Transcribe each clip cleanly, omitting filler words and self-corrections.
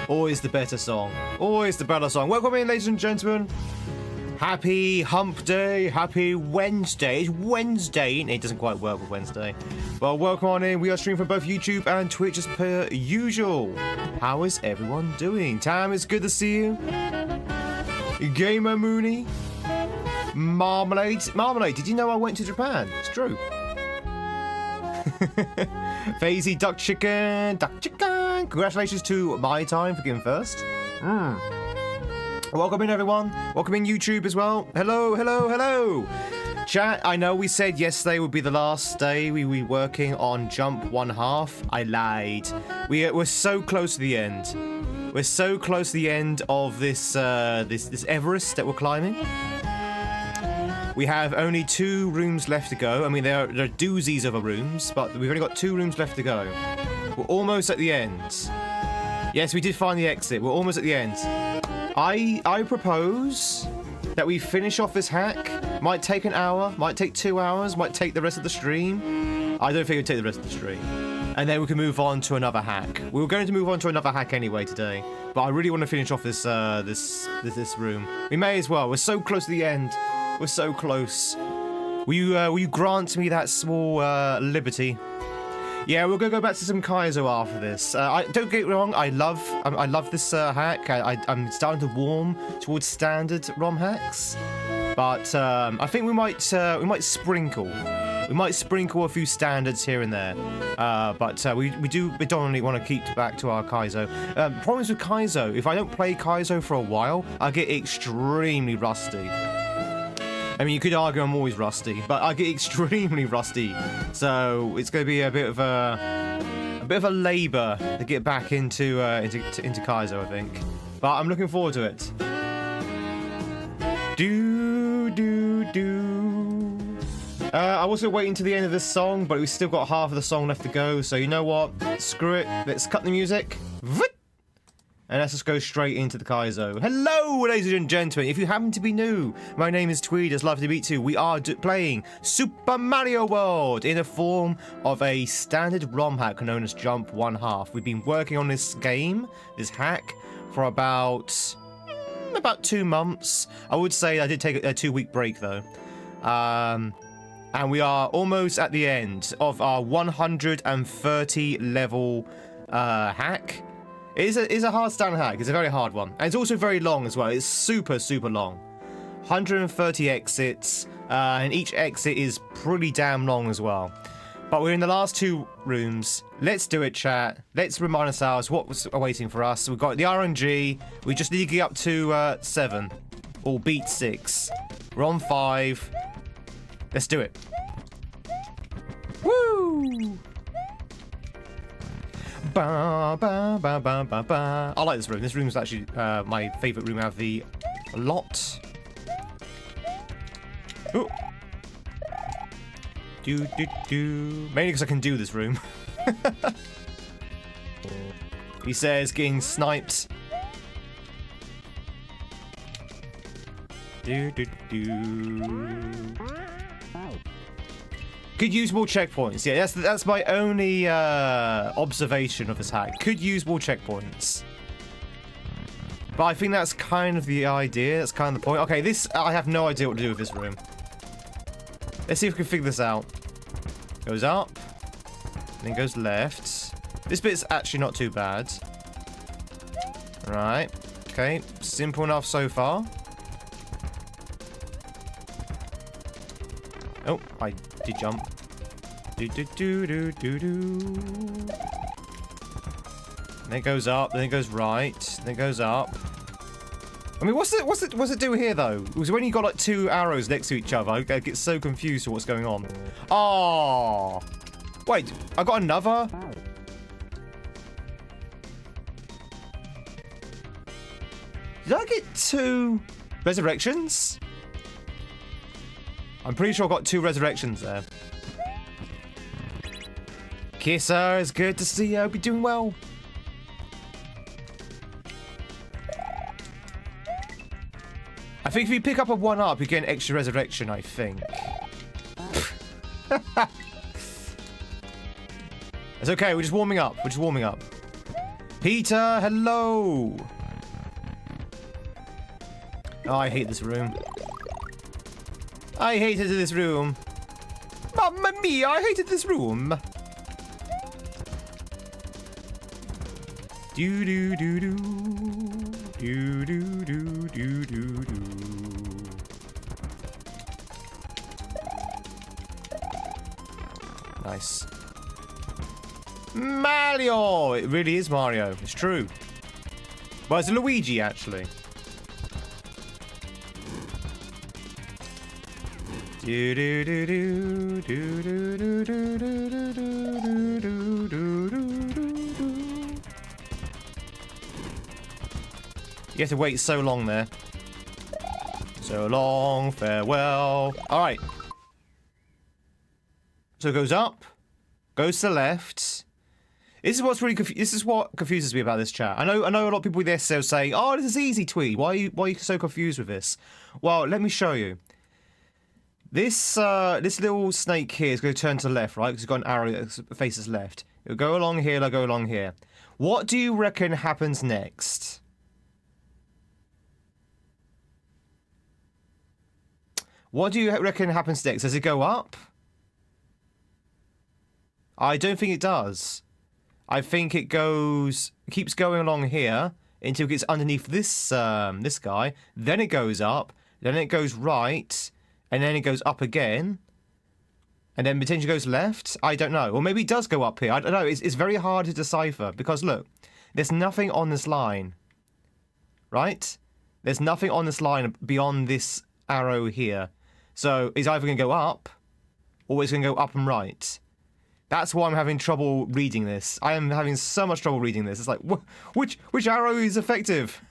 Always the better song. Always the better song. Welcome in, ladies and gentlemen. Happy Hump Day. Happy Wednesday. It's Wednesday. It doesn't quite work with Wednesday. Well, welcome on in. We are streaming from both YouTube and Twitch as per usual. How is everyone doing? Tam, it's good to see you. Gamer Mooney. Marmalade. Marmalade, did you know I went to Japan? It's true. Fazy Duck Chicken. Duck Chicken. Congratulations to My Time for getting first. Welcome in, everyone. Welcome in YouTube as well. Hello, hello, hello. Chat, I know we said yesterday would be the last day we were working on Jump 1/2. I lied. We're so close to the end. We're so close to the end of this this Everest that we're climbing. We have only 2 rooms left to go. I mean, there are doozies of rooms, but we've only got 2 rooms left to go. We're almost at the end. Yes, we did find the exit. We're almost at the end. I propose that we finish off this hack. Might take an hour, might take 2 hours, might take the rest of the stream. I don't think it'll take the rest of the stream. And then we can move on to another hack. We were going to move on to another hack anyway today, but I really want to finish off this this room. We may as well. We're so close to the end. We're so close. Will you grant me that small liberty? Yeah, we're gonna go back to some Kaizo after this. Don't get me wrong, I love this hack. I'm starting to warm towards standard ROM hacks, but I think we might sprinkle a few standards here and there. But we do predominantly want to keep back to our Kaizo. Problems with Kaizo: if I don't play Kaizo for a while, I get extremely rusty. I mean, you could argue I'm always rusty, but I get extremely rusty. So it's going to be a bit of a labor to get back into Kaizo, I think. But I'm looking forward to it. I was waiting to the end of this song, but we've still got half of the song left to go. So you know what? Screw it. Let's cut the music. And let's just go straight into the Kaizo. Hello, ladies and gentlemen. If you happen to be new, my name is Tweed. It's lovely to meet you. We are playing Super Mario World in the form of a standard ROM hack known as Jump 1/2. We've been working on this game, this hack, for about 2 months. I would say I did take a 2-week break though. And we are almost at the end of our 130 level hack. It is a hard stand hack. It's a very hard one. And it's also very long as well. It's super, super long. 130 exits, and each exit is pretty damn long as well. But we're in the last 2 rooms. Let's do it, chat. Let's remind ourselves what was awaiting for us. We've got the RNG. We just need to get up to 7. Or beat 6. We're on 5. Let's do it. Woo! Ba, ba, ba, ba, ba, ba. I like this room. This room is actually my favourite room out of the lot. Ooh. Mainly because I can do this room. He says getting sniped. Could use more checkpoints. Yeah, that's my only observation of this hack. Could use more checkpoints. But I think that's kind of the idea. That's kind of the point. Okay, this I have no idea what to do with this room. Let's see if we can figure this out. Goes up, then goes left. This bit's actually not too bad. Right. Okay, simple enough so far. Oh, I did jump. Then it goes up, then it goes right, then it goes up. I mean, what's it do here though? It was when you got like 2 arrows next to each other. I get so confused with what's going on. Oh, wait, I got another. Did I get 2 resurrections? I'm pretty sure I got 2 resurrections there. Kisser, it's good to see you. I hope you're doing well. I think if you pick up a 1-up, you get an extra resurrection, I think. It's okay, we're just warming up. We're just warming up. Peter, hello! Oh, I hate this room. I hated this room. Mamma mia, I hated this room. Do do do do. Do do do do do do. Nice. Mario! It really is Mario. It's true. Well, it's Luigi, actually. Do do do do do do do do do do do do do do. You have to wait so long there. So long, farewell. All right. So it goes up, goes to the left. This is what's really this is what confuses me about this chat. I know a lot of people with this will say, "Oh, this is easy, Tweed. Why are you so confused with this?" Well, let me show you. This little snake here is going to turn to the left, right? Because it's got an arrow that faces left. It'll go along here, it'll go along here. What do you reckon happens next? What do you reckon happens next? Does it go up? I don't think it does. I think it keeps going along here until it gets underneath this this guy. Then it goes up. Then it goes right. And then it goes up again. And then potentially goes left. I don't know. Or maybe it does go up here. I don't know. It's very hard to decipher. Because look, there's nothing on this line. Right? There's nothing on this line beyond this arrow here. So it's either going to go up, or it's going to go up and right. That's why I'm having trouble reading this. I am having so much trouble reading this. It's like, which arrow is effective?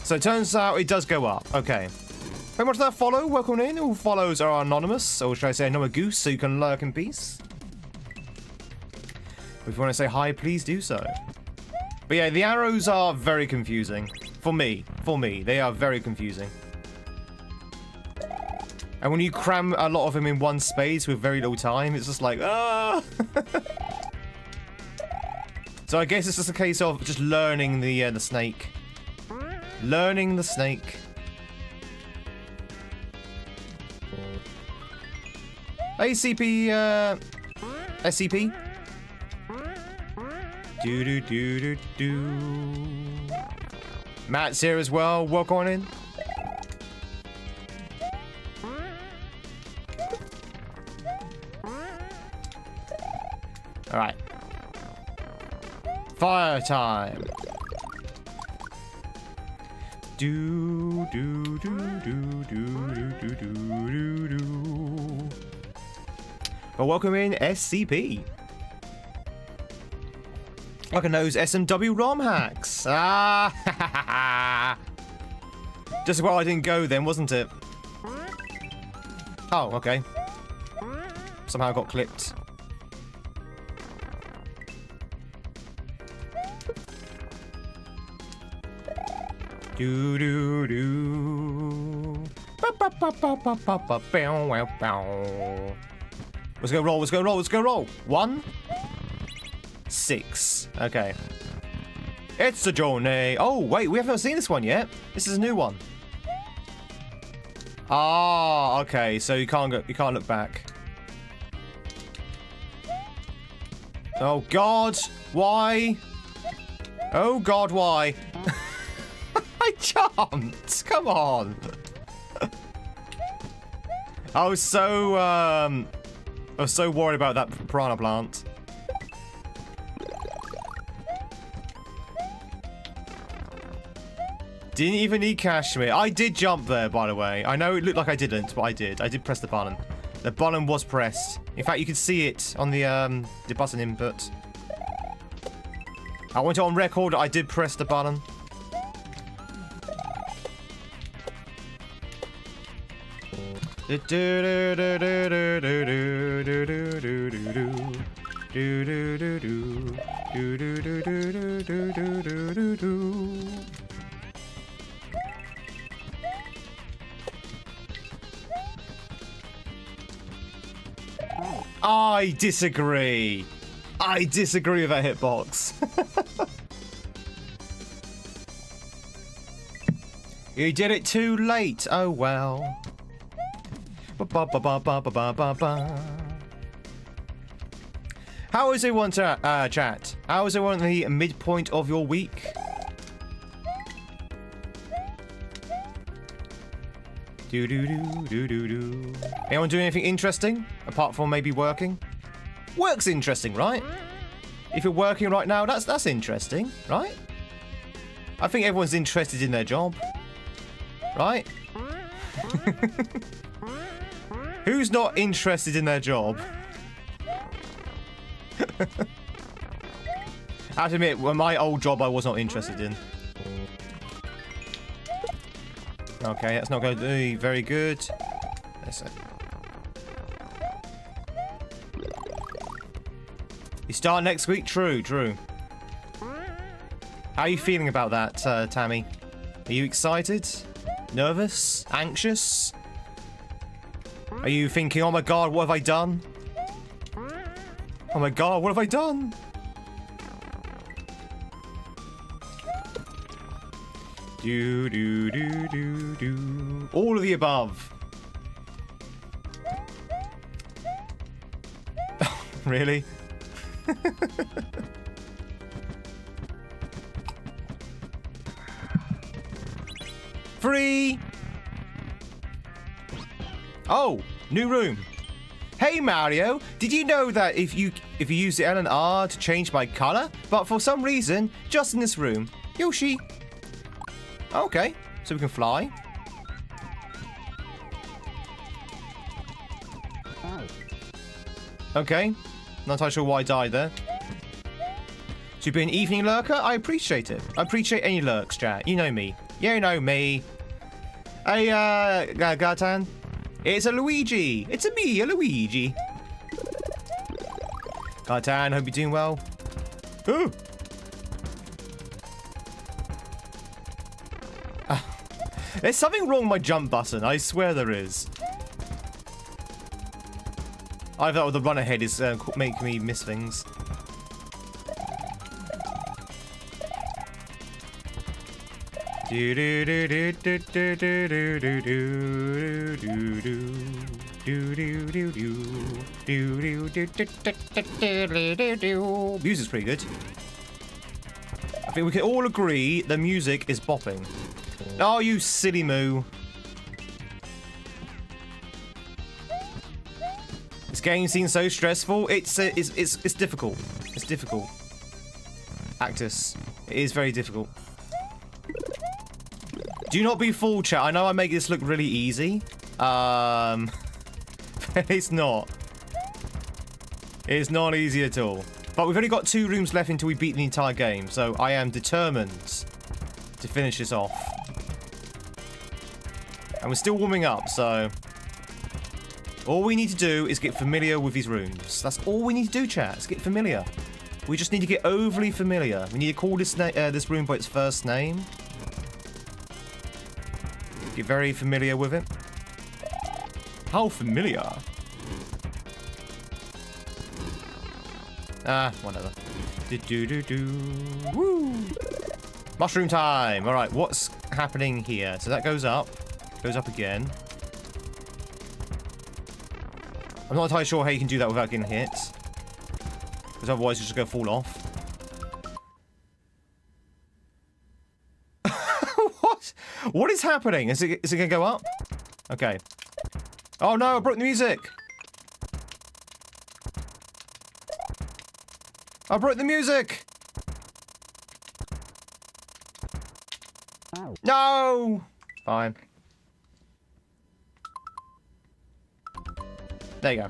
So it turns out it does go up. Okay. Very much that follow. Welcome in. All follows are anonymous. Or should I say anonymous, so you can lurk in peace. If you want to say hi, please do so. But yeah, the arrows are very confusing. For me. They are very confusing. And when you cram a lot of them in one space with very little time, it's just like, ah! So I guess it's just a case of just learning the snake. Learning the snake. ACP, SCP? Do do do do do. Matt's here as well. Welcome on in. All right. Fire time. Do do do do do do do do do. But welcome in, SCP. Like a nose, SMW romhacks. Ah, just where I didn't go then, wasn't it? Oh, okay. Somehow got clipped. Do do do. Let's go roll. Let's go roll. Let's go roll. 1, 6. Okay. It's a journey. Oh wait, we haven't seen this one yet. This is a new one. Ah, okay. So you can't go. You can't look back. Oh God, why? Oh God, why? I jumped. Come on. I was so worried about that piranha plant. Didn't even need Kashmir. I did jump there, by the way. I know it looked like I didn't, but I did. I did press the button. The button was pressed. In fact, you can see it on the button input. I want it on record. I did press the button. I disagree. I disagree with that hitbox. You did it too late. Oh well. How is everyone, chat? How is everyone at the midpoint of your week? Anyone doing anything interesting apart from maybe working? Work's interesting, right? If you're working right now, that's interesting, right? I think everyone's interested in their job, right? Who's not interested in their job? I have to admit, well, my old job I was not interested in. Okay, that's not going to be very good. You start next week? True, true. How are you feeling about that, Tammy? Are you excited? Nervous? Anxious? Are you thinking, oh my god, what have I done? Oh my god, what have I done? Do do do do do. All of the above. Really? Free. Oh, new room. Hey Mario, did you know that if you use the L and R to change my color, but for some reason, just in this room, Yoshi. Okay, so we can fly. Okay, not entirely sure why I died there. To be an evening lurker, I appreciate it. I appreciate any lurks, chat. You know me. You know me. Hey, Gartan. It's a Luigi. It's a me, a Luigi. Gartan, hope you're doing well. Ooh. There's something wrong with my jump button. I swear there is. I thought the run ahead is making me miss things. Do do do do do do do do do do do do do do do. Music's pretty good. I think we can all agree the music is bopping. Oh, you silly moo. This game seems so stressful. It's difficult. It's difficult. Actus. It is very difficult. Do not be fooled, chat. I know I make this look really easy. But it's not. It's not easy at all. But we've only got 2 rooms left until we beat the entire game, so I am determined to finish this off. And we're still warming up, so all we need to do is get familiar with these rooms. That's all we need to do, chat. Is get familiar. We just need to get overly familiar. We need to call this room by its first name. Get very familiar with it. How familiar? Ah, whatever. Woo! Mushroom time. All right, what's happening here? So that goes up. Goes up again. I'm not entirely sure how you can do that without getting hit. Because otherwise you're just going to fall off. What? What is happening? Is it going to go up? Okay. Oh no, I broke the music. I broke the music. No. Fine. There you go.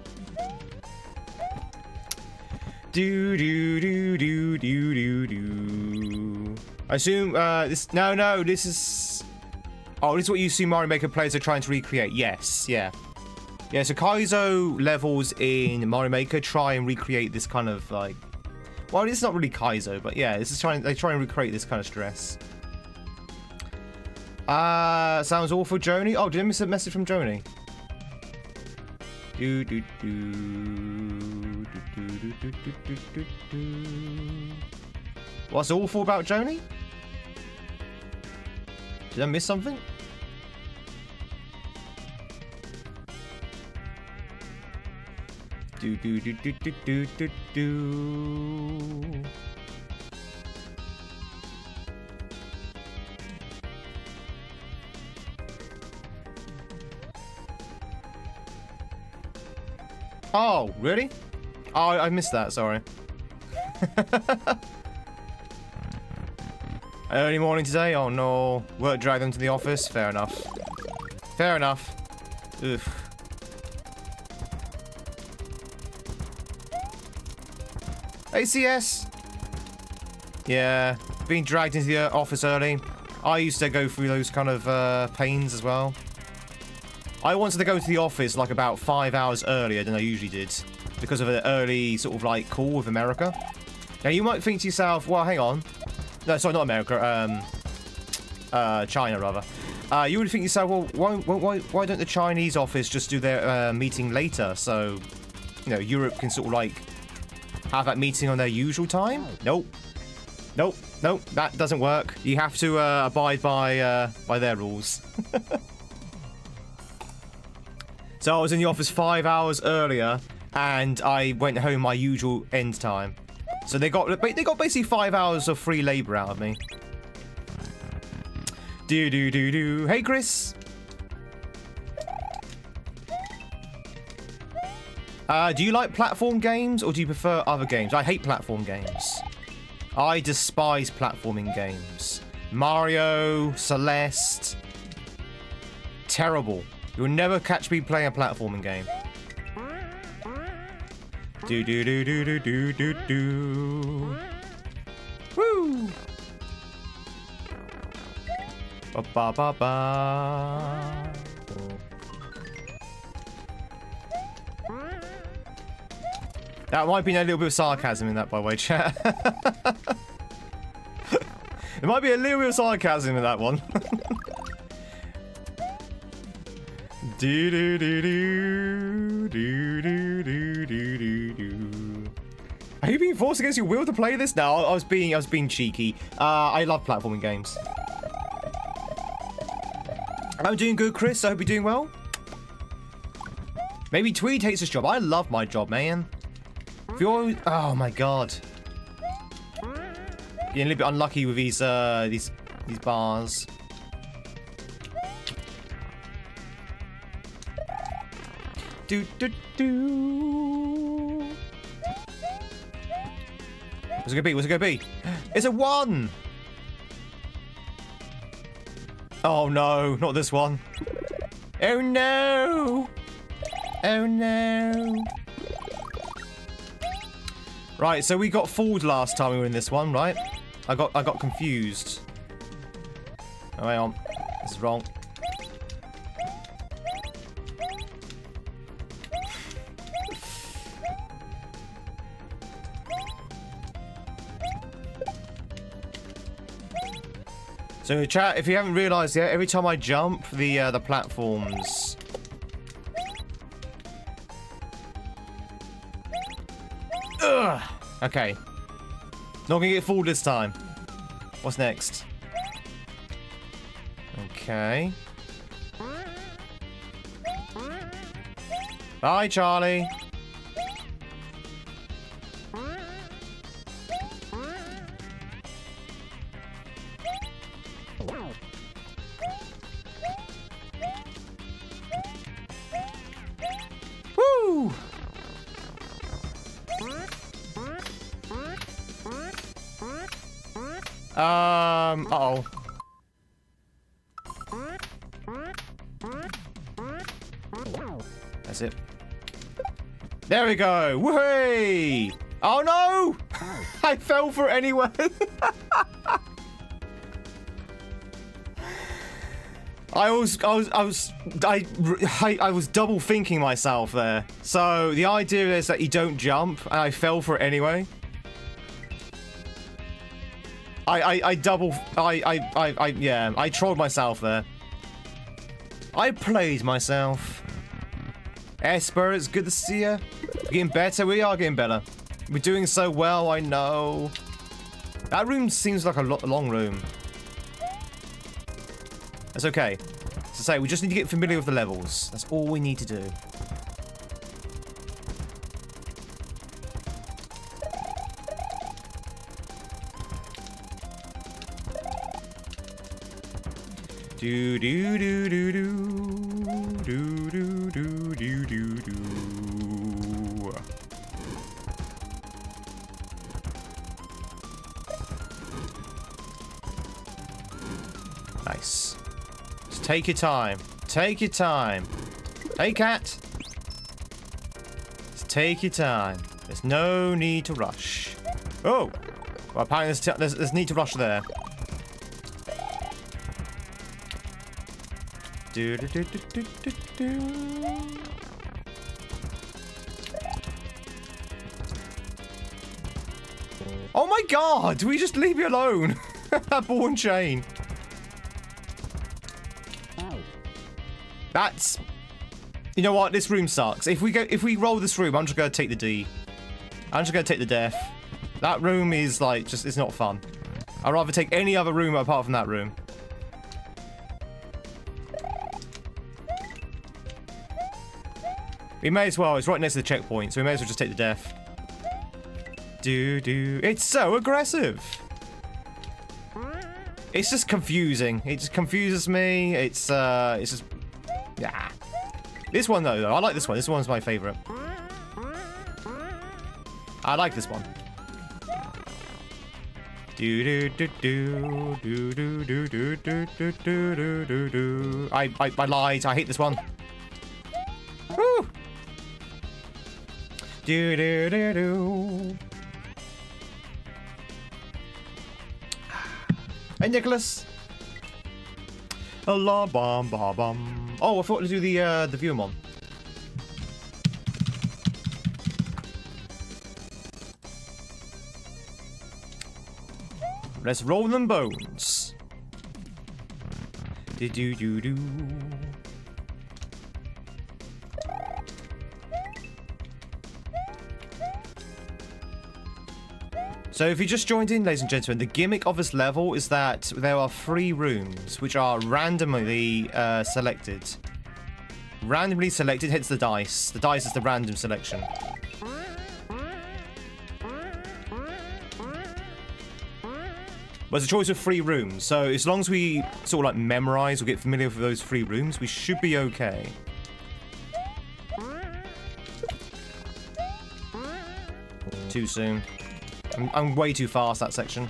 Do do do do do do do. I assume this. No, this is. Oh, this is what you see Mario Maker players are trying to recreate. Yes, yeah, yeah. So Kaizo levels in Mario Maker try and recreate this kind of like. Well, it's not really Kaizo, but yeah, this is they try and recreate this kind of stress. Sounds awful, Joni. Oh, did I miss a message from Joni? Do do do. Do. What's awful about Joni? Did I miss something? Do do do do do do do do. Oh, really? Oh, I missed that, sorry. Early morning today? Oh no. Work dragged them to the office? Fair enough. Fair enough. Oof. ACS! Yeah, being dragged into the office early. I used to go through those kind of pains as well. I wanted to go to the office like about 5 hours earlier than I usually did because of an early sort of like call with America. Now you might think to yourself, well, hang on. No, sorry, not America. China rather. You would think to yourself, well, why don't the Chinese office just do their meeting later so, you know, Europe can sort of like have that meeting on their usual time? Nope. Nope. Nope. That doesn't work. You have to abide by their rules. So I was in the office 5 hours earlier, and I went home my usual end time. So they got basically 5 hours of free labor out of me. Do do do do. Hey, Chris. Do you like platform games or do you prefer other games? I hate platform games. I despise platforming games. Mario, Celeste. Terrible. You'll never catch me playing a platforming game. Do do do do do do do do. Woo! Ba ba ba ba. That might be a little bit of sarcasm in that, by the way, chat. There might be a little bit of sarcasm in that one. Do do do do do do do do do. Are you being forced against your will to play this? No, I was being cheeky. I love platforming games. I'm doing good, Chris. I hope you're doing well. Maybe Tweed hates his job. I love my job, man. If you're, oh my god, getting a little bit unlucky with these bars. Do do do. What's it gonna be? What's it gonna be? It's a 1. Oh no, not this one. Oh no. Oh no. Right, so we got fooled last time we were in this one, right? I got confused. Oh, hang on. This is wrong. So chat, if you haven't realised yet, every time I jump, the platforms. Ugh. Okay. Not gonna get fooled this time. What's next? Okay. Bye, Charlie. Woo! Uh-oh. That's it. There we go. Whee! Oh no! I fell for it anyway. I was double thinking myself there. So the idea is that you don't jump, and I fell for it anyway. I trolled myself there. I played myself. Esper, it's good to see you. We're getting better. We are getting better. We're doing so well, I know. That room seems like a long room. That's okay. As I say, we just need to get familiar with the levels. That's all we need to do. Do do do do do do do do do do do. Nice. Just take your time. Take your time. Hey, cat. Just take your time. There's no need to rush. Oh! Well, apparently there's need to rush there. Do do do do do do do. Oh my god! Do we just leave me alone? Ball and chain. That's... You know what? This room sucks. If we roll this room, I'm just gonna take the D. I'm just gonna take the death. That room is like just it's not fun. I'd rather take any other room apart from that room. We may as well. It's right next to the checkpoint, so we may as well just take the death. It's so aggressive. It's just confusing. It just confuses me. It's just... Yeah. This one, though, I like this one. This one's my favorite. I like this one. I lied. I hate this one. Woo! Hey, Nicholas. Allah bum ba bum. Oh, I thought to do the viewer mon. Let's roll them bones. Do do do do. So if you just joined in, ladies and gentlemen, the gimmick of this level is that there are 3 rooms which are randomly selected. Randomly selected, hence the dice. The dice is the random selection. But it's a choice of 3 rooms, so as long as we sort of like memorize or get familiar with those 3 rooms, we should be okay. Too soon. I'm way too fast, that section.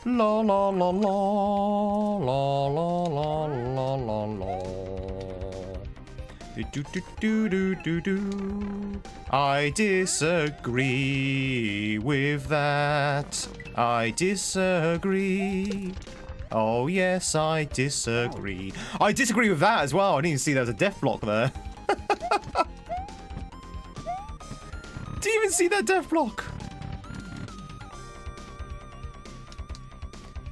La la la la la la la la la la. Do do do do do do. I disagree with that. I disagree. Oh yes, I disagree. I disagree with that as well. I didn't even see there was a death block there. Did you even see that death block?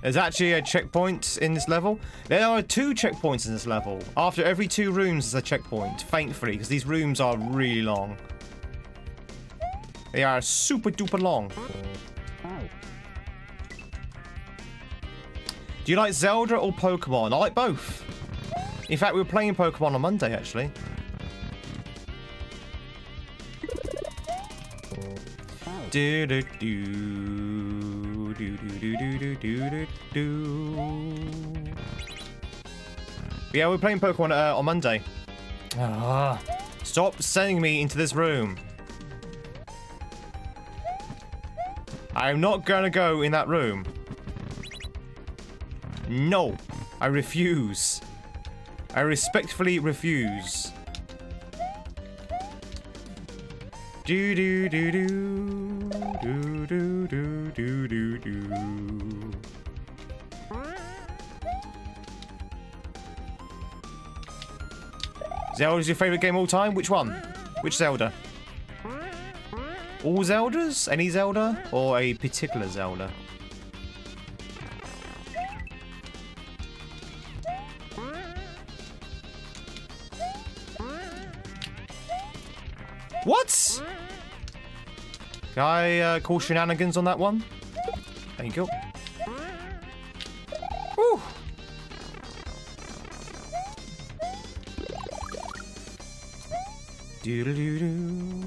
There's actually a checkpoint in this level. There are 2 checkpoints in this level. After every 2 rooms is a checkpoint, thankfully, because these rooms are really long. They are super duper long. Do you like Zelda or Pokemon? I like both. In fact, we were playing Pokemon on Monday, actually. Do do do do do do do do do do. Yeah, we're playing Pokemon on Monday. Stop sending me into this room. I'm not gonna go in that room. No, I refuse. I respectfully refuse. Do do do do do do do do do do. Zelda's your favorite game all time? Which one? Which Zelda? All Zeldas? Any Zelda? Or a particular Zelda? What? Can I call shenanigans on that one? Thank you. Woo. Doo-doo-doo-doo.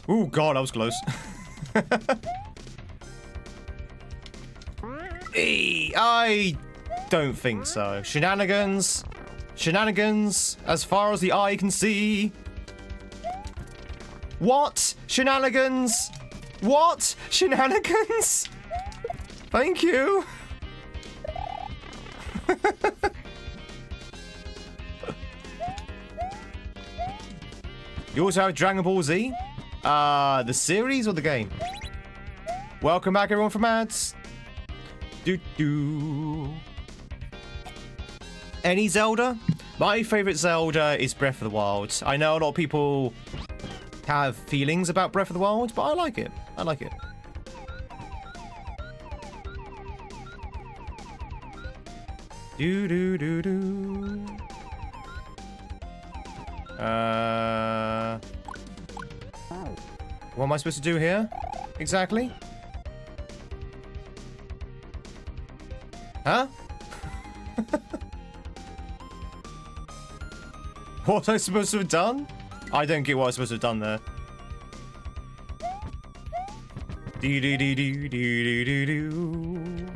Oh god, that was close. I don't think so. Shenanigans. Shenanigans, as far as the eye can see. What? Shenanigans? What? Shenanigans? Thank you. You also have Dragon Ball Z? The series or the game? Welcome back, everyone, from ads. Any Zelda? My favorite Zelda is Breath of the Wild. I know a lot of people have feelings about Breath of the Wild, but I like it. I like it. What am I supposed to do here? Exactly? Huh? What was I supposed to have done? I don't get what I was supposed to have done there. Do-do-do-do-do-do-do-do.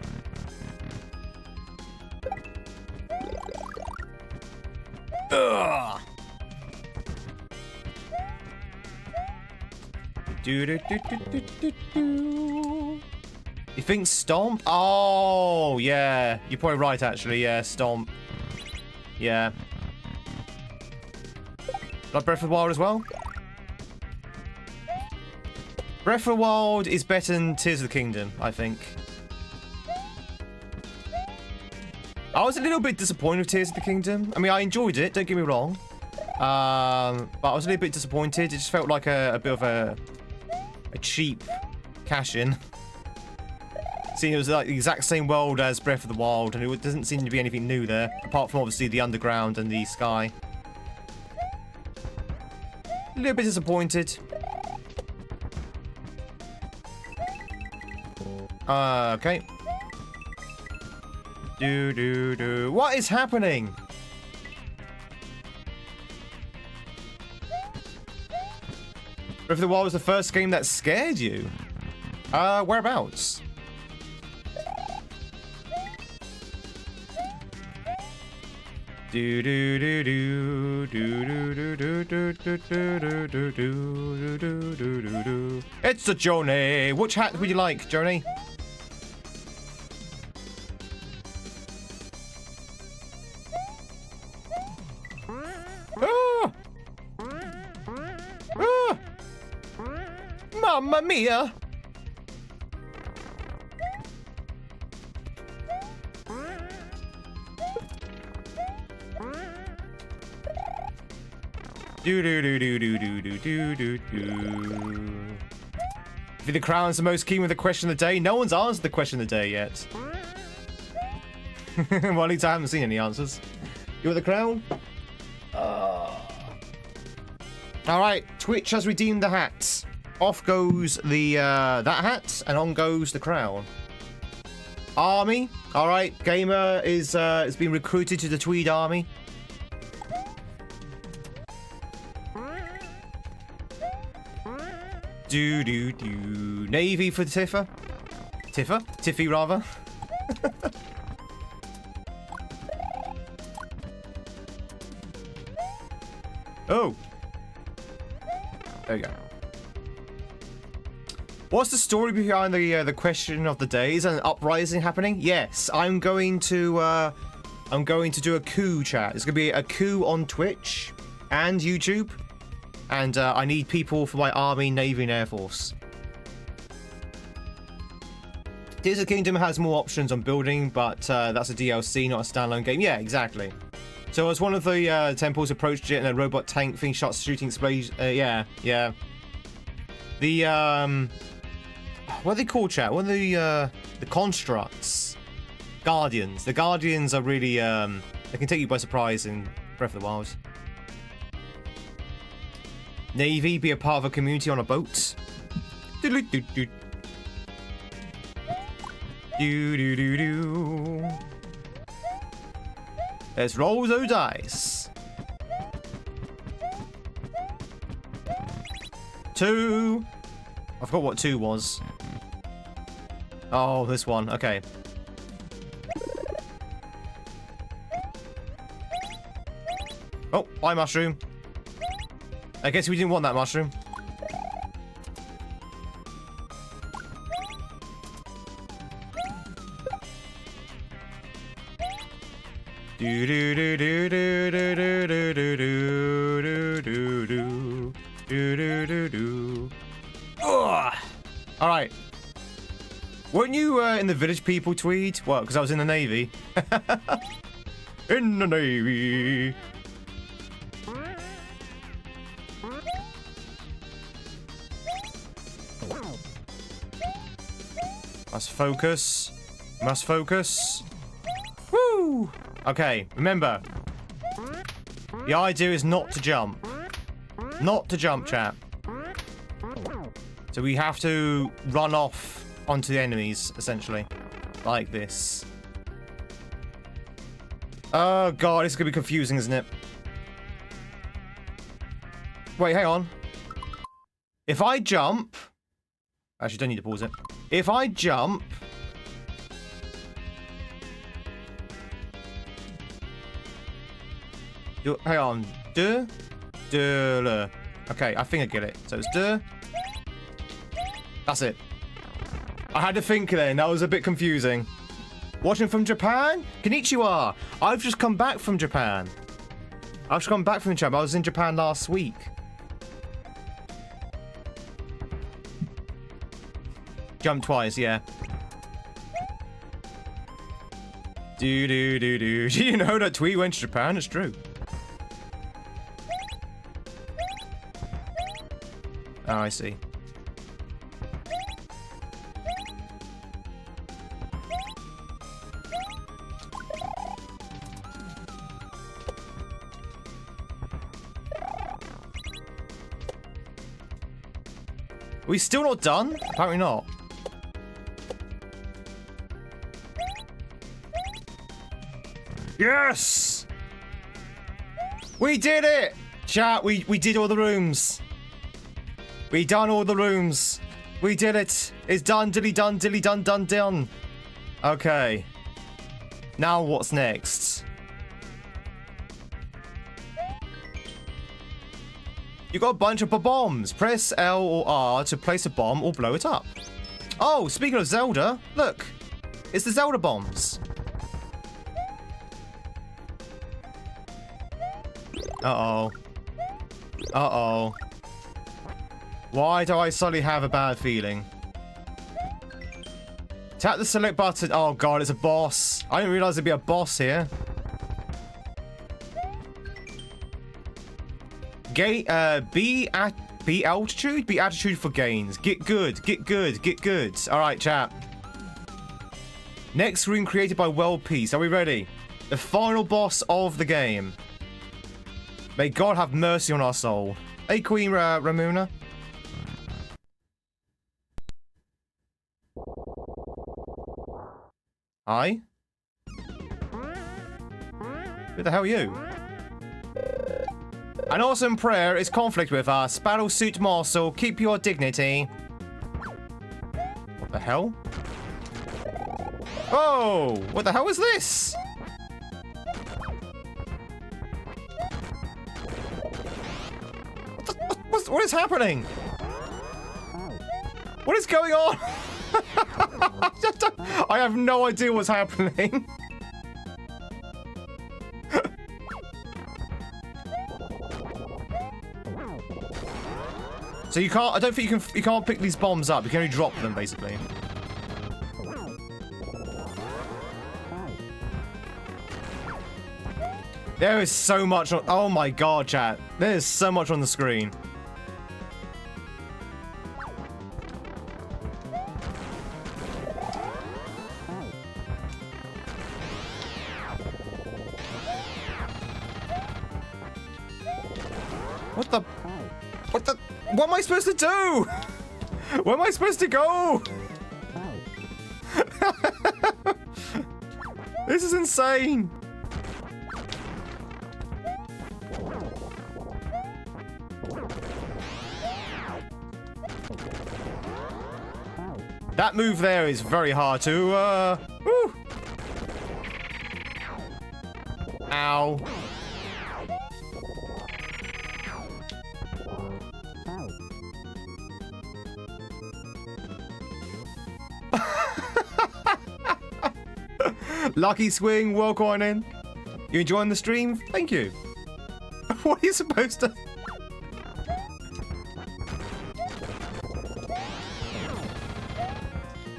Ugh. Do-do-do-do-do-do-do. You think Stomp? Oh, yeah. You're probably right, actually. Yeah, Stomp. Yeah. Like Breath of the Wild as well? Breath of the Wild is better than Tears of the Kingdom, I think. I was a little bit disappointed with Tears of the Kingdom. I mean, I enjoyed it, don't get me wrong. But I was a little bit disappointed. It just felt like a bit of a cheap cash-in. Seeing it was like the exact same world as Breath of the Wild, and it doesn't seem to be anything new there, apart from obviously the underground and the sky. A little bit disappointed. Okay. Do. What is happening? Breath of the Wild was the first game that scared you. Whereabouts? It's a Journey. Which hat would you like, Journey? Mamma mia! Do. If the crown's the most keen with the question of the day, no one's answered the question of the day yet. Well, at least I haven't seen any answers. You want the crown? Alright, Twitch has redeemed the hats. Off goes the that hat, and on goes the crown. Army. Alright, Gamer has been recruited to the Tweed army. Do. Navy for Tiffa. Tiffy, rather. Oh. There you go. What's the story behind the question of the day? Is an uprising happening? Yes, I'm going to do a coup, chat. It's gonna be a coup on Twitch and YouTube. And I need people for my Army, Navy, and Air Force. Tears of the Kingdom has more options on building, but that's a DLC, not a standalone game. Yeah, exactly. So as one of the temples approached it and a robot tank thing starts shooting explosions. Yeah. The what are they called, chat? What are the constructs? Guardians. The Guardians are really they can take you by surprise in Breath of the Wild. Navy, be a part of a community on a boat. Do-do-do-do. Do-do-do-do. Let's roll those dice. 2. I forgot what 2 was. Oh, this one. Okay. Oh, bye, mushroom. I guess we didn't want that mushroom. Do do do do do do do do do do do do do do do. Ugh. All right. Weren't you in the village people, Tweed? What? Because I was in the Navy. In the Navy. Must focus. Must focus. Woo! Okay, remember. The idea is not to jump. Not to jump, chat. So we have to run off onto the enemies, essentially. Like this. Oh, God, this is going to be confusing, isn't it? Wait, hang on. If I jump... Actually, don't need to pause it. If I jump... Hang on. Duh. Duh. Okay, I think I get it. So it's duh. That's it. I had to think then. That was a bit confusing. Watching from Japan? Konnichiwa. I've just come back from Japan. I've just come back from Japan. I was in Japan last week. Jump twice, yeah. Do. Do you know that Tweed went to Japan? It's true. Oh, I see. Are we still not done? Apparently not. Yes! We did it! Chat, we did all the rooms. We done all the rooms. We did it. It's done, dilly done, done. Okay. Now what's next? You got a bunch of bombs. Press L or R to place a bomb or blow it up. Oh, speaking of Zelda, look. It's the Zelda bombs. Uh-oh. Uh-oh. Why do I suddenly have a bad feeling? Tap the select button. Oh god, it's a boss. I didn't realize there'd be a boss here. Be altitude? Be attitude for gains. Get good. Alright, chat. Next room created by World Peace. Are we ready? The final boss of the game. May God have mercy on our soul. Hey, Queen Ramuna. Hi. Who the hell are you? An awesome prayer is conflict with us. Battle suit morsel. Keep your dignity. What the hell? Oh! What the hell is this? What is happening? What is going on? I have no idea what's happening. So you can't. I don't think you can't pick these bombs up. You can only drop them, basically. There is so much on. Oh my god, chat. There is so much on the screen. What the? What am I supposed to do? Where am I supposed to go? This is insane. That move there is very hard to, woo. Ow. Lucky Swing, welcome on in. You enjoying the stream? Thank you. What are you supposed to...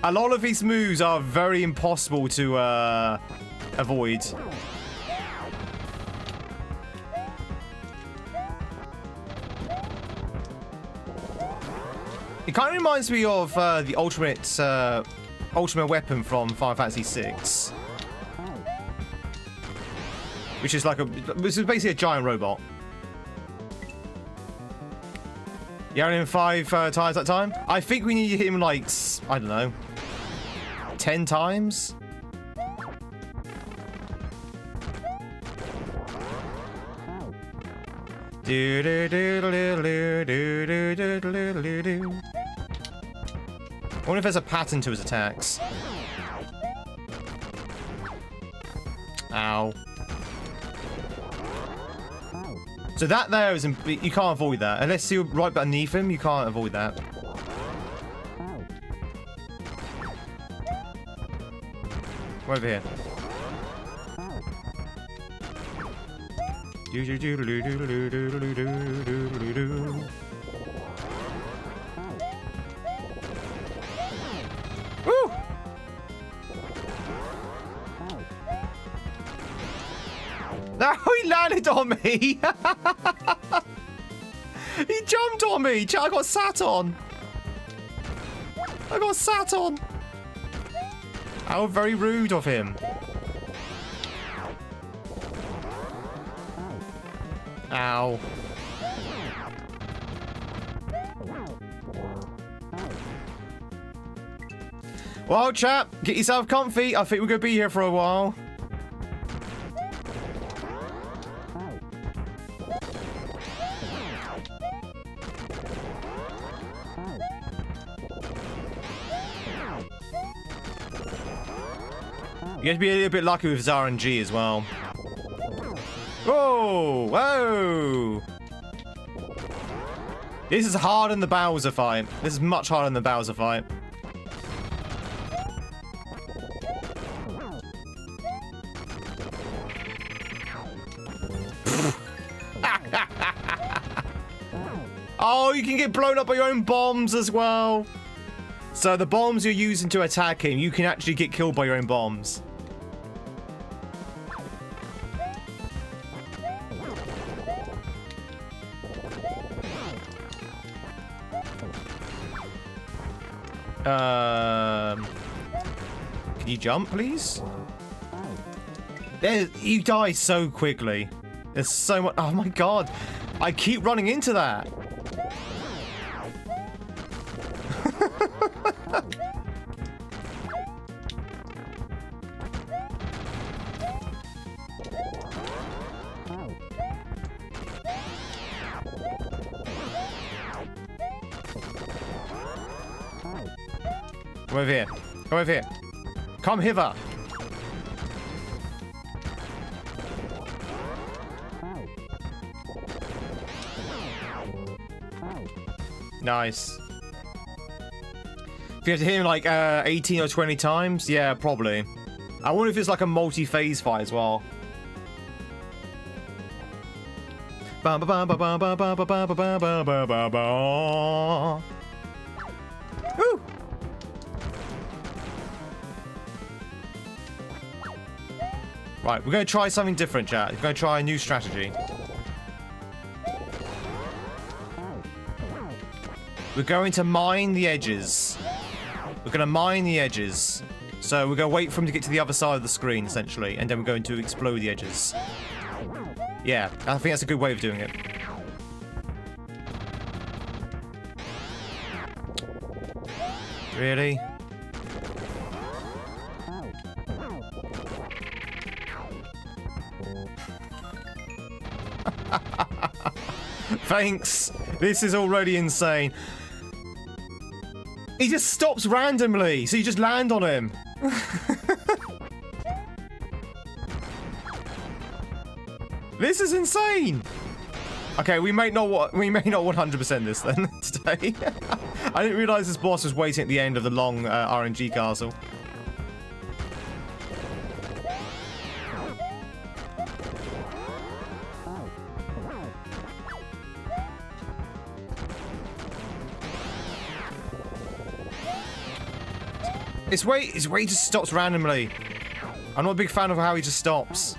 A lot of these moves are very impossible to avoid. It kind of reminds me of the ultimate weapon from Final Fantasy VI, which is basically a giant robot. You only him 5 times that time. I think we need to hit him like, I don't know, 10 times. Do do do do do do do do do do. I wonder if there's a pattern to his attacks. Ow. So that there is, you can't avoid that. Unless you're right beneath him, you can't avoid that. We're over here. Woo! No, he landed on me! He jumped on me! I got sat on! I got sat on! How very rude of him. Ow. Well, chap, get yourself comfy. I think we're going to be here for a while. You have to be a little bit lucky with his RNG as well. Whoa! Whoa! This is harder than the Bowser fight. This is much harder than the Bowser fight. Oh, you can get blown up by your own bombs as well. So the bombs you're using to attack him, you can actually get killed by your own bombs. Can you jump, please? You die so quickly. There's so much. Oh my god. I keep running into that. Come over here. Come over here. Come hither. Nice. If you have to hit him like 18 or 20 times, yeah, probably. I wonder if it's like a multi-phase fight as well. Woo! Right, we're going to try something different, chat. We're going to try a new strategy. We're going to mine the edges. We're going to mine the edges. So we're going to wait for him to get to the other side of the screen, essentially, and then we're going to explode the edges. Yeah, I think that's a good way of doing it. Really? Thanks. This is already insane. He just stops randomly, so you just land on him. This is insane. Okay, we may not 100% this then today. I didn't realize this boss was waiting at the end of the long RNG castle. His way just stops randomly. I'm not a big fan of how he just stops.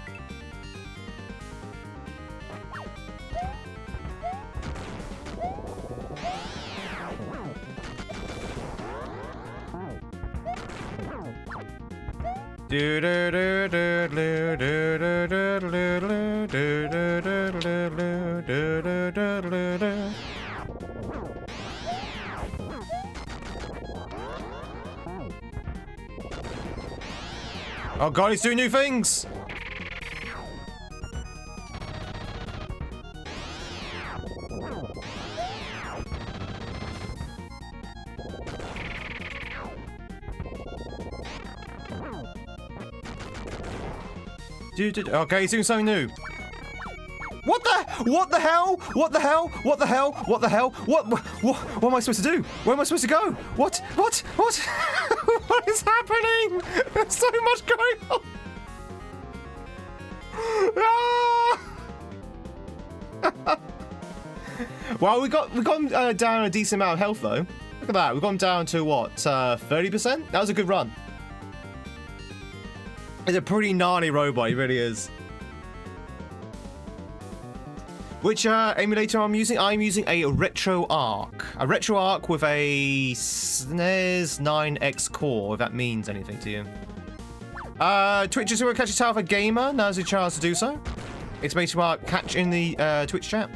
Oh god, he's doing new things! Okay, he's doing something new. What the hell? What the hell? What the hell? What the hell? What am I supposed to do? Where am I supposed to go? What? What is happening? There's so much going on. Ah! Well, we got down a decent amount of health though. Look at that. We've gone down to what? 30%? That was a good run. It's a pretty gnarly robot, he really is. Which emulator I'm using? I'm using a RetroArch. A RetroArch with a SNES 9X core, if that means anything to you. Twitch is going to catch a tail of a gamer. Now's your chance to do so. Exclamation mark catch in the Twitch chat.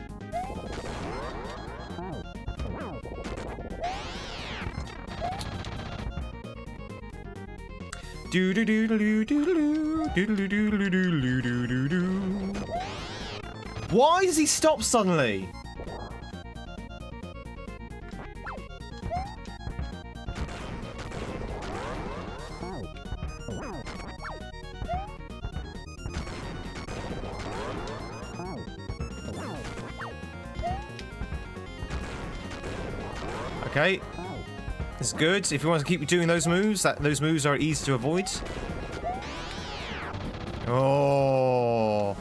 Why does he stop suddenly? Okay. It's good. If you want to keep doing those moves, those moves are easy to avoid. Oh.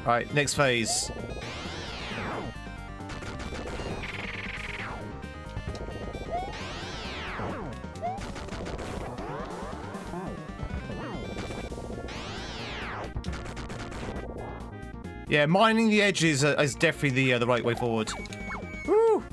Right, next phase. Yeah, mining the edges is definitely the right way forward. Woo!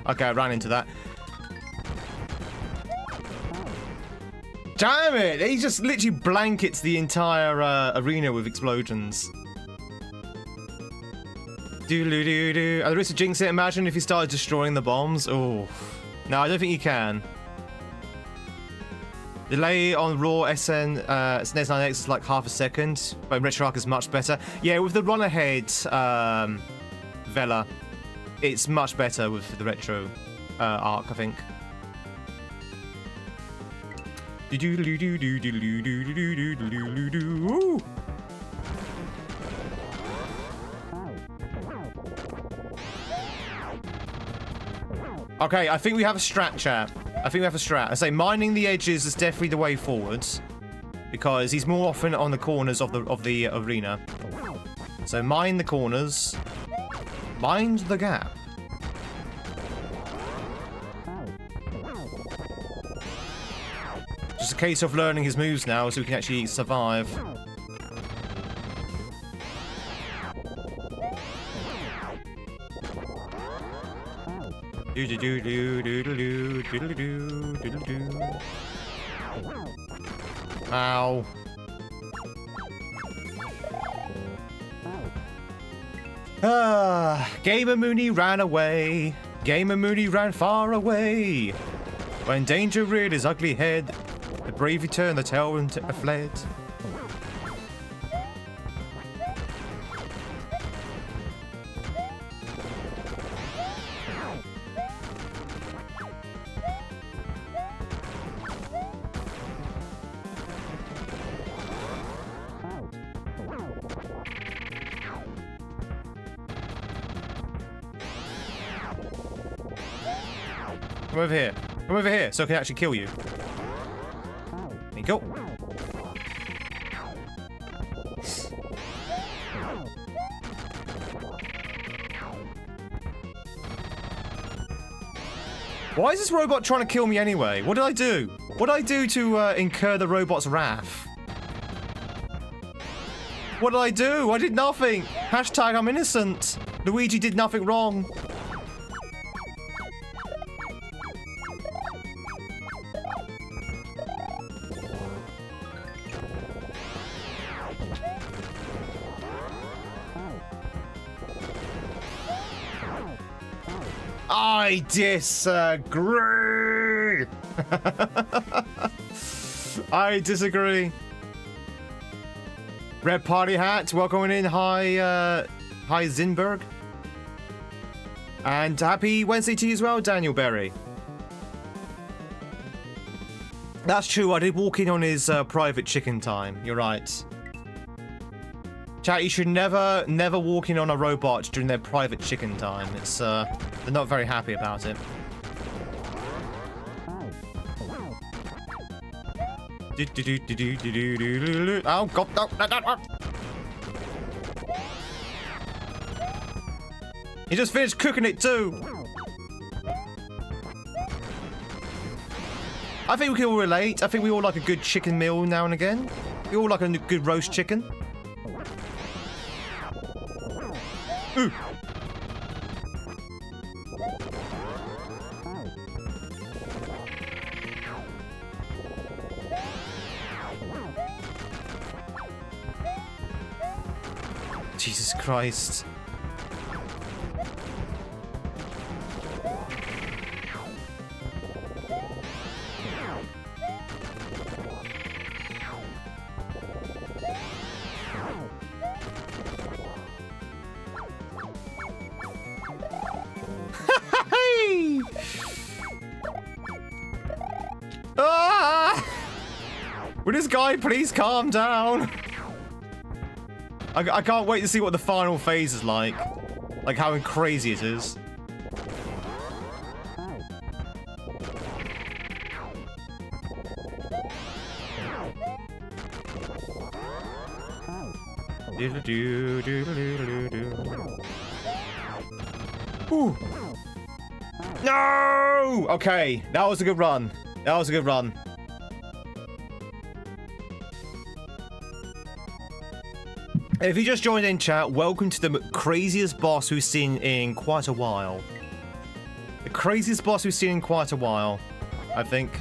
Okay, I ran into that. Damn it! He just literally blankets the entire arena with explosions. At the risk of jinx it, imagine if he started destroying the bombs. Oh. No, I don't think you can. Delay on raw SNES 9X is like half a second, but RetroArch is much better. Yeah, with the run ahead Vela, it's much better with the RetroArch, I think. Okay, I think we have a strat, chat. I think we have a strat. I say mining the edges is definitely the way forward, because he's more often on the corners of the arena. So mine the corners, mind the gap. a case of learning his moves now so we can actually survive. Ow. Gamer Mooney ran away. Gamer Mooney ran far away. When danger reared his ugly head, the brave turned the tail and fled. Come over here. Come over here so I can actually kill you. There you go. Why is this robot trying to kill me anyway? What did I do? What did I do to incur the robot's wrath? What did I do? I did nothing. Hashtag I'm innocent. Luigi did nothing wrong. I disagree. I disagree. Red Party Hat, welcome in. Hi, hi Zinberg. And happy Wednesday to you as well, Daniel Berry. That's true, I did walk in on his private chicken time. You're right. Chat, you should never walk in on a robot during their private chicken time. It's, they're not very happy about it. Oh, God, no. He just finished cooking it, too. I think we can all relate. I think we all like a good chicken meal now and again. We all like a good roast chicken. Ooh. Jesus Christ. Would this guy please calm down? I can't wait to see what the final phase is like. Like how crazy it is. Ooh. No! Okay, that was a good run. That was a good run. If you just joined in, chat, welcome to the craziest boss we've seen in quite a while. The craziest boss we've seen in quite a while, I think.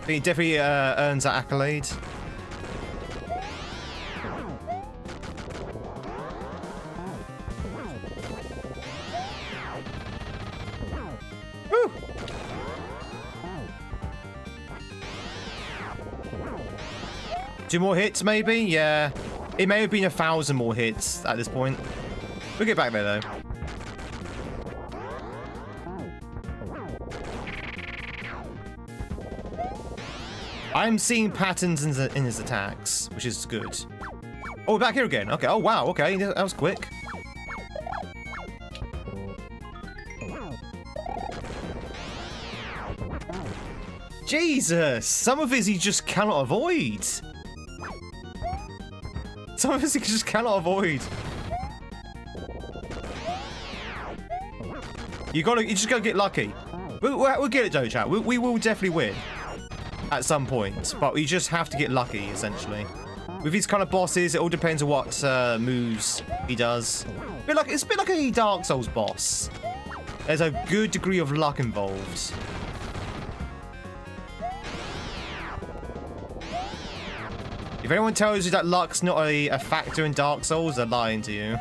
He definitely earns that accolade. Woo! 2 more hits, maybe? Yeah. It may have been 1,000 more hits at this point. We'll get back there, though. I'm seeing patterns in his attacks, which is good. Oh, we're back here again. Okay. Oh, wow. Okay. That was quick. Jesus. Some of his he just cannot avoid. Some of us he just cannot avoid. You just gotta get lucky. We'll get it though, chat. We will definitely win. at some point, but we just have to get lucky, essentially. With these kind of bosses, it all depends on what moves he does. It's a bit like a Dark Souls boss. There's a good degree of luck involved. If anyone tells you that luck's not a factor in Dark Souls, they're lying to you.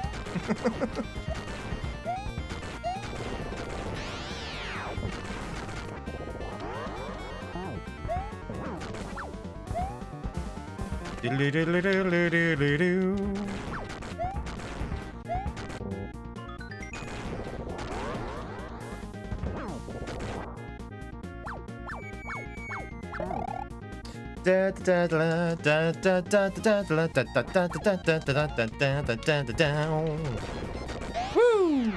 Woo!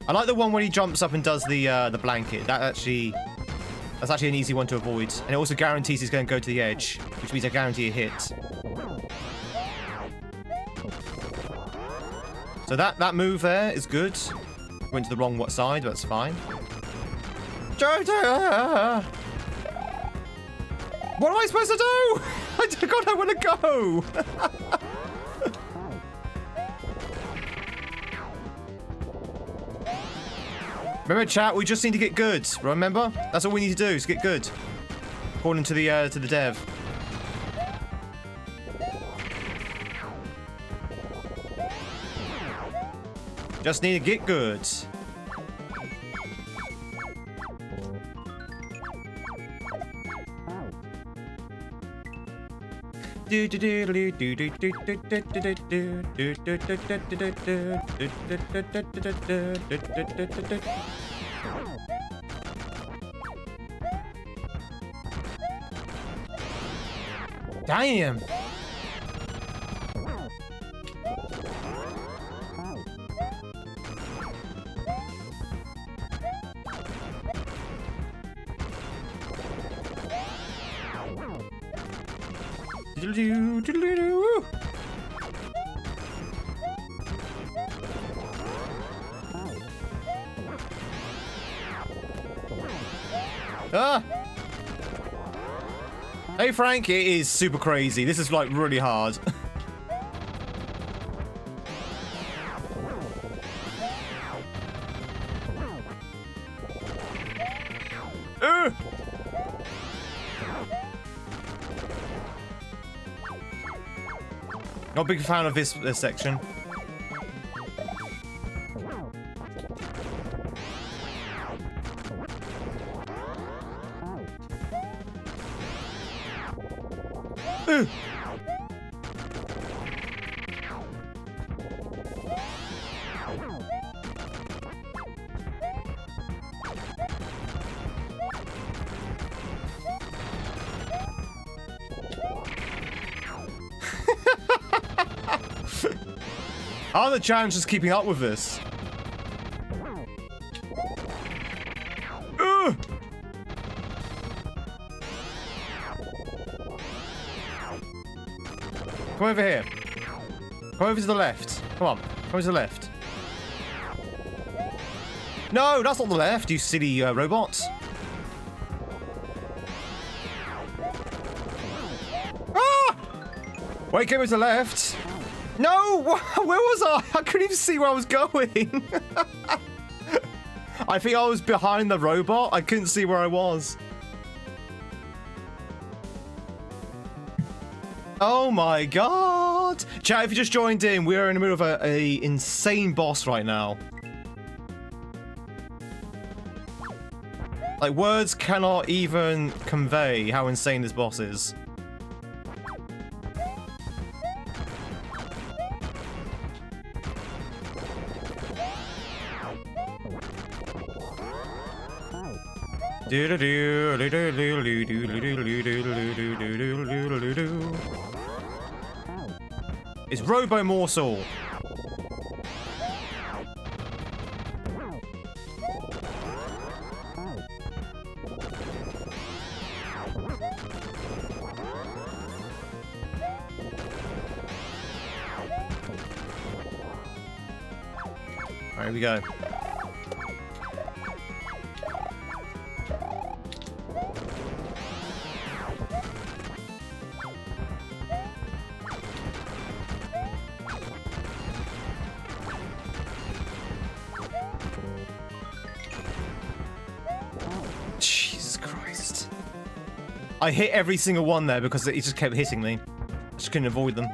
I like the one when he jumps up and does the blanket. That's actually an easy one to avoid, and it also guarantees he's going to go to the edge, which means I guarantee a hit. So that move there is good. Went to the wrong side, but that's fine. What am I supposed to do? I don't know where to go. Remember, chat, we just need to get good. Remember? That's all we need to do, is get good. According to the dev. Just need to get good. Damn. Ah! Hey Frank, it is super crazy. This is like really hard. Not a big fan of this section. How are the challenges keeping up with this? Come over here. Come over to the left. Come on. Come over to the left. No, that's not the left, you silly robot. Ah! Wait, come over to the left. No! Where was I? I couldn't even see where I was going. I think I was behind the robot. I couldn't see where I was. Oh my god! Chat, if you just joined in, we're in the middle of a insane boss right now. Like, words cannot even convey how insane this boss is. It's Robo Morsel. Alright, here we go. I hit every single one there because it just kept hitting me. I just couldn't avoid them.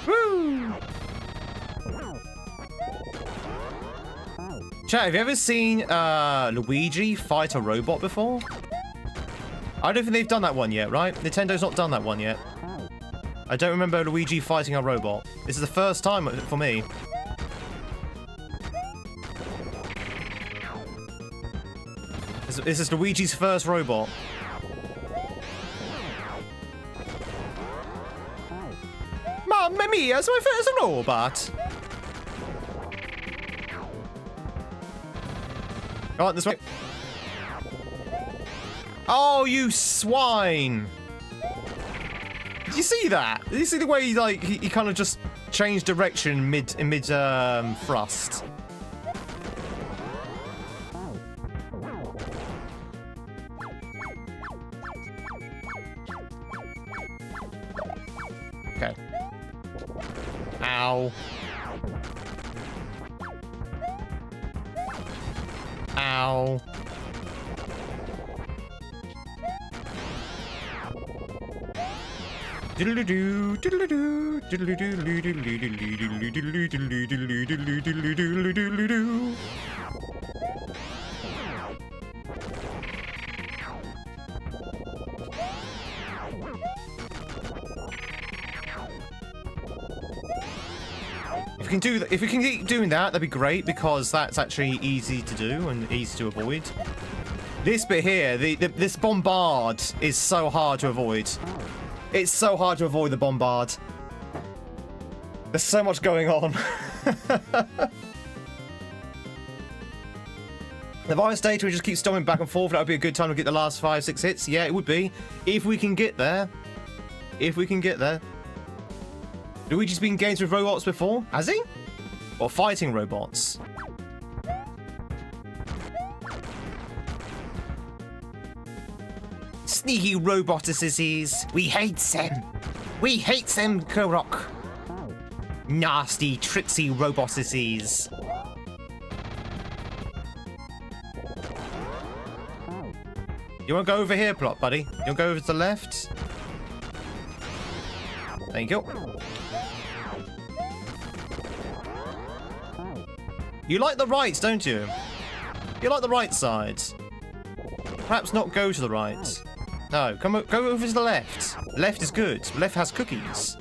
Woo! Chat, have you ever seen Luigi fight a robot before? I don't think they've done that one yet, right? Nintendo's not done that one yet. I don't remember Luigi fighting a robot. This is the first time for me. This is Luigi's first robot. Mamma mia, it's my first robot! Go on, this way. Oh, you swine! Did you see that? Did you see the way he kind of just changed direction mid thrust? Okay. Ow. Ow. Diddle-doo, diddle-doo, diddle-doo, diddle-doo, diddle-doo, diddle-doo. If we can keep doing that, that'd be great, because that's actually easy to do and easy to avoid. This bit here, this bombard is so hard to avoid. It's so hard to avoid the bombard. There's so much going on. The virus data, we just keep stomping back and forth. That would be a good time to get the last 5-6 hits. Yeah, it would be. If we can get there. If we can get there. Luigi's been in games with robots before? Has he? Or fighting robots? Sneaky roboticises. We hate them. We hate them, Korok. Nasty, tricksy roboticises. You want to go over here, Plot, buddy? You want to go over to the left? Thank you. You like the right, don't you? You like the right side. Perhaps not go to the right. No, go over to the left. Left is good. Left has cookies.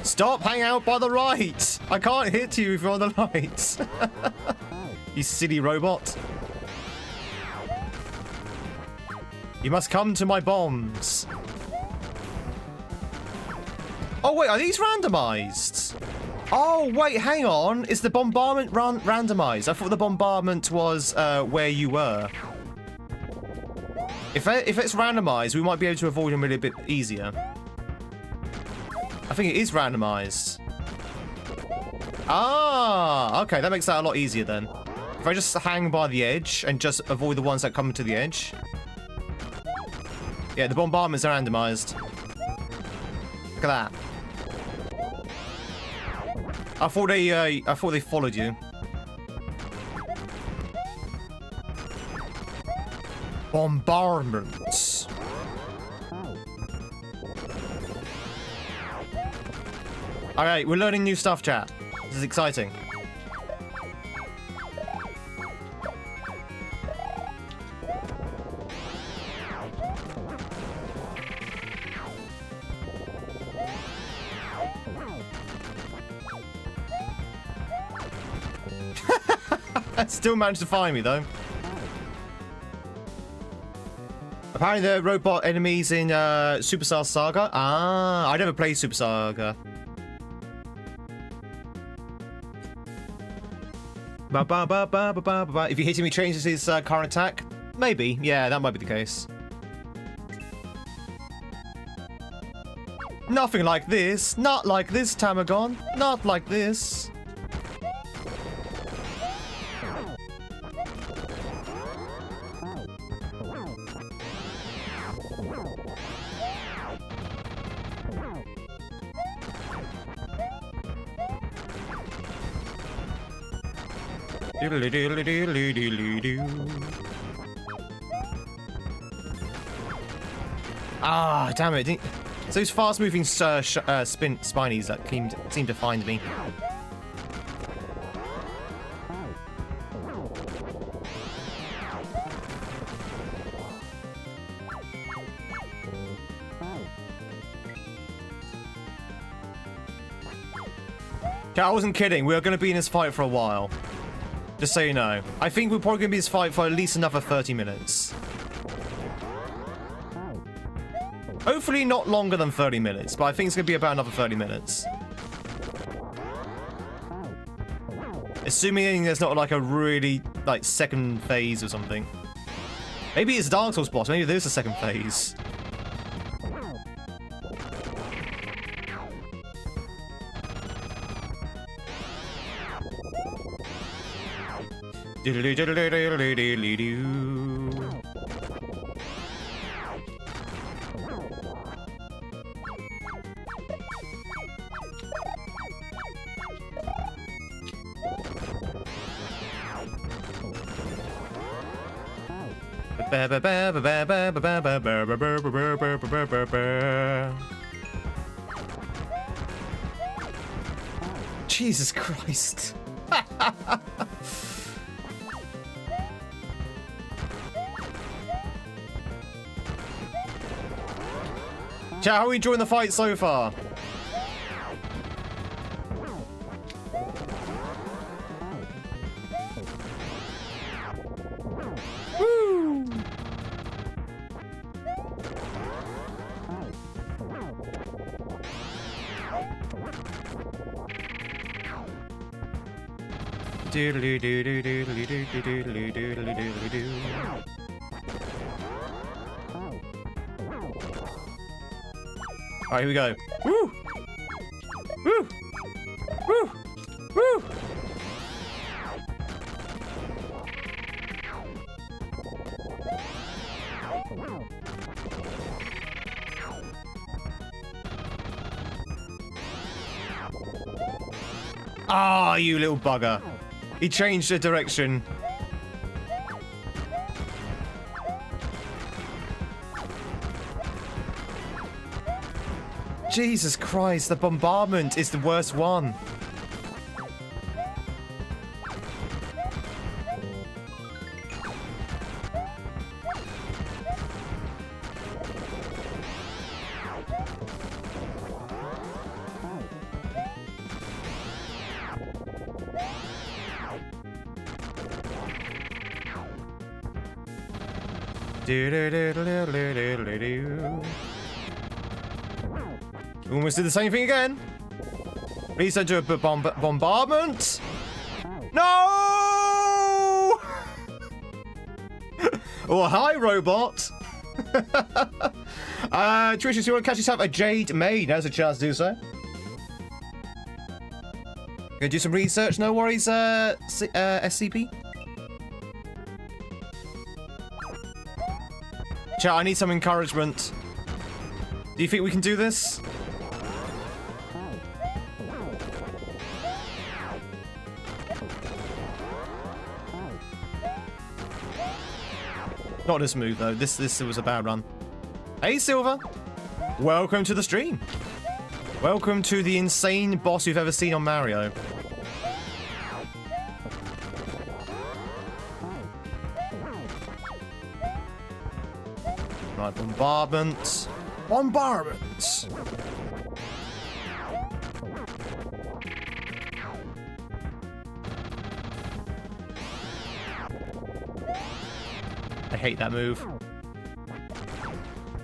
Stop hanging out by the right! I can't hit you if you're on the right. You silly robot. You must come to my bombs. Oh wait, are these randomized? Oh wait, hang on. Is the bombardment randomized? I thought the bombardment was where you were. If it's randomized, we might be able to avoid them a little bit easier. I think it is randomized. Ah, okay, that makes that a lot easier then. If I just hang by the edge and just avoid the ones that come to the edge. Yeah, the bombardments are randomized. Look at that. I thought they followed you. Bombardments. Alright, we're learning new stuff, chat. This is exciting. Still managed to find me, though. Apparently there are robot enemies in Superstar Saga. Ah, I never played Super Saga. If you hit him, he changes his current attack. Maybe. Yeah, that might be the case. Nothing like this. Not like this, Tamagon. Not like this. Ah, damn it. It's those fast-moving spinies that seem to find me. Okay, I wasn't kidding. We're going to be in this fight for a while. Just so you know. I think we're probably going to be in this fight for at least another 30 minutes. Hopefully not longer than 30 minutes, but I think it's going to be about another 30 minutes. Assuming there's not like a really, like, second phase or something. Maybe it's Dark Souls boss. Maybe there's a second phase. Jesus Christ. Chat, how are we enjoying the fight so far? Woo! All right, here we go. Woo! Woo! Woo! Woo! Ah, you little bugger. He changed the direction. Jesus Christ, the bombardment is the worst one. Almost did the same thing again. Please don't do a bombardment. No! Oh, hi, robot. Trish, if you want to catch yourself a Jade Maid, now's a chance to do so. Gonna do some research, no worries, SCP. Chat, I need some encouragement. Do you think we can do this? Not this move though. This was a bad run. Hey Silver, welcome to the stream. Welcome to the insane boss you've ever seen on Mario. Right, bombardment. Bombardment. I hate that move.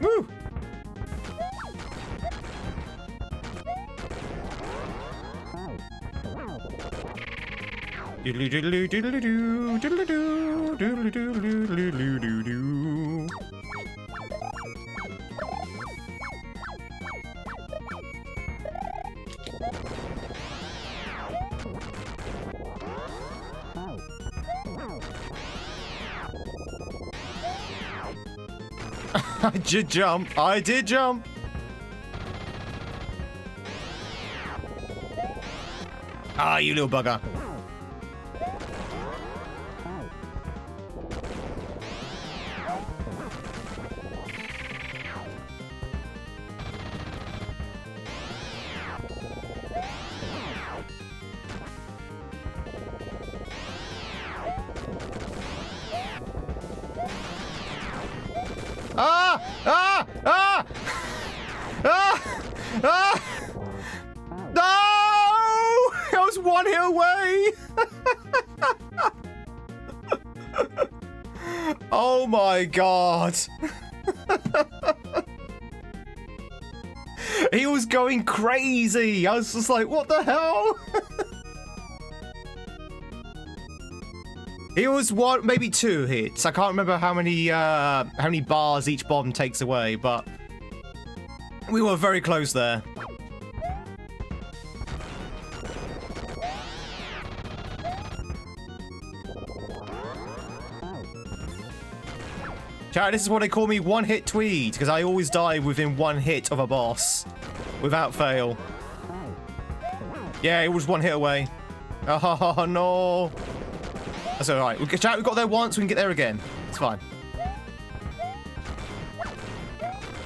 Woo! Doodly doodly doodly doo, doodly doo, doodly doodly doodly doo doo. I did jump. I did jump. Ah, you little bugger. Ah! Ah! Ah! Ah! Ah! No! I was one hit away! Oh my god! He was going crazy! I was just like, what the hell? It was one, maybe 2 hits. I can't remember how many bars each bomb takes away, but we were very close there. Chat, this is what they call me, one-hit Tweed, because I always die within 1 hit of a boss, without fail. Yeah, it was 1 hit away. Oh no. That's alright. We got there once, we can get there again. It's fine.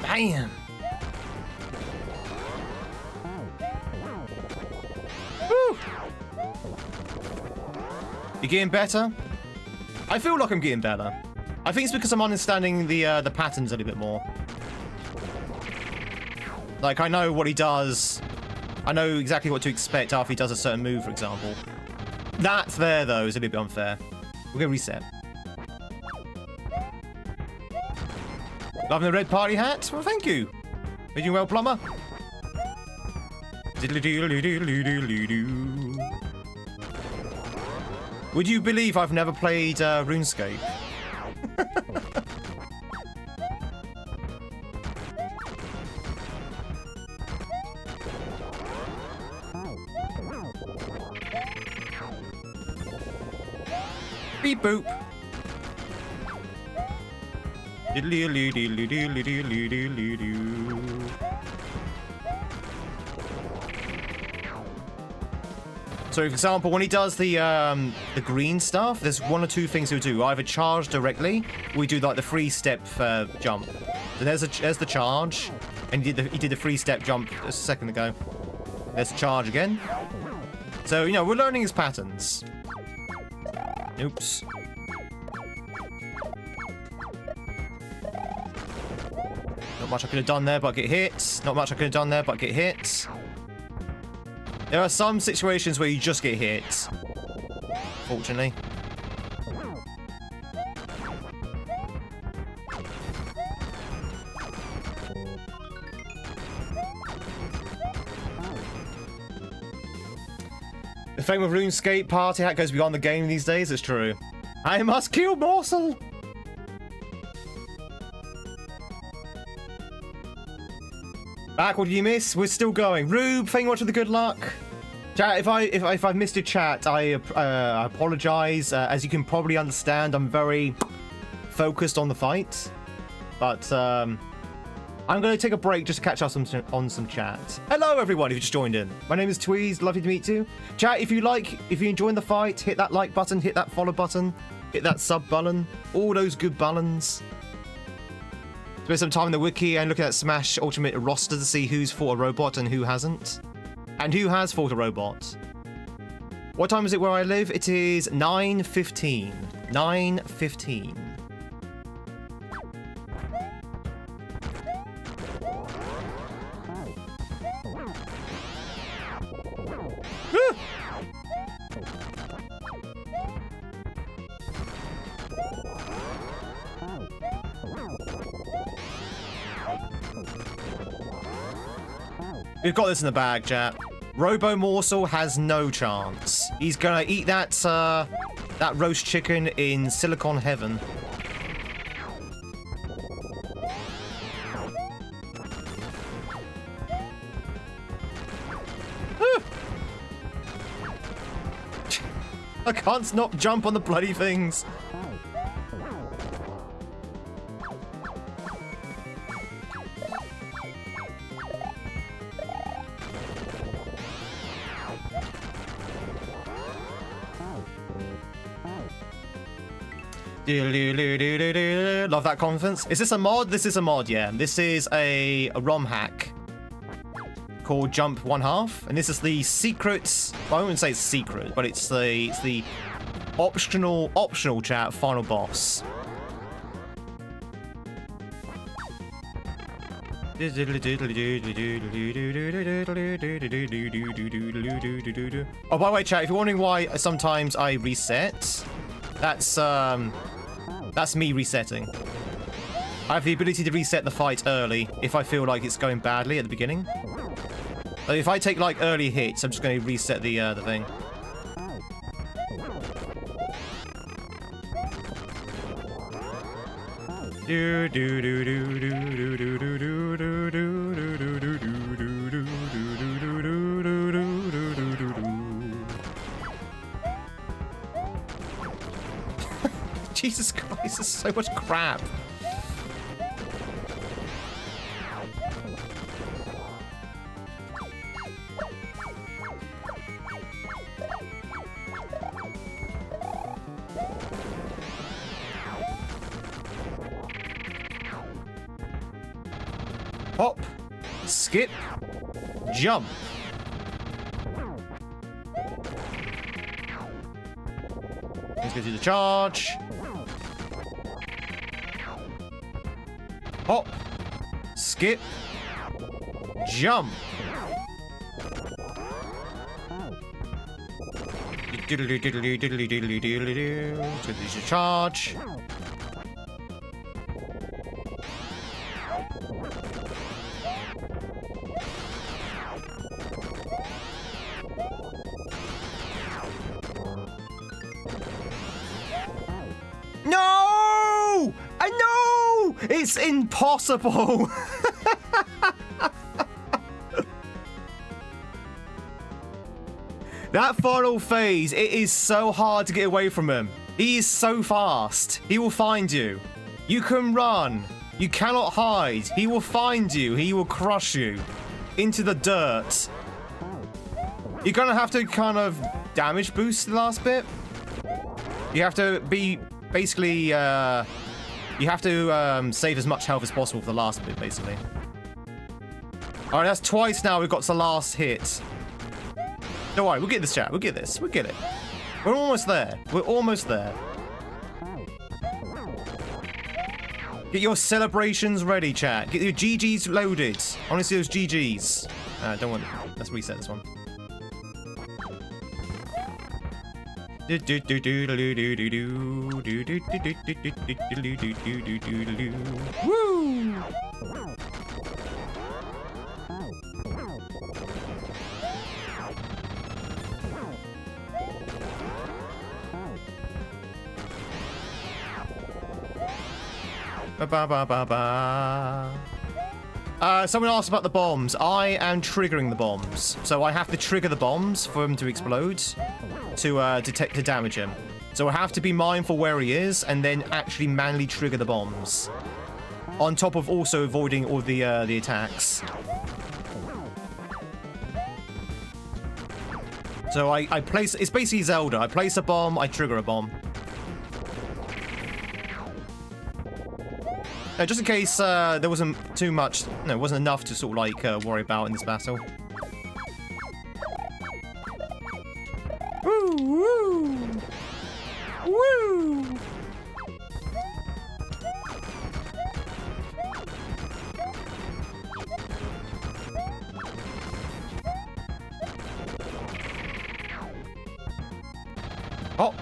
Bam! Woo! You getting better? I feel like I'm getting better. I think it's because I'm understanding the patterns a little bit more. Like, I know what he does. I know exactly what to expect after he does a certain move, for example. That there, though, is a little bit unfair. We're gonna reset. Loving the red party hat? Well, thank you. Are you well, plumber? Would you believe I've never played RuneScape? Beep boop. So, for example, when he does the green stuff, there's 1 or 2 things he'll do. Either charge directly, or we do like the 3-step jump. So there's the charge, and he did the 3-step jump a second ago. There's the charge again. So, you know, we're learning his patterns. Oops. Not much I could have done there, but get hit. Not much I could have done there, but get hit. There are some situations where you just get hit. Fortunately. The fame of RuneScape party hat goes beyond the game these days, it's true. I must kill Morsel! Back, what did you miss? We're still going. Rube, thank you much for the good luck. Chat, if I've missed a chat, I apologize. As you can probably understand, I'm very focused on the fight. But I'm going to take a break just to catch up on some chat. Hello, everyone, if you just joined in. My name is Tweed. Lovely to meet you. Chat, if you're enjoying the fight, hit that like button, hit that follow button, hit that sub button, all those good buttons. Spend some time in the wiki and look at Smash Ultimate roster to see who's fought a robot and who hasn't. And who has fought a robot. What time is it where I live? It is 9:15. 9:15. We've got this in the bag, chat. Robo Morsel has no chance. He's gonna eat that roast chicken in Silicon Heaven. I can't not jump on the bloody things. Love that confidence. Is this a mod? This is a mod, yeah. This is a ROM hack called Jump 1/2, and this is the secret. Well, I wouldn't say it's secret, but it's the optional chat final boss. Oh, by the way, chat, if you're wondering why sometimes I reset, that's me resetting. I have the ability to reset the fight early if I feel like it's going badly at the beginning. But if I take like early hits, I'm just going to reset the thing. Jesus Christ, there's so much crap. Hop, skip, jump. Let's go to the charge. Hop, skip, jump. Diddly diddly diddly diddly diddly. Let's go to the charge. No! I know! It's impossible! That final phase, it is so hard to get away from him. He is so fast. He will find you. You can run. You cannot hide. He will find you. He will crush you into the dirt. You're gonna have to kind of damage boost the last bit. You have to be basically, you have to save as much health as possible for the last bit, basically. All right, that's twice now we've got to the last hit. Don't worry, we'll get this, chat. We'll get this. We'll get it. We're almost there. We're almost there. Get your celebrations ready, chat. Get your GGs loaded. I want to see those GGs. Don't want. Let's reset this one. Woo! Ba ba ba ba. Someone asked about the bombs. I am triggering the bombs, so I have to trigger the bombs for him to explode to damage him. So I have to be mindful where he is and then actually manually trigger the bombs, on top of also avoiding all the attacks. So I place. It's basically Zelda. I place a bomb. I trigger a bomb. Just in case there wasn't too much, no, it wasn't enough to sort of like worry about in this battle. Woo! Woo! Woo! Hop,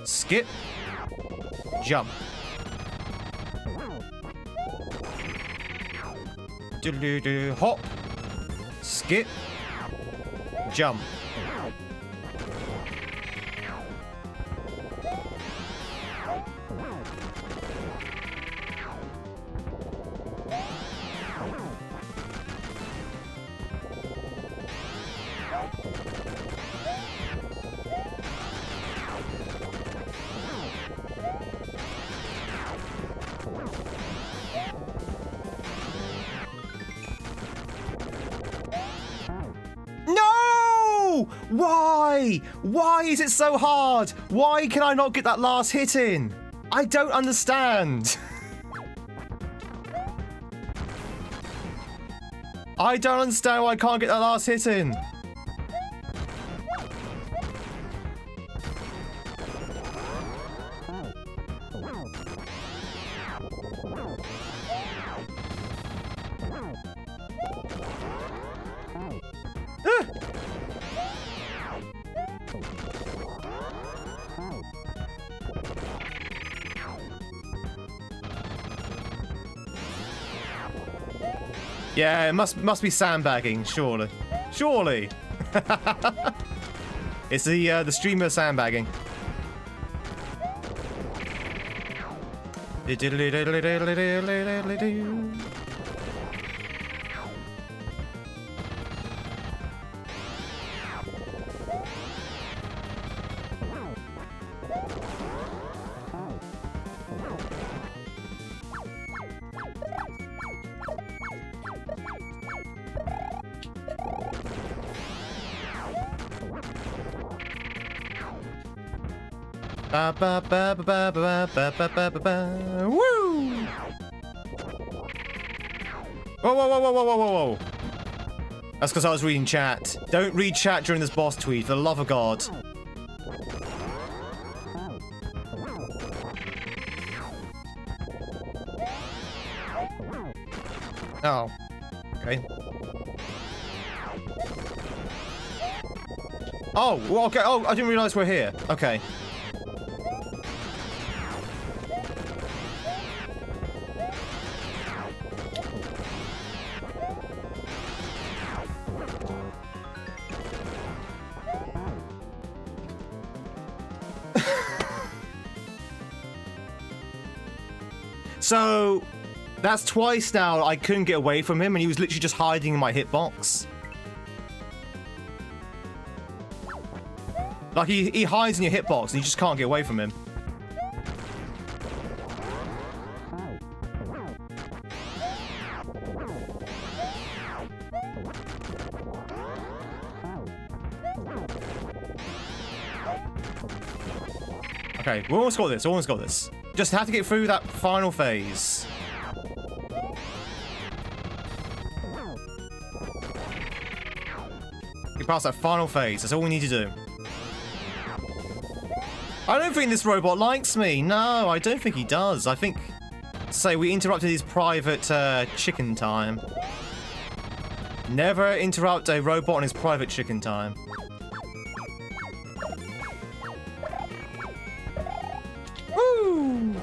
skip, jump. Hop, skip, jump. Why? Why is it so hard? Why can I not get that last hit in? I don't understand. I don't understand why I can't get that last hit in. Yeah, it must be sandbagging, surely. Surely. It's the streamer sandbagging. Ba ba ba ba ba ba ba ba ba ba. Woo! Whoa, whoa, whoa, whoa, whoa, whoa, whoa! That's because I was reading chat. Don't read chat during this boss tweet, for the love of God. Oh. Okay. Oh, well, okay. Oh, I didn't realize we're here. Okay. So, that's twice now I couldn't get away from him and he was literally just hiding in my hitbox. Like, he hides in your hitbox and you just can't get away from him. Okay, we almost got this, we almost got this. Just have to get through that final phase. Get past that final phase, that's all we need to do. I don't think this robot likes me. No, I don't think he does. I think... Say, we interrupted his private chicken time. Never interrupt a robot on his private chicken time. Woo!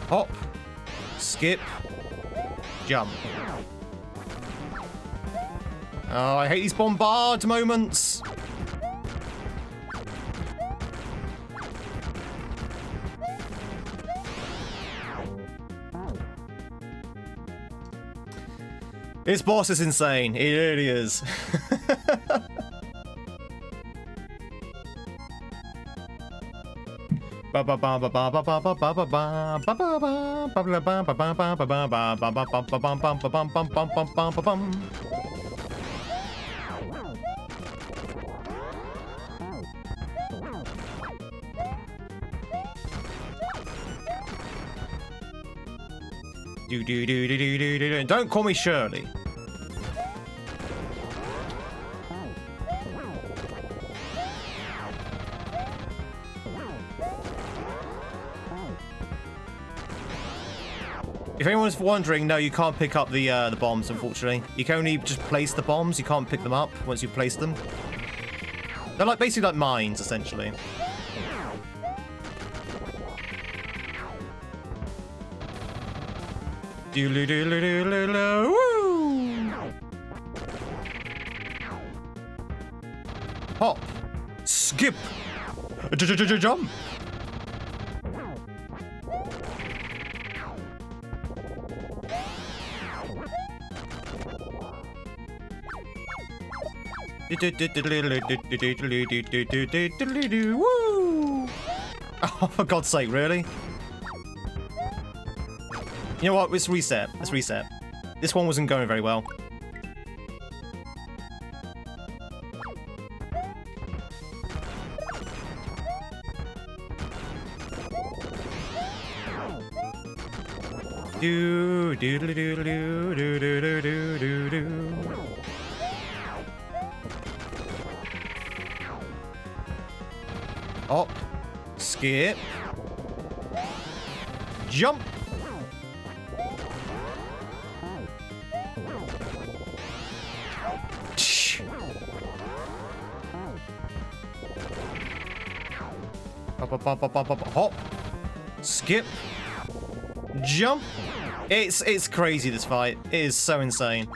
Hop, skip, jump. Oh, I hate these bombard moments. This boss is insane. It really is. Don't call me Shirley. If anyone's wondering, no, you can't pick up the bombs, unfortunately. You can only just place the bombs. You can't pick them up once you've placed them. They're like basically like mines, essentially. Woo! Hop, skip, jump. Woo! Oh, for God's sake, really? You know what? Let's reset. Let's reset. This one wasn't going very well. Do do do do do do do do do do. Up, skip, jump. Up, hop, skip, jump. It's crazy, this fight. It is so insane.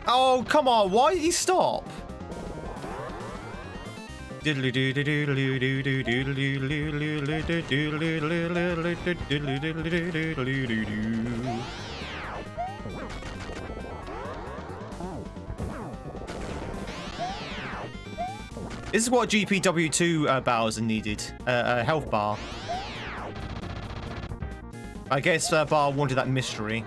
Oh, come on, why did he stop? This is what GPW2 Bowser needed, a health bar. I guess Bar wanted that mystery.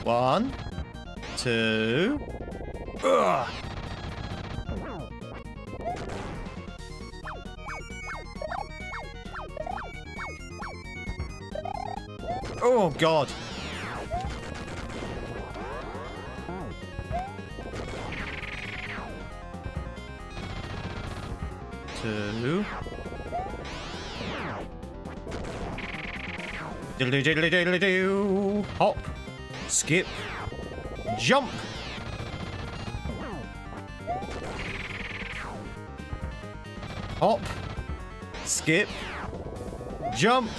One, two. Ugh. Oh God. Two. Diddly-diddly-diddly-doo. Hop, skip, jump. Hop, skip, jump.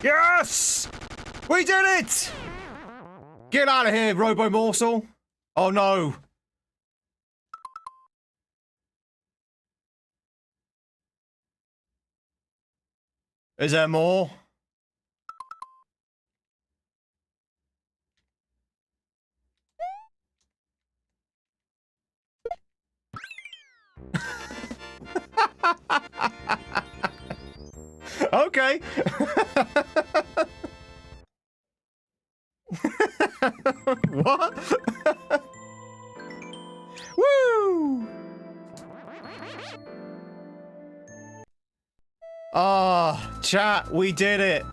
Yes! We did it! Get out of here, Robo Morsel. Oh no. Is there more? Okay. What? Woo! Ah, chat, we did it.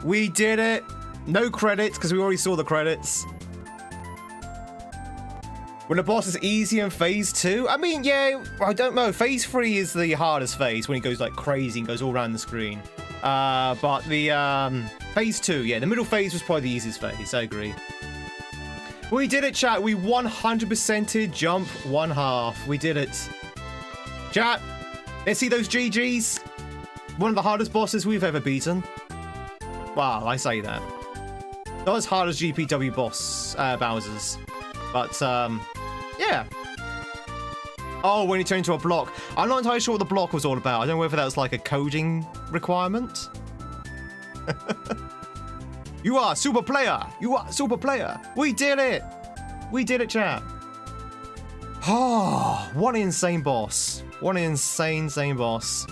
We did it. No credits, because we already saw the credits. When the boss is easy in phase 2? I mean, yeah, I don't know. Phase 3 is the hardest phase when he goes like crazy and goes all around the screen. But the phase 2, yeah, the middle phase was probably the easiest phase. I agree. We did it, chat. We 100%ed jump 1/2. We did it. Chat, let's see those GGs. One of the hardest bosses we've ever beaten. Wow, I say that. Not as hard as GPW boss Bowser's. But, yeah. Oh, when he turned into a block. I'm not entirely sure what the block was all about. I don't know whether that was like a coding requirement. You are super player. You are super player. We did it. We did it, chat. Oh, what an insane boss. What an insane boss.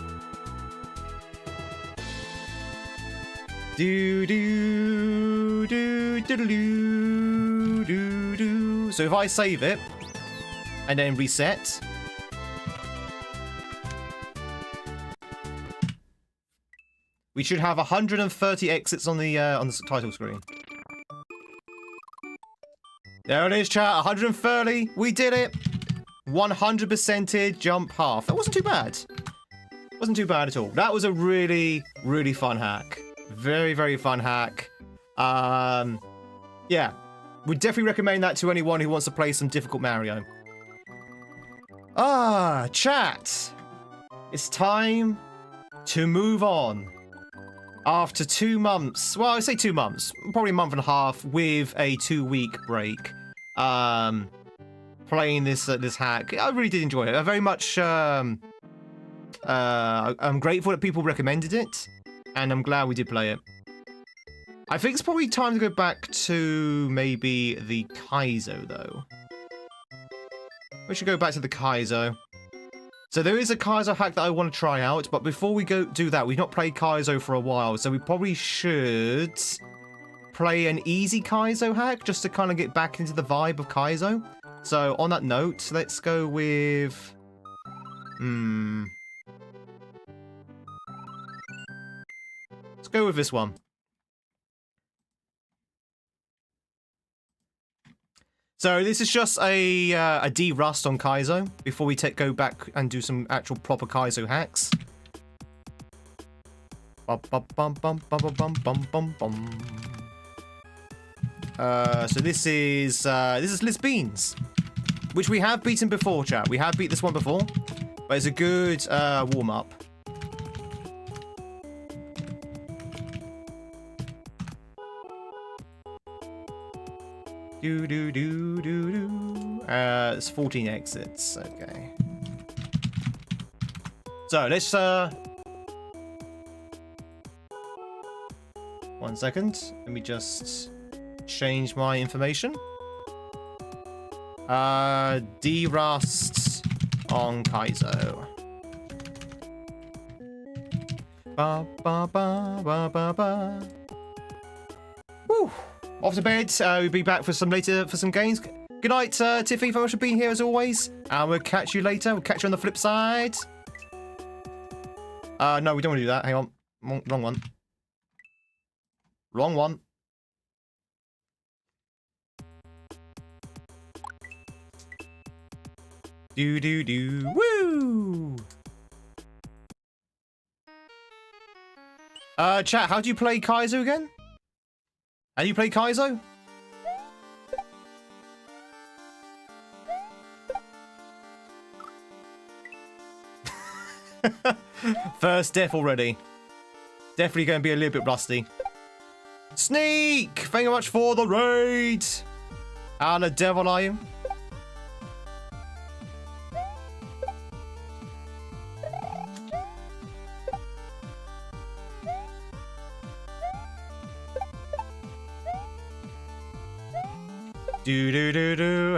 Do do do do do do do. So if I save it and then reset, we should have 130 exits on the title screen. There it is, chat. 130. We did it. 100%ed jump half. That wasn't too bad. Wasn't too bad at all. That was a really, really fun hack. Very, very fun hack. Yeah. Would definitely recommend that to anyone who wants to play some difficult Mario. Chat. It's time to move on. After 2 months, well, I say 2 months, probably a month and a half with a 2-week break, playing this hack. I really did enjoy it. I very much, I'm grateful that people recommended it, and I'm glad we did play it. I think it's probably time to go back to maybe the Kaizo, though. We should go back to the Kaizo. So there is a Kaizo hack that I want to try out, but before we go do that, we've not played Kaizo for a while, so we probably should play an easy Kaizo hack just to kind of get back into the vibe of Kaizo. So on that note, let's go with... Let's go with this one. So this is just a de-rust on Kaizo before we go back and do some actual proper Kaizo hacks. So this is Liz Beans, which we have beaten before, chat. We have beat this one before, but it's a good warm up. It's 14 exits. Okay. So let's 1 second. Let me just change my information. De-rust on Kaizo. Ba ba ba ba ba ba. Woo! Off to bed. We'll be back for some games. Good night, Tiffy. Thanks for being here as always. And we'll catch you later. We'll catch you on the flip side. No, we don't want to do that. Hang on. Wrong one. Wrong one. Do do do. Woo! Chat, how do you play Kaizo again? How do you play Kaizo? First death already. Definitely going to be a little bit rusty. Sneak! Thank you much for the raid! How the devil are you?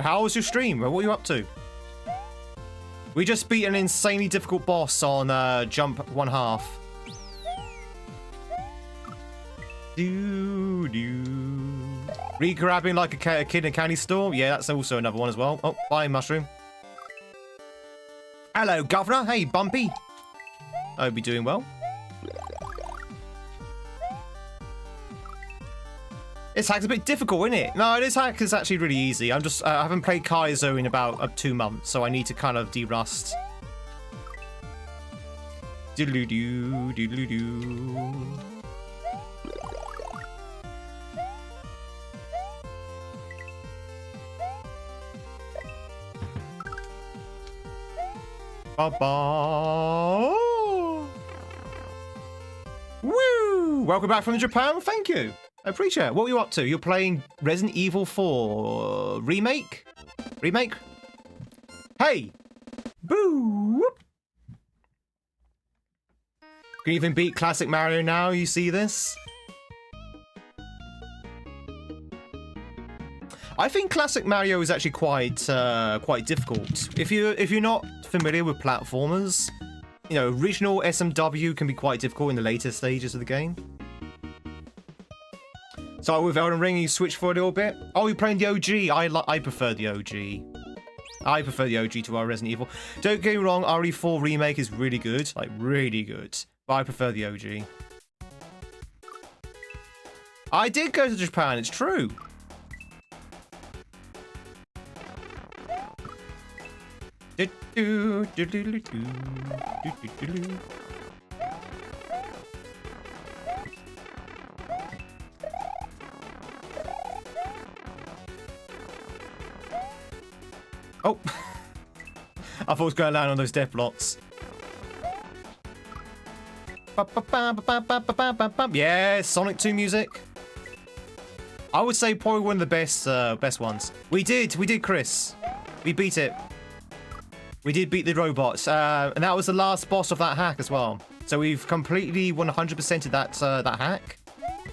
How was your stream? What were you up to? We just beat an insanely difficult boss on jump 1/2. Re-grabbing like a kid in a candy store? Yeah, that's also another one as well. Oh, bye, mushroom. Hello, governor. Hey, Bumpy. I hope you're doing well. This hack's a bit difficult, isn't it? No, this hack is actually really easy. I haven't played Kaizo in about 2 months, so I need to kind of de-rust. Doodle-doo, doodle-doo. Ba-ba. Woo! Welcome back from Japan. Thank you. I appreciate it. What were you up to? You're playing Resident Evil 4 remake? Remake? Hey! Boo! Can you even beat classic Mario now? You see this? I think classic Mario is actually quite difficult. If you're not familiar with platformers, you know, original SMW can be quite difficult in the later stages of the game. So with Elden Ring, you switch for a little bit. Oh, you're playing the OG. I prefer the OG. I prefer the OG to our Resident Evil. Don't get me wrong, RE4 Remake is really good, like really good. But I prefer the OG. I did go to Japan, it's true. Oh, I thought I was going to land on those death blocks. Yeah, Sonic 2 music. I would say probably one of the best ones. We did, Chris. We beat it. We did beat the robots, and that was the last boss of that hack as well. So we've completely 100%ed that hack,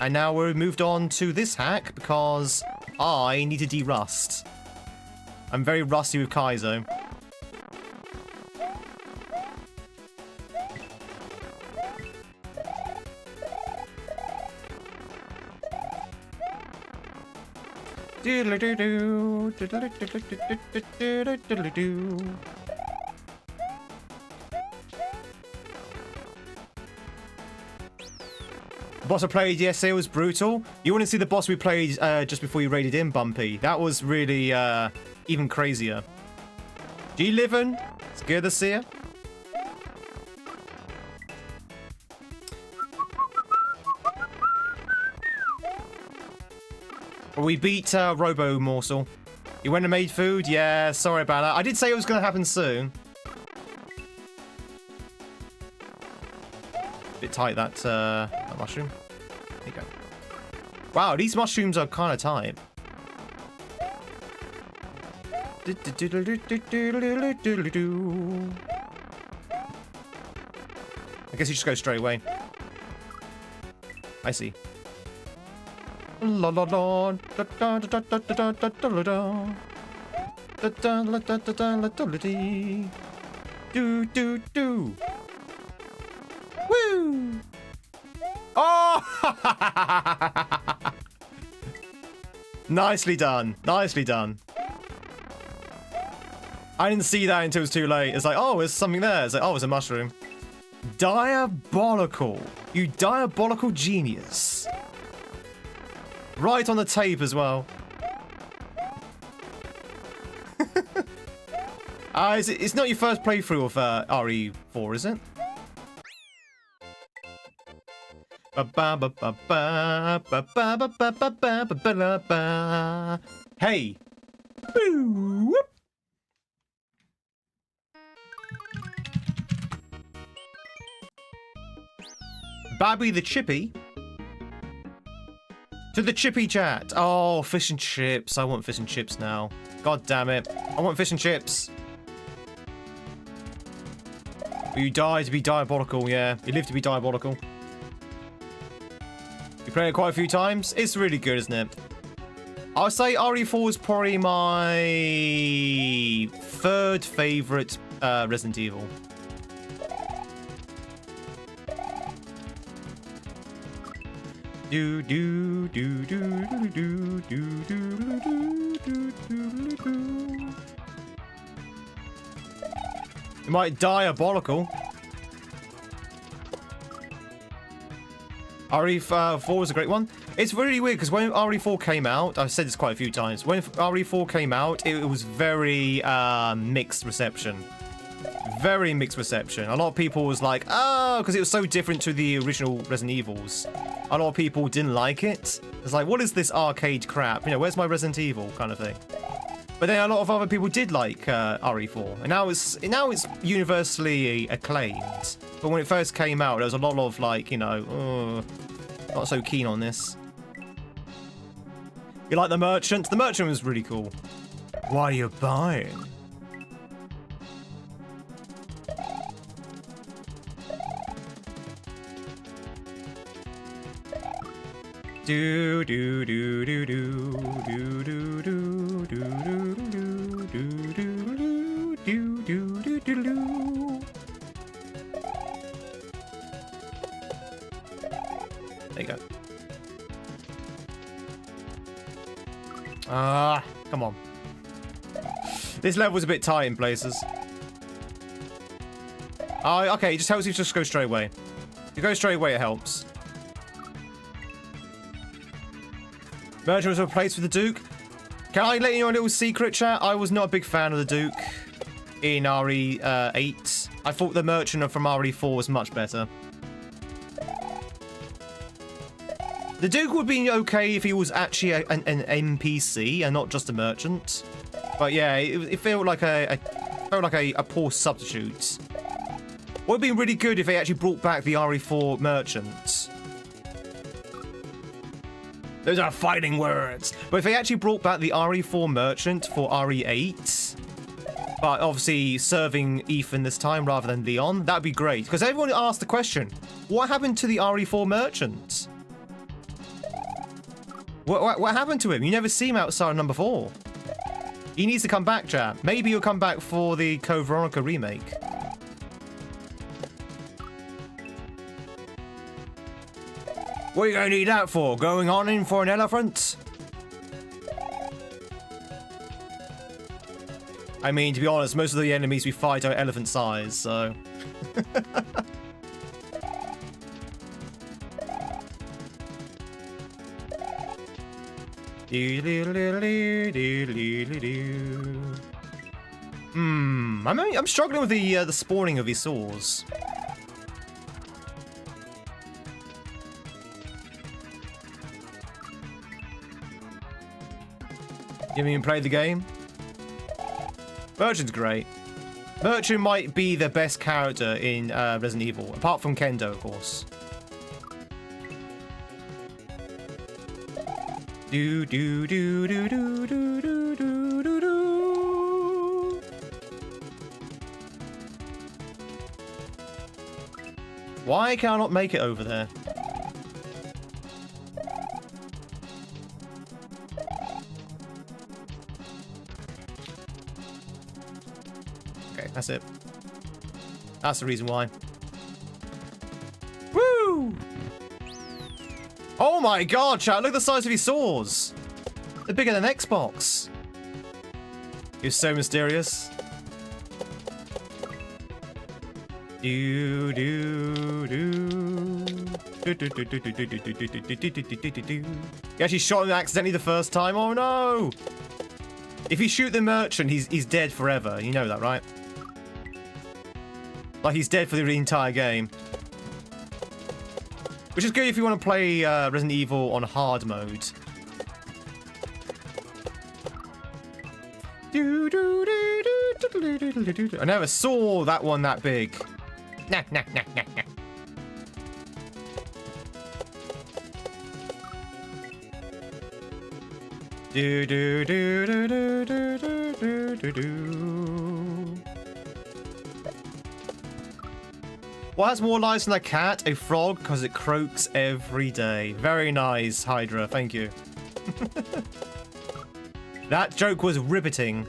and now we're moved on to this hack because I need to de-rust. I'm very rusty with Kaizo. The boss I played yesterday was brutal. You want to see the boss we played just before you raided in, Bumpy? That was really even crazier. G-Livin', it's good to see you. We beat Robo Morsel. You went and made food? Yeah, sorry about that. I did say it was going to happen soon. Bit tight, that mushroom. There you go. Wow, these mushrooms are kind of tight. I guess you just go straight away. I see. La la la da da da da da da da da da da da da da do do do. Woo! Oh! Nicely done. Nicely done. I didn't see that until it was too late. It's like, oh, there's something there. It's like, oh, it's a mushroom. Diabolical. You diabolical genius. Right on the tape as well. It's not your first playthrough of RE4, is it? Hey. Boo. Babby the Chippy. To the Chippy chat. Oh, fish and chips. I want fish and chips now. God damn it. I want fish and chips. You die to be diabolical, yeah. You live to be diabolical. You played it quite a few times. It's really good, isn't it? I'll say RE4 is probably my third favourite Resident Evil. Do do do do do do do do do do do. It might diabolical. RE4 was a great one. It's really weird because when RE4 came out, I've said this quite a few times. When RE4 came out, it was very mixed reception. Very mixed reception. A lot of people was like, oh, because it was so different to the original Resident Evils. A lot of people didn't like it. It's like, what is this arcade crap? You know, where's my Resident Evil kind of thing. But then a lot of other people did like RE4, and now it's universally acclaimed. But when it first came out, there was a lot of like, you know, not so keen on this. You like the Merchant? The Merchant was really cool. What are you buying? Do do do do do do do do. do do do do do. There you go. Ah, come on. This level's a bit tight in places. Okay, it just helps you just go straight away. If you go straight away, it helps. Merchant was replaced with the Duke. Can I let you know a little secret, chat? I was not a big fan of the Duke in RE8. I thought the Merchant from RE4 was much better. The Duke would be okay if he was actually an NPC and not just a merchant. But yeah, it felt like a poor substitute. Would have been really good if they actually brought back the RE4 merchant. Those are fighting words. But if they actually brought back the RE4 merchant for RE8, but obviously serving Ethan this time rather than Leon, that'd be great. Because everyone asked the question, what happened to the RE4 merchant? What happened to him? You never see him outside of number 4. He needs to come back, chat. Maybe he'll come back for the Code Veronica remake. What are you going to need that for? Going on in for an elephant? I mean, to be honest, most of the enemies we fight are elephant size, so... I'm struggling with the spawning of these saws. You haven't even played the game? Merchant's great. Merchant might be the best character in Resident Evil, apart from Kendo, of course. Do do do do do do do do do do. Why can I not make it over there? Okay, that's it. That's the reason why. Woo! Oh my god, chat, look at the size of his saws. They're bigger than Xbox. You're so mysterious. Do do do. He actually shot him accidentally the first time. Oh no! If you shoot the merchant, he's dead forever. You know that, right? Like he's dead for the entire game. Which is good if you want to play Resident Evil on hard mode. I never saw that one that big. Nah, nah, nah, nah, nah. Do do do do do do do do do. What has more lives than a cat? A frog, because it croaks every day. Very nice, Hydra. Thank you. That joke was riveting.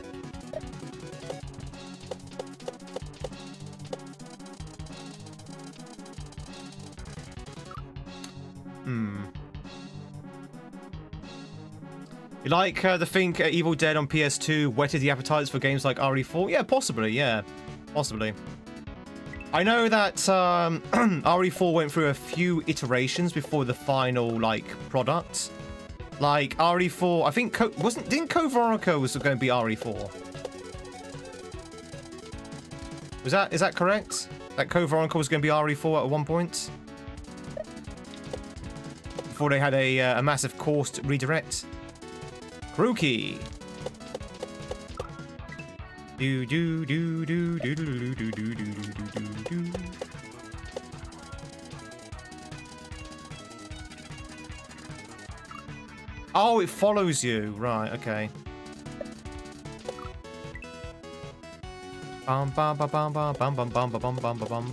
You like the think Evil Dead on PS2 whetted the appetites for games like RE4? Yeah, possibly, yeah. Possibly. I know that RE4 went through a few iterations before the final, like, product. Like, RE4, I think, didn't Code Veronica was going to be RE4? Is that correct? That Code Veronica was going to be RE4 at one point? Before they had a massive coursed redirect? Crookie. Do do do do do do do do do do do. Oh, it follows you. Right, okay. Bum bum bum bum bum bum bum bum bum bum bum.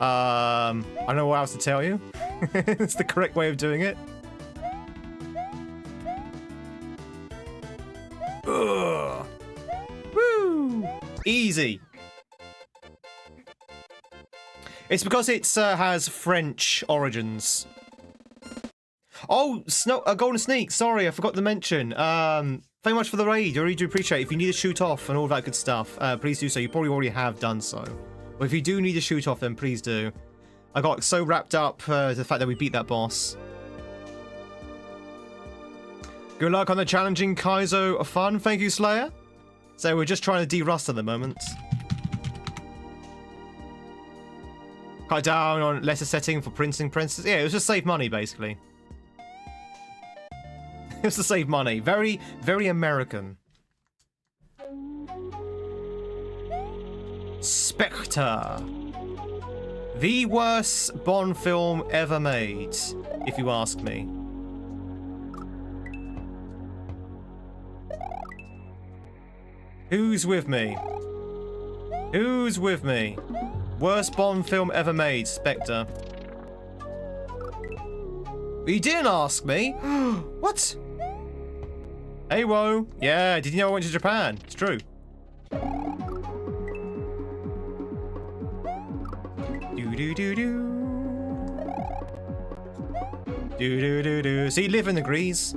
I don't know what else to tell you. It's the correct way of doing it. Ugh. Woo! Easy. It's because it has French origins. Oh, Golden Sneak. Sorry, I forgot to mention. Thank you much for the raid. I really do appreciate it. If you need to shoot off and all that good stuff, please do so. You probably already have done so. But if you do need to shoot off, then please do. I got so wrapped up the fact that we beat that boss. Good luck on the challenging Kaizo fun. Thank you, Slayer. So we're just trying to de-rust at the moment. Cut down on lesser setting for printing princess. Yeah, it was just save money, basically. It was to save money. Very, very American. Spectre. The worst Bond film ever made, if you ask me. Who's with me? Who's with me? Worst Bond film ever made, Spectre. You didn't ask me? What? Hey, whoa. Yeah, did you know I went to Japan? It's true. Do-do-do-do. Do-do-do-do. See, living agrees.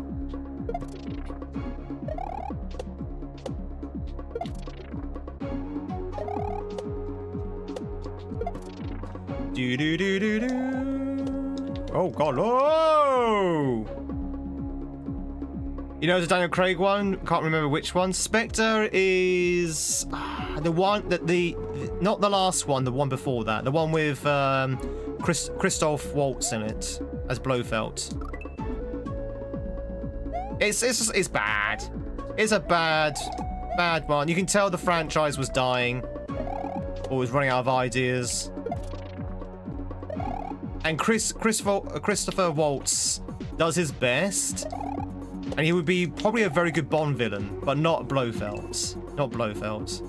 Do-do-do-do-do. Oh, God. Oh! You know the Daniel Craig one? Can't remember which one. Spectre is the one that not the last one, the one before that. The one with Christoph Waltz in it as Blofeld. It's bad. It's a bad one. You can tell the franchise was dying or was running out of ideas. And Christopher Waltz does his best. And he would be probably a very good Bond villain, but not Blofeld. Not Blofeld.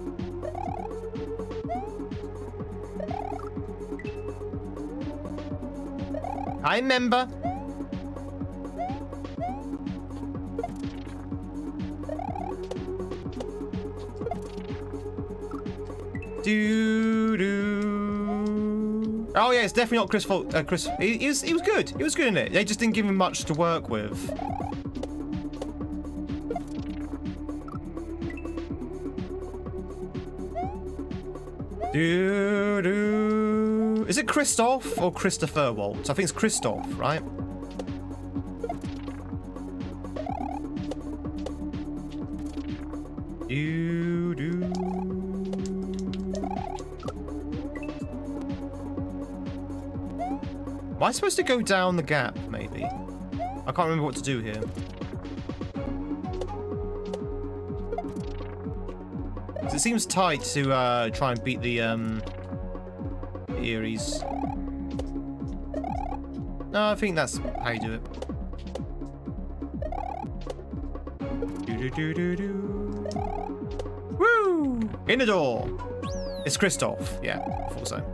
I remember. Oh yeah, it's definitely not Chris. He was good. He was good in it. They just didn't give him much to work with. Is it Christoph or Christopher Waltz? I think it's Christoph, right? Am I supposed to go down the gap, maybe? I can't remember what to do here. It seems tight to try and beat the Ares. No, I think that's how you do it. Woo! In the door. It's Christoph. Yeah, I thought so.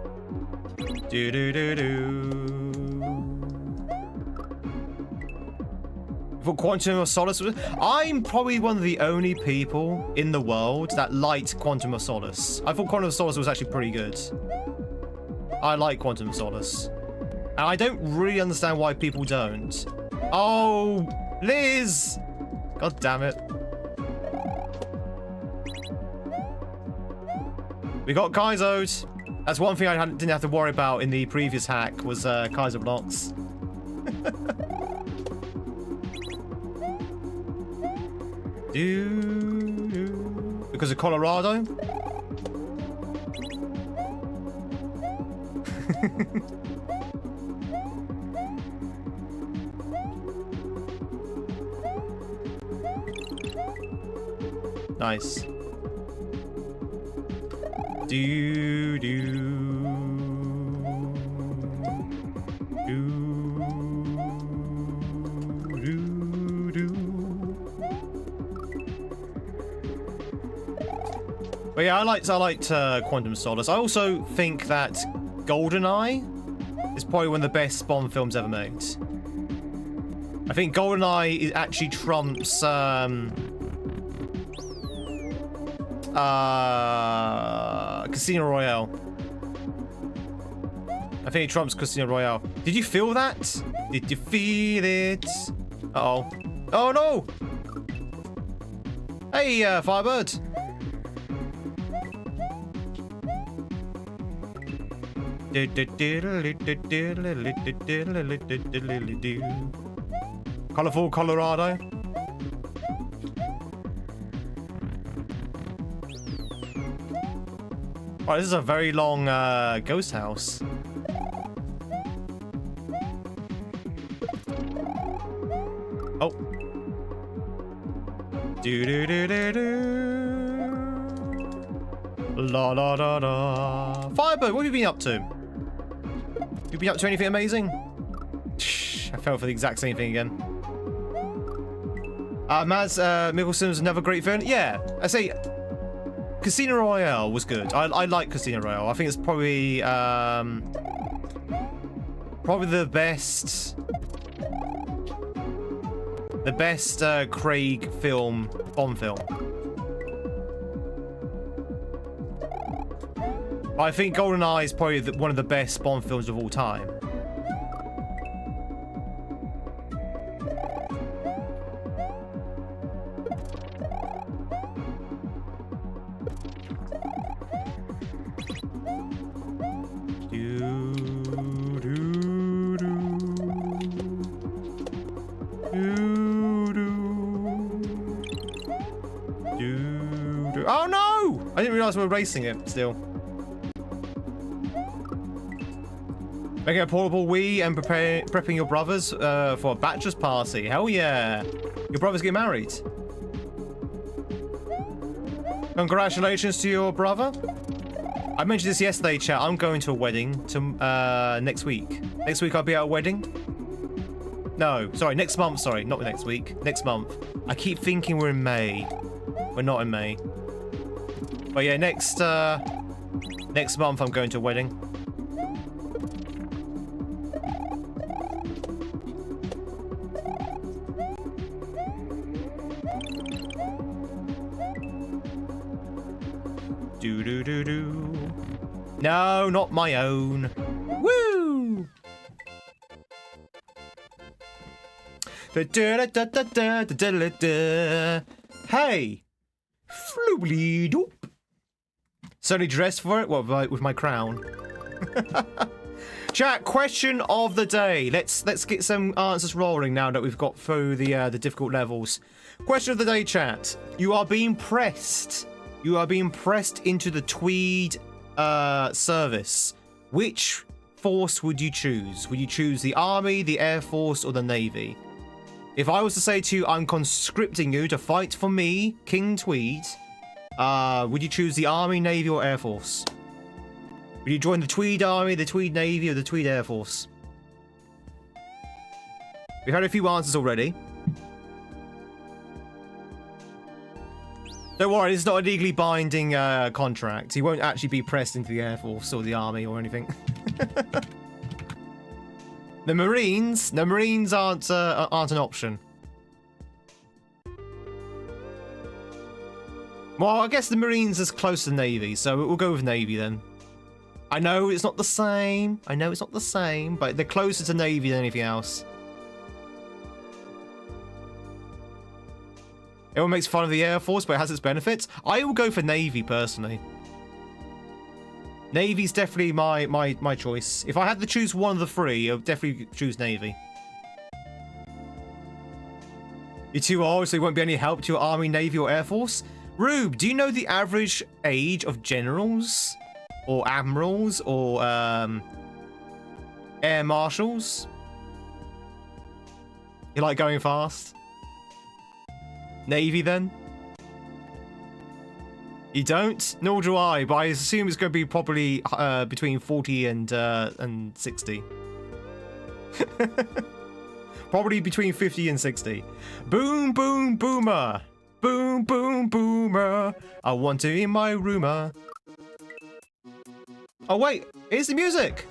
For Quantum of Solace, I'm probably one of the only people in the world that liked Quantum of Solace. I thought Quantum of Solace was actually pretty good. I like Quantum of Solace. And I don't really understand why people don't. Oh, Liz! God damn it. We got Kaizo'd. That's one thing I didn't have to worry about in the previous hack was Kaizo blocks. Because of Colorado? Nice. But yeah, I liked Quantum Solace. I also think that GoldenEye is probably one of the best Bond films ever made. I think GoldenEye is actually trumps Casino Royale. I think it trumps Casino Royale. Did you feel that? Did you feel it? Uh-oh. Oh no! Hey, Firebird. Colorful Colorado. Right, this is a very long ghost house. Oh. La la la la. Firebird, what have you been up to? You been up to anything amazing? I fell for the exact same thing again. Mads Mikkelsen's another great film. Yeah, I say Casino Royale was good. I like Casino Royale. I think it's probably the best Craig film, Bond film. I think GoldenEye is probably one of the best Bond films of all time. Oh no! I didn't realize we were racing it still. Making a portable Wii and prepping your brothers for a bachelor's party. Hell yeah! Your brothers get married. Congratulations to your brother. I mentioned this yesterday, chat. I'm going to a wedding next week. Next week I'll be at a wedding. No, sorry, next month. Sorry, not next week. Next month. I keep thinking we're in May. We're not in May. But yeah, next month I'm going to a wedding. Do. No, not my own. Woo! Hey! Floobly doop. Certainly dressed for it? What, with my crown? Chat, question of the day. Let's get some answers rolling now that we've got through the difficult levels. Question of the day, chat. You are being pressed. You are being pressed into the Tweed service. Which force would you choose? Would you choose the Army, the Air Force, or the Navy? If I was to say to you, I'm conscripting you to fight for me, King Tweed, would you choose the Army, Navy, or Air Force? Would you join the Tweed Army, the Tweed Navy, or the Tweed Air Force? We've had a few answers already. Don't worry, it's not a legally binding contract. He won't actually be pressed into the Air Force or the Army or anything. The Marines aren't an option. Well, I guess the Marines is close to the Navy, so we'll go with Navy then. I know it's not the same. But they're closer to Navy than anything else. Everyone makes fun of the Air Force, but it has its benefits. I will go for Navy, personally. Navy's definitely my choice. If I had to choose one of the three, I would definitely choose Navy. You're too old, so you won't be any help to your Army, Navy, or Air Force? Rube, do you know the average age of generals? Or admirals? Or air marshals? You like going fast? Navy, then? You don't? Nor do I, but I assume it's going to be probably between 40 and 60. Probably between 50 and 60. Boom, boom, boomer. Boom, boom, boomer. I want to in my rumor. Oh wait, here's the music.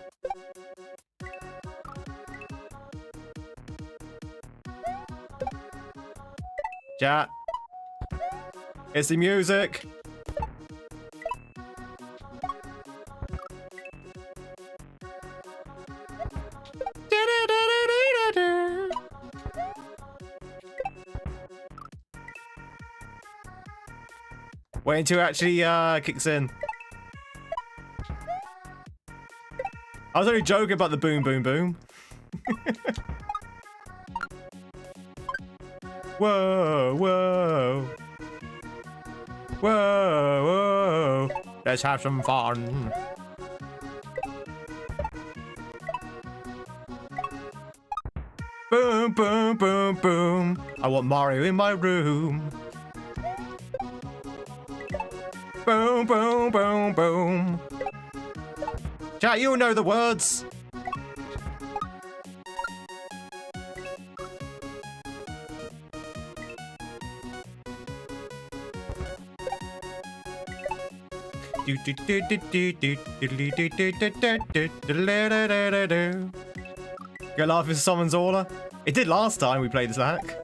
Chat. It's the music. Wait until it actually kicks in. I was only joking about the boom, boom, boom. Whoa, whoa. Whoa, whoa. Let's have some fun. Boom, boom, boom, boom. I want Mario in my room. Boom, boom, boom, boom. Chat, you'll know the words. Go laugh if someone's order. It did last time we played this hack.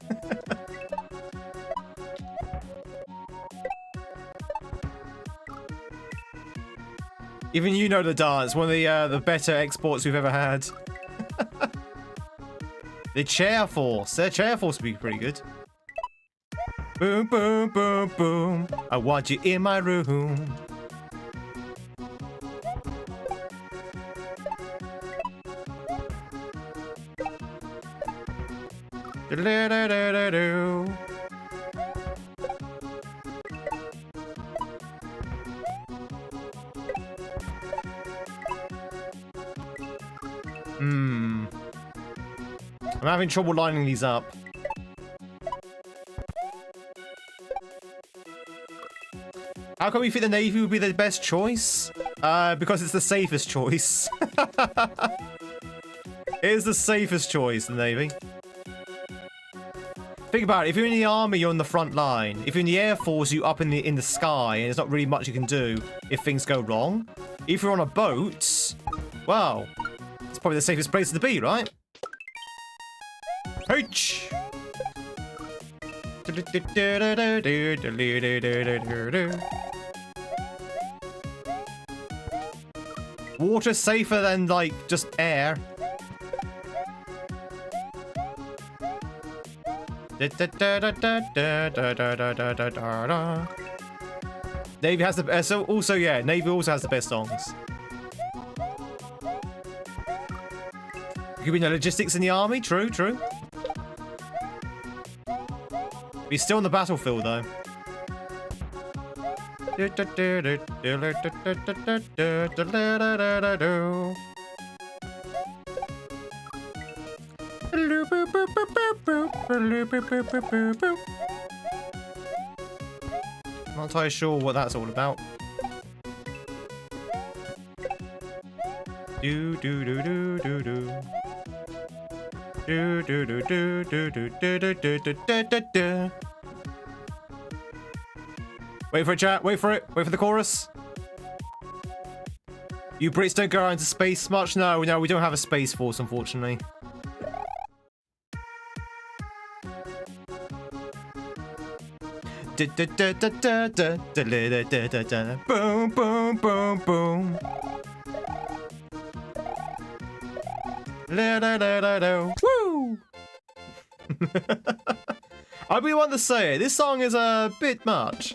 Even you know the dance. One of the better exports we've ever had. The chair force. Their chair force would be pretty good. Boom, boom, boom, boom. I want you in my room. Do-do-do-do-do-do. I'm having trouble lining these up. How come you think the Navy would be the best choice? Because it's the safest choice. It is the safest choice, the Navy. Think about it. If you're in the army, you're on the front line. If you're in the Air Force, you're up in the sky, and there's not really much you can do if things go wrong. If you're on a boat, well, it's probably the safest place to be, right? H. Water safer than like just air. Navy has the so also yeah. Navy also has the best songs. Could be no logistics in the army. True, true. He's still on the battlefield though. Not entirely sure what that's all about. Do do do do do do. Do do do do do do do do do do do do. Wait for it, chat. Wait for it. Wait for the chorus. You Brits don't go out into space much. No, we don't have a space force, unfortunately. Boom, boom, boom, boom. Woo! I really want to say it. This song is a bit much.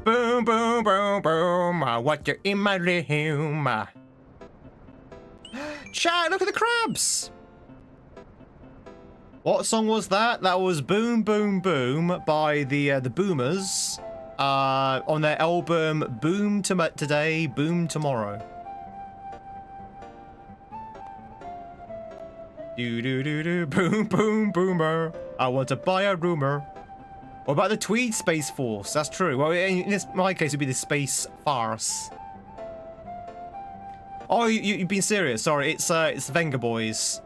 Boom, boom, boom, boom. I want you in my room. Chat, look at the crabs. What song was that? That was Boom Boom Boom by the Boomers on their album Boom Today, Boom Tomorrow. Do do do do boom boom boomer. I want to buy a rumor. What about the Tweed Space Force? That's true. Well, in my case, it'd be the Space Farce. Oh, you've been serious. Sorry, it's the Venga Boys.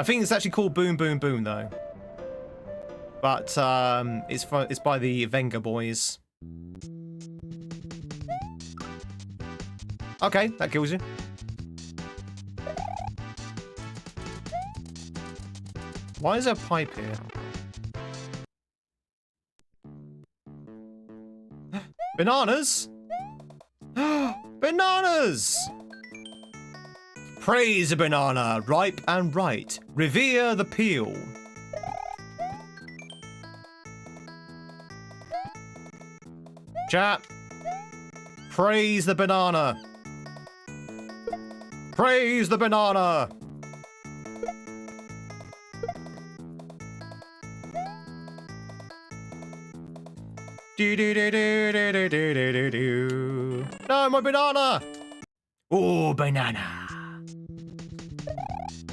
I think it's actually called Boom Boom Boom though. But it's by the Venga boys. Okay, that kills you. Why is there a pipe here? Bananas? Bananas! Praise a banana, ripe and right. Revere the peel. Chat. Praise the banana. Praise the banana. Do do do do do do do do do. No, my banana. Oh, banana.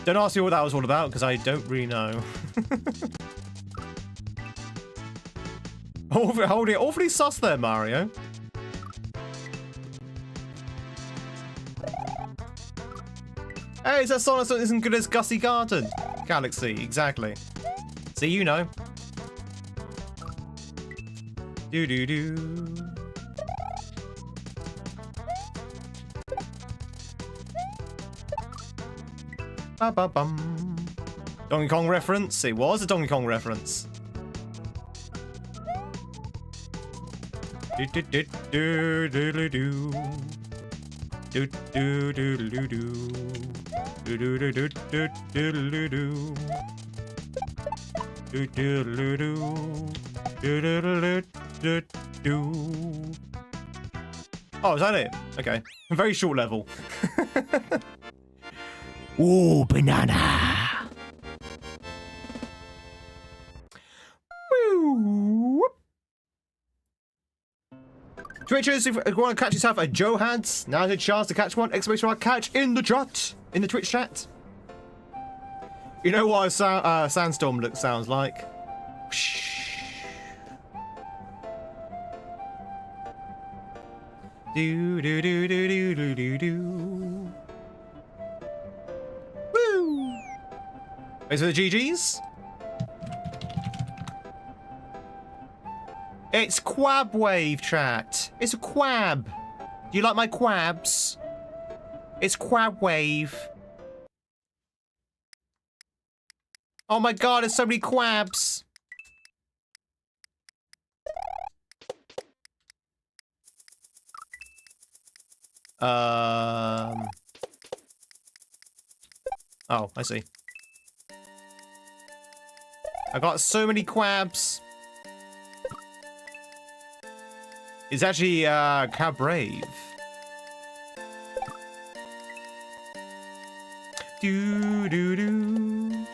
Don't ask me what that was all about, because I don't really know. Hold it, awfully sus there, Mario. Hey, is that Sonic that isn't good as Gussie Garden? Galaxy, exactly. See, you know. Do do do. Ba ba bum. Donkey Kong reference. It was a Donkey Kong reference. Do do do do do do. Do do do do do. Do do do do do do do. Do do do do. Do do do do do. Oh, is that it? Okay. Very short level. Ooh, banana. Woo. Twitchers, if you want to catch yourself a Johads, now's a chance to catch one. Exclamation mark catch in the chat. In the Twitch chat. You know what a sandstorm sounds like? Do do do do do do do do. Woo! Those are the GGs. It's Quab Wave, chat. It's a quab. Do you like my quabs? It's Quab Wave. Oh my god, there's so many quabs. Oh, I see. I got so many quabs. It's actually Cabrave. Do do do. Do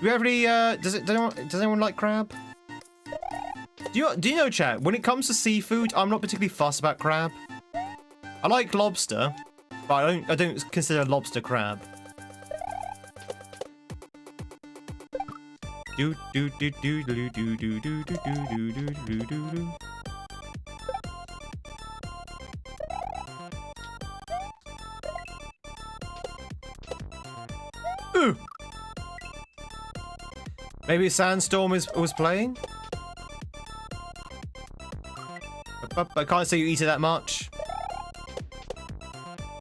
you have any does anyone like crab? Do you know, chat, when it comes to seafood, I'm not particularly fussed about crab. I like lobster, but I don't consider lobster crab. Do do do do do do do do do do do do do do. Maybe Sandstorm was playing? But I can't say you eat it that much.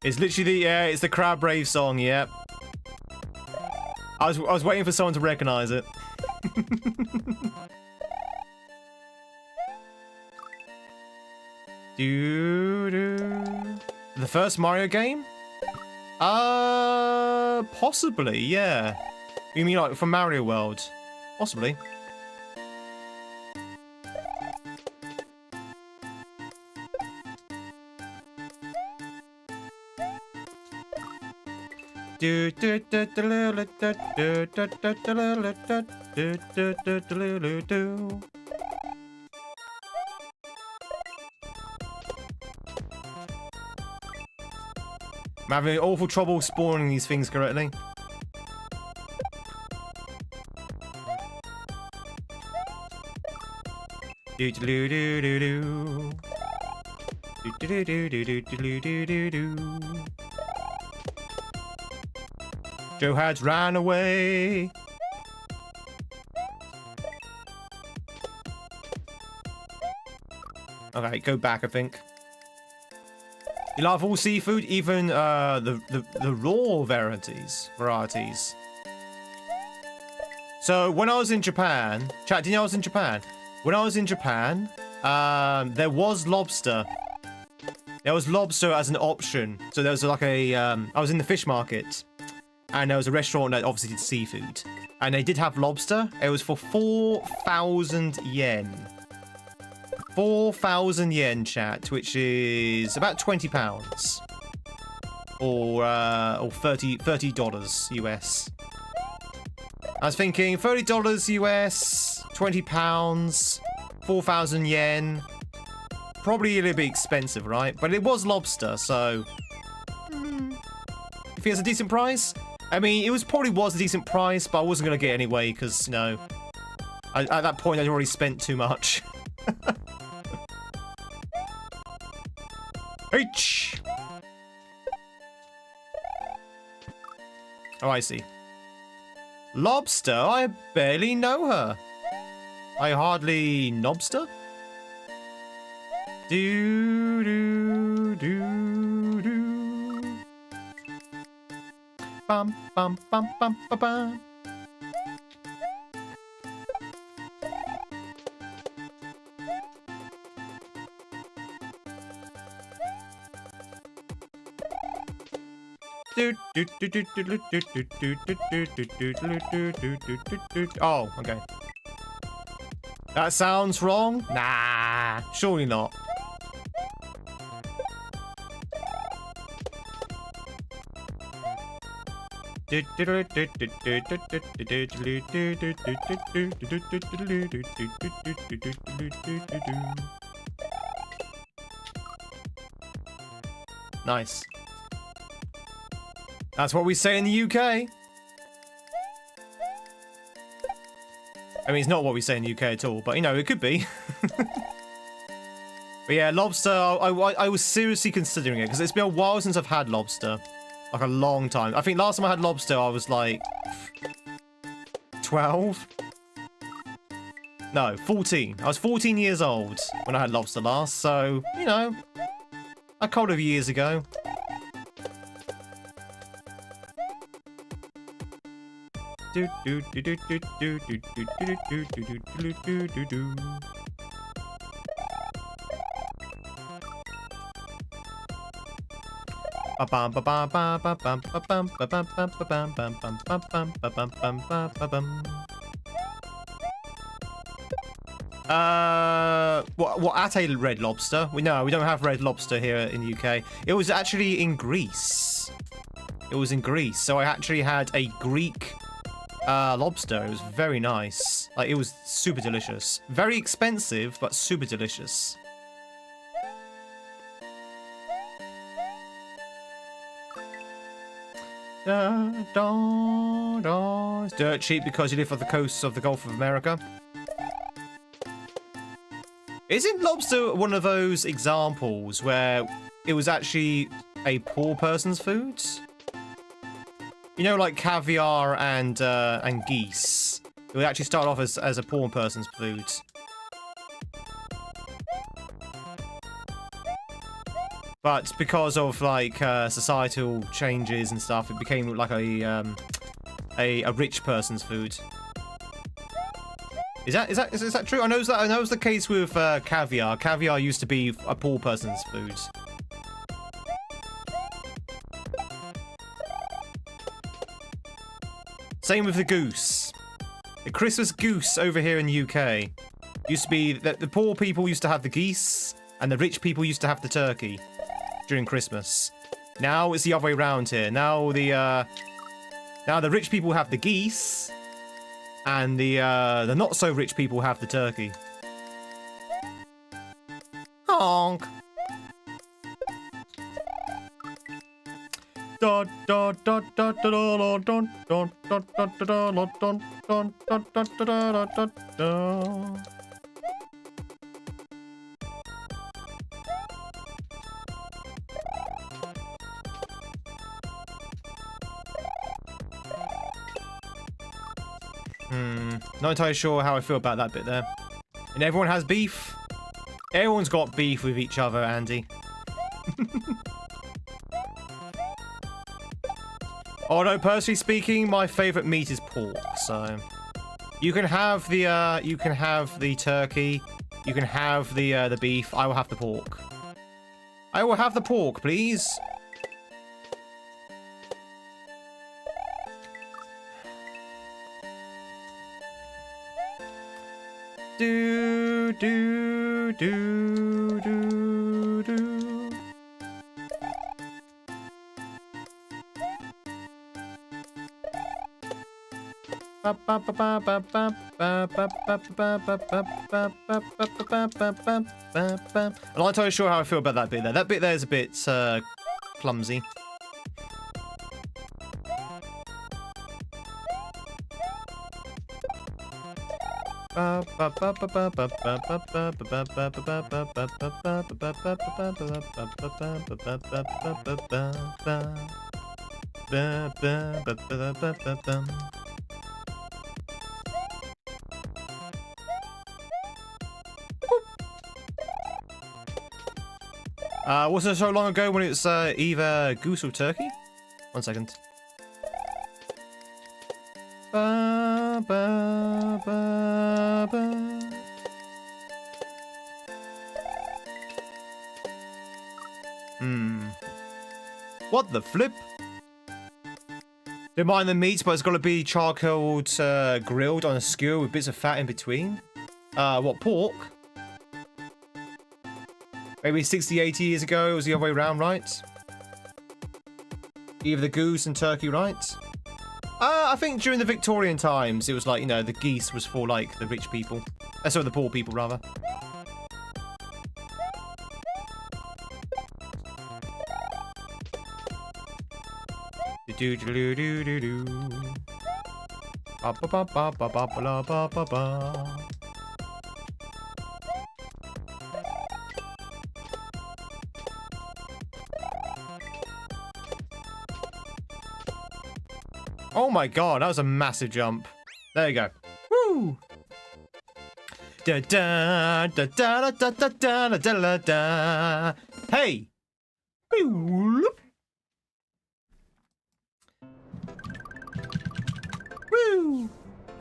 It's literally it's the Crab Rave song, yep. I was waiting for someone to recognize it. The first Mario game? Possibly, yeah. You mean like from Mario World? Possibly. I'm having awful trouble spawning these things correctly. Do do do do do do do do do do do do do. Joe had ran away. Okay, go back, I think. You love all seafood, even the raw varieties. So when I was in Japan, chat, did you know I was in Japan? When I was in Japan, there was lobster. There was lobster as an option. So there was like a, I was in the fish market, and there was a restaurant that obviously did seafood, and they did have lobster. It was for 4,000 yen. 4,000 yen, chat, which is about £20 or $30 US. I was thinking $30 US, £20, 4,000 yen. Probably a little bit expensive, right? But it was lobster, so if it's a decent price, I mean, it probably was a decent price, but I wasn't gonna get it anyway because, you know, at that point I'd already spent too much. H. Oh, I see. Lobster? I barely know her. I hardly nobster. Do do do do. Bum bum bum bum bum bum. Oh, okay. That sounds wrong? Nah, surely not. Nice. That's what we say in the UK. I mean, it's not what we say in the UK at all, but, you know, it could be. But yeah, lobster, I was seriously considering it, because it's been a while since I've had lobster. Like, a long time. I think last time I had lobster, I was, like, 12? No, 14. I was 14 years old when I had lobster last, so, you know, a couple of years ago. Do do do do do do do do do do do do do do. Bum bum bum bum bum bum bum bum bum bum bum bum bum bum bum bum bum. What at a Red Lobster? We don't have Red Lobster here in the UK. It was actually in Greece. It was in Greece, so I actually had a Greek lobster. It was very nice. Like, it was super delicious. Very expensive, but super delicious. It's dirt cheap because you live off the coasts of the Gulf of America. Isn't lobster one of those examples where it was actually a poor person's food? You know, like caviar and geese. It would actually start off as a poor person's food. But because of like societal changes and stuff, it became like a rich person's food. Is that true? I know that was the case with caviar. Caviar used to be a poor person's food. Same with the goose. The Christmas goose over here in the UK used to be that the poor people used to have the geese and the rich people used to have the turkey during Christmas. Now it's the other way around here. Now the rich people have the geese and the not so rich people have the turkey. Honk. Uh, Not entirely sure how I feel about that bit there. And everyone has beef? Everyone's got beef with each other, Andy. Although, personally speaking, my favourite meat is pork, so... You can have the turkey. You can have the beef. I will have the pork. I will have the pork, please. Do do do do do. I'm not entirely sure how I feel about that bit there. That bit there is a bit clumsy. Was it so long ago when it's either goose or turkey? 1 second. Ba, ba, ba, ba. What the flip? Don't mind the meat, but it's got to be charcoaled, grilled on a skewer with bits of fat in between. What, pork? Maybe 60, 80 years ago, it was the other way around, right? Either the goose and turkey, right? I think during the Victorian times, it was like, you know, the geese was for, like, the rich people. Sorry, the poor people, rather. Do-do-do-do-do-do. Ba-ba-ba-ba-ba-ba-ba-ba-ba. Oh my god, that was a massive jump. There you go. Woo! Da da da da da da da da da da. Hey! Woo!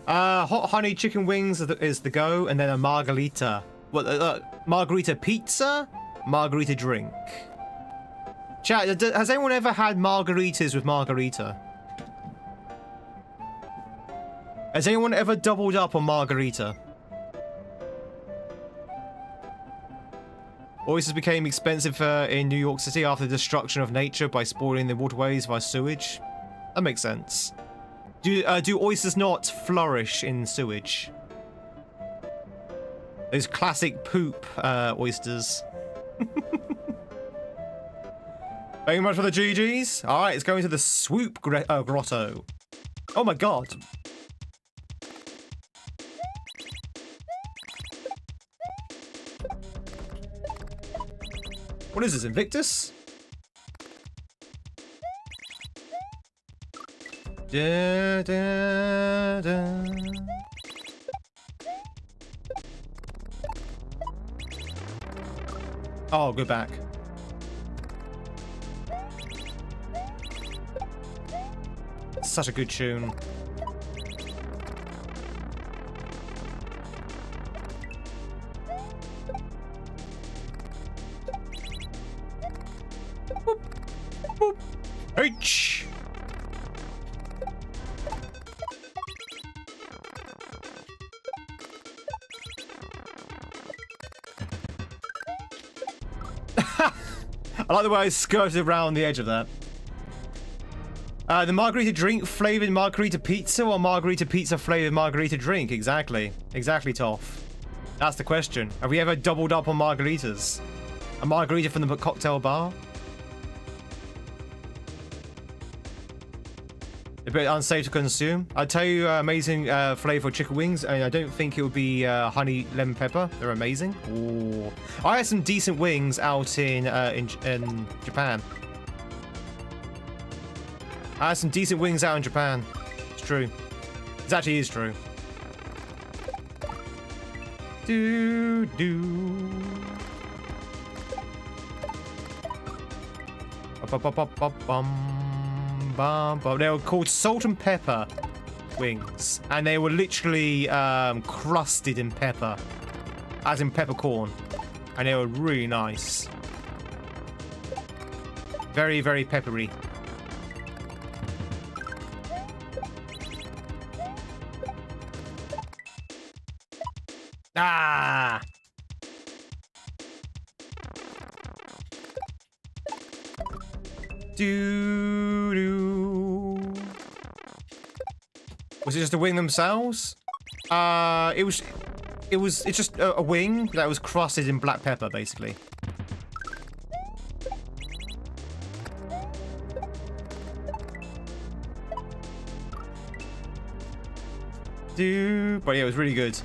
Hot honey chicken wings is the go, and then a margarita. What? Margarita pizza? Margarita drink. Chat, has anyone ever had margaritas with margarita? Has anyone ever doubled up on margarita? Oysters became expensive in New York City after the destruction of nature by spoiling the waterways via sewage. That makes sense. Do oysters not flourish in sewage? Those classic poop oysters. Thank you much for the GGs. All right, it's going to the swoop grotto. Oh my god. What is this, Invictus? Da, da, da. Oh, go back. Such a good tune. Boop, boop. H. I like the way I skirted around the edge of that. The margarita drink flavored margarita pizza or margarita pizza flavored margarita drink? Exactly. Exactly, Toph. That's the question. Have we ever doubled up on margaritas? A margarita from the cocktail bar? A bit unsafe to consume. I'll tell you, amazing flavor chicken wings, and I don't think it would be honey lemon pepper. They're amazing. Ooh. I had some decent wings out in Japan. I had some decent wings out in Japan. It's true. It actually is true. Do do. They were called salt and pepper wings, and they were literally crusted in pepper, as in peppercorn, and they were really nice. Very, very peppery. Ah! Do. Was it just a wing themselves? It's just a wing that was crusted in black pepper, basically. But yeah, it was really good.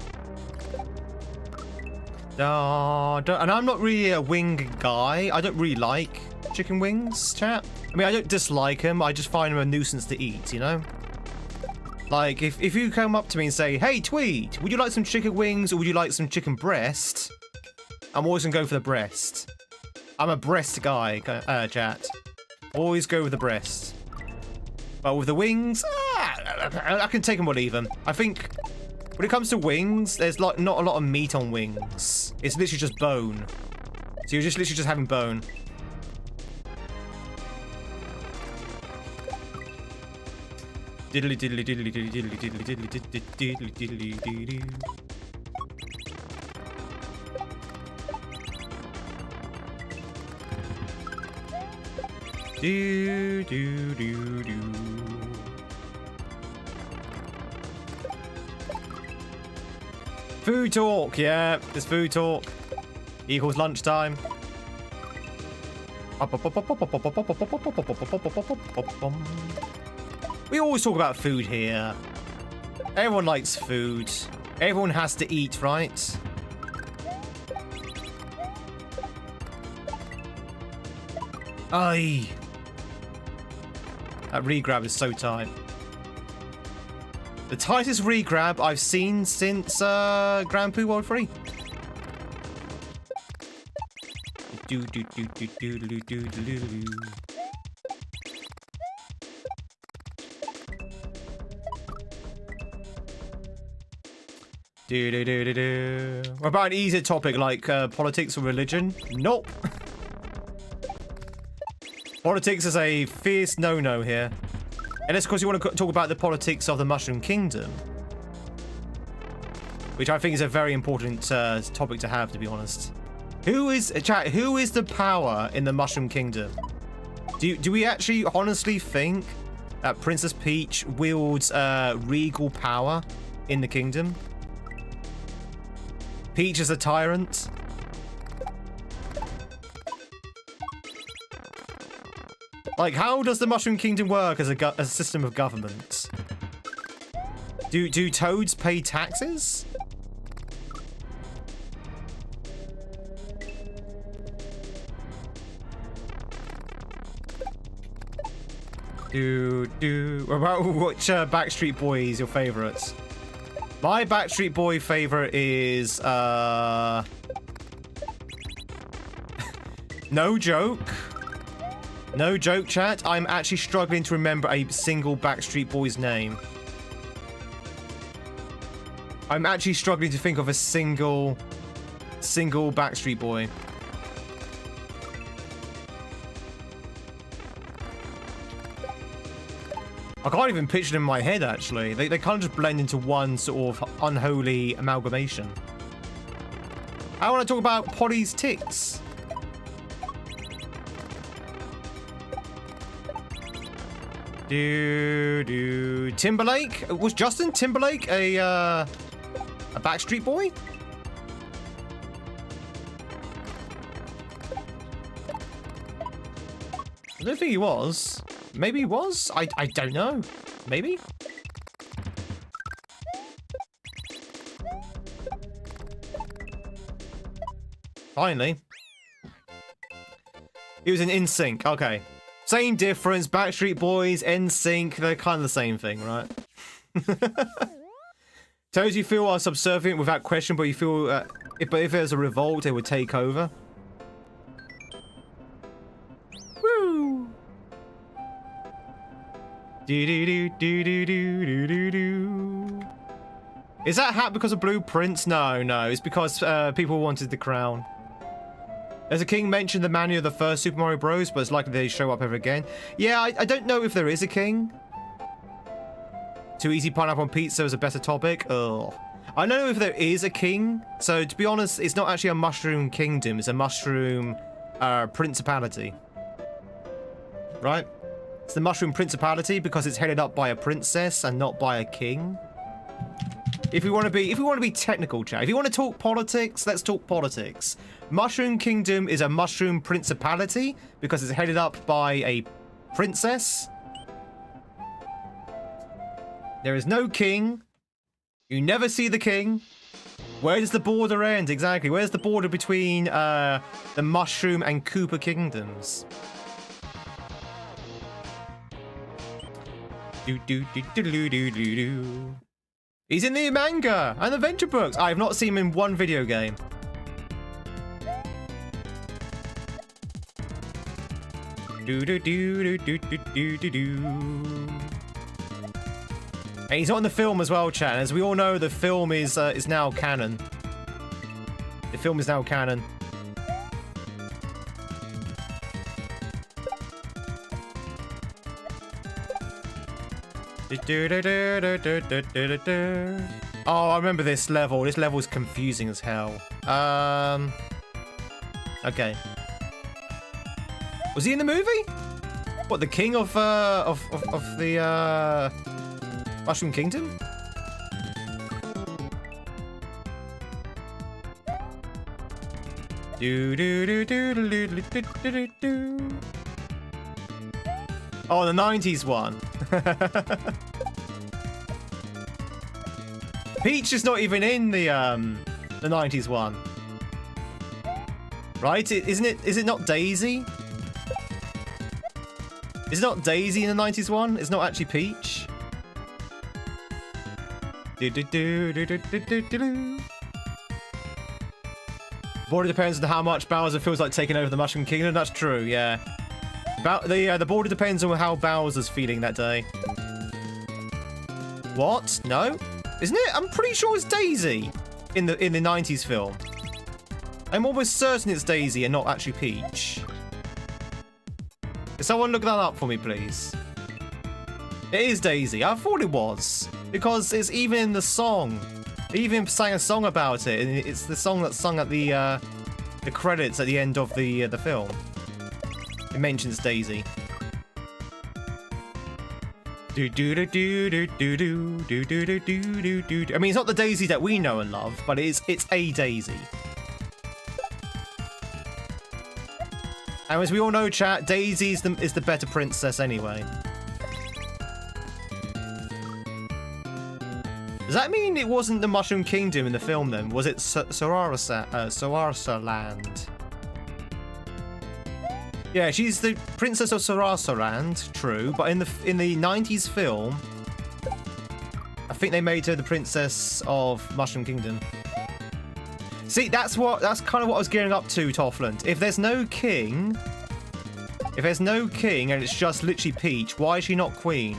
And I'm not really a wing guy. I don't really like chicken wings, chat. I mean, I don't dislike them. I just find them a nuisance to eat, you know? Like, if you come up to me and say, hey, Tweed, would you like some chicken wings or would you like some chicken breast? I'm always going to go for the breast. I'm a breast guy, chat. Always go with the breast. But with the wings, I can take them or leave them. I think when it comes to wings, there's like not a lot of meat on wings. It's literally just bone. So you're just literally just having bone. Diddly diddly diddly diddly diddly diddly diddly diddly diddly diddly. Do do do do. Food talk, yeah, there's food talk. Equals lunchtime. We always talk about food here. Everyone likes food. Everyone has to eat, right? Aye. That regrab is so tight. The tightest regrab I've seen since Grand Poo World 3. Do do do do do do do do do. Do do do do do. What about an easier topic like politics or religion? Nope. Politics is a fierce no-no here. Unless, of course, you want to talk about the politics of the Mushroom Kingdom. Which I think is a very important topic to have, to be honest. Who is the power in the Mushroom Kingdom? Do we actually honestly think that Princess Peach wields regal power in the kingdom? Peach is a tyrant? Like, how does the Mushroom Kingdom work as a system of government? Do toads pay taxes? Which Backstreet Boy is your favourite? My Backstreet Boy favourite is no joke. No joke, chat. I'm actually struggling to remember a single Backstreet Boy's name. I'm actually struggling to think of a single Backstreet Boy. I can't even picture them in my head, actually. They kind of just blend into one sort of unholy amalgamation. I want to talk about Polly's tits. Timberlake? Was Justin Timberlake a Backstreet Boy? I don't think he was. Maybe he was? I don't know. Maybe? Finally. He was in NSYNC. Okay. Same difference. Backstreet Boys, NSYNC, they're kind of the same thing, right? Tells you feel are subservient without question, but you feel if there's a revolt, it would take over. Woo! Do do do do do do do do. Is that hat because of blueprints? No, no. It's because people wanted the crown. There's a king mentioned the manual of the first Super Mario Bros, but it's likely they show up ever again. Yeah, I don't know if there is a king. Too easy pineapple on pizza is a better topic. Ugh. I don't know if there is a king. So to be honest, it's not actually a mushroom kingdom. It's a mushroom principality. Right? It's the mushroom principality because it's headed up by a princess and not by a king. If we want to be technical, chat. If you want to talk politics, let's talk politics. Mushroom Kingdom is a mushroom principality because it's headed up by a princess. There is no king. You never see the king. Where does the border end? Exactly. Where's the border between the Mushroom and Koopa Kingdoms? He's in the manga and adventure books. I have not seen him in one video game. And he's not in the film as well, chat. As we all know, the film is now canon. The film is now canon. Oh, I remember this level. This level is confusing as hell. Okay. Was he in the movie? What, the king of the Mushroom Kingdom? Oh, the 90s one. Peach is not even in the 90s one. Right? Isn't it? Is it not Daisy? Is it not Daisy in the 90s one? It's not actually Peach. Border depends on how much Bowser feels like taking over the Mushroom Kingdom. That's true, yeah. The border depends on how Bowser's feeling that day. What? No? Isn't it? I'm pretty sure it's Daisy in the 90s film. I'm almost certain it's Daisy and not actually Peach. Can someone look that up for me, please? It is Daisy. I thought it was. Because it's even in the song. They even sang a song about it, and it's the song that's sung at the credits at the end of the film. It mentions Daisy. I mean, it's not the Daisy that we know and love, but it's a Daisy. And as we all know, chat, Daisy is the better princess anyway. Does that mean it wasn't the Mushroom Kingdom in the film then? Was it Sarasaland? Yeah, she's the Princess of Sarasaland, true. But in the 90s film, I think they made her the Princess of Mushroom Kingdom. See, that's kind of what I was gearing up to, Toffland. If there's no king, and it's just literally Peach, why is she not queen?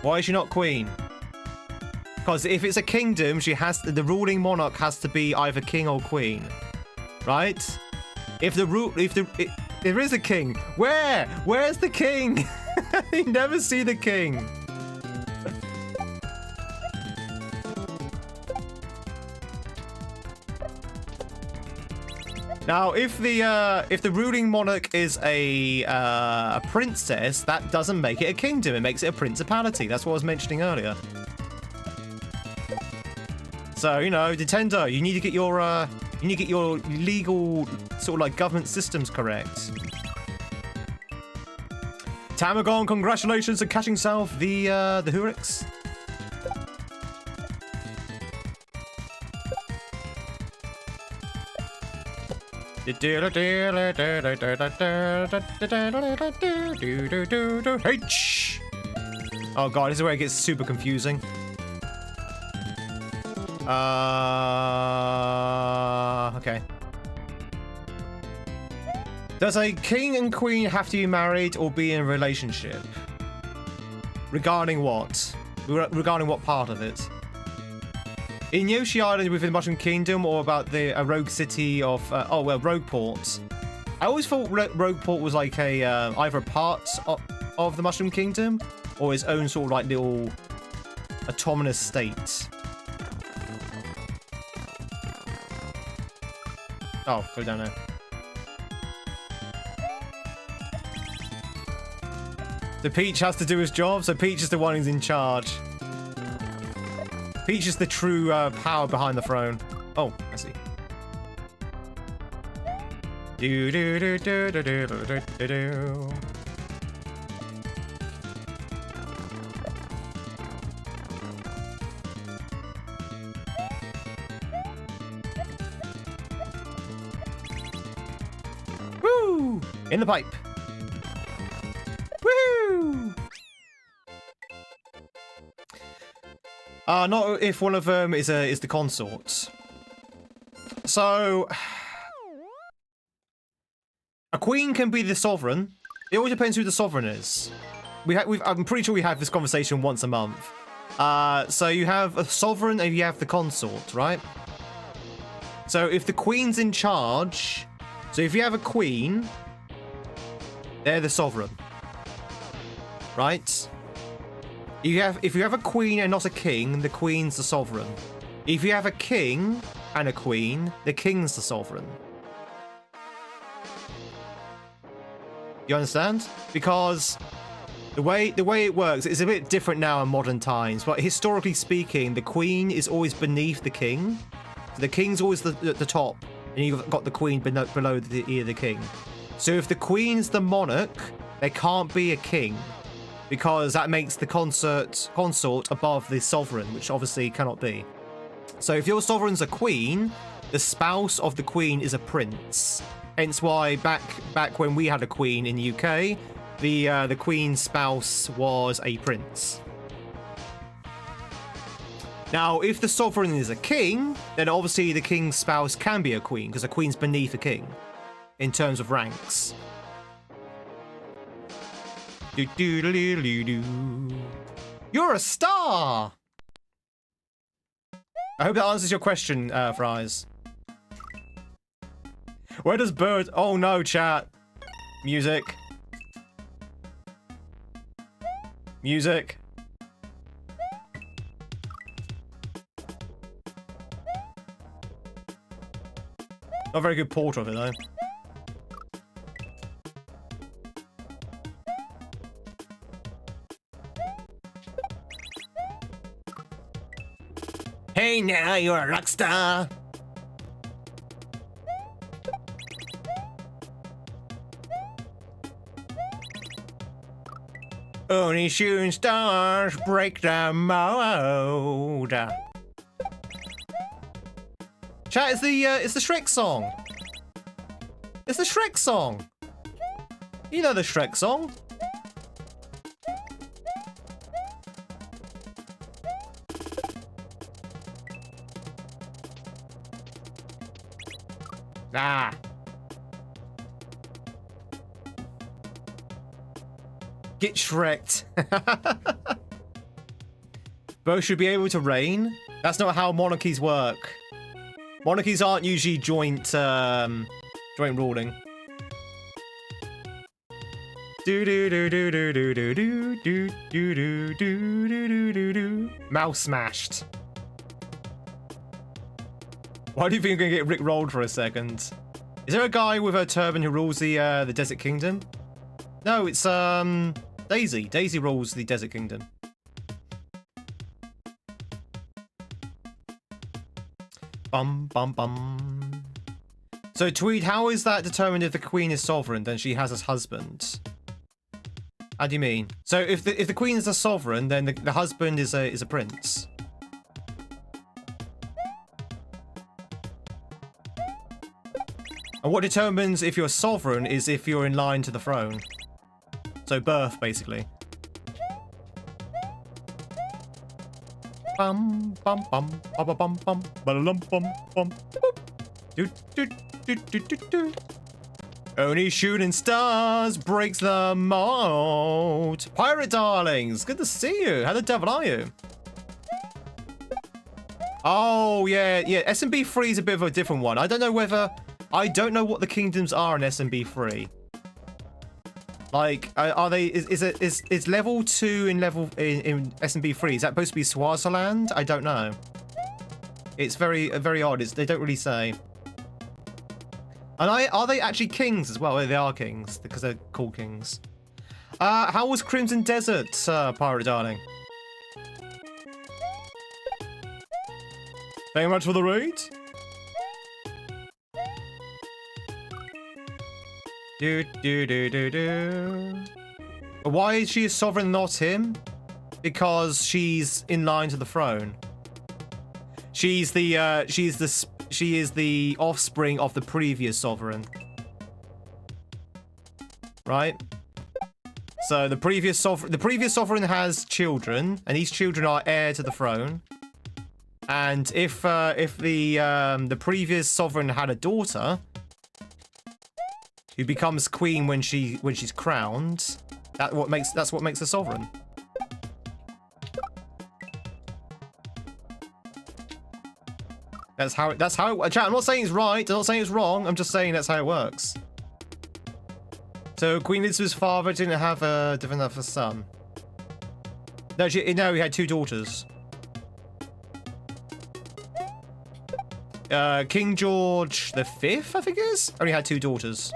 Why is she not queen? Because if it's a kingdom, the ruling monarch has to be either king or queen, right? If there is a king, where's the king? You never see the king. Now, if the ruling monarch is a princess, that doesn't make it a kingdom. It makes it a principality. That's what I was mentioning earlier. So, you know, Nintendo, you need to get your legal sort of like government systems correct. Tamagon, congratulations on catching south the Hurix. H. Oh god, this is where it gets super confusing. Okay. Does a king and queen have to be married or be in a relationship? Regarding what? Regarding what part of it? In Yoshi Island within the Mushroom Kingdom, or about the rogue city of... oh, well, Rogueport. I always thought Rogueport was like a either a part of the Mushroom Kingdom or its own sort of like little autonomous state. Oh, go down there. So Peach has to do his job, so Peach is the one who's in charge. Peach is the true power behind the throne. Oh, I see. Do do do do do do do do do. Woo! In the pipe. Woo! Not if one of them is the consort. So a queen can be the sovereign. It always depends who the sovereign is. I'm pretty sure we have this conversation once a month. So you have a sovereign and you have the consort, right? So if the queen's in charge, so if you have a queen, they're the sovereign, right? If you have a queen and not a king, the queen's the sovereign. If you have a king and a queen, the king's the sovereign. You understand? Because the way it works is a bit different now in modern times, but historically speaking, the queen is always beneath the king. So the king's always the top, and you've got the queen below the ear of the king. So if the queen's the monarch, there can't be a king, because that makes the consort above the sovereign, which obviously cannot be. So if your sovereign's a queen, the spouse of the queen is a prince. Hence why back when we had a queen in the UK, the queen's spouse was a prince. Now, if the sovereign is a king, then obviously the king's spouse can be a queen, because a queen's beneath a king in terms of ranks. You're a star! I hope that answers your question, Fries. Where does bird... Oh no, chat. Music. Music. Not a very good port of it, though. Hey now, you're a rock star. Only shooting stars break the mold. Chat, it's the Shrek song. It's the Shrek song. You know the Shrek song. Ah. Get Shreked. Both should be able to reign. That's not how monarchies work. Monarchies aren't usually joint ruling. Do do do do do do do do do do do do do do do. Mouse smashed. Why do you think I'm gonna get Rick rolled for a second? Is there a guy with a turban who rules the Desert Kingdom? No, it's Daisy. Daisy rules the Desert Kingdom. Bum bum bum. So Tweed, how is that determined if the queen is sovereign, then she has a husband? How do you mean? So if the queen is a sovereign, then the husband is a prince. And what determines if you're sovereign is if you're in line to the throne. So birth, basically. Bum bum bum bum bum bum bum bum bum. Do do do do do do. Only shooting stars breaks the mold. Pirate darlings, good to see you. How the devil are you? Oh yeah, yeah. SMB 3 is a bit of a different one. I don't know what the kingdoms are in SMB 3. Like, are they? Is level 2 in SMB 3? Is that supposed to be Swaziland? I don't know. It's very odd. They don't really say. And are they actually kings as well? They are kings because they're called kings. How was Crimson Desert, Pirate Darling? Thank you much for the raid. Do do do do do. Why is she a sovereign, not him? Because she's in line to the throne. She is the offspring of the previous sovereign. Right? So the previous sovereign has children, and these children are heir to the throne. And if the previous sovereign had a daughter who becomes queen when she's crowned, that's what makes her sovereign. That's how it, chat, I'm not saying it's right, I'm not saying it's wrong, I'm just saying that's how it works. So Queen Elizabeth's father didn't have a son. No, he had 2 daughters. King George V, I think it is, only had 2 daughters.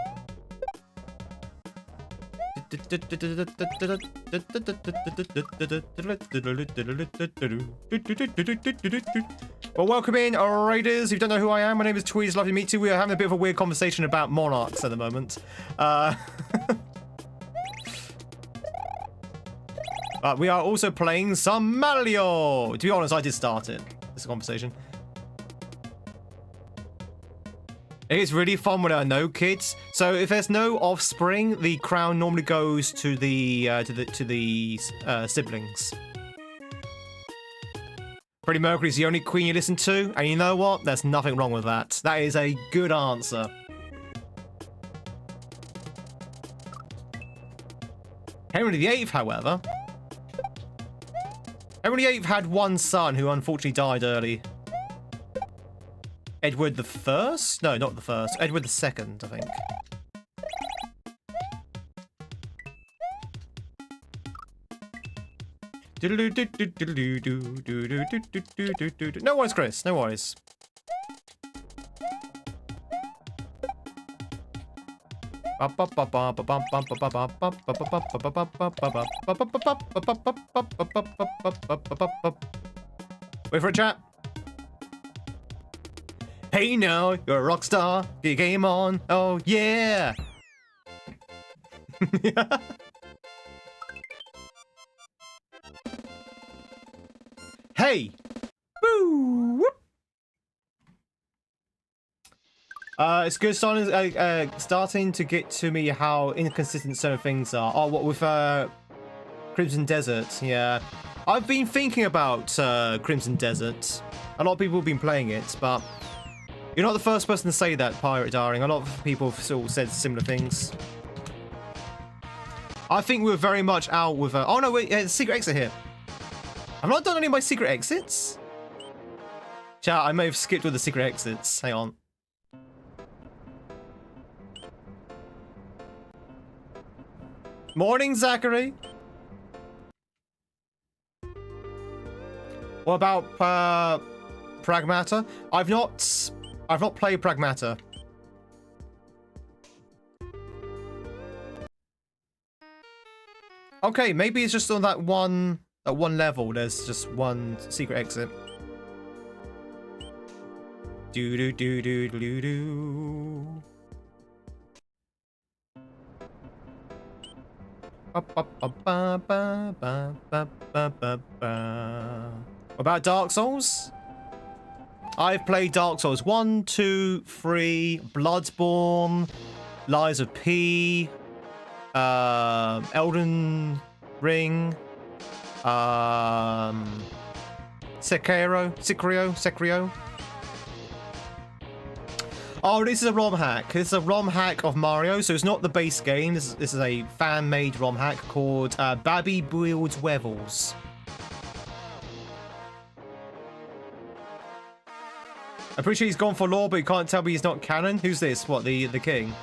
Well, welcome in, raiders. If you don't know who I am, my name is Tweed. It's lovely to meet you. We are having a bit of a weird conversation about monarchs at the moment. But we are also playing some Mario. To be honest, I did start it. This conversation. It's really fun when there are no kids. So if there's no offspring, the crown normally goes to the siblings. Freddie Mercury's the only queen you listen to, and you know what? There's nothing wrong with that. That is a good answer. Henry VIII, however. Henry VIII had 1 son who unfortunately died early. Edward the First? No, not the first. Edward the Second, I think. No worries, Chris. No worries. Wait for a chat. Hey now, you're a rock star. Get your game on. Oh yeah. Hey. Boo. Whoop. It's good starting to get to me how inconsistent certain things are. Oh, what with Crimson Desert? Yeah, I've been thinking about Crimson Desert. A lot of people have been playing it, but you're not the first person to say that, Pirate Darling. A lot of people have sort of said similar things. I think we're very much out with oh no, wait, yeah, secret exit here. I've not done any of my secret exits. Chat, I may have skipped with the secret exits. Hang on. Morning, Zachary. What about Pragmata? I've not played Pragmata. Okay, maybe it's just on that one level. There's just one secret exit. Do do do do do do. About Dark Souls? I've played Dark Souls 1, 2, 3, Bloodborne, Lies of P, Elden Ring, Sekiro. Oh, this is a ROM hack. This is a ROM hack of Mario, so it's not the base game. This is a fan-made ROM hack called Babby Builds Wevels. I'm pretty sure he's gone for lore, but you can't tell me he's not canon. Who's this? What, the king?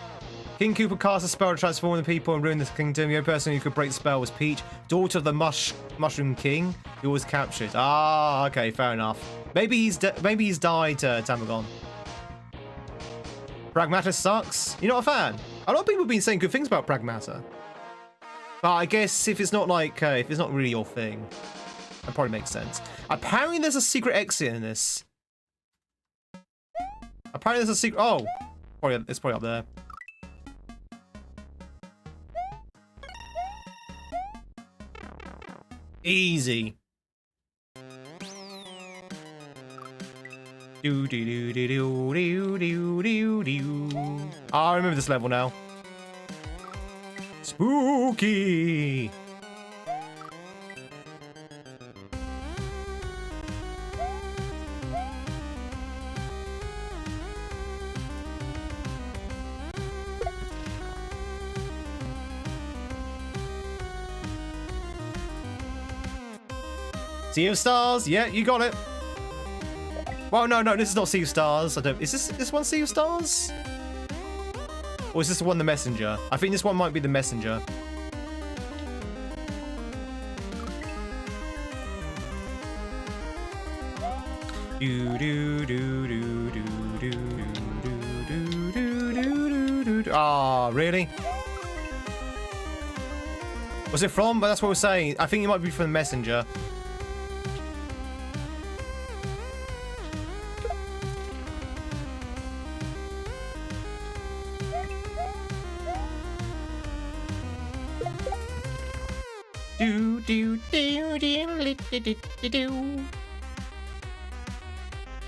King Koopa cast a spell to transform the people and ruin the kingdom. The only person who could break the spell was Peach, daughter of the Mushroom King, who was captured. Ah, okay, fair enough. Maybe he's died, Tamagon. Pragmata sucks. You're not a fan? A lot of people have been saying good things about Pragmata. But I guess if it's not like, if it's not really your thing, that probably makes sense. Apparently there's a secret exit in this. Apparently there's a secret, oh. It's probably up there. Easy. Do do do do do do do do. I remember this level now. Spooky. Sea of Stars, yeah, you got it. Well, no, this is not Sea of Stars. Is this one Sea of Stars? Or is this the one the Messenger? I think this one might be the Messenger. Ah, really? Was it from? But that's what we're saying. I think it might be from the Messenger.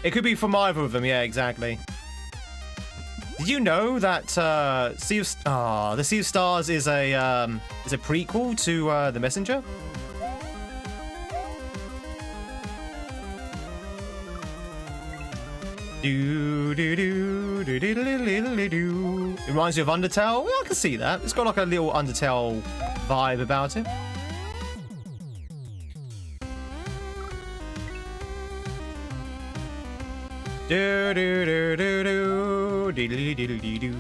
It could be from either of them, yeah, exactly. Did you know that the Sea of Stars is a prequel to the Messenger? It reminds you of Undertale. Yeah, I can see that. It's got like a little Undertale vibe about it. Do do do do do diddly diddly do.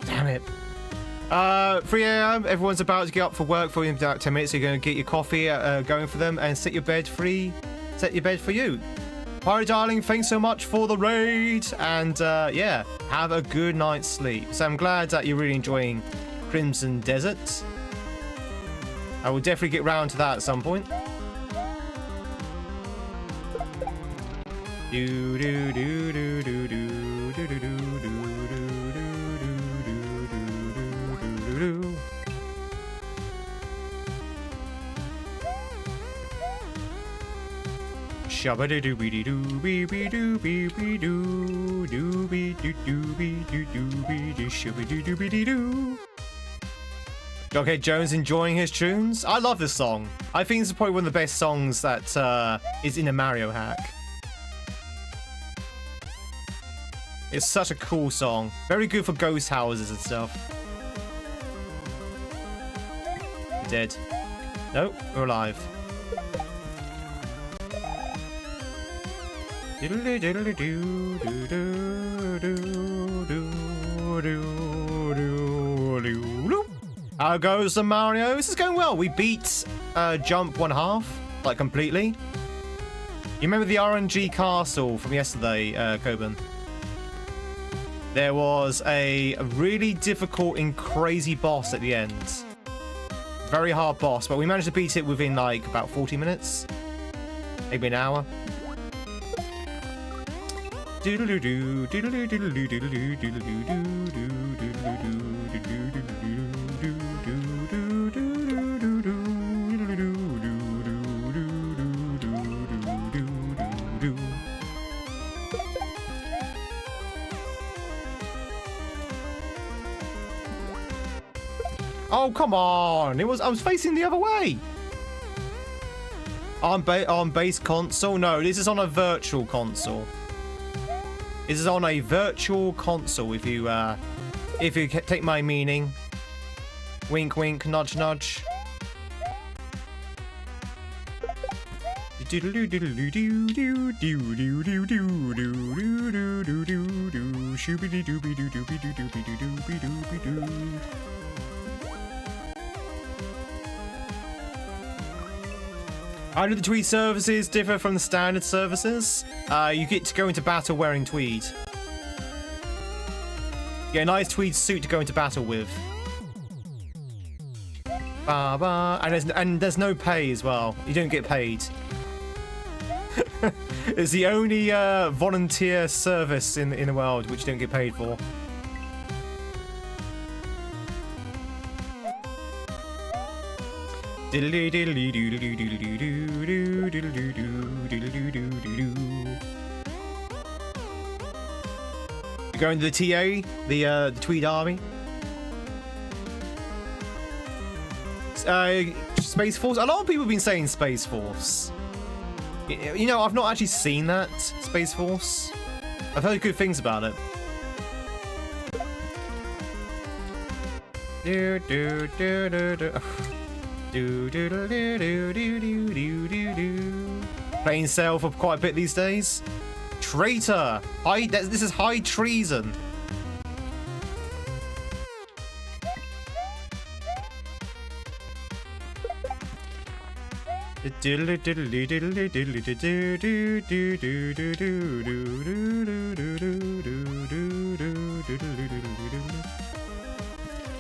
Damn it. 3 a.m. Everyone's about to get up for work for about 10 minutes. So you're going to get your coffee going for them and set your bed free. Set your bed for you. Pirate darling, thanks so much for the raid. And yeah, have a good night's sleep. So I'm glad that you're really enjoying Crimson Desert. I will definitely get round to that at some point. Do do do do do do do do do do do. Shabba do do be do be do be do do be do be do be do shabba do be do. Jughead Jones enjoying his tunes. I love this song. I think this is probably one of the best songs that is in a Mario hack. It's such a cool song. Very good for ghost houses and stuff. You're dead. No, we're alive. How goes the Mario? This is going well. We beat Jump 1/2, like completely. You remember the RNG castle from yesterday, Coben? There was a really difficult and crazy boss at the end. Very hard boss, but we managed to beat it within like about 40 minutes. Maybe an hour. Oh, come on. I was facing the other way. On base console? No, this is on a virtual console. This is on a virtual console. If you take my meaning. Wink, wink, nudge, nudge. How do the Tweed services differ from the standard services? You get to go into battle wearing Tweed. Get a nice Tweed suit to go into battle with. And there's no pay as well. You don't get paid. It's the only volunteer service in the world which you don't get paid for. You're going to the TA, the Tweed Army. Space Force. A lot of people have been saying Space Force. You know, I've not actually seen that Space Force. I've heard good things about it. Playing sail for quite a bit these days. Traitor! This is high treason.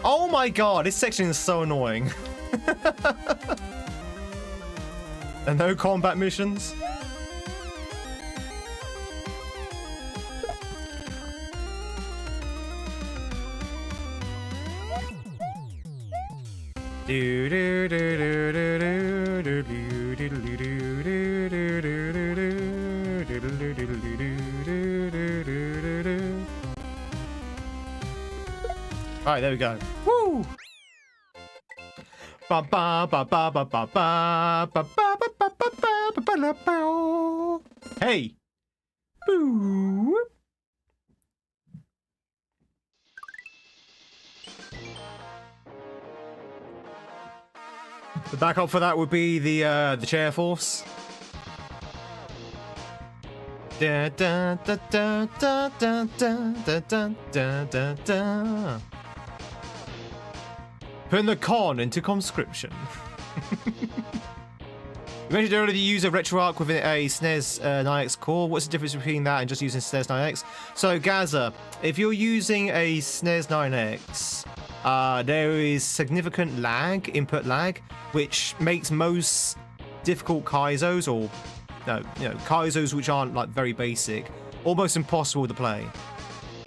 Oh my god, this section is so annoying. And no combat missions. All right, there we go. Woo! Ba ba ba ba ba ba ba ba ba ba ba ba ba ba. Hey. Boo. The backup for that would be the chair force. Da da da da da da da da da da da. Putting the con into conscription. You mentioned earlier you use a RetroArch with a SNES 9X core. What's the difference between that and just using SNES 9X? So, Gaza, if you're using a SNES 9X, there is significant lag, input lag, which makes most difficult Kaizos, or Kaizos which aren't like very basic, almost impossible to play.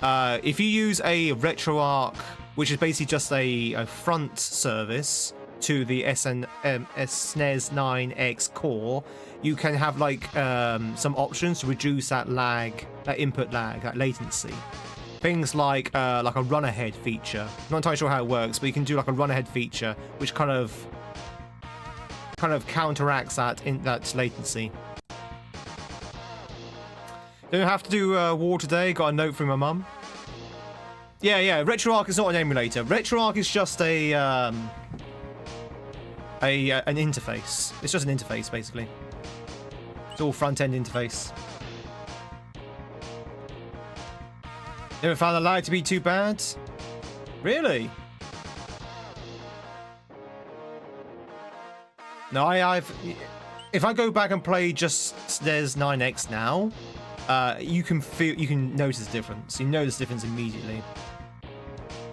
If you use a RetroArch, which is basically just a front service to the SNES 9X core, you can have like some options to reduce that lag, that input lag, that latency. Things like a run ahead feature. I'm not entirely sure how it works, but you can do like a run ahead feature, which kind of counteracts that latency. Don't have to do war today. Got a note from my mum. Yeah. RetroArch is not an emulator. RetroArch is just an interface. It's just an interface, basically. It's all front-end interface. Never found the lag to be too bad. Really? No, if I go back and play just SNES 9X now, you can notice the difference. You notice the difference immediately.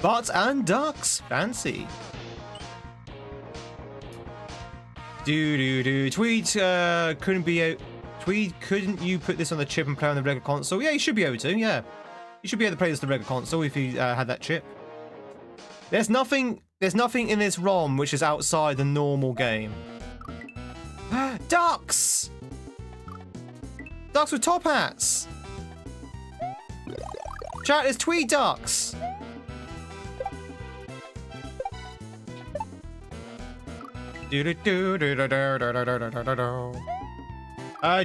Butts and ducks, fancy. Tweed couldn't you put this on the chip and play on the regular console? Yeah, you should be able to. Yeah, you should be able to play this on the regular console if you had that chip. There's nothing in this ROM which is outside the normal game. Ducks! Ducks with top hats! Chat, there's Tweed ducks!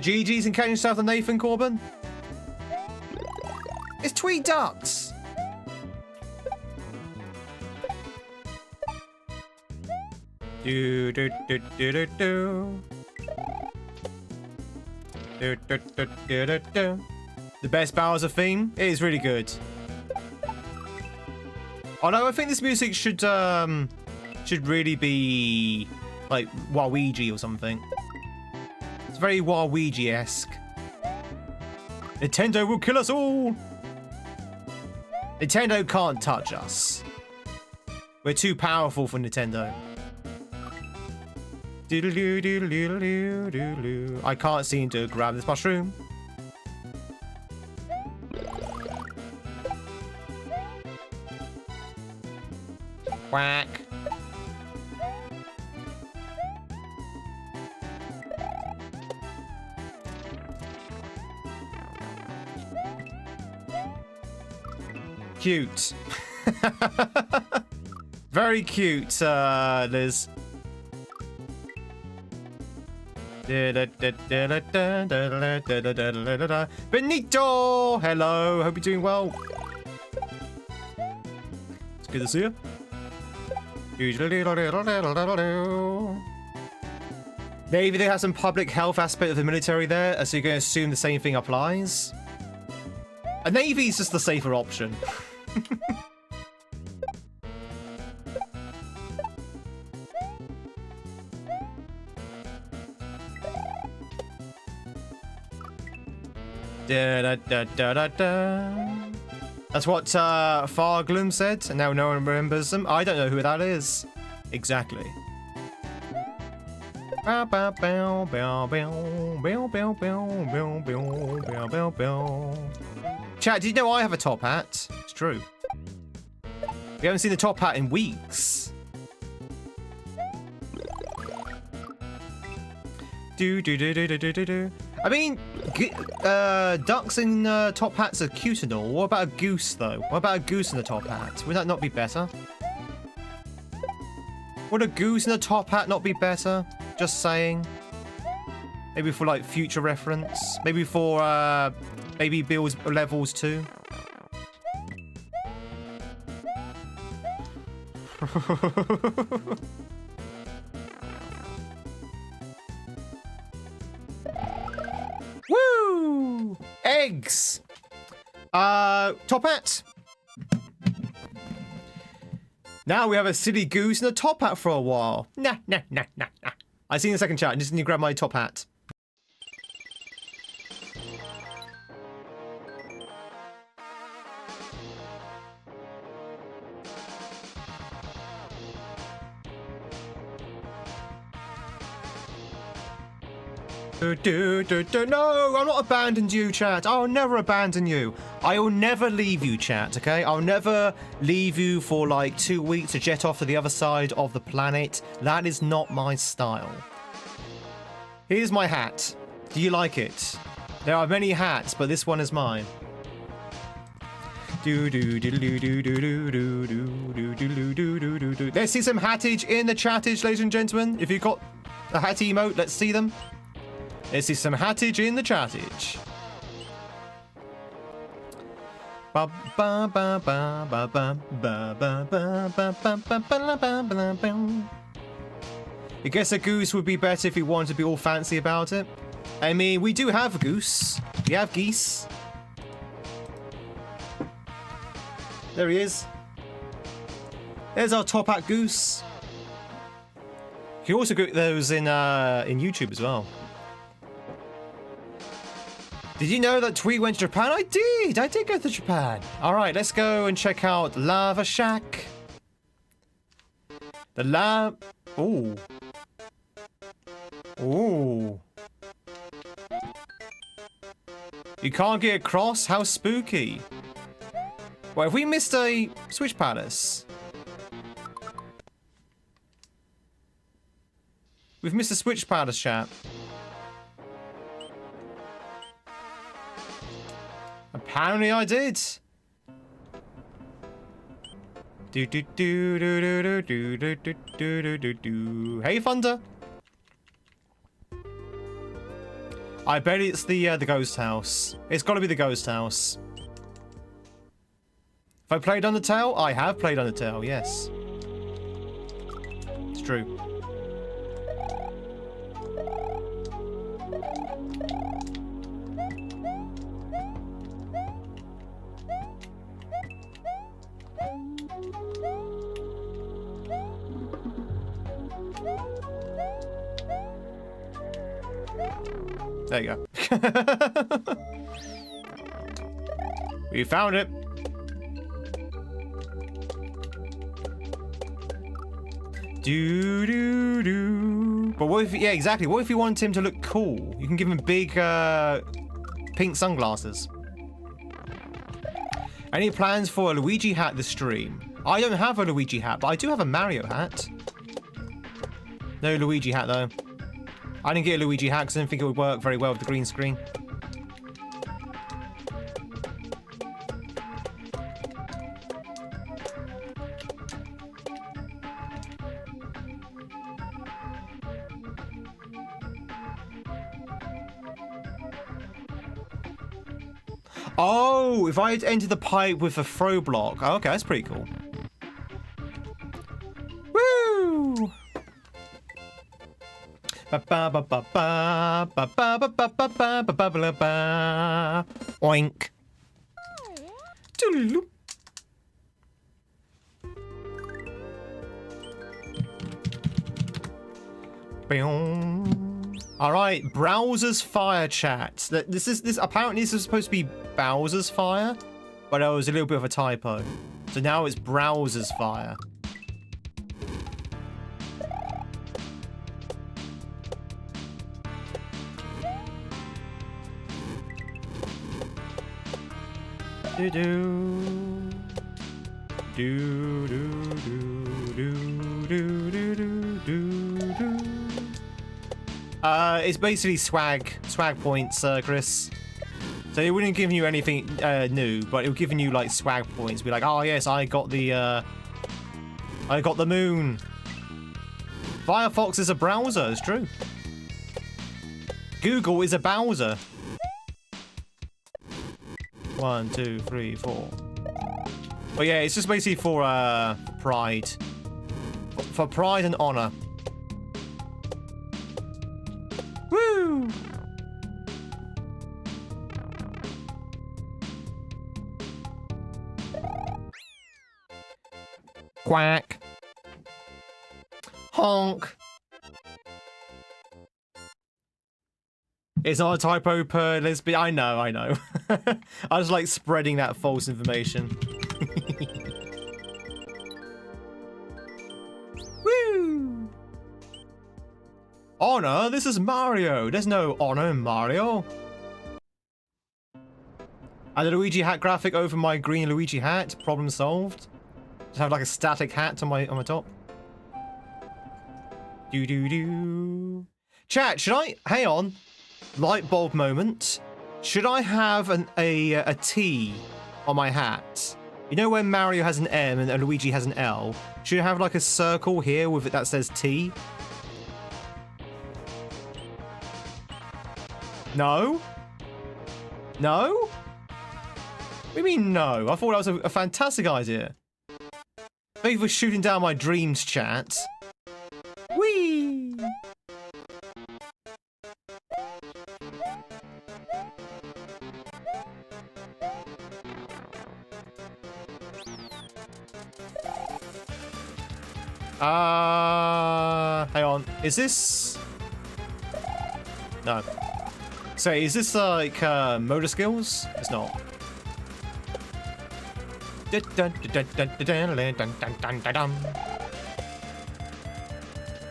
GG's and catching yourself, Nathan Corbin. It's Tweed Ducks. The best Bowser theme. It is really good. Oh no, I think this music should really be like Waluigi or something. It's very Waluigi-esque. Nintendo will kill us all. Nintendo can't touch us. We're too powerful for Nintendo. I can't seem to grab this mushroom. Whack. Cute. Very cute, Liz. Benito! Hello, hope you're doing well. It's good to see you. Maybe they have some public health aspect of the military there, so you're going to assume the same thing applies. A navy is just the safer option. That's what Farglum said, and now no one remembers them. I don't know who that is. Exactly. Chat, did you know I have a top hat? It's true. We haven't seen the top hat in weeks. I mean, ducks in top hats are cute and all. What about a goose, though? What about a goose in a top hat? Would that not be better? Would a goose in a top hat not be better? Just saying. Maybe for, like, future reference. Maybe for, Baby Bill's levels, too. Woo! Eggs! Top hat. Now we have a silly goose and a top hat for a while. Nah. I see in the second chat. I just need to grab my top hat. No, I'm not abandoned you, chat. I'll never abandon you. I will never leave you, chat, okay? I'll never leave you for like 2 weeks to jet off to the other side of the planet. That is not my style. Here's my hat. Do you like it? There are many hats, but this one is mine. Let's see some hattage in the chattage, ladies and gentlemen. If you've got a hat emote, let's see them. Let's see some hattage in the chattage. I guess a goose would be better if you wanted to be all fancy about it. I mean, we do have a goose. We have geese. There he is. There's our top hat goose. You can also get those in YouTube as well. Did you know that Tweed went to Japan? I did go to Japan. All right, let's go and check out Lava Shack. Ooh. You can't get across? How spooky. Well, have we missed a Switch Palace? We've missed a Switch Palace, chat. Apparently I did. Do do do do do do do do do do do do. Hey, Thunder. I bet it's the ghost house. It's got to be the ghost house. Have I played Undertale? I have played Undertale, yes. It's true. There you go. We found it. Do do do. But what if? Yeah, exactly. What if you want him to look cool? You can give him big pink sunglasses. Any plans for a Luigi hat this stream? I don't have a Luigi hat, but I do have a Mario hat. No Luigi hat though. I didn't get a Luigi hat because I didn't think it would work very well with the green screen. Oh, if I had entered the pipe with a throw block. Oh, okay, that's pretty cool. Woo! Oink. All right, Browser's Fire chat. This apparently this is supposed to be Bowser's Fire, but it was a little bit of a typo. So now it's Browser's Fire. Do do do do do do do do do. It's basically swag points, Chris. So it wouldn't give you anything new, but it would give you like swag points. Be like, oh yes, I got the moon. Firefox is a browser. It's true. Google is a Bowser. 1, 2, 3, 4. But yeah, it's just basically for pride. For pride and honor. Woo! Quack. Honk. It's not a typo per lesbian. I know. I was like spreading that false information. Woo! Honor? This is Mario. There's no honor in Mario. Add a Luigi hat graphic over my green Luigi hat. Problem solved. Just have like a static hat on my top. Do do do. Chat, should I? Hang on. Light bulb moment. Should I have a T on my hat? You know when Mario has an M and Luigi has an L? Should I have like a circle here with it that says T? No? No? What do you mean no? I thought that was a fantastic idea. Thank you for shooting down my dreams, chat. Whee! Hang on. Is this? No. So is this like motor skills? It's not.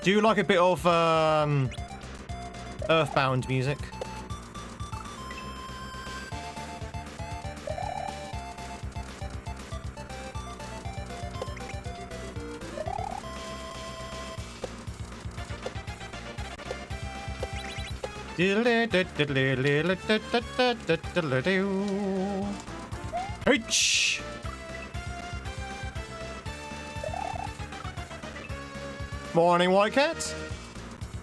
Do you like a bit of Earthbound music? H. Morning, White Cat.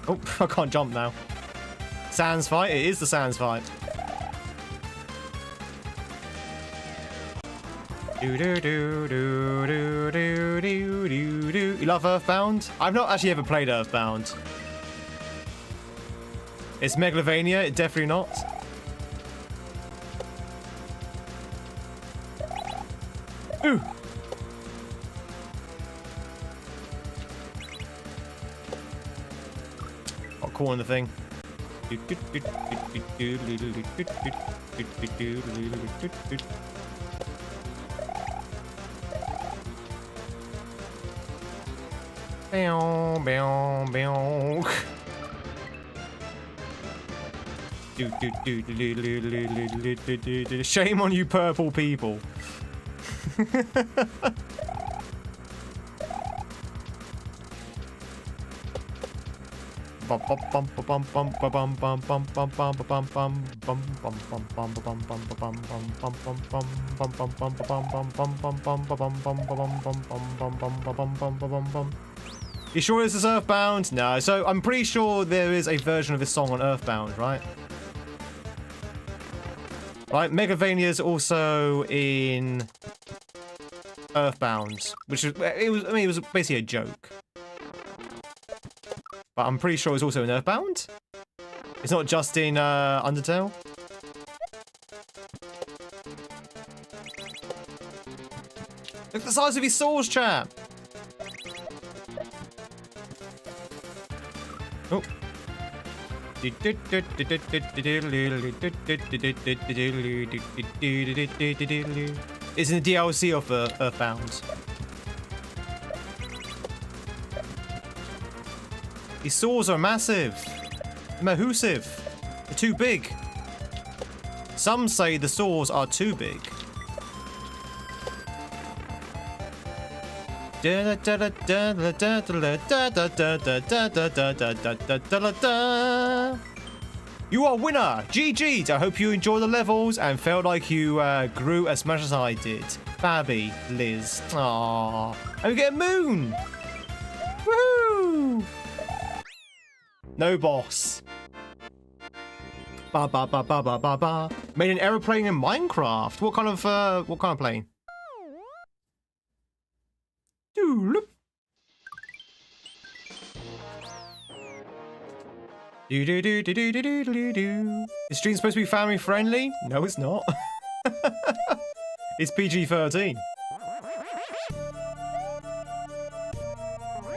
Oh, I can't jump now. Sands fight. It is the Sands fight. Do do do do do do do do do. You love Earthbound? I've not actually ever played Earthbound. It's Megalovania. Definitely not. Ooh. Got caught in the thing. Bow, bow, bow. Shame on you purple people. You sure this is Earthbound? No, so I'm pretty sure there is a version of this song on Earthbound, right? Right, Megalovania is also in Earthbound, which is it was basically a joke. But I'm pretty sure it's also in Earthbound. It's not just in Undertale. Look at the size of his swords, chap. Oh. It's in the DLC of Earthbound. These swords are massive. Mahusive. They're too big. Some say the swords are too big. You are winner! GG's! I hope you enjoy the levels and felt like you grew as much as I did. Babby, Liz. Aww. And we get a moon! Woohoo! No boss. Ba ba ba ba ba ba ba. Made an aeroplane in Minecraft. What kind of plane? Do do do do do do do do do. Is stream supposed to be family friendly? No, it's not. It's PG13.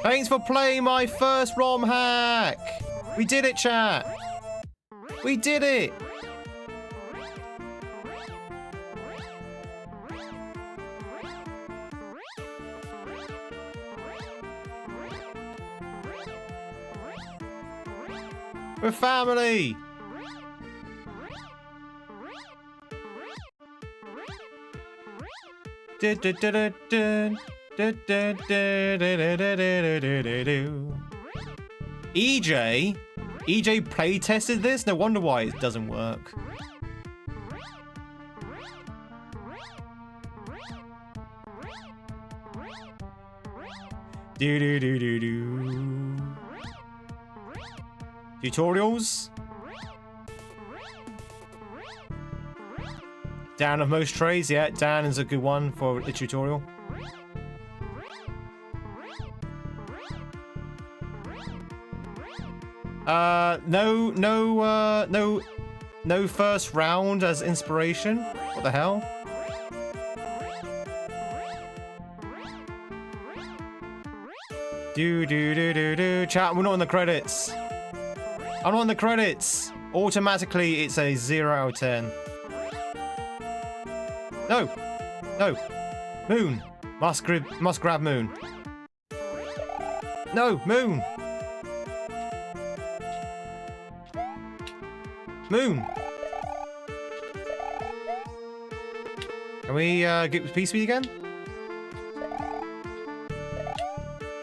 Thanks for playing my first ROM hack. We did it, chat. We did it. We're family! EJ? EJ play tested this? No wonder why it doesn't work. Do do do do do. Tutorials. Dan of most trays, yeah, Dan is a good one for the tutorial. No first round as inspiration. What the hell? Do do do do do. Chat, we're not in the credits. I'm not in the credits. Automatically, it's a 0 out of 10. No, no, moon. Must grab moon. No, moon. Moon. Can we get peace speed again?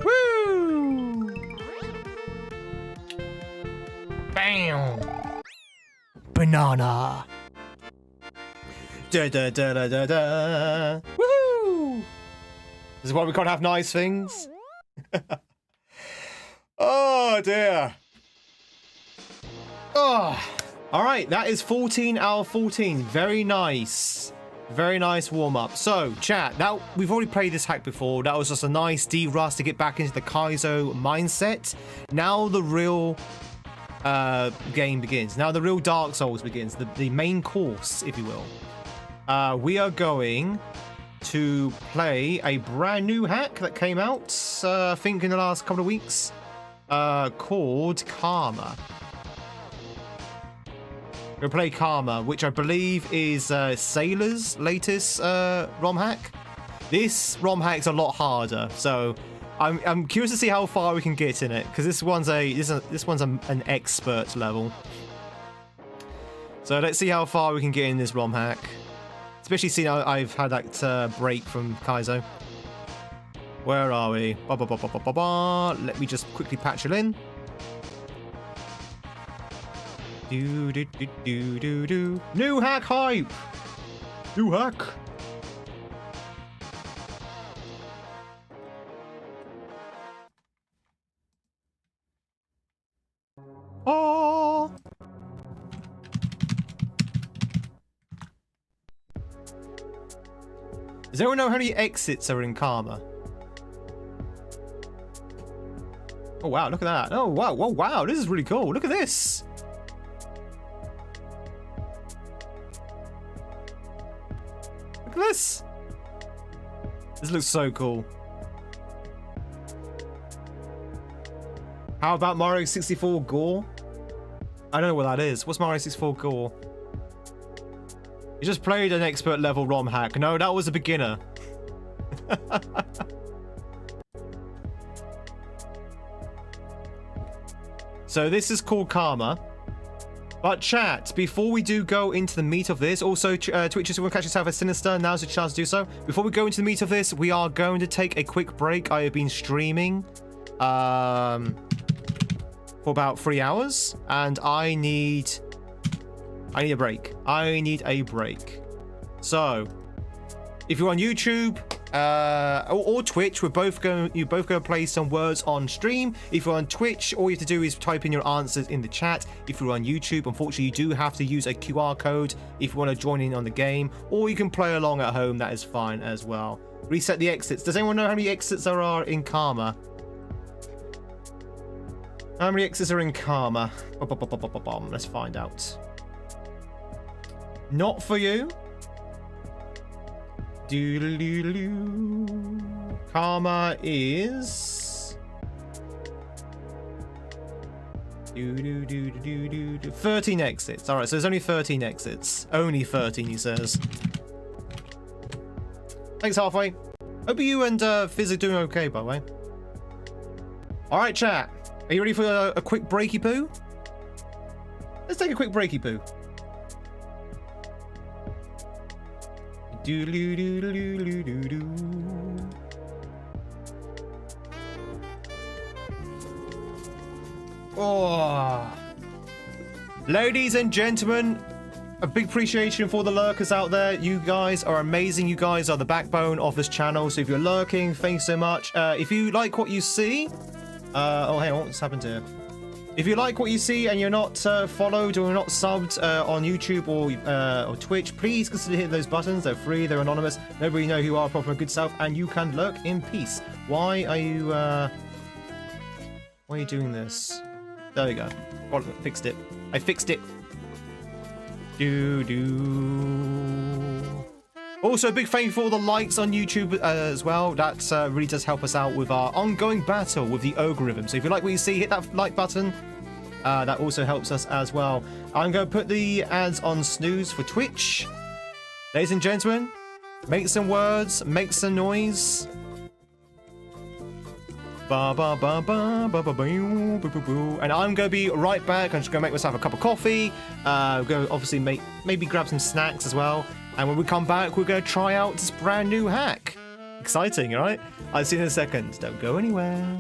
Woo! Bam! Banana. Da da da da da da. Woohoo! This is why we can't have nice things. Oh, dear. Oh. All right, that is 14 out of 14. Very nice. Very nice warm-up. So, chat, now we've already played this hack before. That was just a nice de-rust to get back into the Kaizo mindset. Now the real game begins. Now the real Dark Souls begins. The main course, if you will. We are going to play a brand new hack that came out, I think in the last couple of weeks, called Karma. We'll play Karma, which I believe is Sailor's latest ROM hack. This ROM hack's a lot harder, so I'm curious to see how far we can get in it, because this one's an expert level. So let's see how far we can get in this ROM hack, especially seeing I've had that break from Kaizo. Where are we? Let me just quickly patch it in. New hack hype! New hack! Oh! Does anyone know how many exits are in Karma? Oh wow, look at that. Oh wow, whoa, wow, this is really cool. Look at this. Look at this. This looks so cool. How about Mario 64 Gore? I don't know what that is. What's Mario 64 Gore? You just played an expert level ROM hack. No, that was a beginner. So this is called Karma. But chat, before we do go into the meat of this, also Twitch, if you want to catch yourself as Sinister, now's your chance to do so. Before we go into the meat of this, we are going to take a quick break. I have been streaming for about 3 hours, and I need a break. I need a break. So, if you're on YouTube or Twitch, you're both going to play some words on stream. If you're on Twitch, all you have to do is type in your answers in the chat. If you're on YouTube, unfortunately, you do have to use a QR code if you want to join in on the game, or you can play along at home. That is fine as well. Reset the exits. Does anyone know how many exits there are in Karma? How many exits are in Karma? Let's find out. Not for you. Karma is 13 exits. All right, so there's only 13 exits. Only 13, he says. Thanks, Halfway. Hope you and Fizz are doing okay, by the way. All right, chat. Are you ready for a quick breaky poo? Let's take a quick breaky poo. Oh, ladies and gentlemen, a big appreciation for the lurkers out there. You guys are amazing. You guys are the backbone of this channel. So if you're lurking, thanks so much. If you like what you see, oh, hang on, what's happened here? If you like what you see and you're not followed or not subbed on YouTube or Twitch, please consider hitting those buttons. They're free, they're anonymous. Nobody knows who you are, proper good self, and you can lurk in peace. Why are you doing this? There we go. Oh, fixed it. I fixed it. Also, a big thank you for all the likes on YouTube as well. That really does help us out with our ongoing battle with the algorithm. So if you like what you see, hit that like button. That also helps us as well. I'm going to put the ads on snooze for Twitch. Ladies and gentlemen, make some words, make some noise. And I'm going to be right back. I'm just going to make myself a cup of coffee. We're going to obviously maybe grab some snacks as well. And when we come back, we're going to try out this brand new hack. Exciting, right? I'll see you in a second. Don't go anywhere.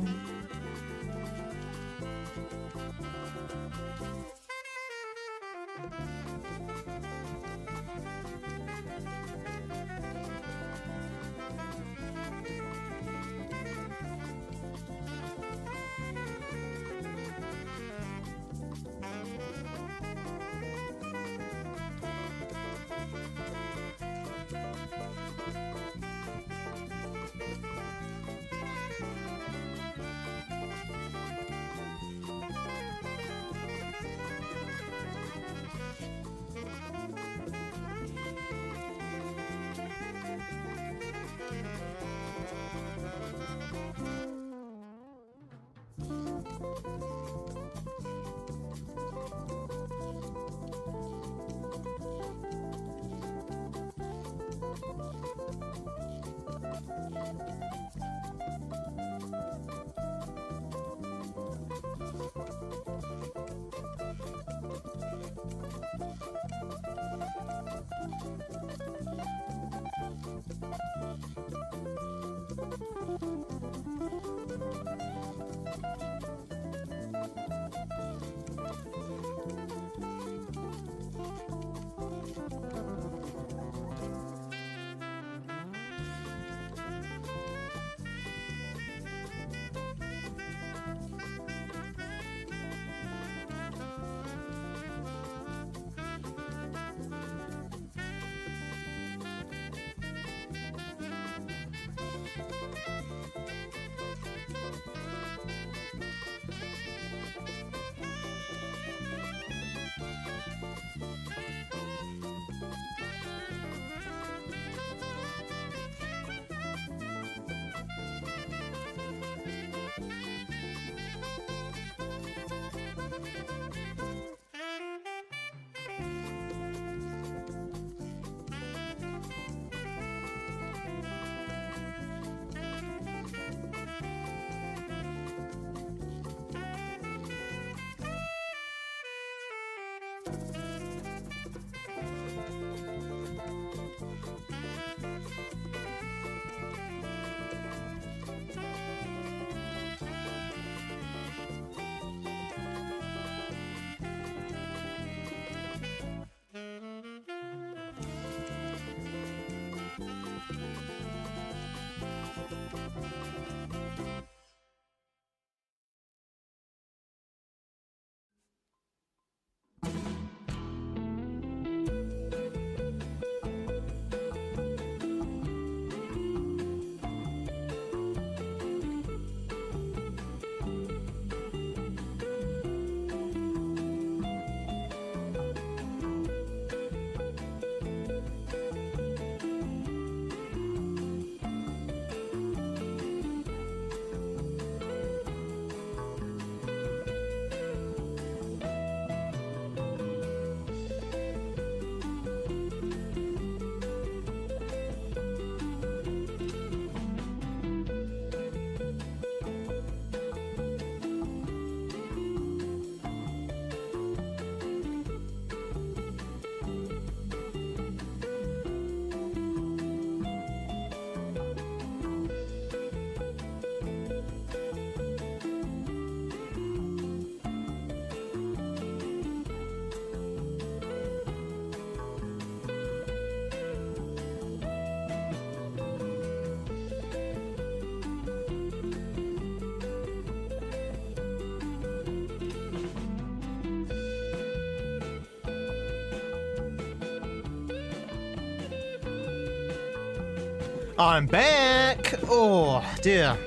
I'm back! Oh, dear.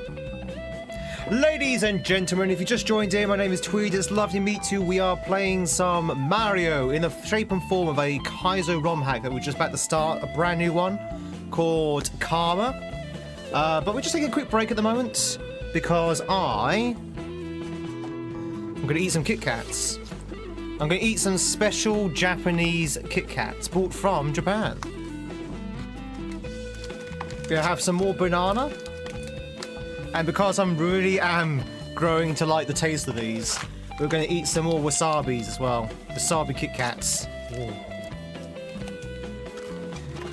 Ladies and gentlemen, if you just joined in, my name is Tweed. It's lovely to meet you. We are playing some Mario in the shape and form of a Kaizo ROM hack that we're just about to start, a brand new one called Karma. But we're just taking a quick break at the moment because I'm going to eat some Kit Kats. I'm going to eat some special Japanese Kit Kats brought from Japan. We're going to have some more banana. And because I'm really growing to like the taste of these, we're going to eat some more wasabis as well. Wasabi Kit Kats. Ooh.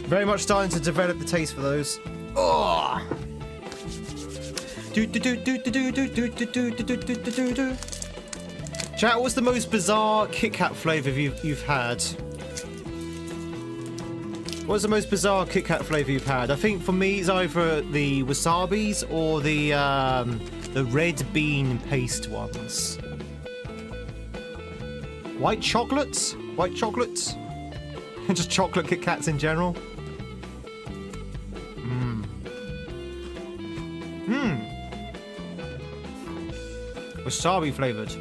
Very much starting to develop the taste for those. Oh! Chat, what's the most bizarre Kit Kat flavour you've had? What's the most bizarre Kit Kat flavour you've had? I think for me it's either the wasabis or the red bean paste ones. White chocolates? White chocolates? Just chocolate Kit Kats in general. Wasabi flavoured.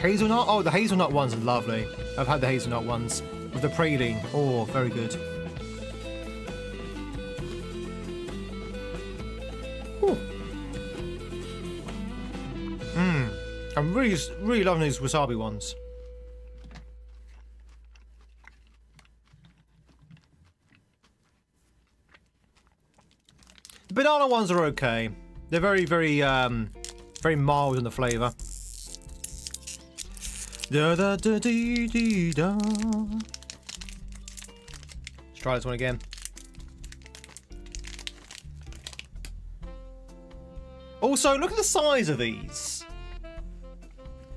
Hazelnut? Oh, the hazelnut ones are lovely. I've had the hazelnut ones with the praline. Oh, very good. I'm really loving these wasabi ones. The banana ones are okay. They're very mild in the flavour. Da da da dee dee da. Let's try this one again. Also, look at the size of these.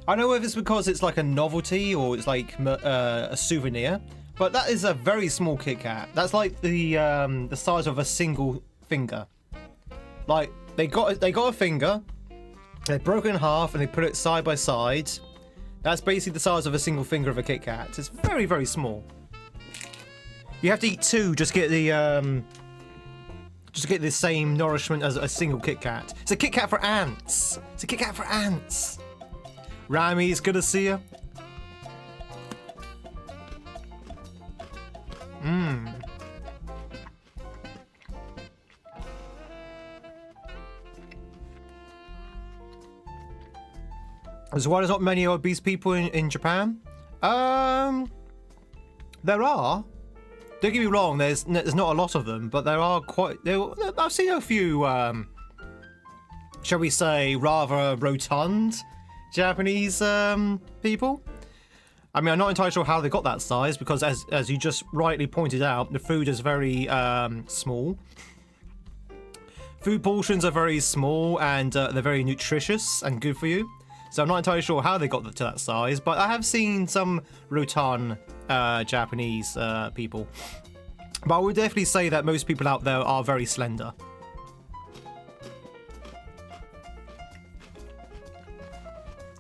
I don't know if it's because it's like a novelty or it's like a souvenir, but that is a very small Kit Kat. That's like the size of a single finger. Like they got a finger, they broke it in half and they put it side by side. That's basically the size of a single finger of a Kit Kat. It's very small. You have to eat two just to get the same nourishment as a single Kit Kat. It's a Kit Kat for ants. It's a Kit Kat for ants. Rami, it's good to see you. So why there's not many obese people in Japan? There are. Don't get me wrong. There's not a lot of them, but there are quite. I've seen a few. Shall we say rather rotund Japanese people? I mean, I'm not entirely sure how they got that size because, as you just rightly pointed out, the food is very small. Food portions are very small and they're very nutritious and good for you. So I'm not entirely sure how they got to that size, but I have seen some rotund Japanese people. But I would definitely say that most people out there are very slender.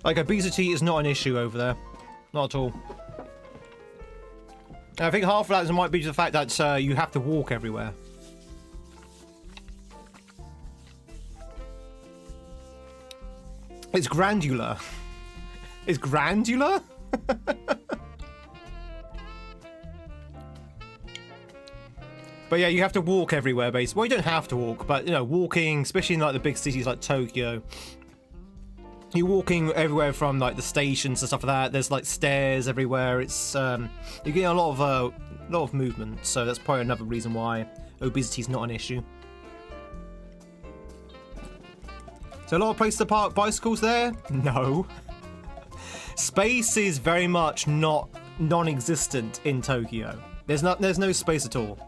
Like, obesity is not an issue over there. Not at all. And I think half of that might be the fact that you have to walk everywhere. It's granular. It's granular? But yeah, you have to walk everywhere, basically. Well, you don't have to walk, but, you know, walking, especially in, like, the big cities like Tokyo, you're walking everywhere from, like, the stations and stuff like that. There's, like, stairs everywhere. It's, you're getting a lot of movement, so that's probably another reason why obesity is not an issue. So a lot of places to park bicycles there? No. Space is very much non-existent in Tokyo. There's no space at all.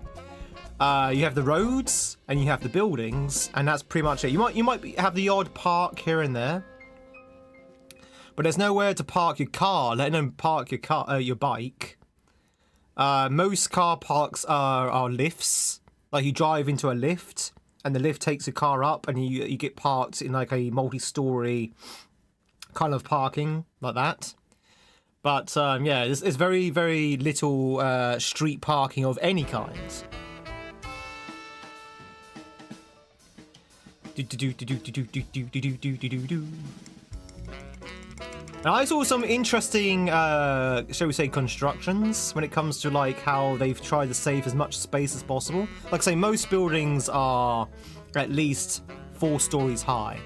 You have the roads and you have the buildings, and that's pretty much it. You might have the odd park here and there, but there's nowhere to park your car, let alone park your bike. Most car parks are lifts. Like, you drive into a lift, and the lift takes your car up, and you get parked in like a multi-story kind of parking like that. But yeah, there's very, very little street parking of any kind. And I saw some interesting, shall we say, constructions when it comes to like how they've tried to save as much space as possible. Like I say, most buildings are at least 4 stories high,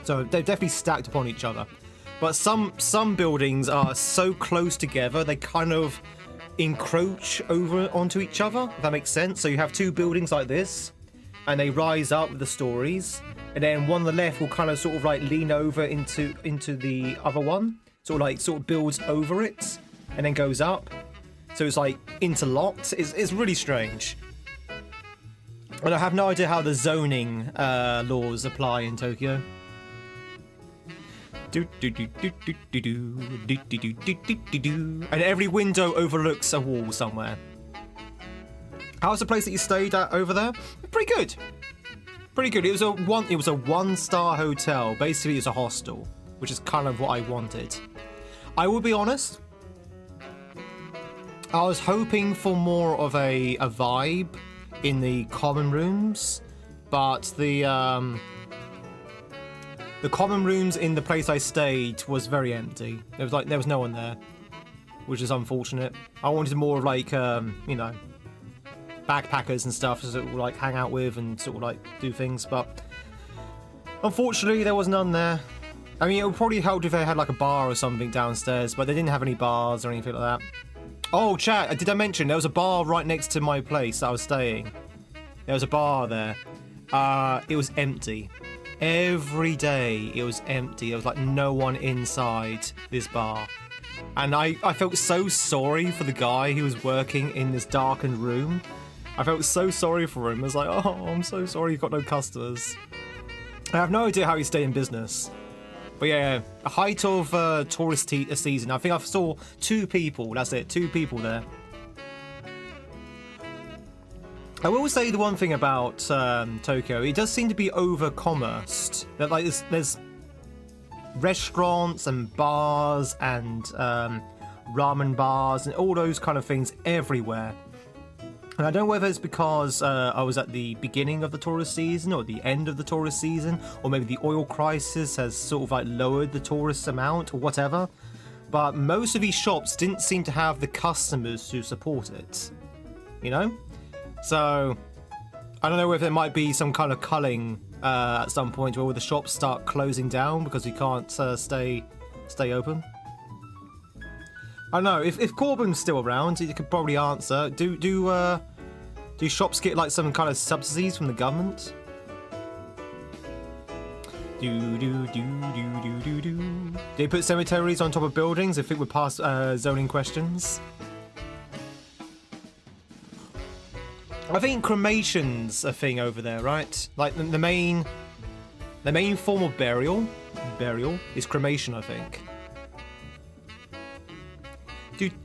so they're definitely stacked upon each other. But some buildings are so close together they kind of encroach over onto each other. If that makes sense. So you have 2 buildings like this, and they rise up with the stories. And then one on the left will kind of sort of like lean over into the other one. Sort of builds over it and then goes up. So it's like interlocked. It's really strange. And I have no idea how the zoning laws apply in Tokyo. And every window overlooks a wall somewhere. How's the place that you stayed at over there? Pretty good. Pretty good. It was a 1-star hotel. Basically, it's a hostel, which is kind of what I wanted. I will be honest. I was hoping for more of a vibe in the common rooms, but the common rooms in the place I stayed was very empty. There was no one there, which is unfortunate. I wanted more of like you know, backpackers and stuff to sort of like hang out with and sort of like do things, but unfortunately there was none there. I mean, it would probably help if they had like a bar or something downstairs, but they didn't have any bars or anything like that. Oh, chat, did I mention there was a bar right next to my place that I was staying? There was a bar there. It was empty. Every day it was empty. There was like no one inside this bar. And I felt so sorry for the guy who was working in this darkened room. I felt so sorry for him. I was like, oh, I'm so sorry you've got no customers. I have no idea how he stayed in business. But yeah, a height of tourist season. I think I saw 2 people. That's it, 2 people there. I will say the one thing about Tokyo, it does seem to be over-commerced. That like there's restaurants and bars and ramen bars and all those kind of things everywhere. And I don't know whether it's because I was at the beginning of the tourist season or the end of the tourist season, or maybe the oil crisis has sort of like lowered the tourist amount or whatever. But most of these shops didn't seem to have the customers to support it, you know? So I don't know if there might be some kind of culling at some point where the shops start closing down because we can't stay open. I don't know, if Corbin's still around, he could probably answer. Do shops get like some kind of subsidies from the government? Do they put cemeteries on top of buildings if it would pass zoning questions? I think cremation's a thing over there, right? Like the main form of burial is cremation, I think. You're just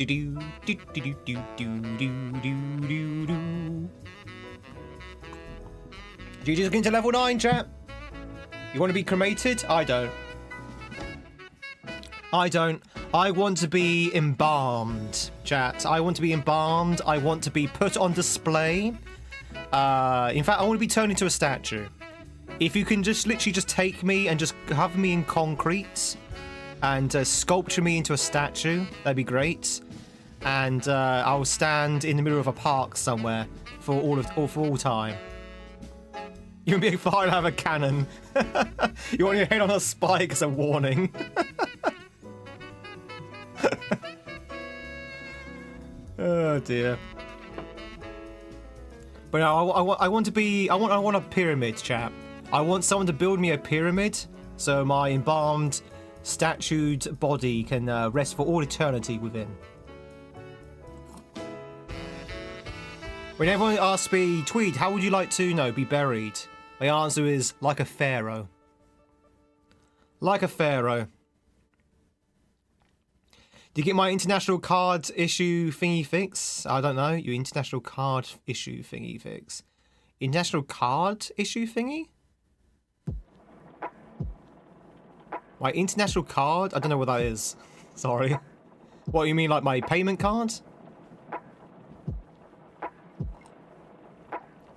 getting to level 9, chat. You want to be cremated? I don't. I want to be embalmed, chat. I want to be embalmed. I want to be put on display. In fact, I want to be turned into a statue. If you can just literally just take me and just have me in concrete and sculpture me into a statue, that'd be great. And I'll stand in the middle of a park somewhere for all time. You'll be fine to have a cannon. You want your head on a spike as a warning. Oh dear. But no, I want a pyramid, chap. I want someone to build me a pyramid so my embalmed, statued body can rest for all eternity within. When everyone asks me, Tweed, how would you like to, be buried? My answer is like a pharaoh. Like a pharaoh. Do you get my international card issue thingy fix? I don't know. Your international card issue thingy fix. International card issue thingy? My international card? I don't know what that is. Sorry. What, you mean like my payment card?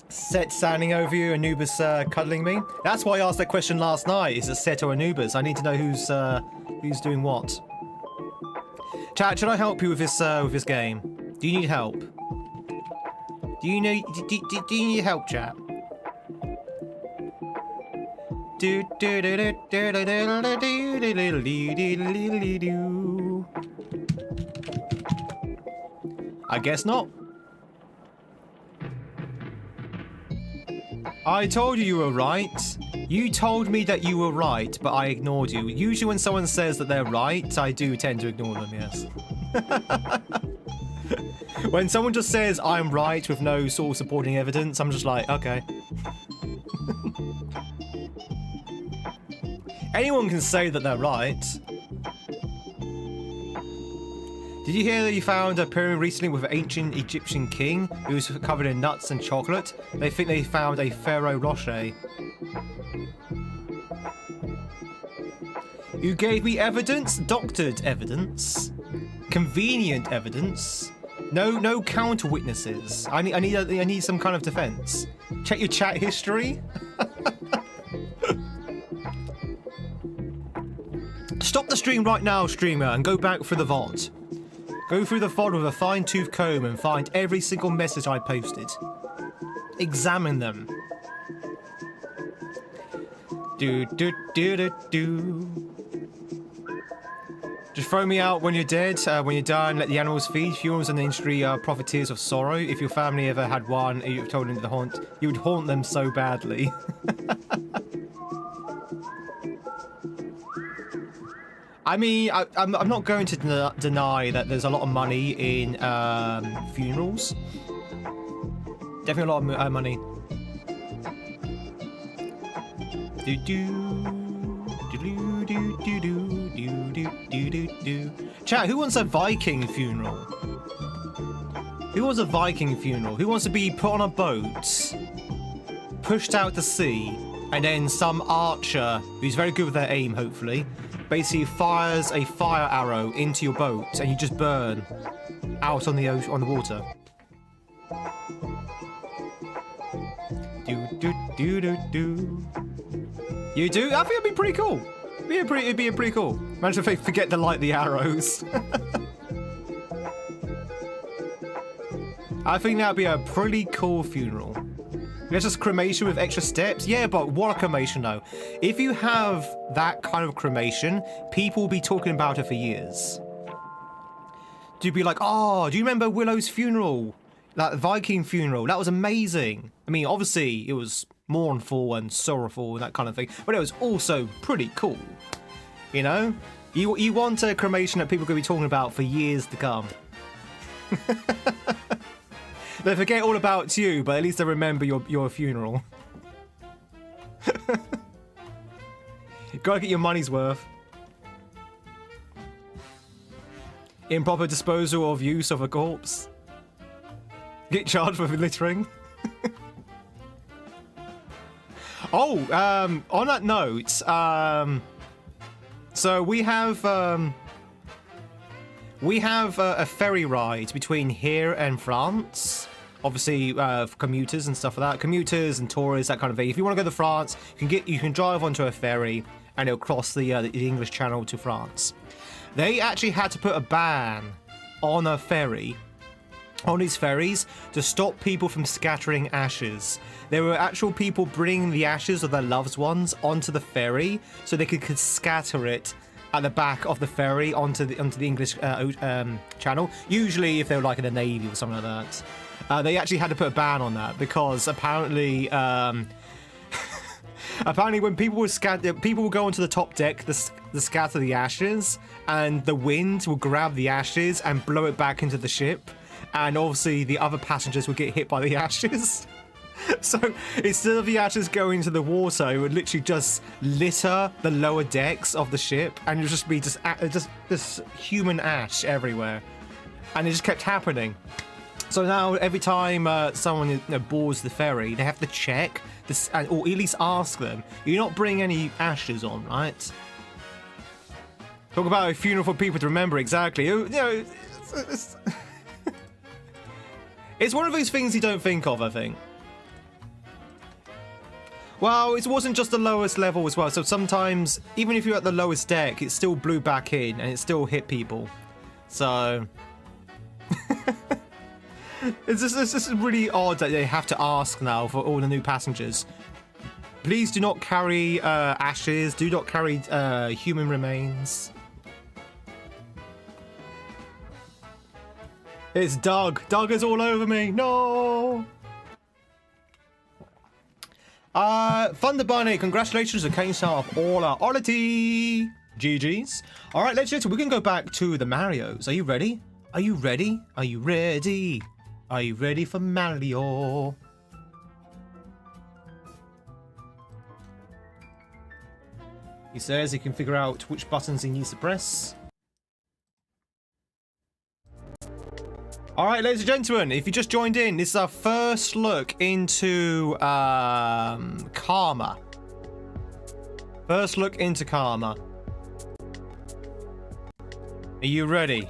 Set standing over you, Anubis cuddling me. That's why I asked that question last night. Is it Set or Anubis? I need to know who's doing what. Chat, should I help you with this game? Do you need help? Do you need help, chat? I guess not. I told you were right. You told me that you were right, but I ignored you. Usually when someone says that they're right, I do tend to ignore them, yes. When someone just says I'm right with no sort of supporting evidence, I'm just like, okay. Anyone can say that they're right. Did you hear that you found a pyramid recently with an ancient Egyptian king who was covered in nuts and chocolate? They think they found a Pharaoh Rocher. You gave me evidence? Doctored evidence? Convenient evidence? No counter witnesses. I need some kind of defense. Check your chat history. Stop the stream right now, streamer, and go back for the VOD. Go through the VOD with a fine-tooth comb and find every single message I posted. Examine them. Just throw me out when you're dead. When you're done, let the animals feed. Funerals in the industry are profiteers of sorrow. If your family ever had one, and you've told them to haunt, you would haunt them so badly. I mean, I'm not going to deny that there's a lot of money in funerals. Definitely a lot of money. Chat, who wants a Viking funeral? Who wants a Viking funeral? Who wants to be put on a boat, pushed out to sea, and then some archer, who's very good with their aim, hopefully, basically fires a fire arrow into your boat, and you just burn out on the ocean, on the water. You do? I think it'd be pretty cool. It'd be pretty cool. Imagine if they forget to light the arrows. I think that'd be a pretty cool funeral. It's just cremation with extra steps. Yeah, but what a cremation though. If you have that kind of cremation, people will be talking about it for years. Do you be like, oh, do you remember Willow's funeral? That Viking funeral, that was amazing. I mean, obviously it was mournful and sorrowful and that kind of thing, but it was also pretty cool. You know? You want a cremation that people could be talking about for years to come. They forget all about you, but at least they remember your funeral. Gotta get your money's worth. Improper disposal of use of a corpse. Get charged for littering. Oh, on that note, so we have a ferry ride between here and France. Obviously, for commuters and stuff like that. Commuters and tourists, that kind of thing. If you want to go to France, you can drive onto a ferry and it'll cross the English Channel to France. They actually had to put a ban on a ferry, on these ferries, to stop people from scattering ashes. There were actual people bringing the ashes of their loved ones onto the ferry so they could scatter it at the back of the ferry onto the English Channel. Usually, if they were like in the Navy or something like that. They actually had to put a ban on that because apparently, apparently when people would go onto the top deck to scatter the ashes, and the wind will grab the ashes and blow it back into the ship, and obviously the other passengers would get hit by the ashes. So instead of the ashes going into the water, it would literally just litter the lower decks of the ship, and it would just be just this human ash everywhere, and it just kept happening. So now every time someone boards the ferry, they have to check this, or at least ask them, "You're not bringing any ashes on, right?" Talk about a funeral for people to remember, exactly. You know, it's one of those things you don't think of, I think. Well, it wasn't just the lowest level as well, so sometimes, even if you're at the lowest deck, it still blew back in, and it still hit people. So... it's just really odd that they have to ask now for all the new passengers. Please do not carry ashes, do not carry human remains. It's Doug. Doug is all over me. No! Thunder Bunny, congratulations to Kaizo of all our quality. GG's. Alright, let's we can go back to the Marios. Are you ready? Are you ready? Are you ready? Are you ready for Mario? He says he can figure out which buttons he needs to press. Alright, ladies and gentlemen, if you just joined in, this is our first look into Karma. First look into Karma. Are you ready?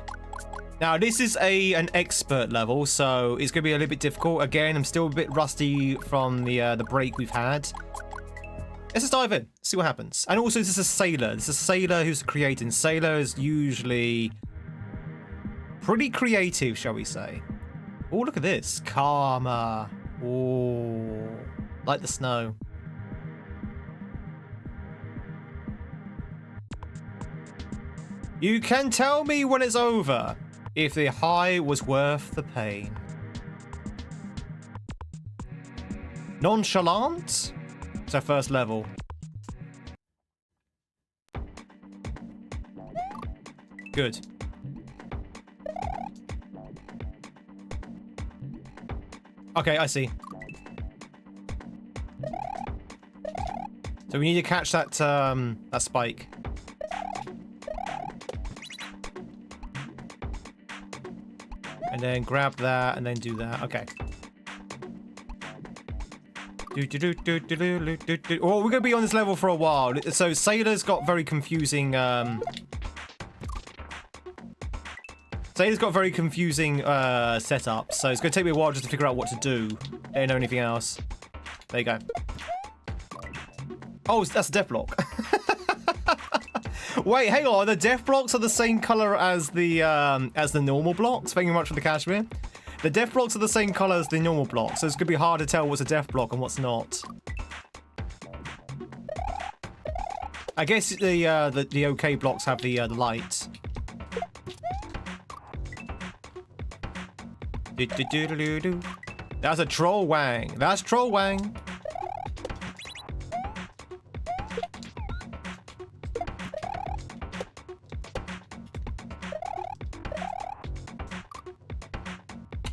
Now, this is an expert level, so it's going to be a little bit difficult. Again, I'm still a bit rusty from the break we've had. Let's just dive in, see what happens. And also, this is a sailor. This is a sailor who's creating. Sailor is usually pretty creative, shall we say. Oh, look at this. Karma. Oh, like the snow. You can tell me when it's over if the high was worth the pain. Nonchalant? It's our first level. Good. Okay, I see. So we need to catch that that spike. And then grab that and then do that. Okay. Oh, we're gonna be on this level for a while. So Sailor's got very confusing setup, so it's gonna take me a while just to figure out what to do. Don't know anything else. There you go. Oh, that's a death block. Wait, hang on. The death blocks are the same color as the normal blocks. Thank you much for the cashmere. The death blocks are the same color as the normal blocks, so it's gonna be hard to tell what's a death block and what's not. I guess the OK blocks have the light. That's a troll wang. That's troll wang.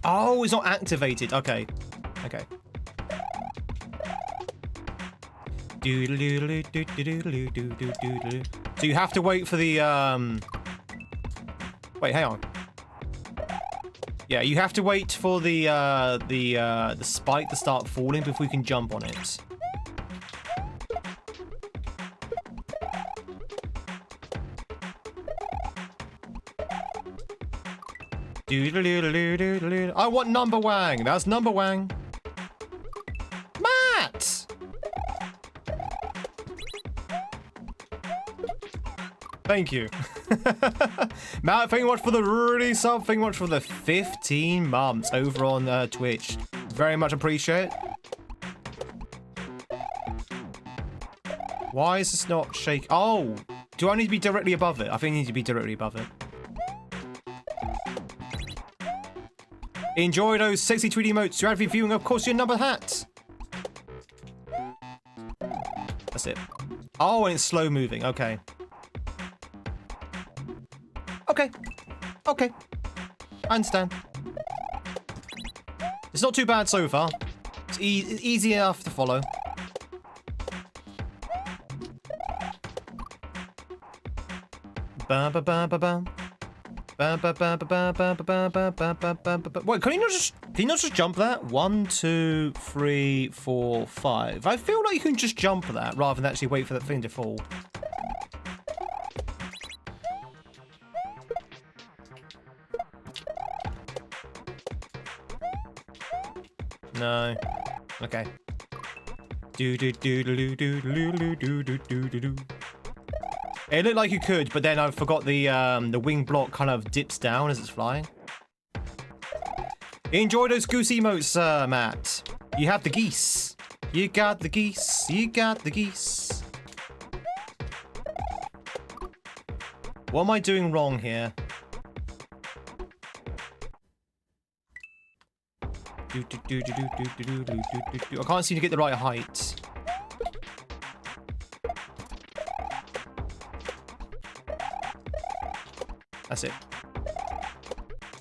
Oh, it's not activated. Okay. Okay. So you have to wait for the Wait, hang on. Yeah, you have to wait for the spike to start falling before you can jump on it. I want number wang. That's number wang. Matt! Thank you. Matt, thank you much for the really sub. Thank you much for the 15 months over on Twitch. Very much appreciate it. Why is this not shake? Oh, do I need to be directly above it? I think I need to be directly above it. Enjoy those sexy Tweed emotes. You're actually viewing, of course, your number hat. That's it. Oh, and it's slow moving. Okay. Okay. Okay. I understand. It's not too bad so far. It's easy enough to follow. Ba ba ba ba ba. Wait, can you not just jump that? 1, 2, 3, 4, 5. I feel like you can just jump that rather than actually wait for that thing to fall. No. Okay. Do do do do do do do do do do do do. It looked like you could, but then I forgot the wing block kind of dips down as it's flying. Enjoy those goose emotes, Matt. You have the geese. You got the geese. You got the geese. What am I doing wrong here? I can't seem to get the right height. That's it.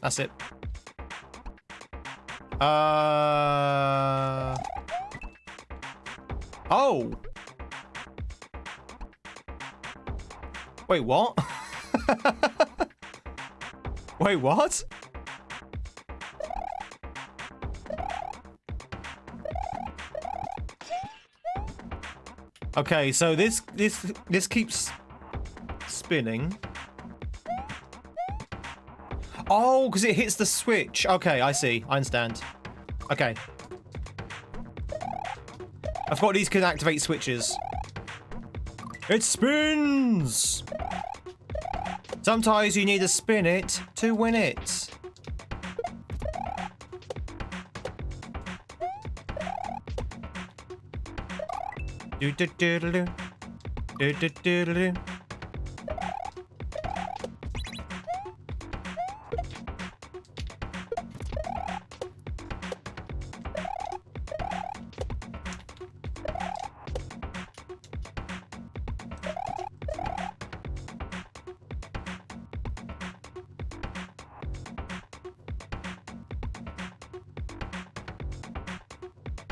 That's it. Oh! Wait, what? Wait, what? Okay, so this keeps spinning. Oh, because it hits the switch. Okay, I see. I understand. Okay. I forgot these can activate switches. It spins! Sometimes you need to spin it to win it. Do do do do do. Do do do do do.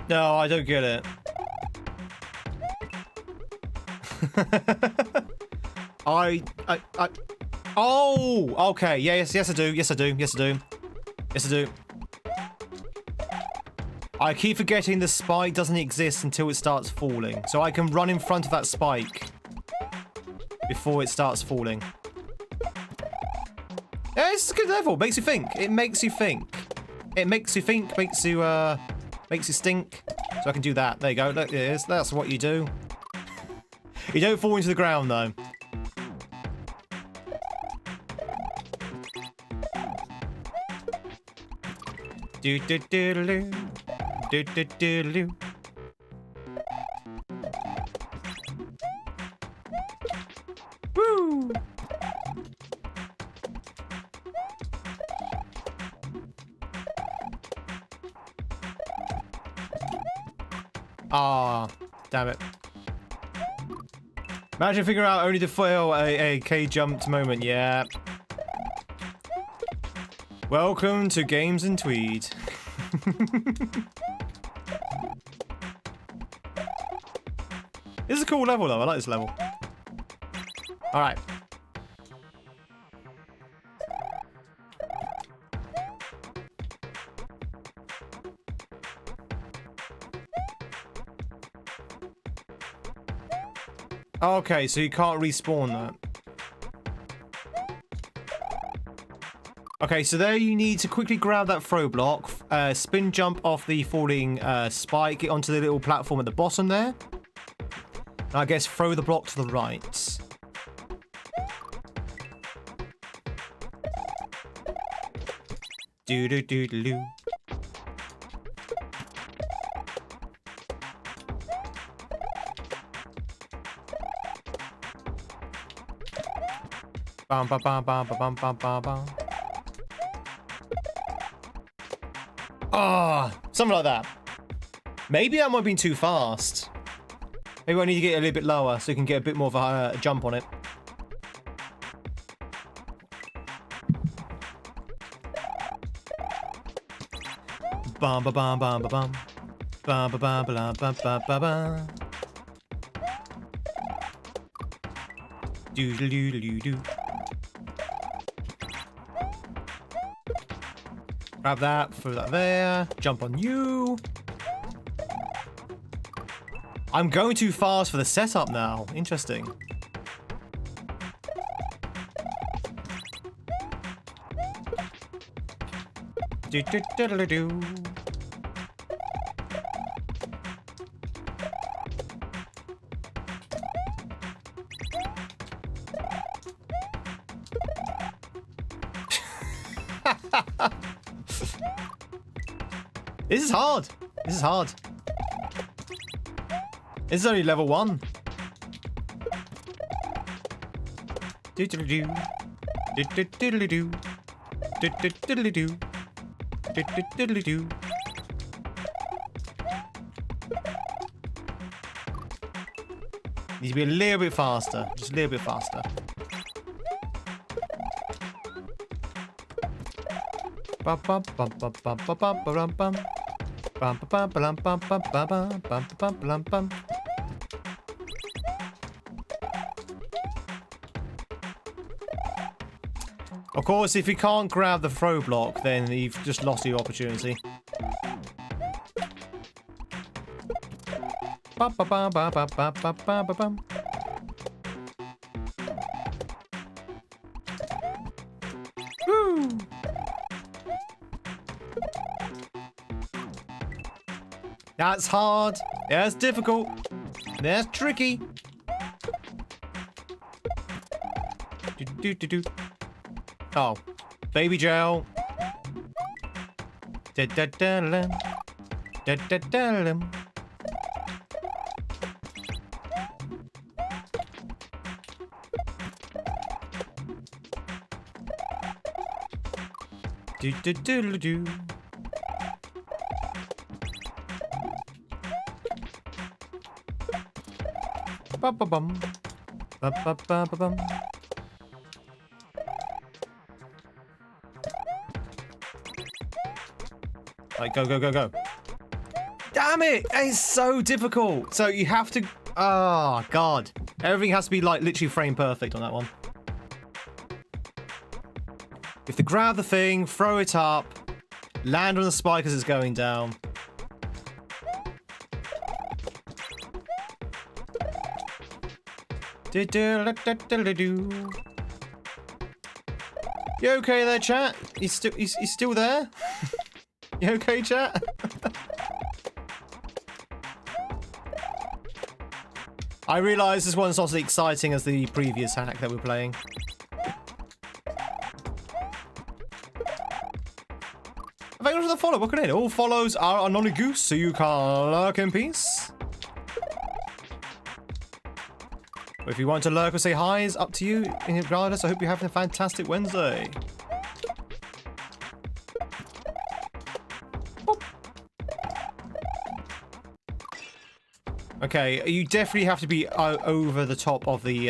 No, I don't get it. Oh, okay. Yes, I do. Yes, I do. Yes, I do. Yes, I do. I keep forgetting the spike doesn't exist until it starts falling. So I can run in front of that spike before it starts falling. Yeah, it's a good level. Makes you think. It makes you think. It makes you think. Makes you stink. So I can do that. There you go. Look, that's what you do. You don't fall into the ground, though. Do do do do do do do do. Woo! Ah, damn it. Imagine figuring out only to fail a K-jumped moment, yeah. Welcome to GamesInTweed. This is a cool level though, I like this level. Alright. Okay, so you can't respawn that. Okay, so there you need to quickly grab that throw block, spin jump off the falling spike, get onto the little platform at the bottom there. And I guess throw the block to the right. Do do do do do. Bam bam bam bam bam bam bam bam. Ah, something like that. Maybe I might have been too fast. Maybe I need to get a little bit lower so you can get a bit more of a jump on it. Bam ba bam bam ba bam. Bam ba bam ba bam bam bam bam. Do do do do do. Grab that, throw that there, jump on you. I'm going too fast for the setup now. Interesting. Do do do do do. This is hard. This is hard. This is only level 1. Do-do-do-do. Do-do-do-do-do. Do-do-do-do-do. Do-do-do-do-do. Needs to be a little bit faster. Just a little bit faster. Of course, if you can't grab the throw block, then you've just lost your opportunity. Woo! That's hard. That's difficult. That's tricky. Do. Oh, baby gel. Da-da-da-lim. Da-da-da-lim. Do-do-do-do-do. Ba-ba-bum. Ba-ba-ba-ba-bum. Like, go, go, go, go. Damn it! It's so difficult. So you have to... Oh, God. Everything has to be, like, literally frame perfect on that one. You have to grab the thing, throw it up, land on the spike as it's going down. Do-do-do-do-do-do. You okay there, chat? He's still there? You okay, chat? I realise this one's not as exciting as the previous hack that we're playing. Thank you for the follow. What can I do? All follows are anonymous, so you can lurk in peace. But if you want to lurk or say hi, it's up to you. Regardless, I hope you're having a fantastic Wednesday. Okay, you definitely have to be over the top of the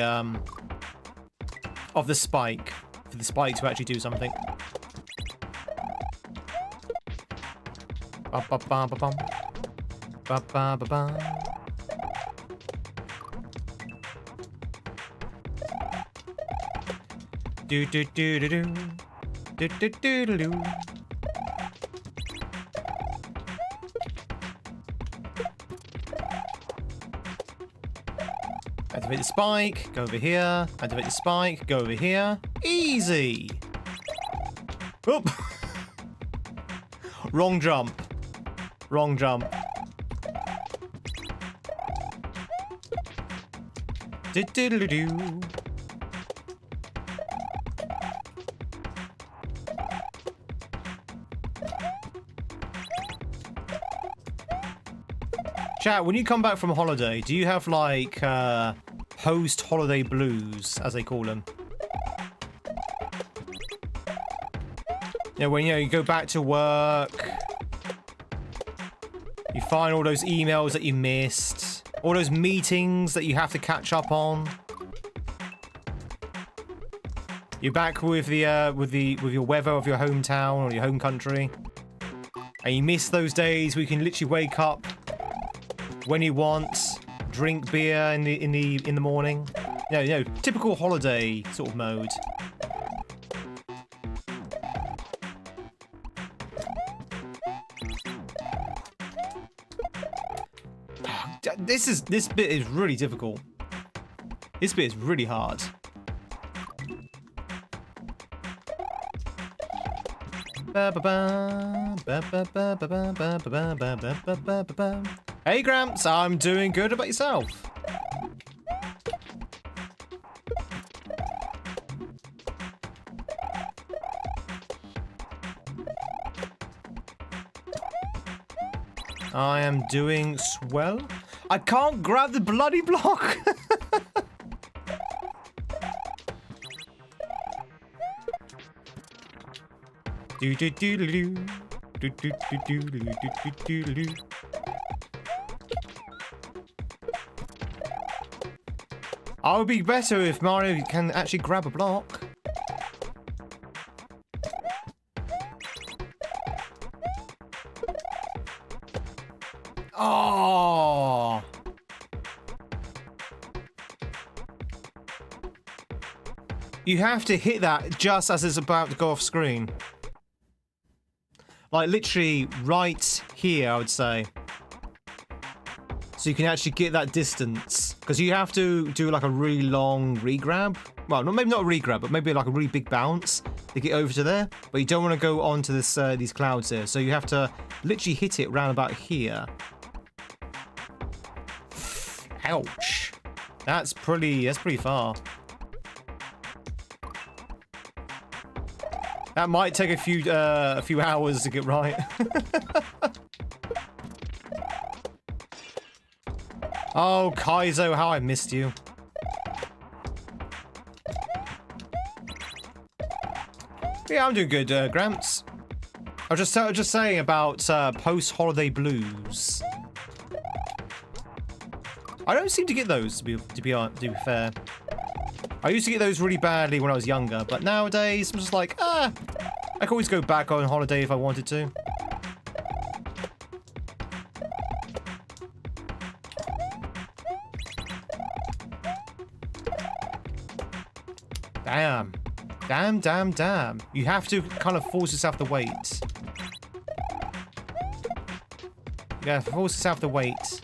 spike for the spike to actually do something. Ba ba ba ba bum. Ba ba ba ba. Do do do do do. Do do do do do. Activate the spike, go over here. Activate the spike, go over here. Easy! Oop! Wrong jump. Wrong jump. Do-do-do-do. Chat, when you come back from a holiday, do you have, like, post-holiday blues, as they call them? Yeah, when, you go back to work, you find all those emails that you missed, all those meetings that you have to catch up on. You're back with the with your weather of your hometown or your home country, and you miss those days where you can literally wake up when you want, drink beer in the morning. You know, typical holiday sort of mode. This bit is really difficult. This bit is really hard. Hey Gramps, I'm doing good. About yourself? I am doing swell. I can't grab the bloody block. Do do do do do do do do do do do do. I would be better if Mario can actually grab a block. Oh. You have to hit that just as it's about to go off screen. Like literally right here, I would say. So you can actually get that distance. Because you have to do like a really long re-grab. Well, maybe not a re-grab, but maybe like a really big bounce to get over to there. But you don't want to go onto this these clouds here. So you have to literally hit it round about here. Ouch. That's pretty far. That might take a few hours to get right. Oh, Kaizo, how I missed you. Yeah, I'm doing good, Gramps. I was just saying about post-holiday blues. I don't seem to get those, to be fair. I used to get those really badly when I was younger, but nowadays I'm just like, I can always go back on holiday if I wanted to. Damn. Damn, damn, damn. You have to kind of force yourself to wait. You gotta force yourself to wait.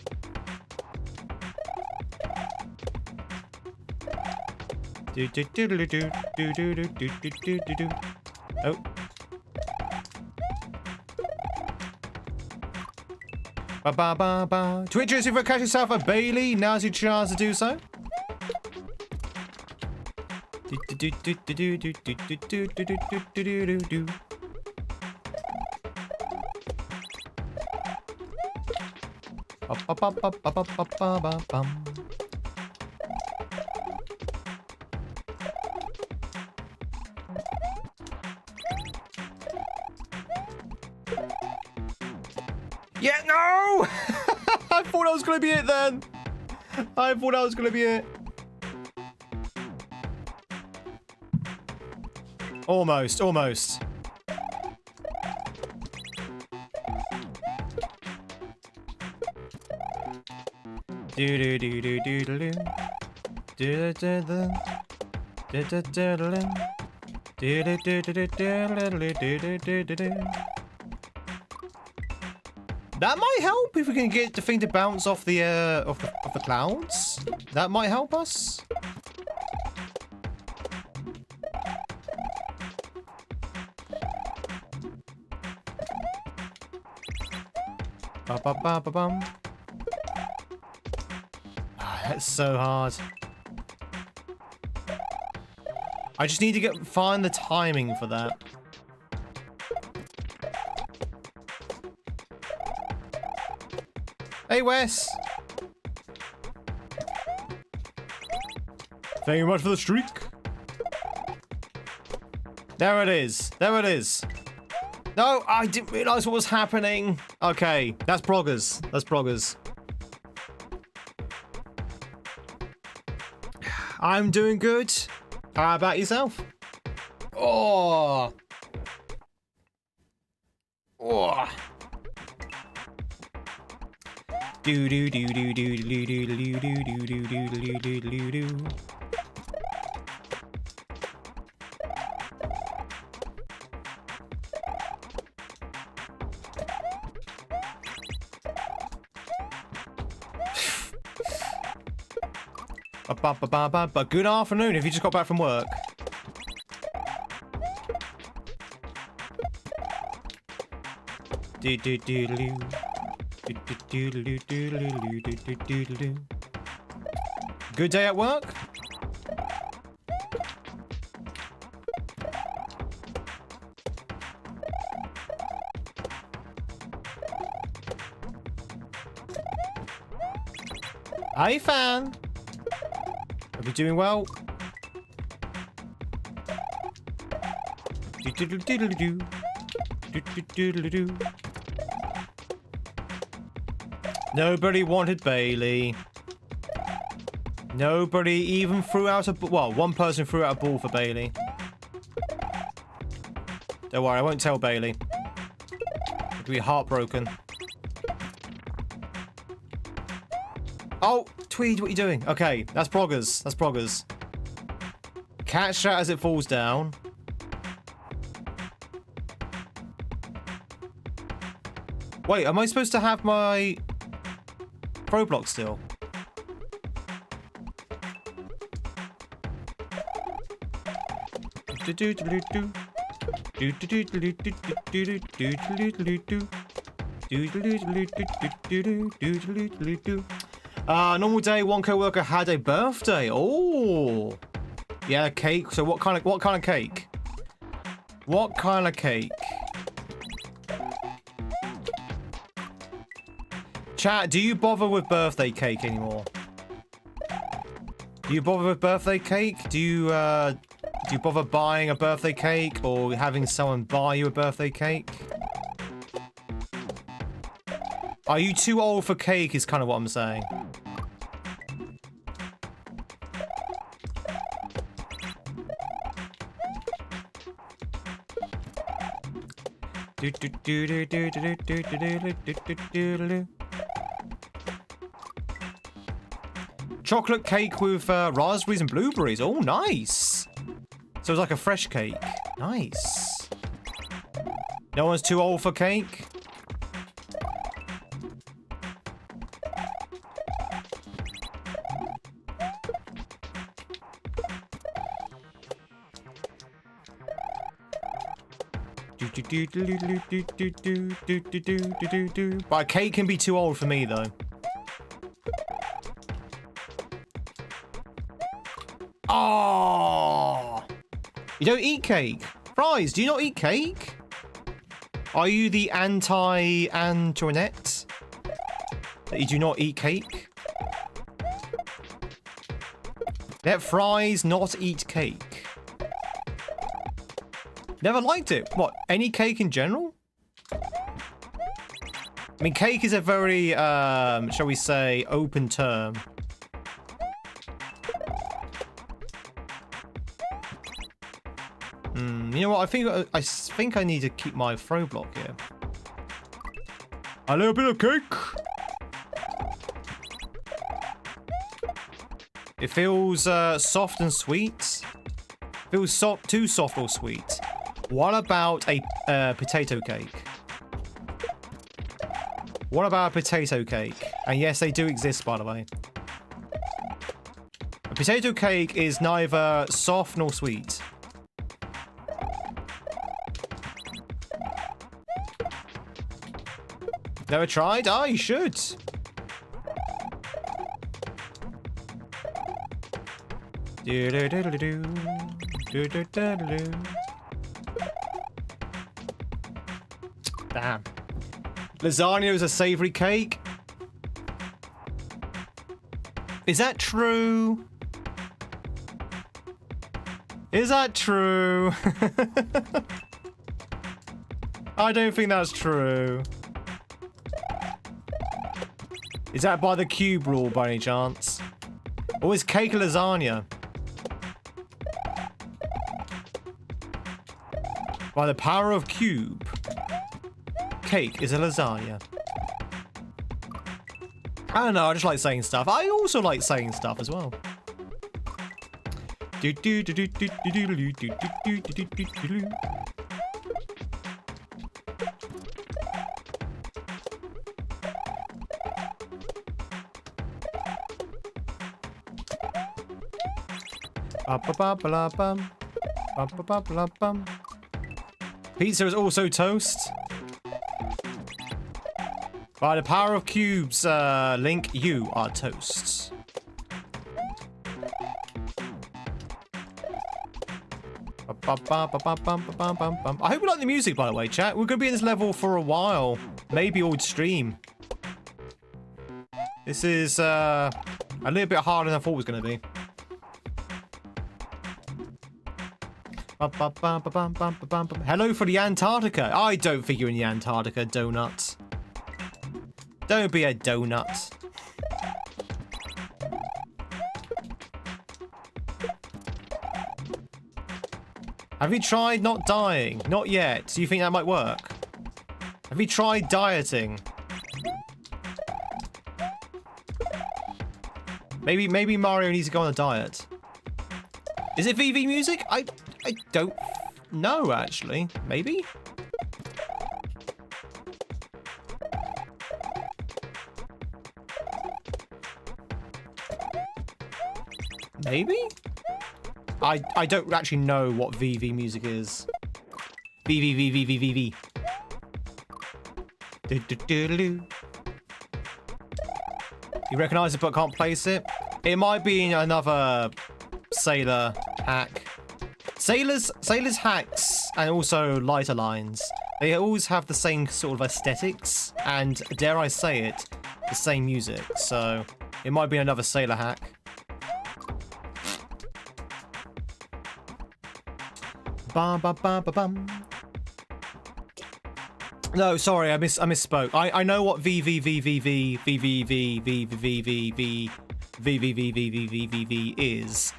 Do do do do do do do do do do do do. Oh. Ba ba ba ba. Twitchers, if you catch yourself a Bailey, now's your chance to do so. Do do do do do do do do do do do do do do. Ba ba ba ba ba ba ba ba bum. Yeah, no! I thought that was gonna be it then. I thought that was gonna be it. Almost, almost. Do do do do do do do. Do do do do. Do do do do. Do do do do do do do do. That might help if we can get the thing to bounce off the off the clouds. That might help us. Ba ba ba ba bum. That's so hard. I just need to find the timing for that. Hey, Wes! Thank you very much for the streak. There it is. There it is. No, I didn't realize what was happening. Okay, that's Proggers. That's Proggers. I'm doing good. How about yourself? Oh. Oh. Do do do do do do do do do do do do do do do. But good afternoon if you just got back from work. Do do do do. Good day at work? Hey, fan. Hope you're doing well. Nobody wanted Bailey. Nobody even threw out a... Well, one person threw out a ball for Bailey. Don't worry, I won't tell Bailey. I'd be heartbroken. Oh, Tweed, what are you doing? Okay, that's Proggers. That's Proggers. Catch that as it falls down. Wait, am I supposed to have my throw block still? Normal day, one co-worker had a birthday. Oh, yeah, cake. So what kind of cake? What kind of cake? Chat, do you bother with birthday cake anymore? Do you bother with birthday cake? Do you bother buying a birthday cake or having someone buy you a birthday cake? Are you too old for cake is kind of what I'm saying. Chocolate cake with raspberries and blueberries. Oh, nice. So it's like a fresh cake. Nice. No one's too old for cake. But a cake can be too old for me, though. Oh! You don't eat cake. Fries, do you not eat cake? Are you the anti-Antoinette? That you do not eat cake? Let fries not eat cake. Never liked it. What, any cake in general? I mean, cake is a very, shall we say, open term. You know what? I think I need to keep my throw block here. A little bit of cake. It feels soft and sweet. Feels too soft or sweet. What about a potato cake? What about a potato cake? And yes, they do exist, by the way. A potato cake is neither soft nor sweet. Never tried? Oh, you should. Damn. Lasagna is a savory cake? Is that true? Is that true? I don't think that's true. Is that by the cube rule by any chance? Or is cake a lasagna? By the power of cube, cake is a lasagna. I don't know, I just like saying stuff. I also like saying stuff as well. Pizza is also toast. By the power of cubes, Link, you are toast. I hope you like the music, by the way, chat. We're going to be in this level for a while. Maybe all stream. This is, A little bit harder than I thought it was going to be. Hello for the Antarctica. I don't think you're in the Antarctica, donut. Don't be a donut. Have you tried not dying? Not yet. Do you think that might work? Have you tried dieting? Maybe Mario needs to go on a diet. Is it VV music? I don't know, actually. Maybe? Maybe? I don't actually know what VV music is. VV. You recognise it but can't place it? It might be another sailor hack. Sailors hacks and also lighter lines. They always have the same sort of aesthetics and, dare I say it, the same music. So it might be another sailor hack. Bum, bum, bum, bum, bum. No, sorry, I misspoke. I know what VV is.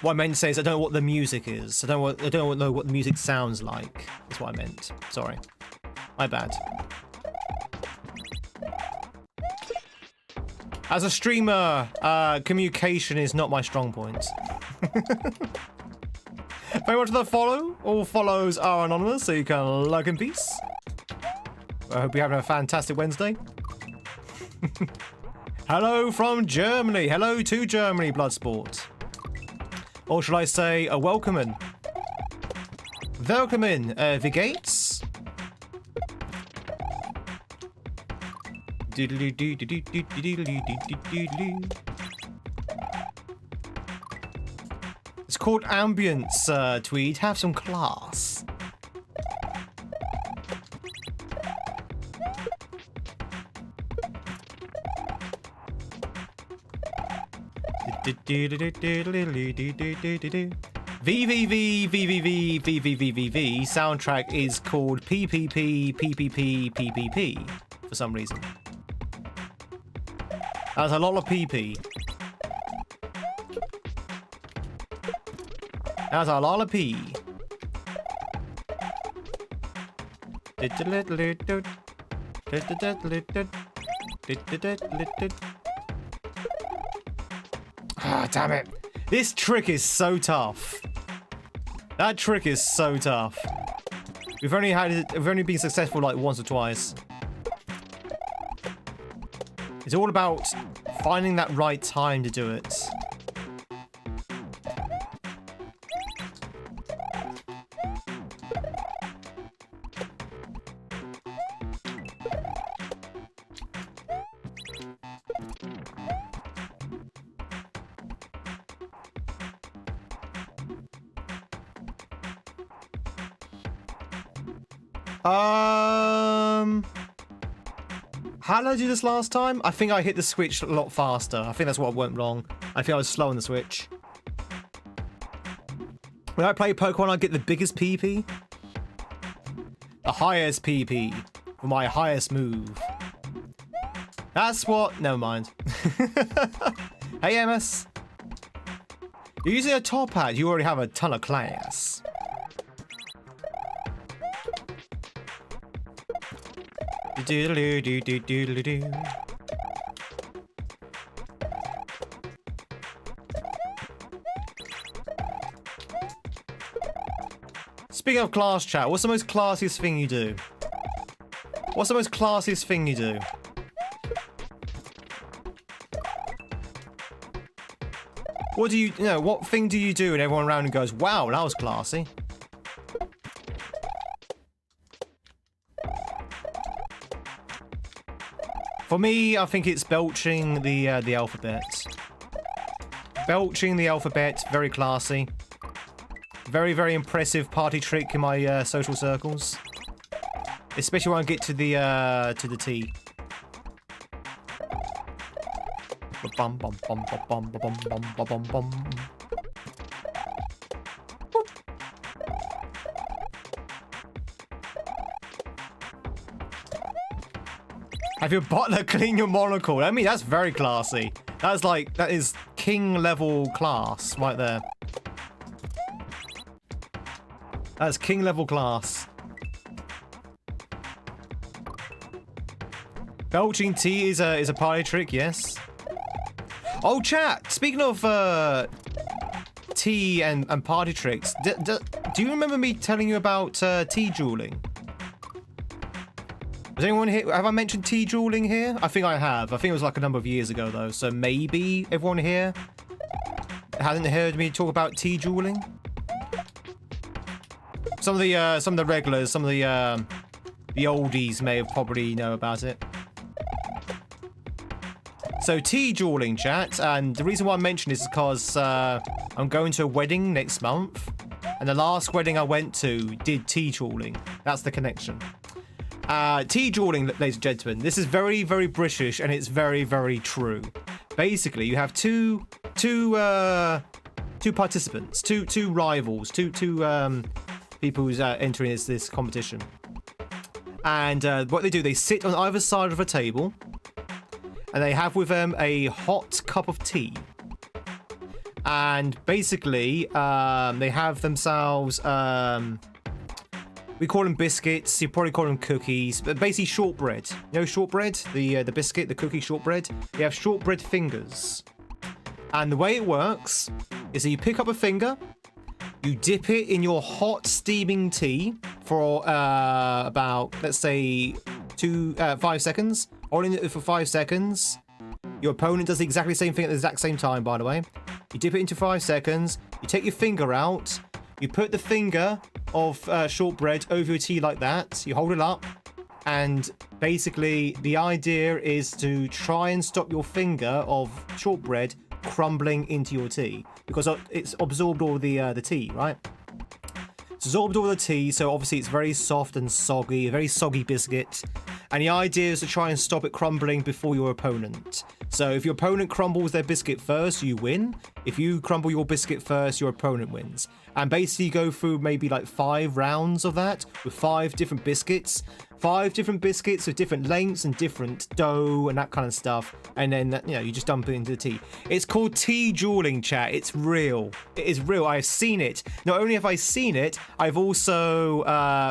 What I meant to say is I don't know what the music is. I don't know what the music sounds like. That's what I meant. Sorry. My bad. As a streamer, communication is not my strong point. Very much for the follow. All follows are anonymous, so you can lurk in peace. I hope you're having a fantastic Wednesday. Hello from Germany. Hello to Germany, Bloodsport. Or should I say, a welcome in. Welcome in, the gates. It's called ambience, Tweed. Have some class. VVV soundtrack is called PPP for some reason. That's a lot of PP. That's a lot of P. Ah, damn it. This trick is so tough. That trick is so tough. We've only been successful like once or twice. It's all about finding that right time to do it. How did I do this last time? I think I hit the switch a lot faster. I think that's what went wrong. I think I was slow on the switch. When I play Pokemon, I get the biggest PP. The highest PP. For my highest move. That's what... Never mind. Hey, MS. You're using a top hat. You already have a ton of class. Speaking of class chat, what's the most classiest thing you do? What's the most classiest thing you do? What do you know, what thing do you do and everyone around and goes, wow, that was classy? For me, I think it's belching the alphabet. Belching the alphabet, very classy. Very, very impressive party trick in my social circles. Especially when I get to the T. bum bum bum bum bum bum bum bum bum bum. Have your butler clean your monocle. I mean, that's very classy. That is king level class right there. That's king level class. Belching tea is a party trick, yes. Oh, chat. Speaking of tea and party tricks, do you remember me telling you about tea dueling? Has anyone here? Have I mentioned tea dueling here? I think I have. I think it was like a number of years ago though. So maybe everyone here hasn't heard me talk about tea dueling. Some of the regulars, some of the oldies may have probably know about it. So tea dueling, chat, and the reason why I mentioned this is because I'm going to a wedding next month, and the last wedding I went to did tea dueling. That's the connection. Tea dueling, ladies and gentlemen, this is very, very British, and it's very, very true. Basically, you have two participants, two rivals, two people who's entering this competition, and what they do, they sit on either side of a table. And they have with them a hot cup of tea. And basically, they have themselves, we call them biscuits, you probably call them cookies, but basically shortbread. You know shortbread? The biscuit, the cookie shortbread? They have shortbread fingers. And the way it works is that you pick up a finger, you dip it in your hot steaming tea for about, let's say, 5 seconds. Holding it for 5 seconds. Your opponent does the exactly same thing at the exact same time, by the way. You dip it into 5 seconds. You take your finger out. You put the finger of shortbread over your tea like that. You hold it up. And basically, the idea is to try and stop your finger of shortbread crumbling into your tea. Because it's absorbed all the tea, right? It's absorbed all the tea, so obviously it's very soft and soggy, a very soggy biscuit. And the idea is to try and stop it crumbling before your opponent. So if your opponent crumbles their biscuit first, you win. If you crumble your biscuit first, your opponent wins. And basically go through maybe like 5 rounds of that with 5 different biscuits. 5 different biscuits of different lengths and different dough and that kind of stuff. And then, you know, you just dump it into the tea. It's called tea dueling, chat. It's real. It is real. I've seen it. Not only have I seen it, I've also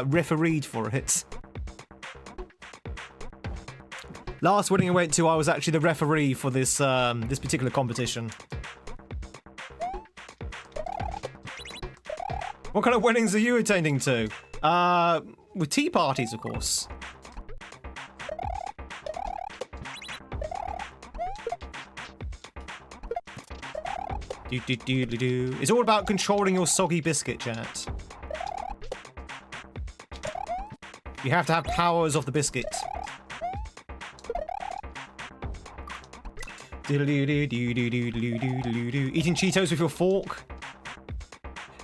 refereed for it. Last wedding I went to, I was actually the referee for this this particular competition. What kind of weddings are you attending to? With tea parties, of course. It's all about controlling your soggy biscuit, chat. You have to have powers of the biscuit. Eating Cheetos with your fork.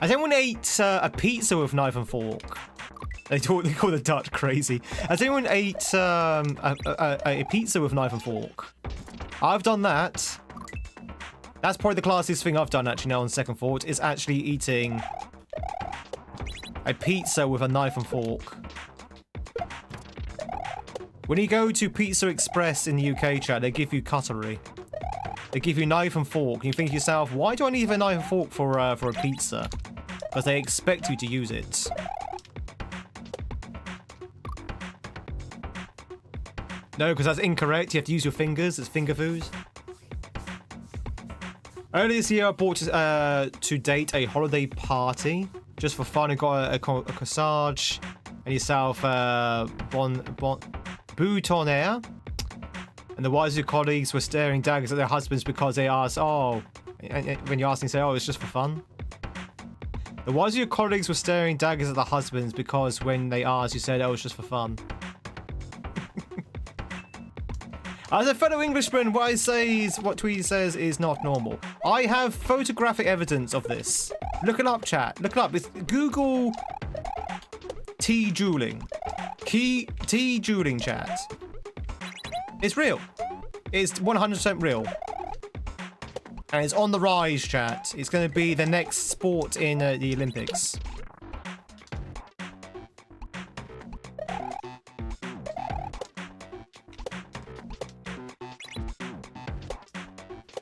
Has anyone ate a pizza with knife and fork? They call the Dutch crazy. Has anyone ate a pizza with knife and fork? I've done that. That's probably the classiest thing I've done actually now on second thought, is actually eating a pizza with a knife and fork. When you go to Pizza Express in the UK, chat, they give you cutlery. They give you knife and fork, and you think to yourself, why do I need a knife and fork for a pizza? Because they expect you to use it. No, because that's incorrect. You have to use your fingers. It's finger food. Earlier this year, I bought to date a holiday party just for fun. I got a corsage and yourself boutonniere. And the wives of your colleagues were staring daggers at their husbands because they asked, oh, and when you ask, they say, oh, it's just for fun. The wives of your colleagues were staring daggers at their husbands because when they asked, you said, oh, it's just for fun. As a fellow Englishman, what Tweed says is not normal. I have photographic evidence of this. Look it up, chat. Look it up. It's Google tea dueling. Tea dueling, chat. It's real. It's 100% real. And it's on the rise, chat. It's going to be the next sport in the Olympics.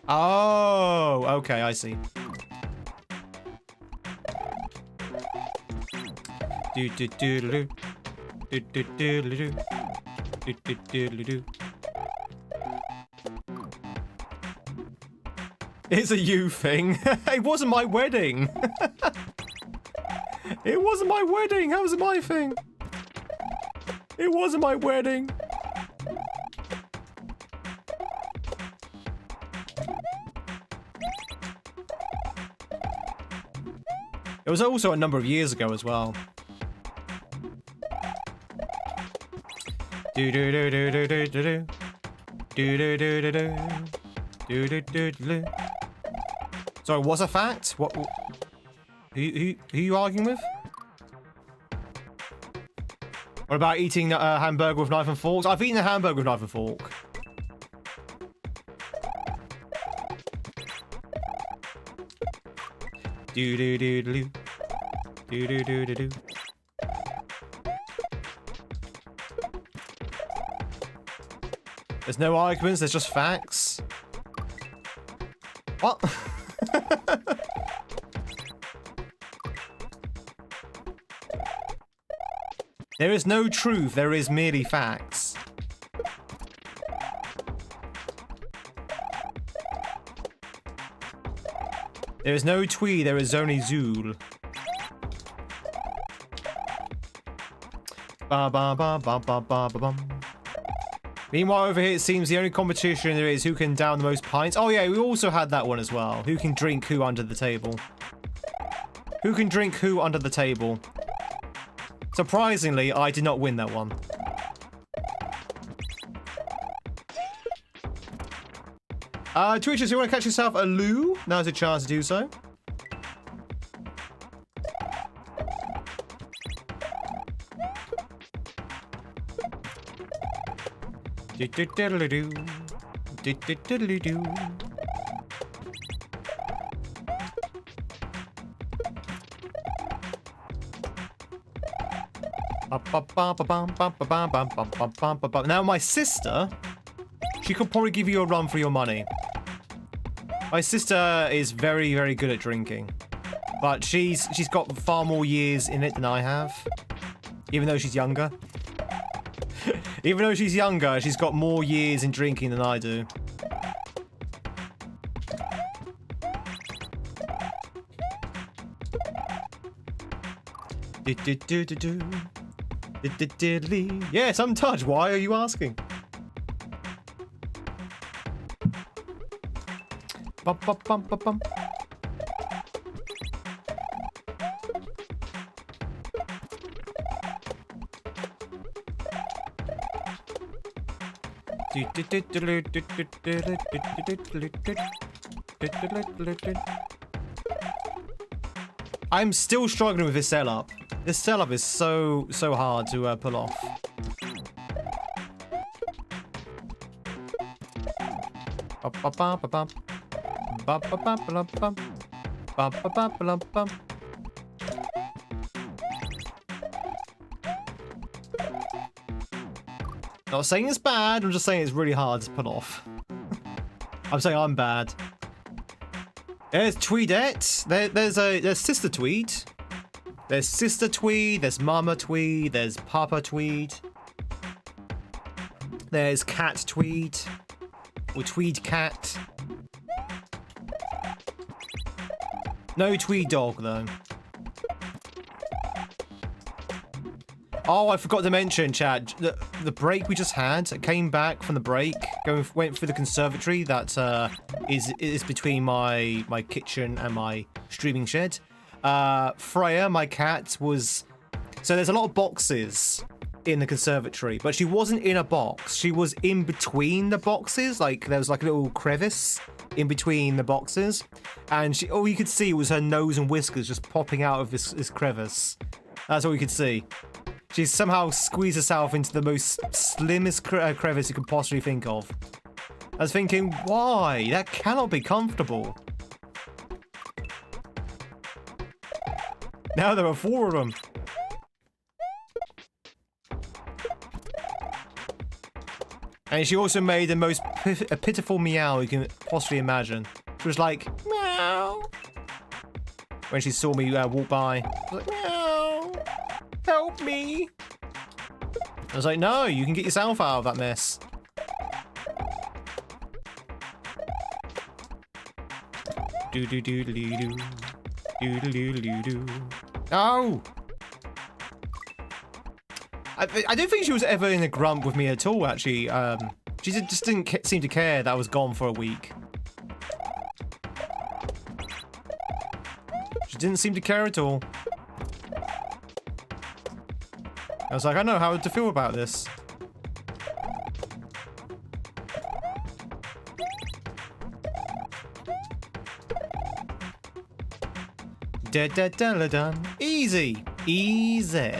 Oh, okay, I see. Do do do do do do do do do do do do. It's a you thing. It wasn't my wedding. It wasn't my wedding. How was it my thing? It wasn't my wedding. It was also a number of years ago as well. Do do do do do do do do do do do do do do do. Sorry, what's a fact? What? Who are you arguing with? What about eating a hamburger with knife and forks? I've eaten a hamburger with knife and fork. Do do do do do do do do do. There's no arguments. There's just facts. What? There is no truth, there is merely facts. There is no Tweed, there is only Zool. Ba ba ba ba ba ba ba bum. Meanwhile, over here, it seems the only competition there is who can down the most pints. Oh yeah, we also had that one as well. Who can drink who under the table? Who can drink who under the table? Surprisingly, I did not win that one. Twitchers, you want to catch yourself a loo? Now's a chance to do so. Do-do-diddle-doo. Do-do-diddle-doo. Now my sister, she could probably give you a run for your money. My sister is very, very good at drinking, but she's got far more years in it than I have. Even though she's younger. Even though she's younger, she's got more years in drinking than I do. Do-do-do-do-do. Yes, I'm touched. Why are you asking? Bum, bum, bum, bum, bum. I'm still struggling with this setup. This setup is so hard to pull off. Not saying it's bad, I'm just saying it's really hard to pull off. I'm saying I'm bad. There's Tweedette. There's Sister Tweed. There's Sister Tweed, there's Mama Tweed, there's Papa Tweed. There's Cat Tweed. Or Tweed Cat. No Tweed Dog, though. Oh, I forgot to mention, Chad, the break we just had, came back from the break, went through the conservatory that is between my kitchen and my streaming shed. Freya, my cat, was... So there's a lot of boxes in the conservatory, but she wasn't in a box. She was in between the boxes. Like, there was like a little crevice in between the boxes. And all you could see was her nose and whiskers just popping out of this crevice. That's all you could see. She somehow squeezed herself into the most slimmest crevice you could possibly think of. I was thinking, why? That cannot be comfortable. Now there are 4 of them. And she also made the most pitiful meow you can possibly imagine. She was like, meow. When she saw me walk by. She was like, meow. Help me. I was like, no, you can get yourself out of that mess. Do-do-do-do-do. Do-do-do-do-do. No! I don't think she was ever in a grump with me at all, actually. She just didn't seem to care that I was gone for a week. She didn't seem to care at all. I was like, I know how to feel about this. Da-da-da-da-da. Easy. Easy.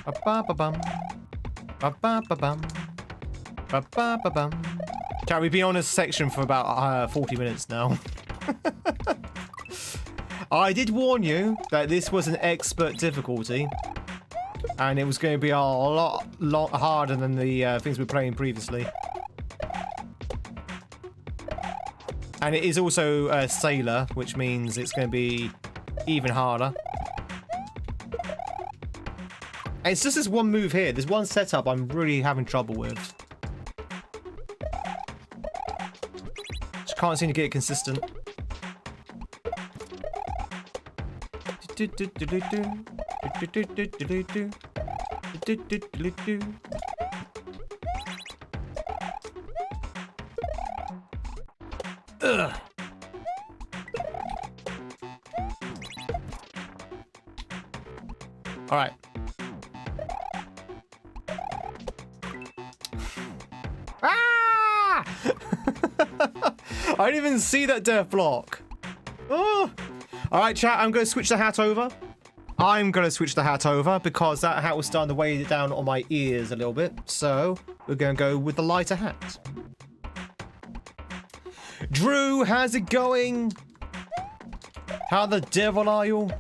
Ba-ba-ba-bum. Ba-ba-ba-bum. Ba-ba-ba-bum. Chat, we've been on this section for about 40 minutes now. I did warn you that this was an expert difficulty. And it was going to be a lot harder than the things we were playing previously. And it is also a sailor, which means it's going to be even harder. And it's just this one move here. There's one setup I'm really having trouble with. Just can't seem to get it consistent. Ugh. All right. Ah! I didn't even see that death block. Oh. All right, chat. I'm going to switch the hat over. I'm going to switch the hat over because that hat was starting to weigh down on my ears a little bit. So we're going to go with the lighter hat. Drew, how's it going? How the devil are you?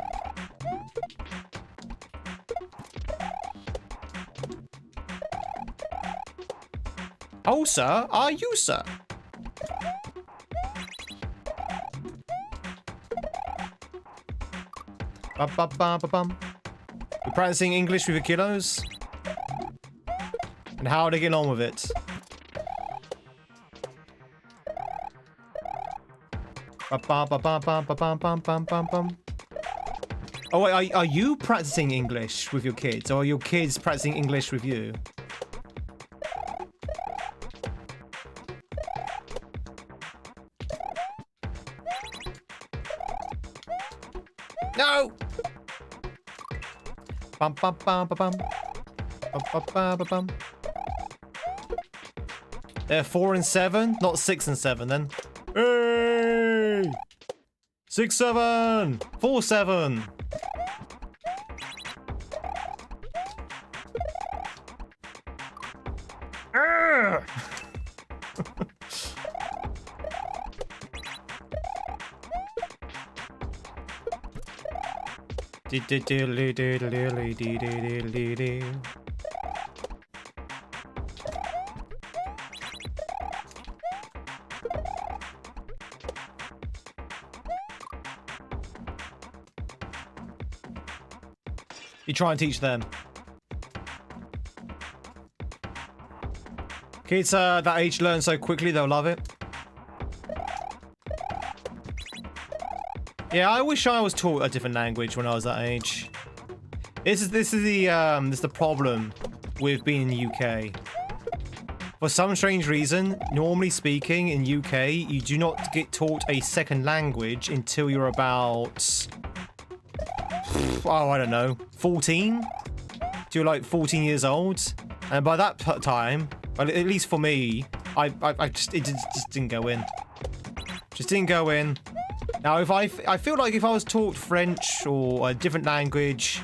Oh, sir, are you, sir? Ba-ba-ba-ba-bum. You're practicing English with your kiddos? And how are they getting on with it? Ba-ba-ba-ba-ba-ba-bum-bum-bum-bum. Oh, wait, are you practicing English with your kids? Or are your kids practicing English with you? No! Bum bum bum bum bum. Bum bum bum bum bum. They're 4 and 7, not 6 and 7 then. Hey! 6 7! 4 7! You try and teach them. Kids that age learn so quickly, they'll love it. Yeah, I wish I was taught a different language when I was that age. This is the problem with being in the UK. For some strange reason, normally speaking, in UK, you do not get taught a second language until you're about, oh, I don't know, 14? Till you're like 14 years old. And by that time, at least for me, it just didn't go in. Just didn't go in. Now, I feel like if I was taught French or a different language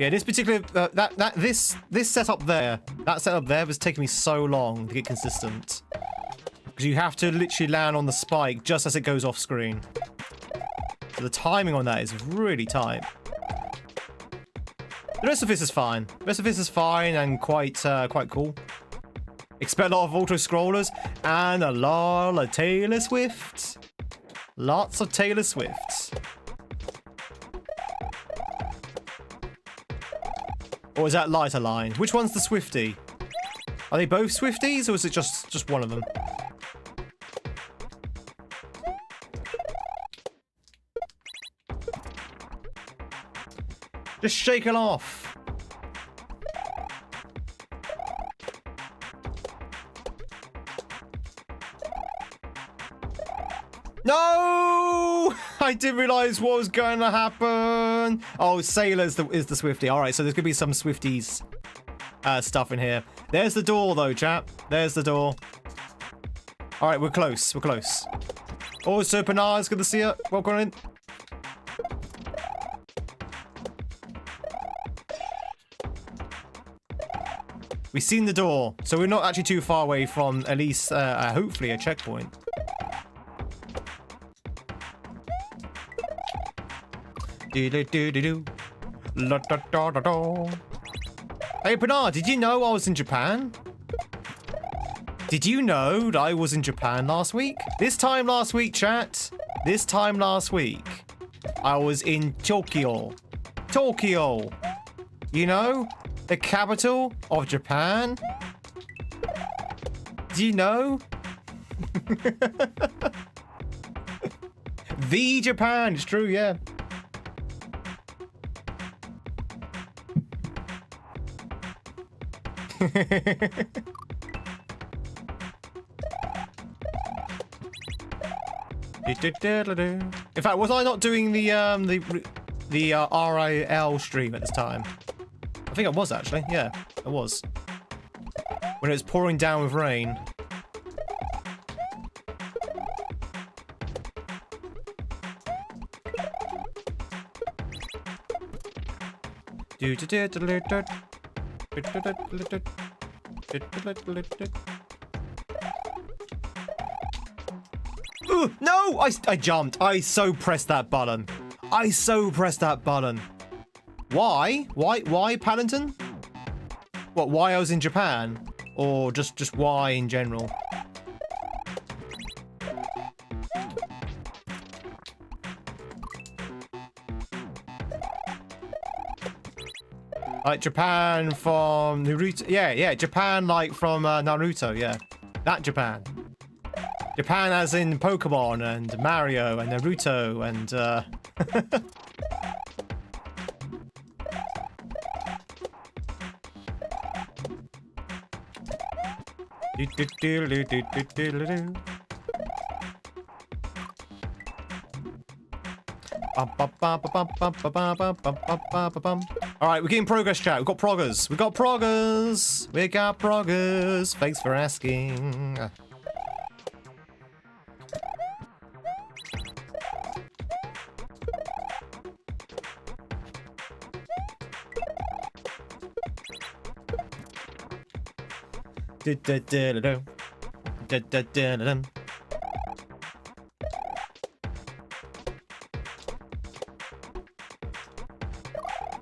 Yeah, this particular this setup there, that setup there was taking me so long to get consistent. Because you have to literally land on the spike just as it goes off screen. So the timing on that is really tight. The rest of this is fine. The rest of this is fine and quite cool. Expect a lot of auto-scrollers and a lot of Taylor Swift. Lots of Taylor Swift. Or is that lighter line? Which one's the Swiftie? Are they both Swifties or is it just one of them? Just shake it off. No! I didn't realize what was going to happen. Oh, Sailor is the Swiftie. All right, so there's going to be some Swifties stuff in here. There's the door, though, chap. There's the door. All right, we're close. We're close. Oh, Super Nars, good to see you. Welcome in. We've seen the door, so we're not actually too far away from at least, hopefully, a checkpoint. Do-do-do-do-do. La-da-da-da-da. Hey, Bernard, did you know I was in Japan? Did you know that I was in Japan last week? This time last week, chat. This time last week, I was in Tokyo. Tokyo. You know? The capital of Japan? Do you know? The Japan, it's true, yeah. In fact, was I not doing the RIL stream at this time? I think I was actually, yeah, I was. When it was pouring down with rain. No! I jumped. I so pressed that button. I so pressed that button. Why? Why Paddington? What, why I was in Japan? Or just why in general? Like Japan from Naruto. Yeah, Japan like from Naruto, yeah. That Japan. Japan as in Pokemon and Mario and Naruto and Alright, we're getting progress, chat. We've got proggers. We got proggers. We got proggers. Thanks for asking.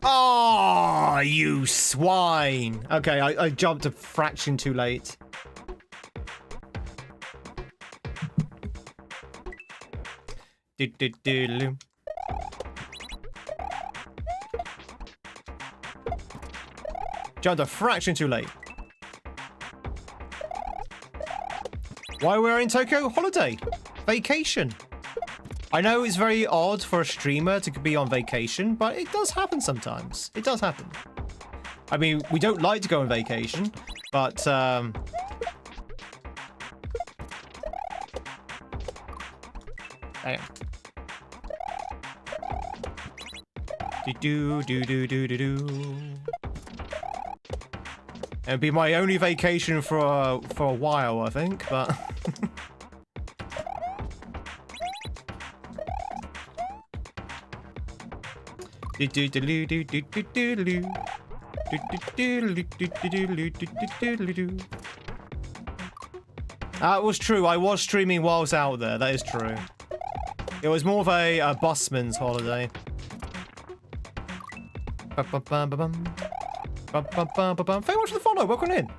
Oh, you swine. Okay, I jumped a fraction too late. Jumped a fraction too late. Why we're in Tokyo? Holiday. Vacation. I know it's very odd for a streamer to be on vacation, but it does happen sometimes. It does happen. I mean, we don't like to go on vacation, but damn. It'd be my only vacation for a while, I think, but That was true. I was streaming while I was out there. That is true. It was more of a busman's holiday. Thank you very much for the follow. Welcome in.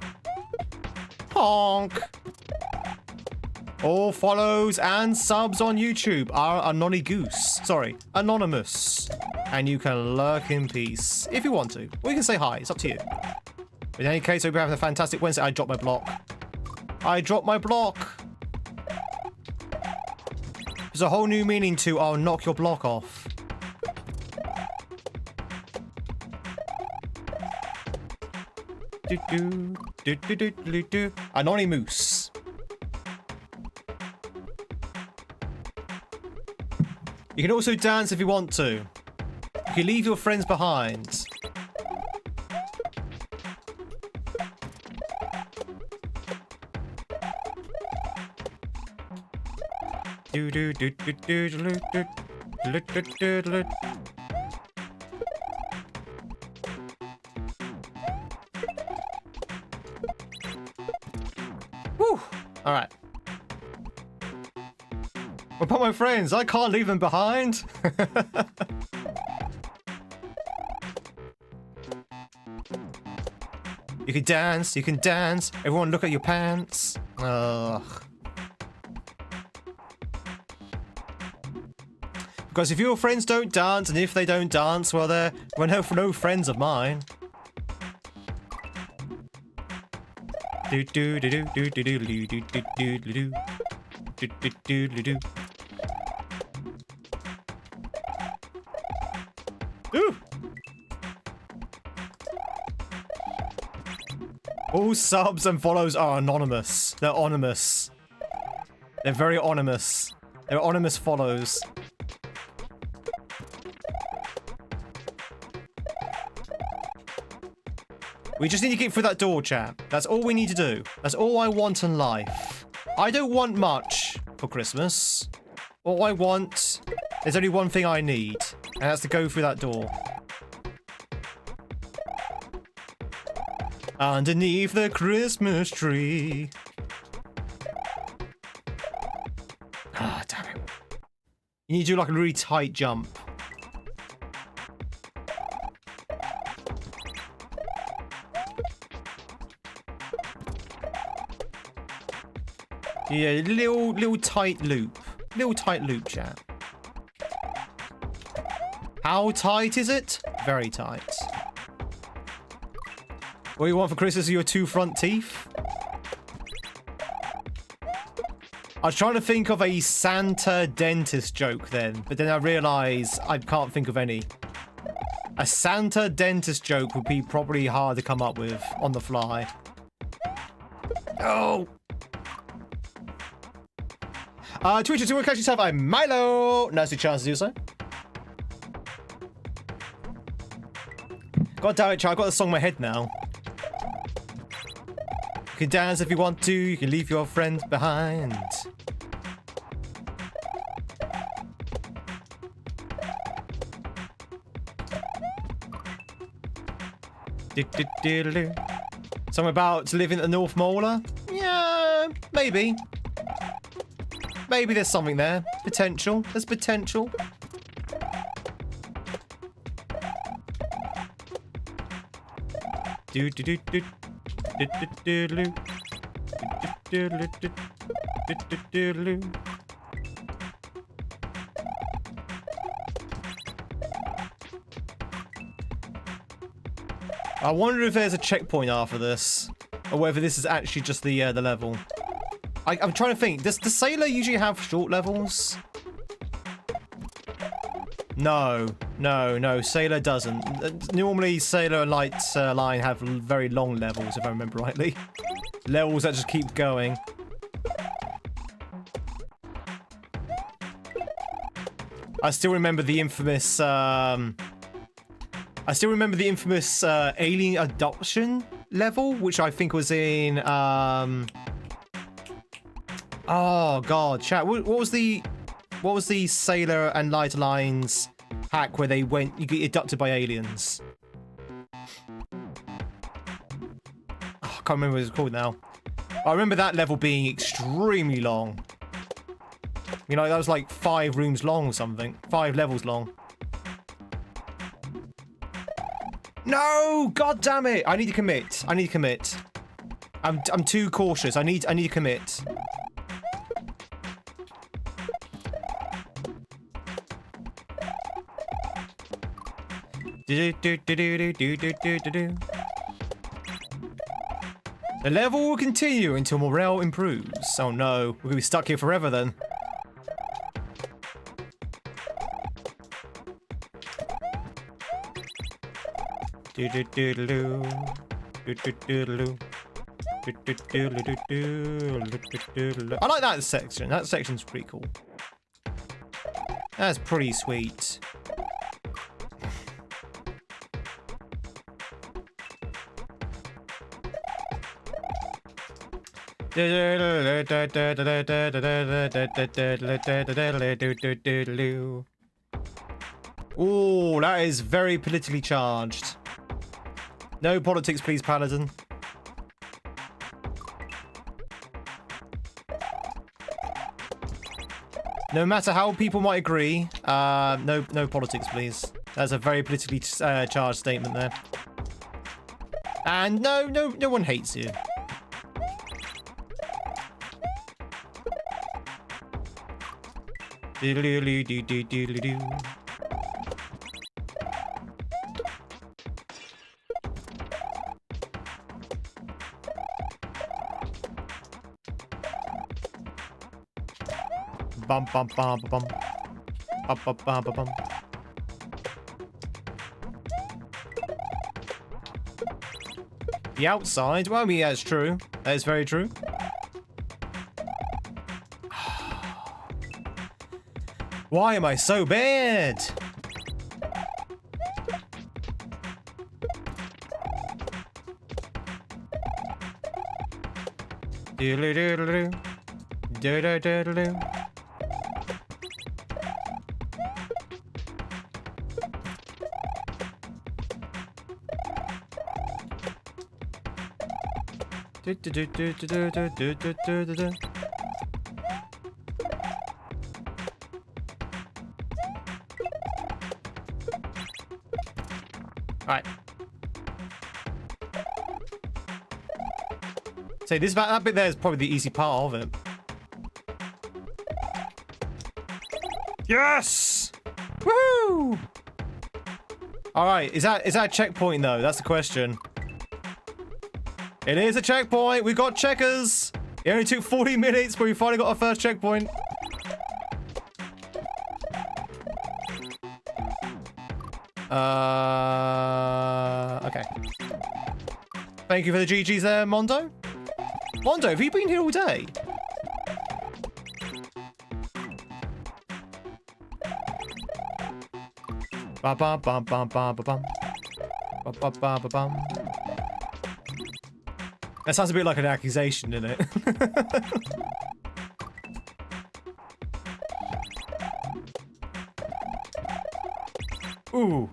Honk. All follows and subs on YouTube are anonymous. And you can lurk in peace if you want to. Or you can say hi. It's up to you. But in any case, I hope you're having a fantastic Wednesday. I dropped my block. There's a whole new meaning to I'll knock your block off. Anonymous. You can also dance if you want to. You can leave your friends behind. Woo! All right. What about my friends? I can't leave them behind. You can dance. You can dance. Everyone, look at your pants. Ugh. Because if your friends don't dance, and if they don't dance, well, they're no friends of mine. Do do do do do do do do do do do do do do do. Ooh. All subs and follows are anonymous. They're anonymous. They're very anonymous. They're anonymous follows. We just need to get through that door, chap. That's all we need to do. That's all I want in life. I don't want much for Christmas. All I want, there's only one thing I need, and that's to go through that door. Underneath the Christmas tree. Ah, damn it. You need to do like a really tight jump. Yeah, little tight loop. Little tight loop, chat. How tight is it? Very tight. What do you want for Christmas are your 2 front teeth? I was trying to think of a Santa dentist joke then, but then I realised I can't think of any. A Santa dentist joke would be probably hard to come up with on the fly. Oh! Twitch, to catch yourself, I'm Milo! Nice chance to do so. God damn it, Chad, I got the song in my head now. You can dance if you want to, you can leave your friends behind. Something about living at the North Molar? Yeah, maybe. Maybe there's something there. Potential. There's potential. Do do do do do do do do do do do. I wonder if there's a checkpoint after this, or whether this is actually just the level. I'm trying to think. Does the Sailor usually have short levels? No. Sailor doesn't. Normally, Sailor and Light Line have very long levels, if I remember rightly. Levels that just keep going. I still remember the infamous. Alien adoption level, which I think was in. Oh god, chat. What was the Sailor and Light Line's hack where you get abducted by aliens. Oh, I can't remember what it's called now. I remember that level being extremely long. You know, that was like 5 rooms long or something. 5 levels long. No! God damn it! I need to commit. I need to commit. I'm too cautious. I need to commit. The level will continue until morale improves. Oh no, we're gonna be stuck here forever then. I like that section. That section's pretty cool. That's pretty sweet. Ooh, that is very politically charged. No politics, please, Paladin. No matter how people might agree, no politics, please. That's a very politically charged statement there. And no one hates you. Doodle-doo-doo-doo-doo-doo-doo. Bum bum bum bum bum bum bum bum bum. The outside? Well, I mean, that's true. That is very true. Why am I so bad? Doodle-doodle-doo. Doodle-doodle-doo. Alright. So that bit there is probably the easy part of it. Yes! Woohoo! Alright, is that a checkpoint though? That's the question. It is a checkpoint. We got checkers. It only took 40 minutes, but we finally got our first checkpoint. Okay. Thank you for the GGs there, Mondo. Mondo, have you been here all day? Ba ba ba ba ba ba bum. Ba ba ba ba bum. That sounds a bit like an accusation, doesn't it? Ooh.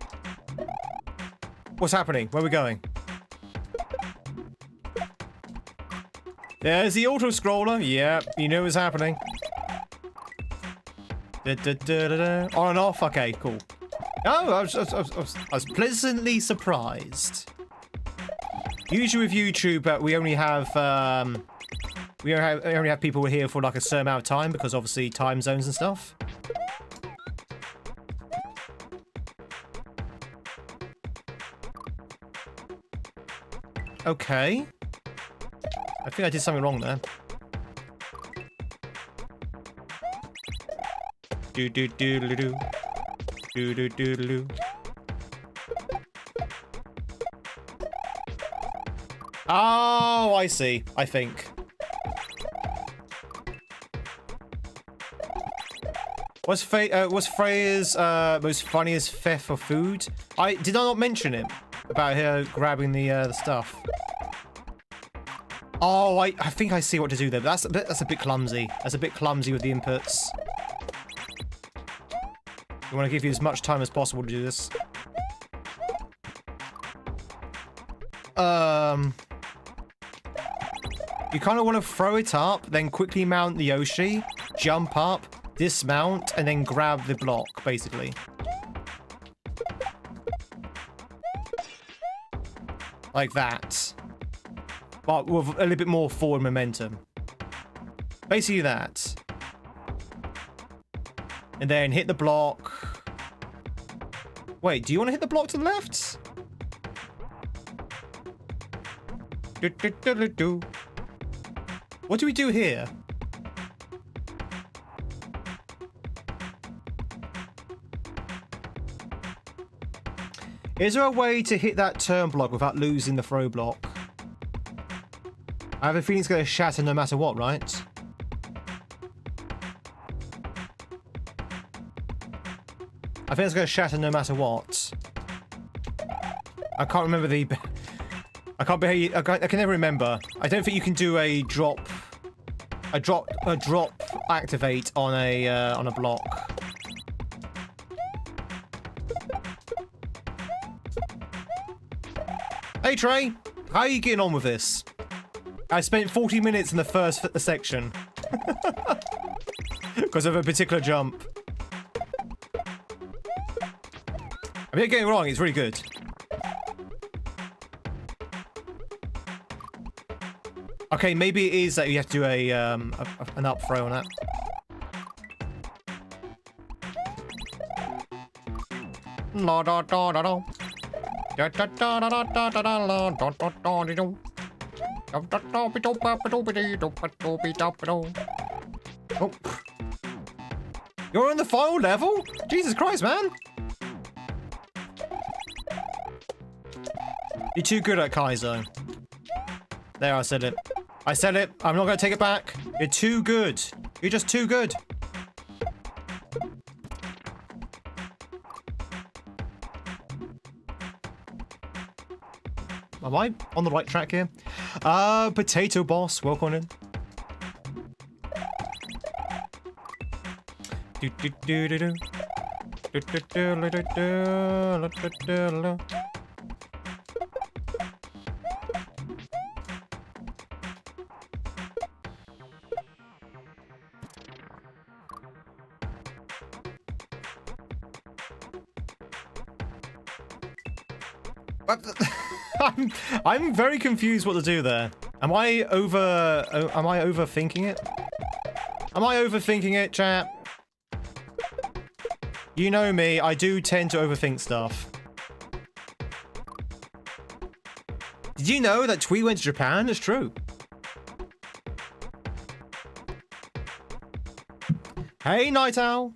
What's happening? Where are we going? There's the auto-scroller. Yeah, you know what's happening. On and off? Okay, cool. No, I was pleasantly surprised. Usually with YouTube, we only have people here for like a certain amount of time because obviously time zones and stuff. Okay. I think I did something wrong there. Do do do do do do do do do. Oh, I see. I think. What's Freya's most funniest theft of food? Did I not mention it about her grabbing the stuff? Oh, I think I see what to do there. That's a bit clumsy. That's a bit clumsy with the inputs. We want to give you as much time as possible to do this. You kind of want to throw it up, then quickly mount the Yoshi, jump up, dismount, and then grab the block, basically. Like that. But with a little bit more forward momentum. Basically that. And then hit the block. Wait, do you want to hit the block to the left? What do we do here? Is there a way to hit that turn block without losing the throw block? I have a feeling it's going to shatter no matter what, right? I think it's going to shatter no matter what. I can't remember the... I can never remember. I don't think you can do a drop activate on a block. Hey Trey, how are you getting on with this? I spent 40 minutes in the first section because of a particular jump. I mean, don't get me wrong, it's really good. Okay, maybe it is that you have to do an up throw on that. La da da da da. Da da da da da da da da da da da da da. Oh. You're on the final level? Jesus Christ, man! You're too good at Kaizo. There, I said it. I said it. I'm not going to take it back. You're too good. You're just too good. Am I on the right track here? Potato Boss, welcome in. Do do do do do. Do do do do do do do do. I'm very confused what to do there. Am I overthinking it? Am I overthinking it, chat? You know me, I do tend to overthink stuff. Did you know that Tweed went to Japan? It's true. Hey, Night Owl.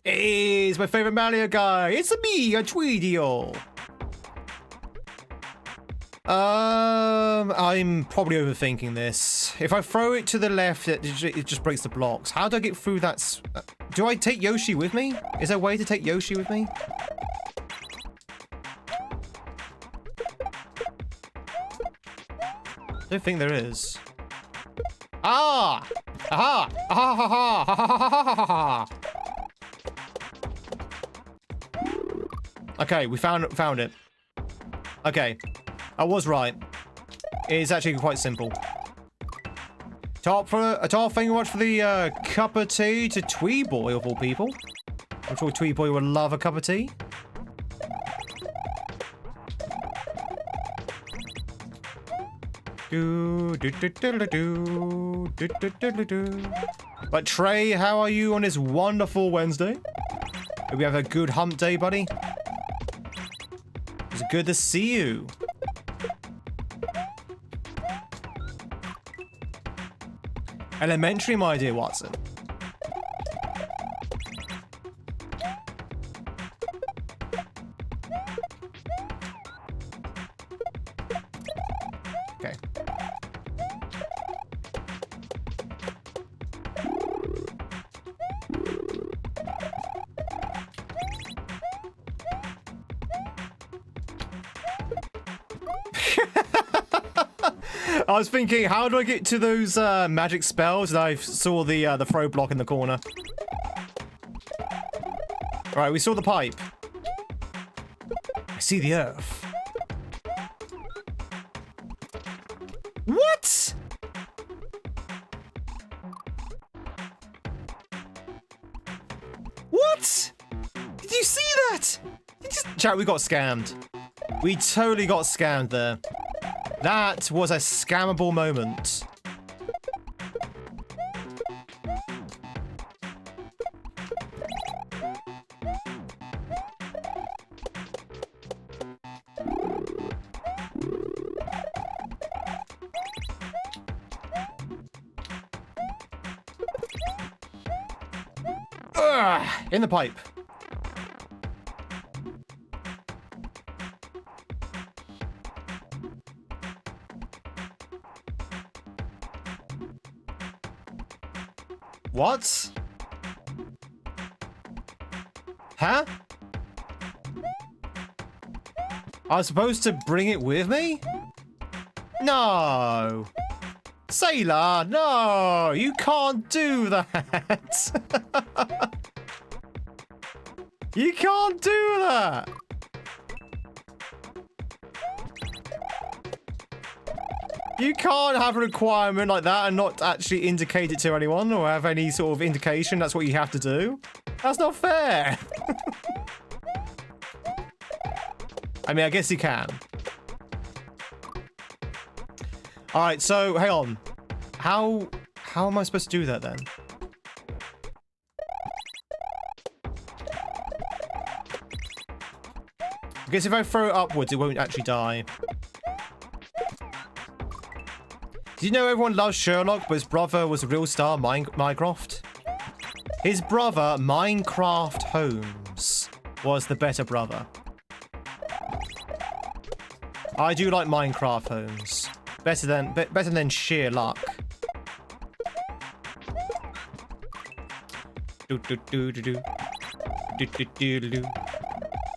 It's my favorite Mario guy. It's me, a Tweedio. I'm probably overthinking this. If I throw it to the left, it just breaks the blocks. How do I get through that? Do I take Yoshi with me? Is there a way to take Yoshi with me? I don't think there is. Ah! Aha! Aha! Ha! Ha! Ha! Ha! Ha! Ha! Okay, we found it. Okay. I was right. It's actually quite simple. Thank you much for the cup of tea to Tweed Boy of all people. I'm sure Tweed Boy would love a cup of tea. But Trey, how are you on this wonderful Wednesday? Hope we have a good hump day, buddy. It's good to see you. Elementary, my dear Watson. Okay. I was thinking, how do I get to those magic spells? And I saw the throw block in the corner. All right, we saw the pipe. I see the earth. What? What? Did you see that? Chat, we got scammed. We totally got scammed there. That was a scammable moment. In the pipe. What? Huh? I was supposed to bring it with me? No. Sailor, no, you can't do that. You can't do that. You can't have a requirement like that and not actually indicate it to anyone or have any sort of indication that's what you have to do. That's not fair. I mean, I guess you can. All right, so hang on. How am I supposed to do that then? I guess if I throw it upwards, it won't actually die. Did you know everyone loves Sherlock, but his brother was a real star, Minecraft? His brother, Minecraft Holmes, was the better brother. I do like Minecraft Holmes. Better than sheer luck. Do do do do do. Do do do do do.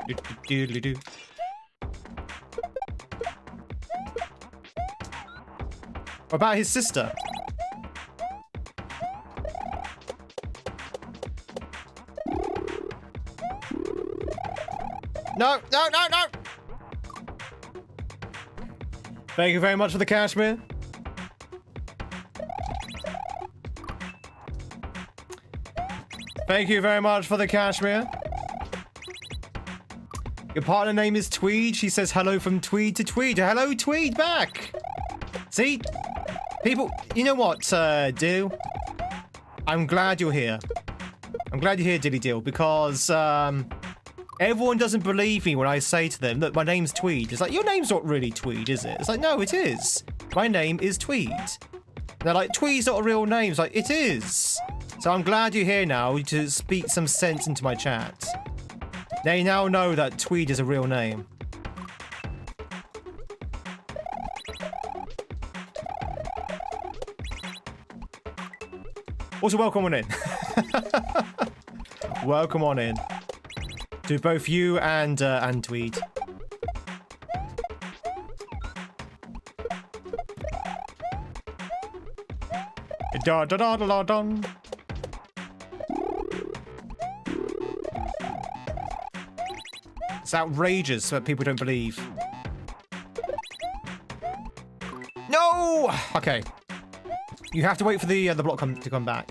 Do do do do. What about his sister? No, no, no, no! Thank you very much for the cashmere. Thank you very much for the cashmere. Your partner name is Tweed. She says hello from Tweed to Tweed. Hello, Tweed, back. See? People, you know what, Do? I'm glad you're here. I'm glad you're here, Dilly Dill, because, everyone doesn't believe me when I say to them, look, my name's Tweed. It's like, your name's not really Tweed, is it? It's like, no, it is. My name is Tweed. And they're like, Tweed's not a real name. It's like, it is. So I'm glad you're here now to speak some sense into my chat. They now know that Tweed is a real name. Also, welcome on in. Welcome on in. To both you and Tweed. Da da da da da dun. It's outrageous that people don't believe. No! Okay. You have to wait for the block to come back.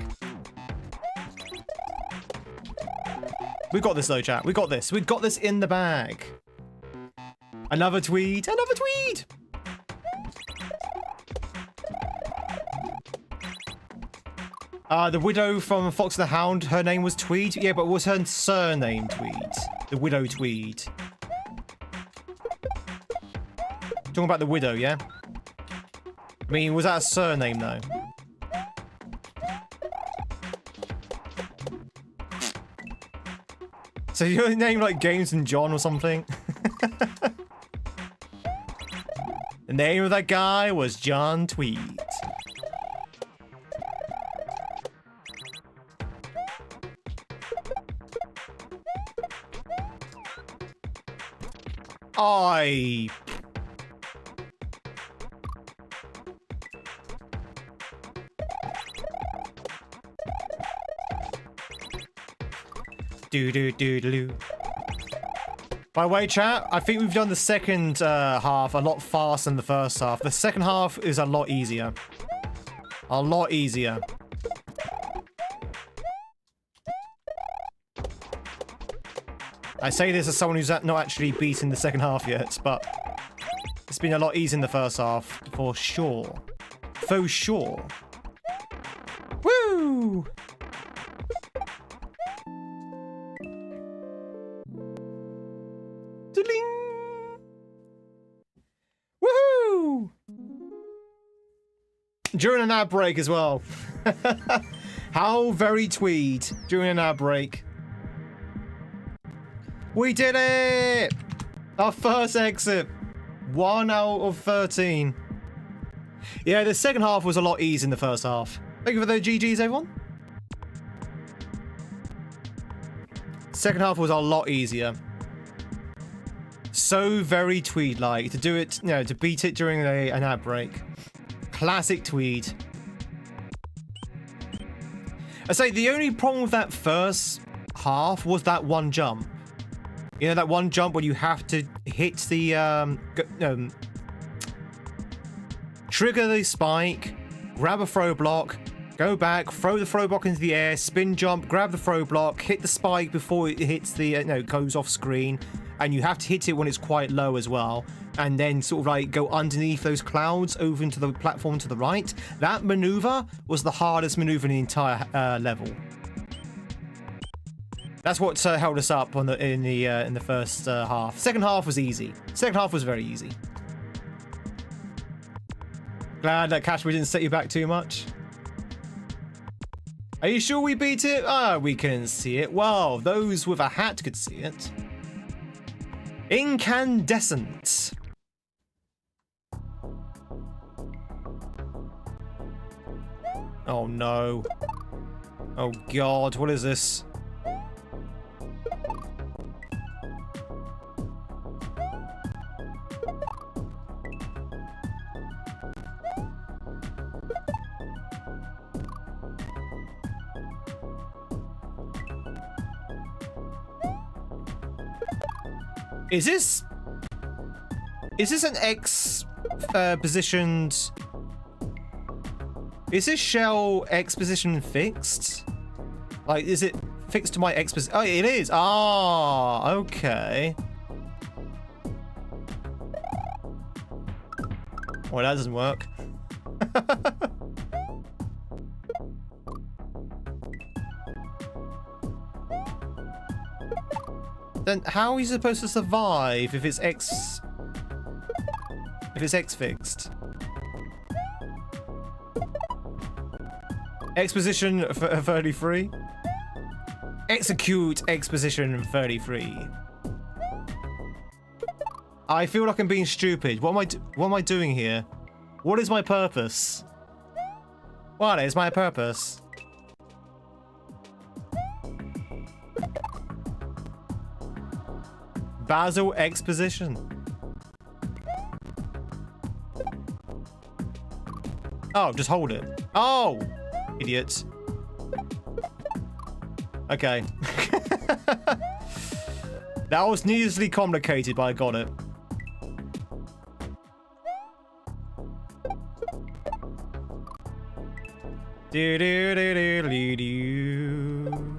We got this though, chat. We got this. We got this in the bag. Another Tweed. Another Tweed! The widow from Fox and the Hound, her name was Tweed. Yeah, but was her surname Tweed? The widow Tweed. Talking about the widow, yeah? I mean, was that a surname though? So your name like Games and John or something? The name of that guy was John Tweed. Do-do-do-do-do. By the way, chat, I think we've done the second half a lot faster than the first half. The second half is a lot easier. A lot easier. I say this as someone who's not actually beaten the second half yet, but it's been a lot easier in the first half, for sure. For sure. Woo! Woohoo! During an ad break as well. How very Tweed during an ad break. We did it! Our first exit. 1 out of 13. Yeah, the second half was a lot easier than the first half. Thank you for the GGs, everyone. Second half was a lot easier. So very Tweed-like to do it, you know, to beat it during an ad break. Classic Tweed. I say the only problem with that first half was that one jump. You know, that one jump when you have to hit the trigger the spike, grab a throw block, go back, throw the throw block into the air, spin jump, grab the throw block, hit the spike before it hits the goes off screen, and you have to hit it when it's quite low as well, and then sort of like go underneath those clouds over into the platform to the right. That maneuver was the hardest maneuver in the entire level. That's what held us up on in the first half. Second half was easy. Second half was very easy. Glad that Cashmere didn't set you back too much. Are you sure we beat it? Ah, we can see it. Well, those with a hat could see it. Incandescent. Oh no. Oh god, what is this? Is this an X positioned? Is this shell X position fixed? Like, is it fixed to my X position? Oh, it is. Ah, okay. Well, that doesn't work. Then how are you supposed to survive if it's X? If it's X fixed? Exposition 33. Execute exposition 33. I feel like I'm being stupid. What am I doing here? What is my purpose? What is my purpose? Basil exposition. Oh, just hold it. Oh, idiot. Okay. That was needlessly complicated, but I got it. Do do do do do do.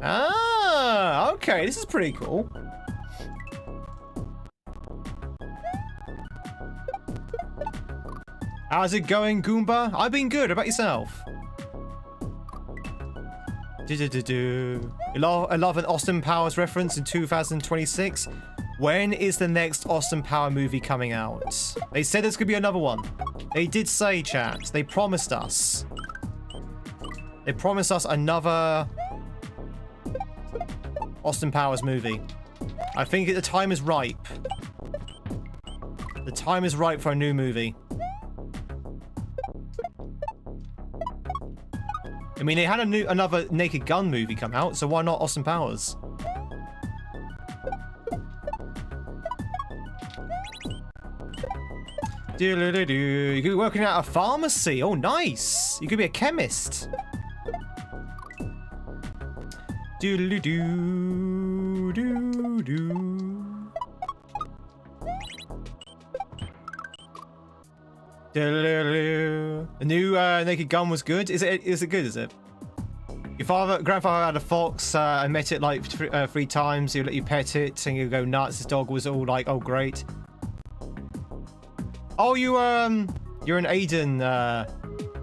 Ah, okay, this is pretty cool. How's it going, Goomba? I've been good. How about yourself? I love an Austin Powers reference in 2026. When is the next Austin Power movie coming out? They said there's gonna be another one. They did say, chat. They promised us. They promised us another Austin Powers movie. I think the time is ripe. The time is ripe for a new movie. I mean, they had another Naked Gun movie come out, so why not Austin Powers? You could be working at a pharmacy. Oh, nice. You could be a chemist. Doodle-doo, doo-doo. The new naked gun was good. Is it good? Is it? Your grandfather had a fox. I met it like 3 times. He'll let you pet it, and you go nuts. His dog was all like, "Oh, great." Oh, you're an Aiden.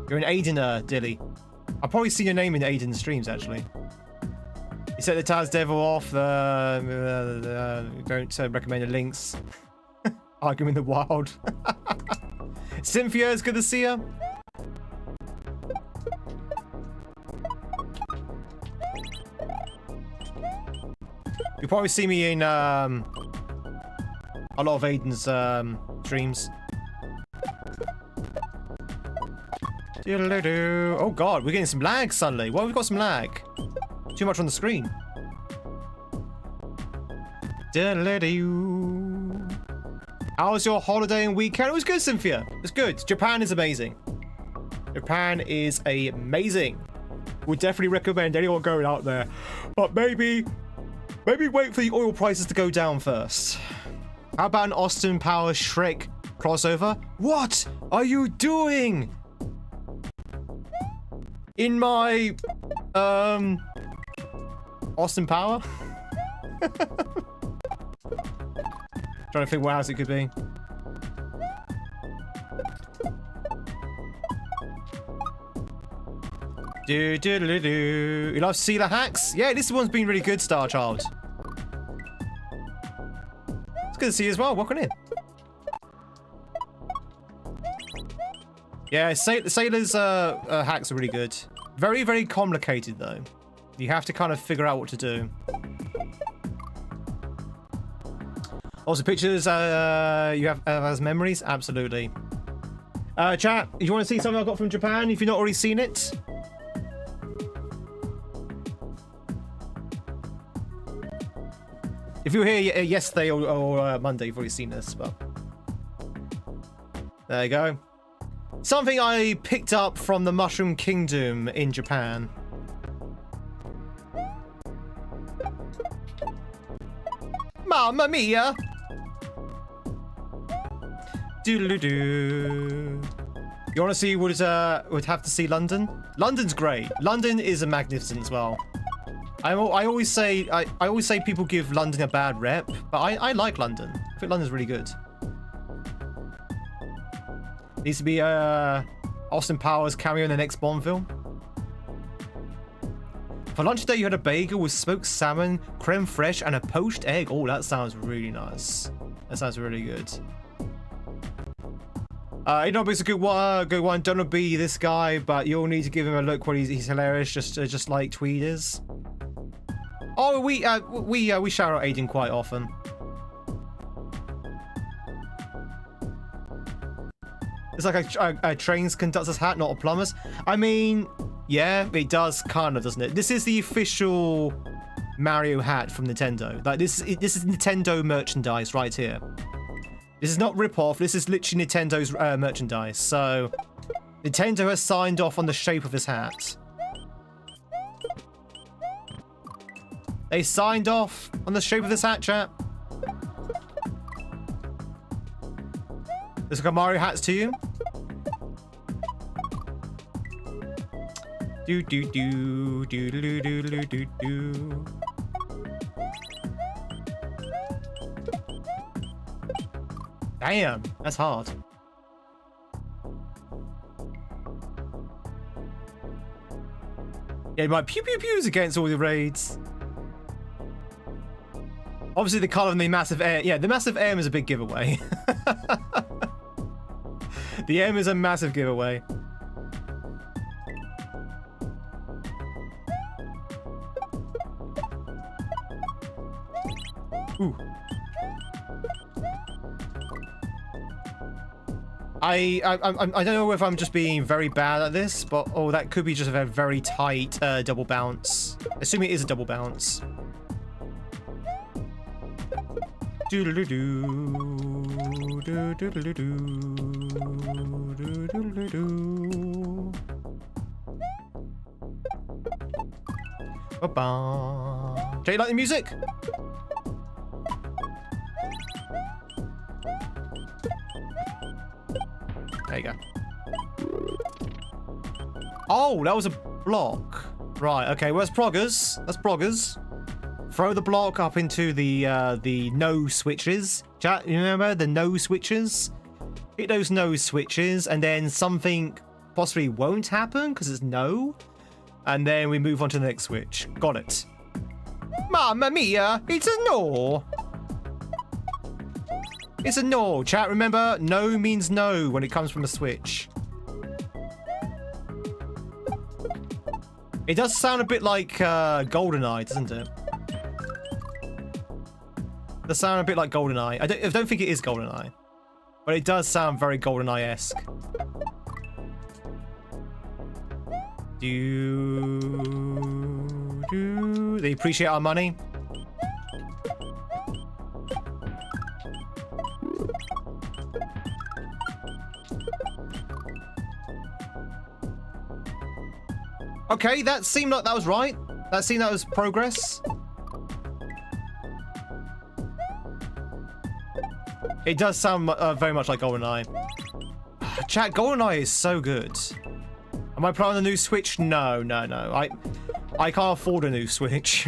You're an Aidener, Dilly. I've probably seen your name in Aiden's streams actually. You set the Taz Devil off. Don't recommend the links. Arguing the wild. Cynthia, it's good to see you. You'll probably see me in a lot of Aiden's streams. Oh god, we're getting some lag suddenly. Why have we got some lag? Too much on the screen. How was your holiday and weekend? It was good, Cynthia. It was good. Japan is amazing. Japan is amazing. Would definitely recommend anyone going out there. But maybe wait for the oil prices to go down first. How about an Austin Powers Shrek crossover? What are you doing? In my Austin Power? Trying to think what else it could be. You love Sealer hacks? Yeah, this one's been really good, Star Child. It's good to see you as well. Welcome in. Yeah, Sailor's hacks are really good. Very, very complicated though. You have to kind of figure out what to do. Also, pictures you have as memories? Absolutely. Chat, if you want to see something I got from Japan, if you've not already seen it. If you were here yesterday or Monday, you've already seen this, but... There you go. Something I picked up from the Mushroom Kingdom in Japan. Mamma mia! Doodle-doo. You honestly would have to see London? London's great. London is magnificent as well. I always say people give London a bad rep, but I like London. I think London's really good. Needs to be Austin Powers cameo in the next Bond film. For lunch today, you had a bagel with smoked salmon, creme fraiche, and a poached egg. Oh, that sounds really nice. That sounds really good. It's a good one. Don't be this guy, but you'll need to give him a look when he's hilarious, just like Tweed is. Oh, we shout out Aiden quite often. It's like a train's conductor's hat, not a plumber's. I mean, yeah, it does kind of, doesn't it? This is the official Mario hat from Nintendo. Like this is Nintendo merchandise right here. This is not rip-off. This is literally Nintendo's merchandise. So Nintendo has signed off on the shape of this hat. They signed off on the shape of this hat, chat. There's like a Mario hats to you. Do do do do do do do do do. Damn, that's hard. Yeah, my pew pew pews against all the raids. Obviously, the color and the massive air. Yeah, the massive aim is a big giveaway. The aim is a massive giveaway. Ooh. I don't know if I'm just being very bad at this, but oh, that could be just a very tight double bounce. Assuming it is a double bounce. Doodle-doo-doo, doodle-doo-doo, doodle-doo-doo. Ba-ba. Do you like the music? There you go. Oh, that was a block. Right, okay, where's Proggers? That's Proggers. Throw the block up into the no switches. Chat, you remember the no switches? Hit those no switches, and then something possibly won't happen because it's no. And then we move on to the next switch. Got it. Mamma mia, it's a no. It's a no. Chat, remember, no means no when it comes from a switch. It does sound a bit like GoldenEye, doesn't it? It does sound a bit like GoldenEye. I don't think it is GoldenEye. But it does sound very GoldenEye-esque. They appreciate our money. Okay, that seemed like that was right. That seemed that was progress. It does sound very much like GoldenEye. Chat, GoldenEye is so good. Am I playing on the new Switch? No. I can't afford a new Switch.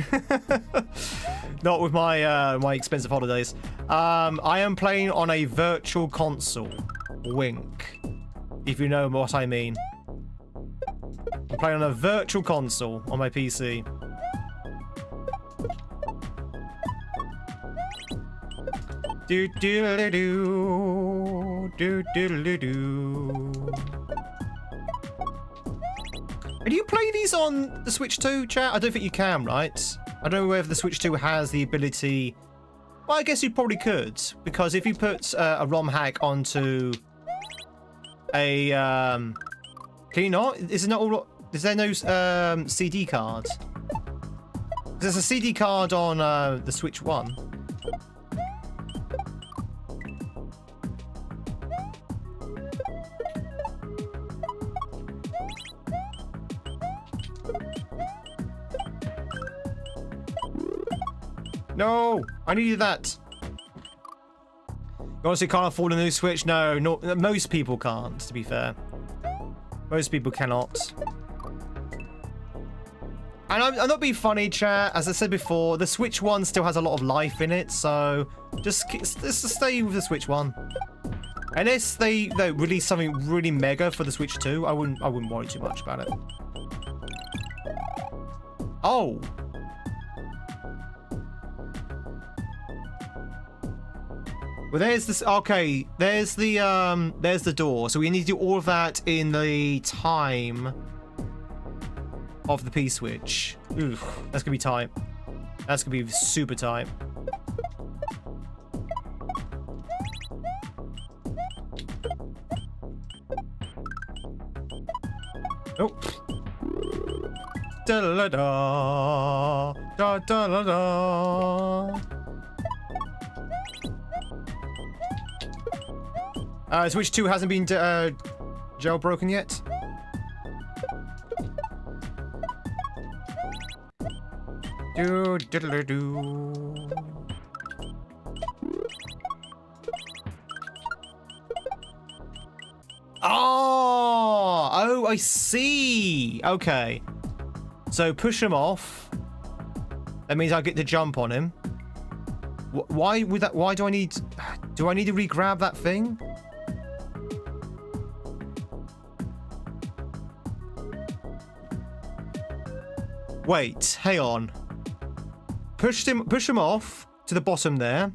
Not with my my expensive holidays. I am playing on a virtual console. Wink. If you know what I mean. I'm playing on a virtual console on my PC. Do do do do do do. Do you play these on the Switch 2, chat? I don't think you can, right? I don't know whether the Switch 2 has the ability. Well, I guess you probably could, because if you put a ROM hack onto a can you not? Is it not all? Is there no CD card? There's a CD card on the Switch 1. No, I needed that. You honestly can't afford a new Switch? No, most people can't, to be fair. Most people cannot. And I'm not being funny, chat. As I said before, the Switch 1 still has a lot of life in it, so just stay with the Switch 1. Unless they release something really mega for the Switch 2, I wouldn't worry too much about it. Oh. Well, there's this. Okay, there's the door. So we need to do all of that in the time of the P switch. Oof, that's gonna be tight. That's gonna be super tight. Oh. Da da da da da da da. Switch 2 hasn't been jailbroken yet. Do diddle do. Oh, I see. Okay. So push him off. That means I get to jump on him. Why would that? Why do I need? Do I need to re-grab that thing? Wait, hang on. Push him off to the bottom there.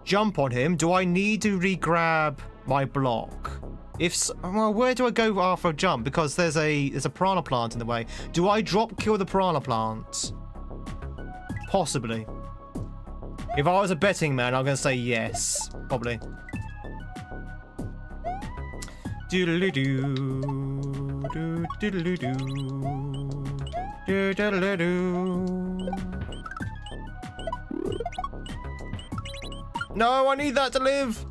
Jump on him. Do I need to re-grab my block? If so, well, where do I go after a jump? Because there's a piranha plant in the way. Do I drop kill the piranha plant? Possibly. If I was a betting man, I'm gonna say yes. Probably. Doodle-doo, doodle-doo. No, I need that to live.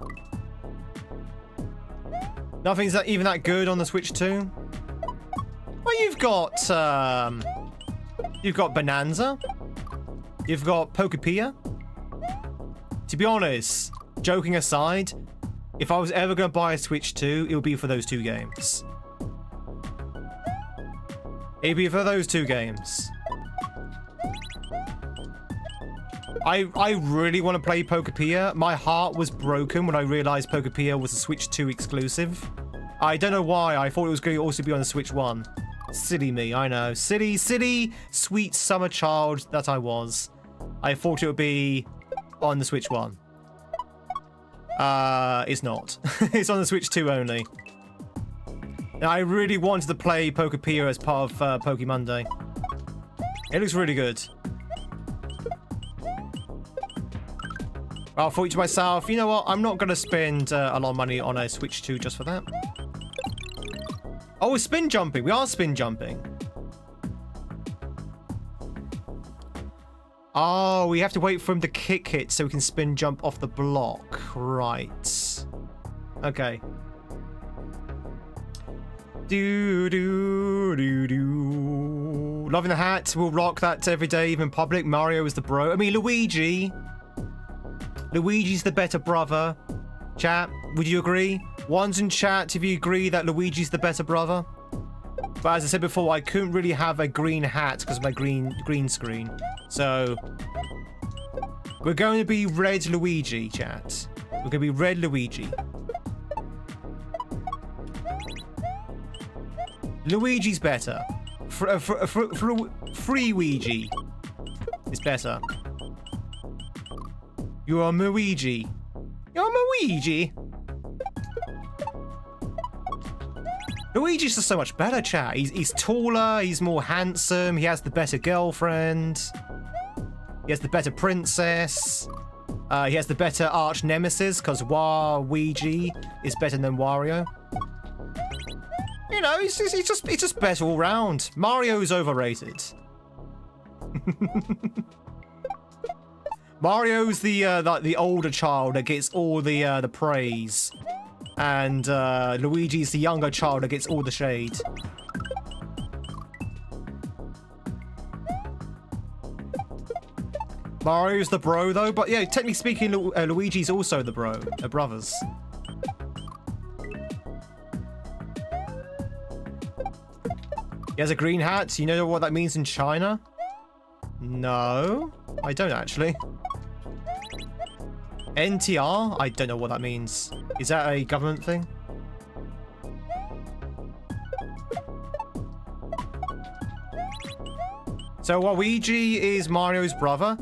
Nothing's even that good on the Switch 2. Well, you've got You've got Bonanza. You've got Pokepia. To be honest, joking aside, if I was ever going to buy a Switch 2, it would be for those two games. It'd be for those two games. I really want to play Pokepia. My heart was broken when I realized Pokepia was a Switch 2 exclusive. I don't know why. I thought it was going to also be on the Switch 1. Silly me, I know. Silly, sweet summer child that I was. I thought it would be on the Switch 1. It's not. It's on the Switch 2 only. Now, I really wanted to play Pokepia as part of Pokemonday. It looks really good. I thought to myself, you know what? I'm not going to spend a lot of money on a Switch 2 just for that. Oh, we're spin jumping. We are spin jumping. Oh, we have to wait for him to kick it so we can spin jump off the block. Right. Okay. Loving the hat. We'll rock that every day, even public. Mario is the bro. I mean, Luigi. Luigi's the better brother. Chat, would you agree? Ones in chat if you agree that Luigi's the better brother. But as I said before, I couldn't really have a green hat because of my green screen. So we're going to be red Luigi, chat. We're going to be red Luigi. Luigi's better. Free Luigi is better. You are Luigi. You're Luigi. Luigi's just so much better, chat. He's taller, he's more handsome, he has the better girlfriend, he has the better princess, he has the better arch nemesis, because Waluigi is better than Wario. You know, he's just better all round. Mario's overrated. Mario's the older child that gets all the praise. And Luigi's the younger child that gets all the shade. Mario's the bro, though. But yeah, technically speaking, Luigi's also the bro. They're brothers. He has a green hat. You know what that means in China? No, I don't actually. NTR? I don't know what that means. Is that a government thing? So Waluigi is Mario's brother?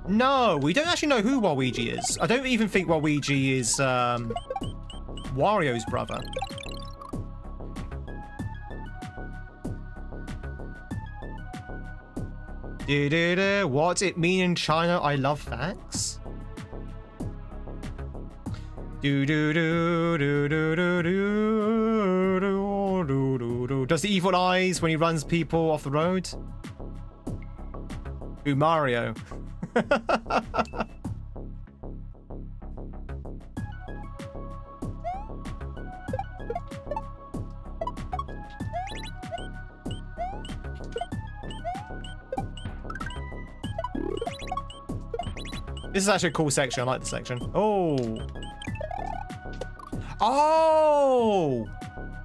No, we don't actually know who Waluigi is. I don't even think Waluigi is Wario's brother. What's it mean in China? I love facts. Does the evil eyes when he runs people off the road? Ooh, Mario. This is actually a cool section. I like the section. Oh. Oh!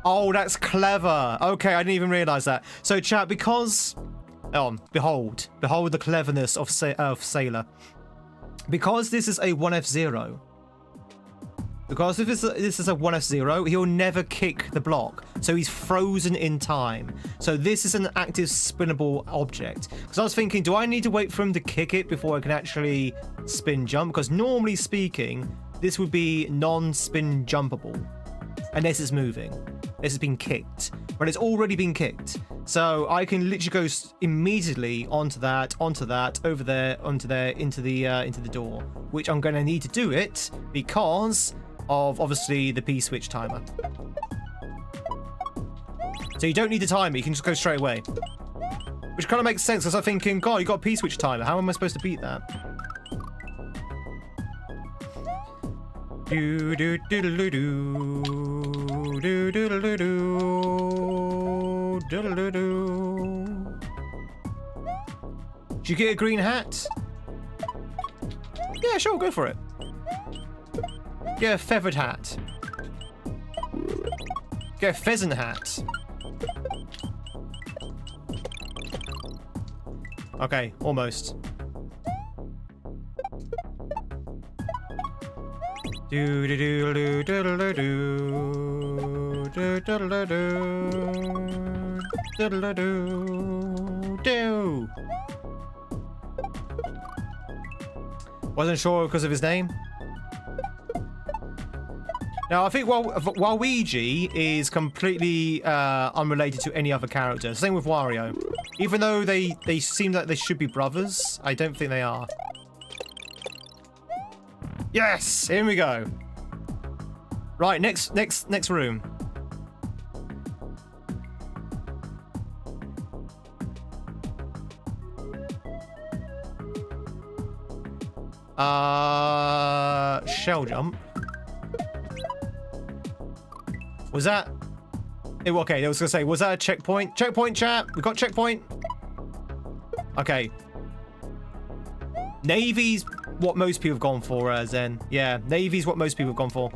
Oh, that's clever. Okay, I didn't even realize that. So, chat, because... Oh, behold the cleverness of Sailor. Because this is a 1F0. Because if this is a 1F0, he'll never kick the block. So he's frozen in time. So this is an active spinnable object. Because I was thinking, do I need to wait for him to kick it before I can actually spin jump? Because normally speaking, this would be non-spin jumpable. Unless it's moving. This has been kicked. But it's already been kicked. So I can literally go immediately onto that, over there, onto there, into the door. Which I'm going to need to do it because of obviously the P-switch timer. So you don't need to time it, you can just go straight away. Which kind of makes sense because I'm thinking, God, you got a P-switch timer. How am I supposed to beat that? Do do do do do do do do do do do do. Should you get a green hat? Yeah, sure, go for it. Get a feathered hat. Get a pheasant hat. Okay, almost. Do do do do do do do do do do do do. Wasn't sure because of his name. Now, I think Waluigi is completely unrelated to any other character. Same with Wario. Even though they seem like they should be brothers, I don't think they are. Yes! Here we go. Right, next room. Shell jump. Was that... Okay, I was gonna say, was that a checkpoint? Checkpoint, chat! We got checkpoint! Okay. Navy's what most people have gone for, Zen. Yeah, Navy's what most people have gone for.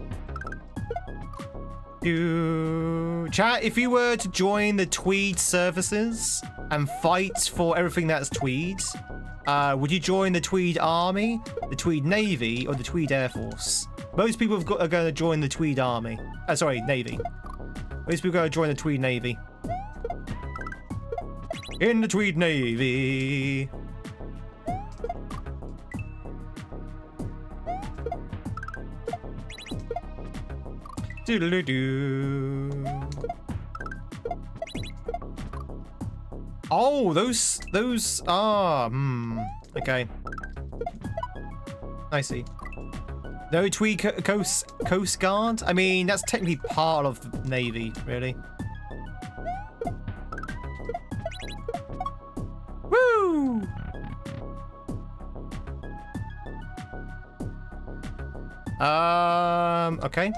Chat, if you were to join the Tweed services and fight for everything that's Tweed, would you join the Tweed Army, the Tweed Navy, or the Tweed Air Force? Most people are going to join the Tweed Army. Sorry, Navy. Most people are going to join the Tweed Navy. In the Tweed Navy. Doodle-doo. Oh, those are okay. I see. No Tweed Coast Guard? I mean, that's technically part of the Navy, really. Woo! Okay.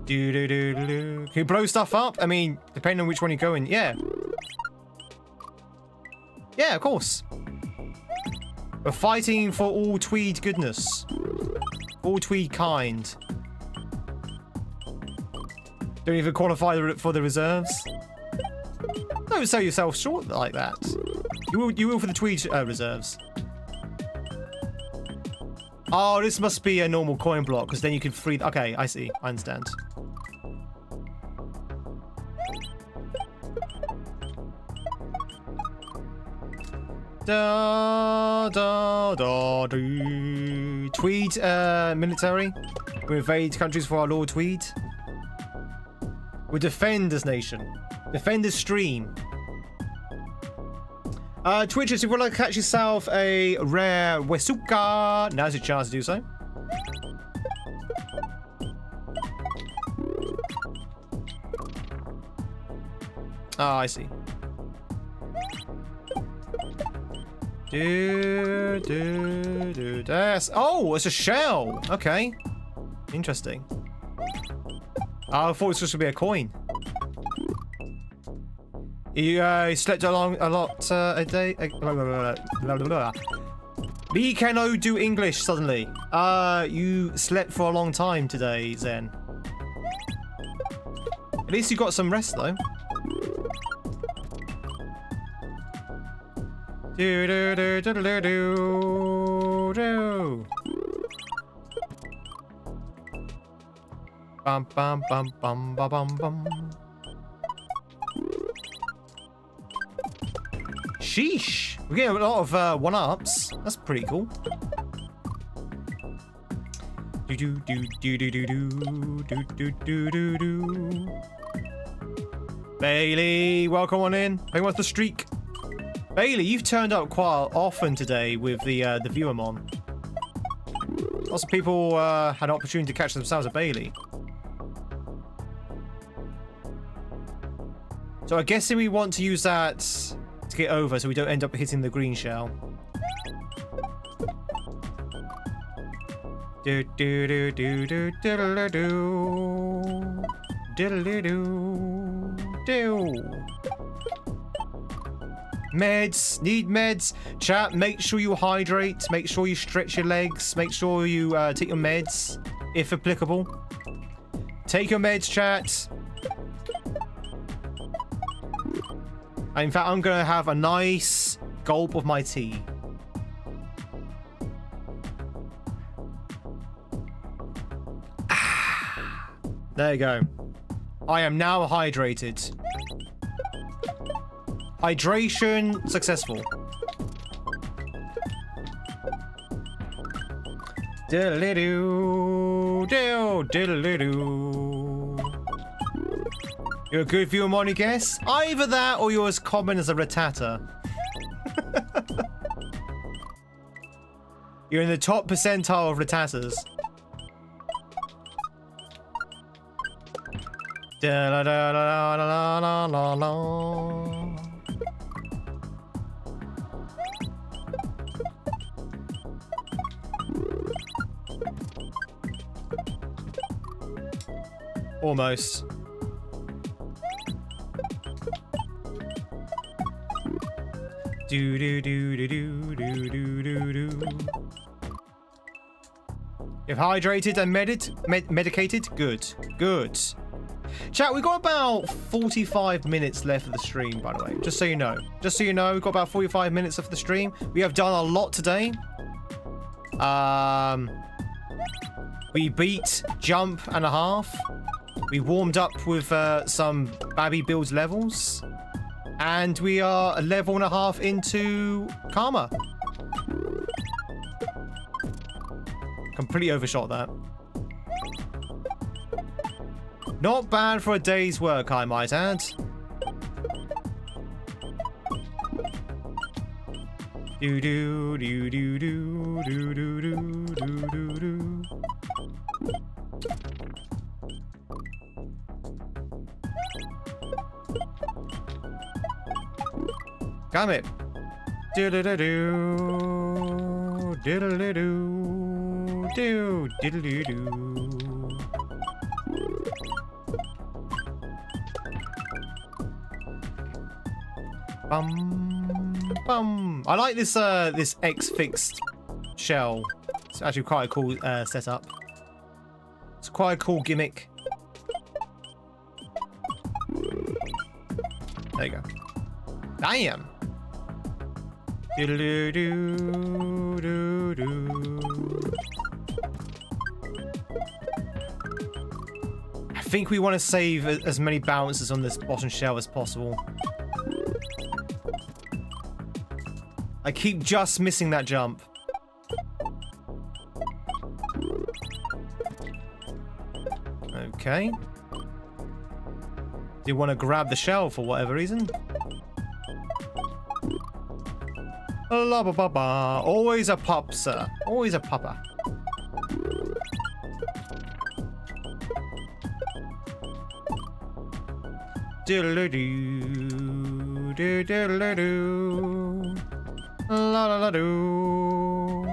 Can you blow stuff up? I mean, depending on which one you're going. Yeah. Yeah, of course. We're fighting for all Tweed goodness. All Tweed kind. Don't even qualify for the reserves. Don't sell yourself short like that. You will for the Tweed reserves. Oh, this must be a normal coin block, because then you can free... Okay, I see. I understand. Da, da, da, do. Tweed military. We invade countries for our Lord Tweed. We defend this nation. Defend this stream. Twitchers, if you would like to catch yourself a rare Wesuka, now's your chance to do so. Oh, I see. That's... Oh, it's a shell. Okay. Interesting. I thought it was supposed to be a coin. You slept along a lot a day. Me cannot do English suddenly. You slept for a long time today, Zen. At least you got some rest though. Do do do do do do do. Bum bum bum bum bum bum bum. Sheesh! We're getting a lot of one-ups. That's pretty cool. Do do do do do do do do do do do. Bailey, welcome on in. Hey, what's the streak? Bailey, you've turned up quite often today with the viewer mon. Lots of people had an opportunity to catch themselves a Bailey. So I guess we want to use that to get over so we don't end up hitting the green shell. Do do do do do do do do do do do. Meds. Need meds. Chat, make sure you hydrate. Make sure you stretch your legs. Make sure you take your meds, if applicable. Take your meds, chat. In fact, I'm going to have a nice gulp of my tea. There you go. I am now hydrated. Hydration successful. Diddle-doo, diddle-doo. You're a good viewer, Money guess. Either that or you're as common as a Rattata. You're in the top percentile of Rattatas. Almost. Do do do do do do do do do. You've hydrated and medicated? Good. Good. Chat, we've got about 45 minutes left of the stream, by the way. Just so you know. Just so you know, we've got about 45 minutes of the stream. We have done a lot today. We beat jump and a half. We warmed up with some Babby builds levels. And we are a level and a half into Karma. Completely overshot that. Not bad for a day's work, I might add. Do do do do do do do do do do. Damn it. Diddle-a-doo, diddle-a-doo, do, diddle-a-doo. Bum, bum. I like this this X-fixed shell. It's actually quite a cool setup. It's quite a cool gimmick. There you go. Damn. I think we want to save as many bounces on this bottom shell as possible. I keep just missing that jump. Okay. Do you want to grab the shell for whatever reason? La ba ba ba. Always a pup, sir. Always a pupper. Diddle-doo, diddle-doo, la la la doo.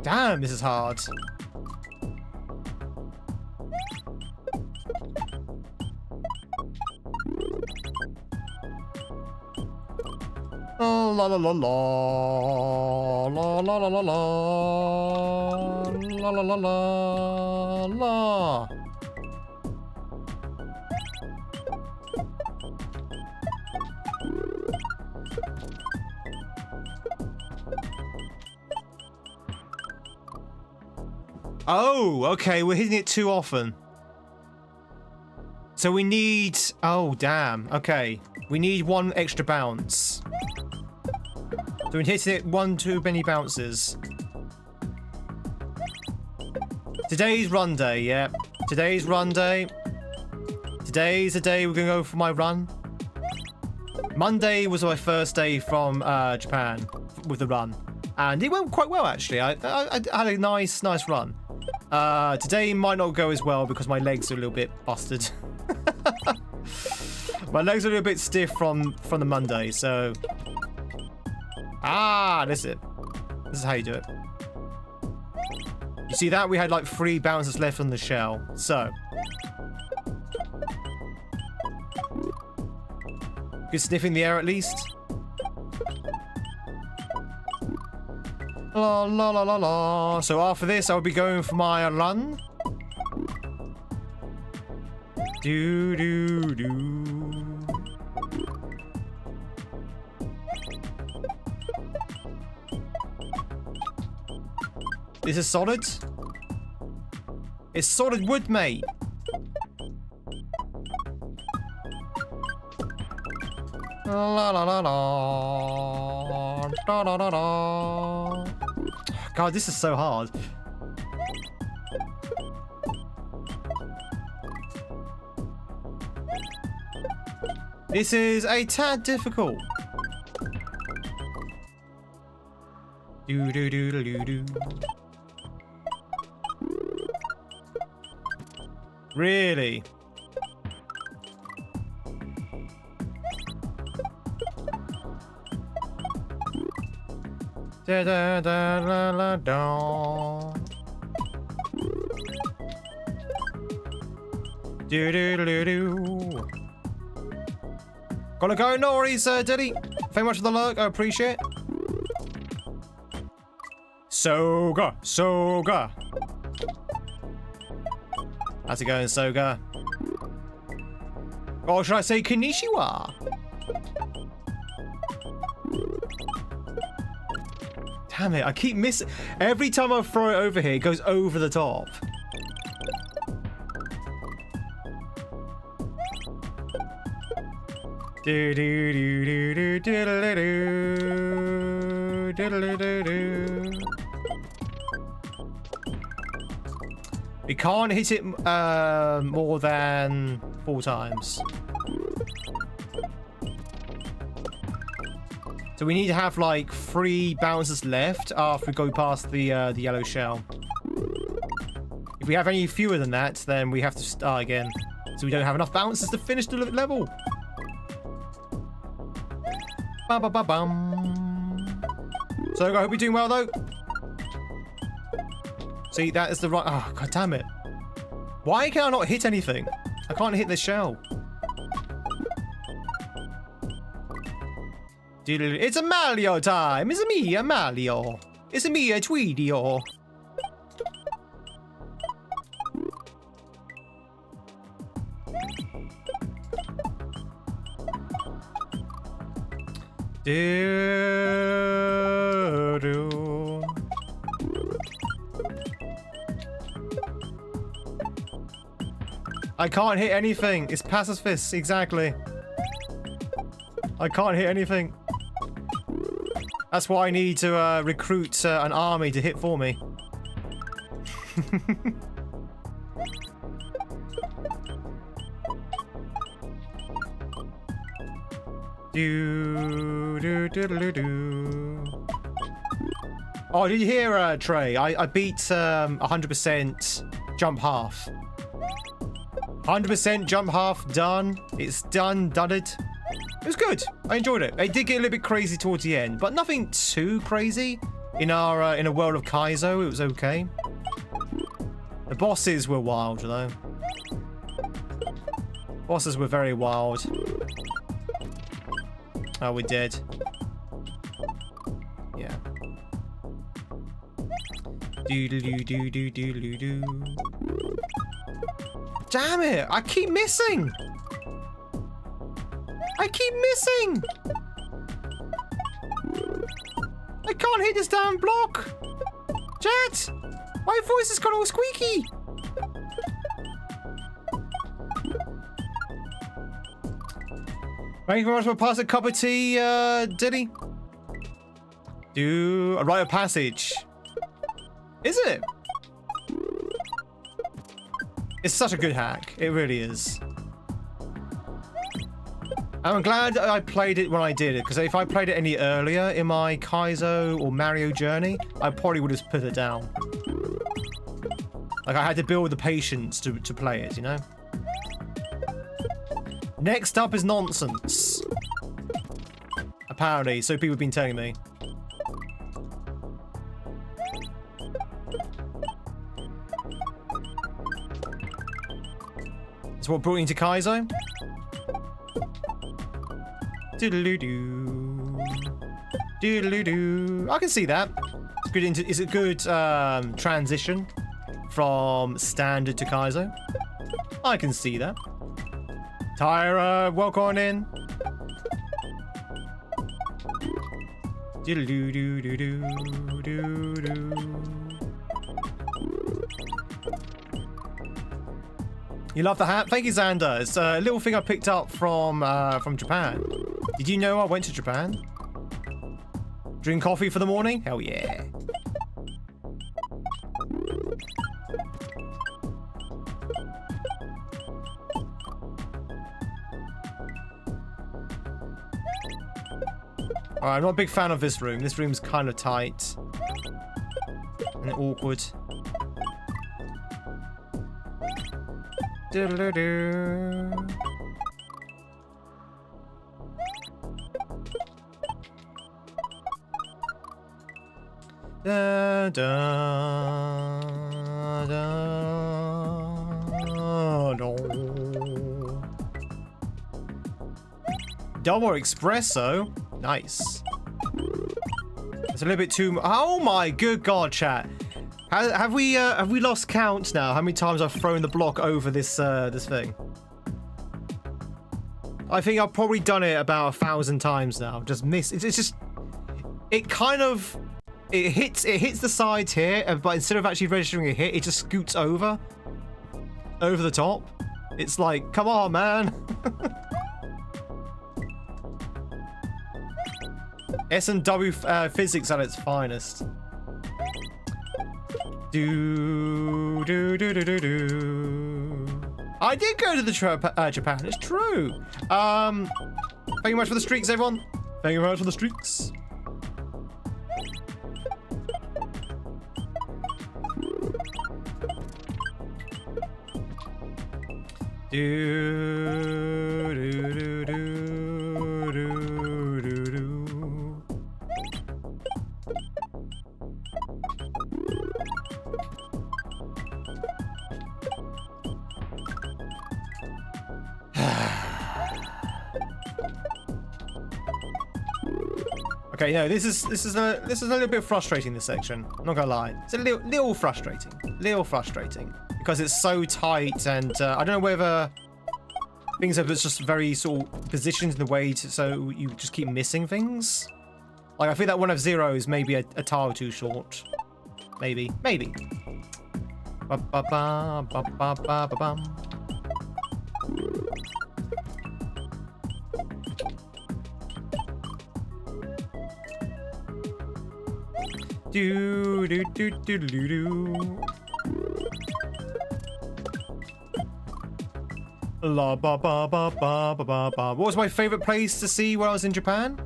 Damn, this is hard. Oh, la la la la la la la la la la la la la. Oh, okay, we're hitting it too often. So we need... Oh, damn. Okay. We need one extra bounce. So we're hitting it one too many bounces. Today's run day, yeah. Today's run day. Today's the day we're going to go for my run. Monday was my first day from Japan with the run. And it went quite well, actually. I had a nice run. Today might not go as well because my legs are a little bit busted. My legs are a little bit stiff from the Monday, so... Ah, that's it. This is how you do it. You see that? We had like 3 bounces left on the shell. So. Good sniffing the air at least. La la la la la. So after this, I'll be going for my run. Do do do. This is solid. It's solid wood, mate. La la la la. Da da da da. God, this is so hard. This is a tad difficult. Do do do do do do. Really? Da da da la la da. Do do do do. Gotta go, no worries, Diddy. Thank you much for the lurk, I appreciate it. Soga, Soga. How's it going, Soga? Or should I say Konnichiwa? Damn it, I keep missing. Every time I throw it over here, it goes over the top. Do do do do do do do do do do. We can't hit it more than 4 times. So we need to have like 3 bounces left after we go past the yellow shell. If we have any fewer than that, then we have to start again. So we don't have enough bounces to finish the level. Ba ba ba bum. So I hope you're doing well though. See, that is the right. Oh, god damn it! Why can I not hit anything? I can't hit the shell. It's a Mario time! It's me, a Mario! It's me, a Tweedio! Do. I can't hit anything. It's pacifist, exactly. I can't hit anything. That's why I need to recruit an army to hit for me. Do do do do do. Oh, did you hear, Trey? I beat 100% jump half. 100% jump half done. It's done it. It was good. I enjoyed it. It did get a little bit crazy towards the end, but nothing too crazy. In our in a world of Kaizo, it was okay. The bosses were wild, though. Bosses were very wild. Oh, we're dead. Yeah. Do do do do do do do. Damn it! I keep missing. I keep missing. I can't hit this damn block. Chat, my voice has got all squeaky. Thank you very much for passing a cup of tea, Diddy. Do a rite of passage. Is it? It's such a good hack. It really is. I'm glad I played it when I did it, because if I played it any earlier in my Kaizo or Mario journey, I probably would have put it down. Like, I had to build the patience to play it, you know? Next up is nonsense. Apparently, so people have been telling me. That's what brought you into Kaizo. Doodle-doo-doo. Doodle-doo-doo. I can see that. It's good is it good transition from standard to Kaizo? I can see that. Tyra, welcome on in. You love the hat? Thank you, Xander. It's a little thing I picked up from Japan. Did you know I went to Japan? Drink coffee for the morning? Hell yeah. Alright, I'm not a big fan of this room. This room's kind of tight. And awkward. Doodle-doo. Da, da, da, da. Double espresso? Nice. It's a little bit too... Oh my good god, chat. Have we lost count now? How many times I've thrown the block over this this thing? I think I've probably done it about 1,000 times now. Just miss. It's just... It kind of... It hits the sides here, but instead of actually registering a hit, it just scoots over the top. It's like, come on, man. S&W physics at its finest. Do do do do do do. I did go to the Japan. It's true. Thank you much for the streaks, everyone. Thank you very much for the streaks. Do do do do do do do. Okay, no, this is a little bit frustrating, this section. I'm not gonna lie. It's a little frustrating. Because it's so tight, and I don't know whether things are just very sort of positioned in the way so you just keep missing things. Like, I feel that one of zeros maybe a tile too short. Maybe. Ba ba ba ba ba ba ba bum. Do do do do do do. La ba ba ba ba ba ba ba. What was my favorite place to see when I was in Japan?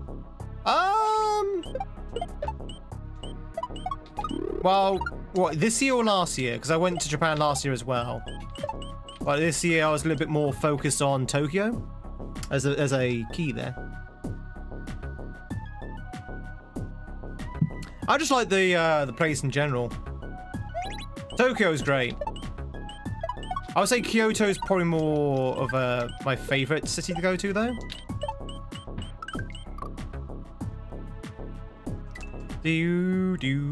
Well, what, this year or last year? Because I went to Japan last year as well. But this year I was a little bit more focused on Tokyo as a key there. I just like the place in general. Tokyo is great. I would say Kyoto is probably more of my favorite city to go to, though. Do do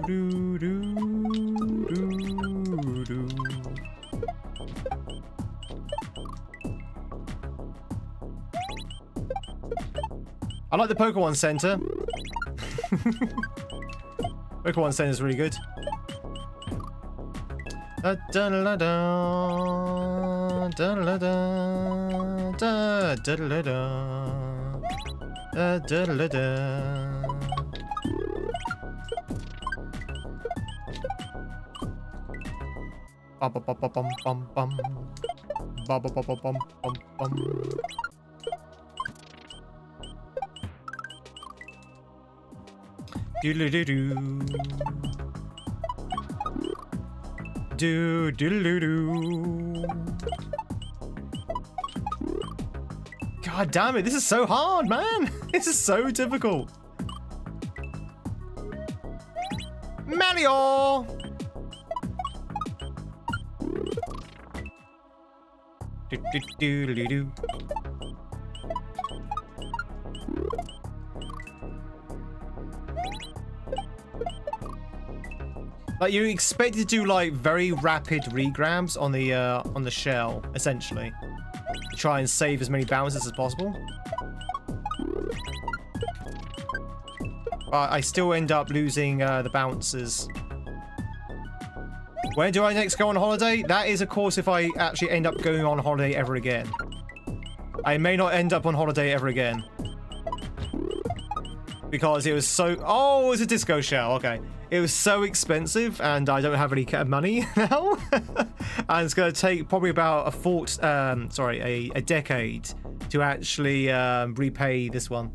do do do do. I like the Pokemon Center. Pokemon Center is really good. Da da da da da da da da da da da da. Bum bum bum bum bum bum bum bum bum bum bum bum. Do do do do. Do do do do. God damn it! This is so hard, man. This is so difficult. Mario. Do, do, do, do, do. Like you expect to do like very rapid regrabs on the shell, essentially. To try and save as many bounces as possible. But I still end up losing the bounces. When do I next go on holiday? That is, of course, if I actually end up going on holiday ever again. I may not end up on holiday ever again. Because it was so... Oh, it's a disco shell. Okay. It was so expensive, and I don't have any money now. And it's going to take probably about a decade to actually repay this one.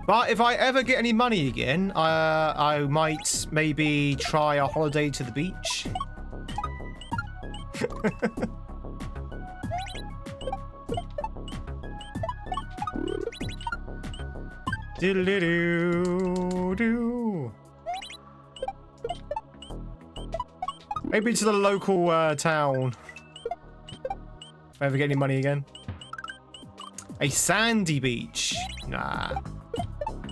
But if I ever get any money again, I might maybe try a holiday to the beach. Diddle-doo-doo. Maybe to the local town. If I ever get any money again. A sandy beach. Nah.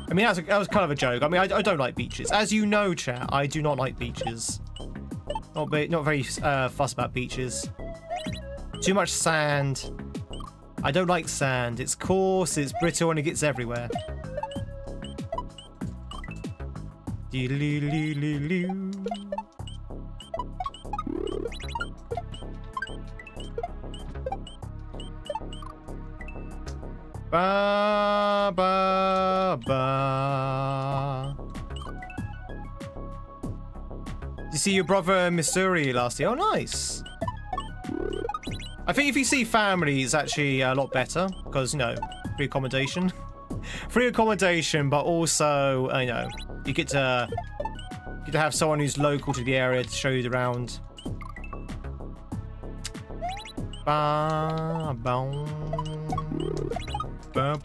I mean, that was kind of a joke. I mean, I don't like beaches. As you know, chat, I do not like beaches. Not very fussed about beaches. Too much sand. I don't like sand. It's coarse, it's brittle, and it gets everywhere. Ba ba ba. Did you see your brother in Missouri last year? Oh, nice. I think if you see family, it's actually a lot better because, you know, free accommodation. Free accommodation, but also, you know, you get to have someone who's local to the area to show you around. Ba ba. Ba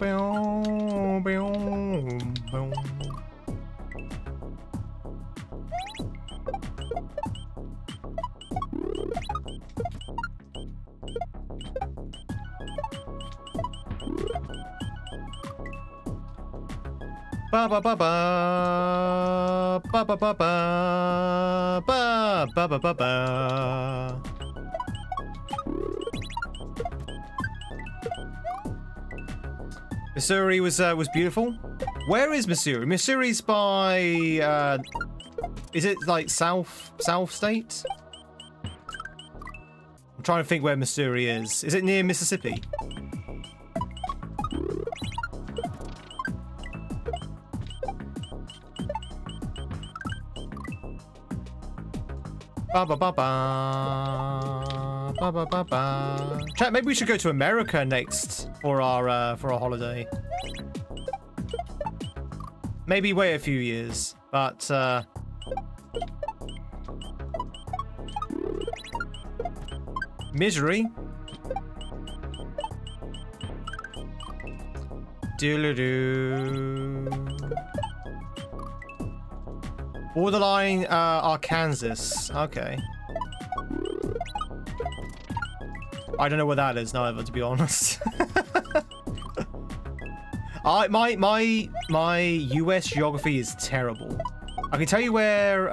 ba ba ba. Ba ba ba ba ba ba ba ba ba ba ba ba. Missouri was beautiful. Where is Missouri? Missouri's by is it like South State? I'm trying to think where Missouri is. Is it near Mississippi? Ba ba ba ba ba ba ba ba. Chat, maybe we should go to America next for our holiday. Maybe wait a few years, but misery. Doodle-doo. Borderline Arkansas. Okay. I don't know where that is neither, to be honest. My US geography is terrible. I can tell you where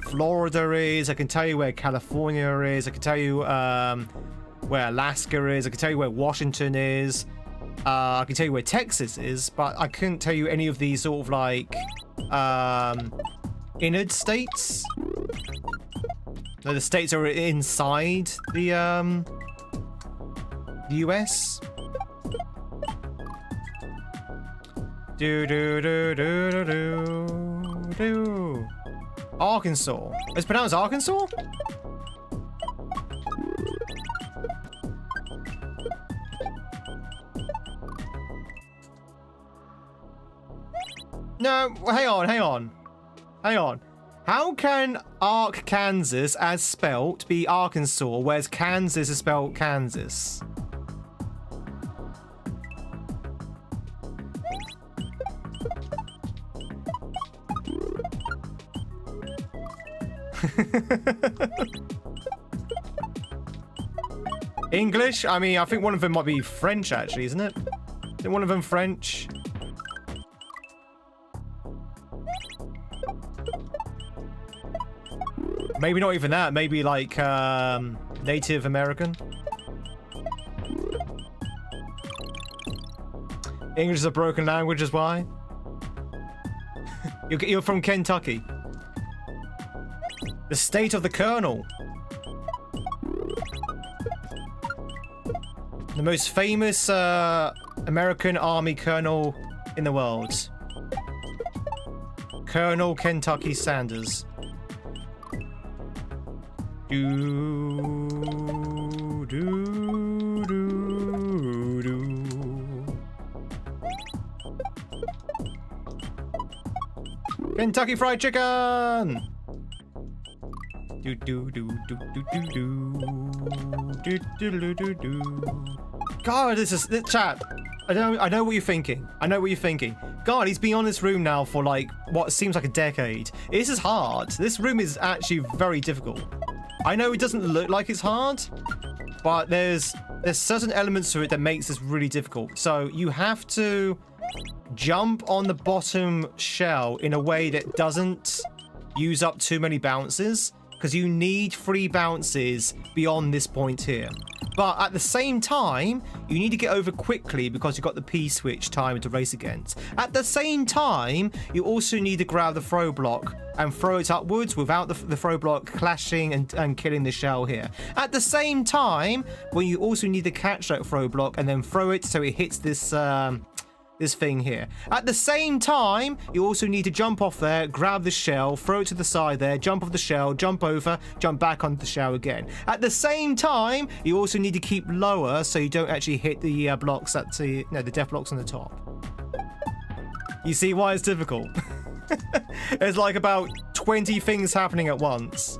Florida is. I can tell you where California is. I can tell you where Alaska is. I can tell you where Washington is. I can tell you where Texas is, but I couldn't tell you any of these sort of like inner states. No, the states are inside the US. Do do do do do do do. Arkansas. It's pronounced Arkansas? No, hang on. How can Arkansas as spelt be Arkansas, whereas Kansas is spelled Kansas? English? I mean, I think one of them might be French, actually, isn't it? Isn't one of them French? Maybe not even that. Maybe like Native American. English is a broken language, is why. You're from Kentucky. The state of the Colonel. The most famous American Army colonel in the world. Colonel Kentucky Sanders. Do, do, do, do. Kentucky Fried Chicken! Do do do do do do do do do do. God, this chat. I know what you're thinking. I know what you're thinking. God, he's been on this room now for like what seems like a decade. This is hard. This room is actually very difficult. I know it doesn't look like it's hard, but there's certain elements to it that makes this really difficult. So you have to jump on the bottom shell in a way that doesn't use up too many bounces, because you need 3 bounces beyond this point here. But at the same time, you need to get over quickly because you've got the P-switch timer to race against. At the same time, you also need to grab the throw block and throw it upwards without the throw block clashing and killing the shell here. At the same time, when you also need to catch that throw block and then throw it so it hits this this thing here. At the same time, you also need to jump off there, grab the shell, throw it to the side there, jump off the shell, jump over, jump back onto the shell again. At the same time, you also need to keep lower so you don't actually hit the blocks at the death blocks on the top. You see why it's difficult? There's like about 20 things happening at once.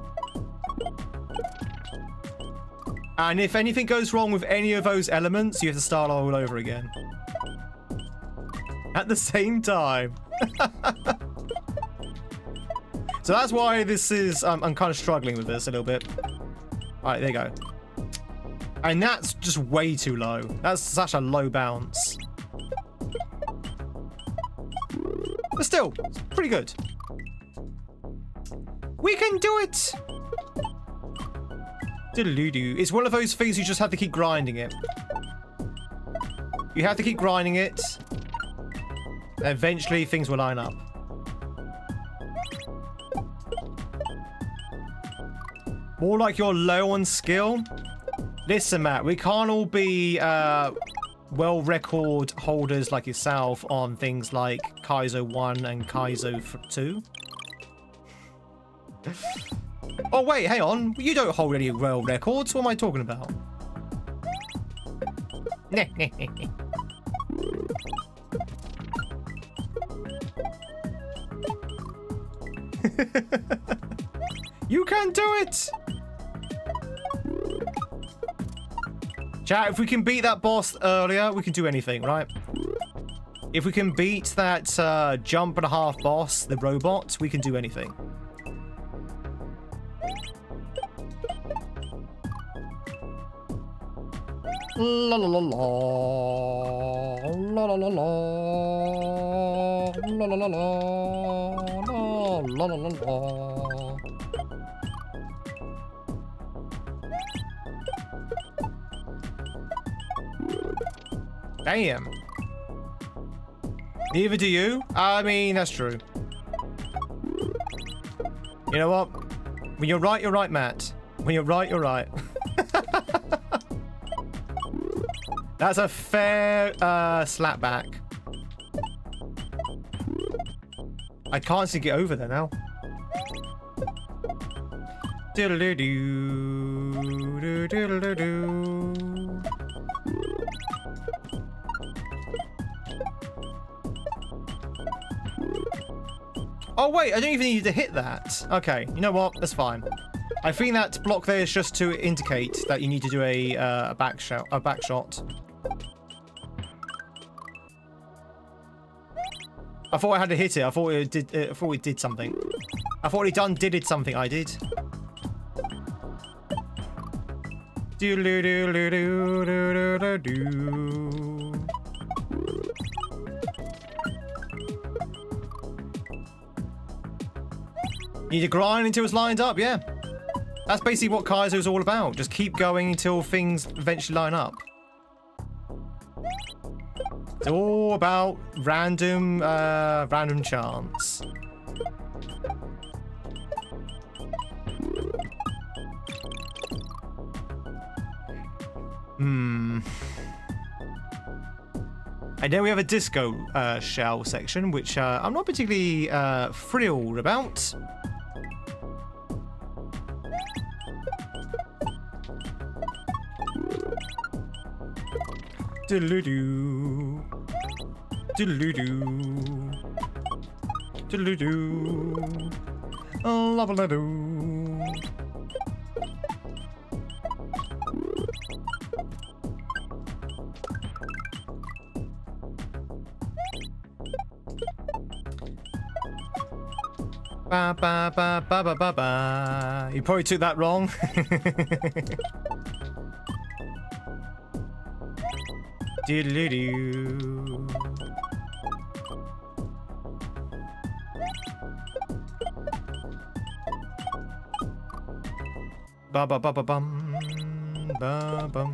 And if anything goes wrong with any of those elements, you have to start all over again. At the same time. So that's why this is... I'm kind of struggling with this a little bit. Alright, there you go. And that's just way too low. That's such a low bounce. But still, it's pretty good. We can do it! Diddle-doo-doo. It's one of those things you just have to keep grinding it. You have to keep grinding it. Eventually, things will line up. More like you're low on skill. Listen, Matt, we can't all be world record holders like yourself on things like Kaizo 1 and Kaizo 2. Oh, wait, hang on. You don't hold any world records. What am I talking about? You can do it! Chat, if we can beat that boss earlier, we can do anything, right? If we can beat that jump and a half boss, the robot, we can do anything. La la la la la la la la la la la la la la la. Damn. Neither do you. I mean, that's true. You know what? When you're right, Matt. When you're right. That's a fair slap back. I can't seem to get over there now. Diddle-doo-doo, diddle-doo-doo. Oh wait, I don't even need to hit that. Okay, you know what? That's fine. I think that block there is just to indicate that you need to do a back shot. I thought I had to hit it. I thought it did something. I thought it did something. I did. Do do do do do do do do. Need to grind until it's lined up, yeah. That's basically what Kaizo's all about. Just keep going until things eventually line up. It's all about random chance. And then we have a disco shell section, which I'm not particularly thrilled about. Diddle-doo. Diddle-doo. Diddle-doo. Love-a-la-doo. Ba ba ba ba ba ba ba. You probably took that wrong. Diddle-doo. Ba ba ba ba bum ba bum.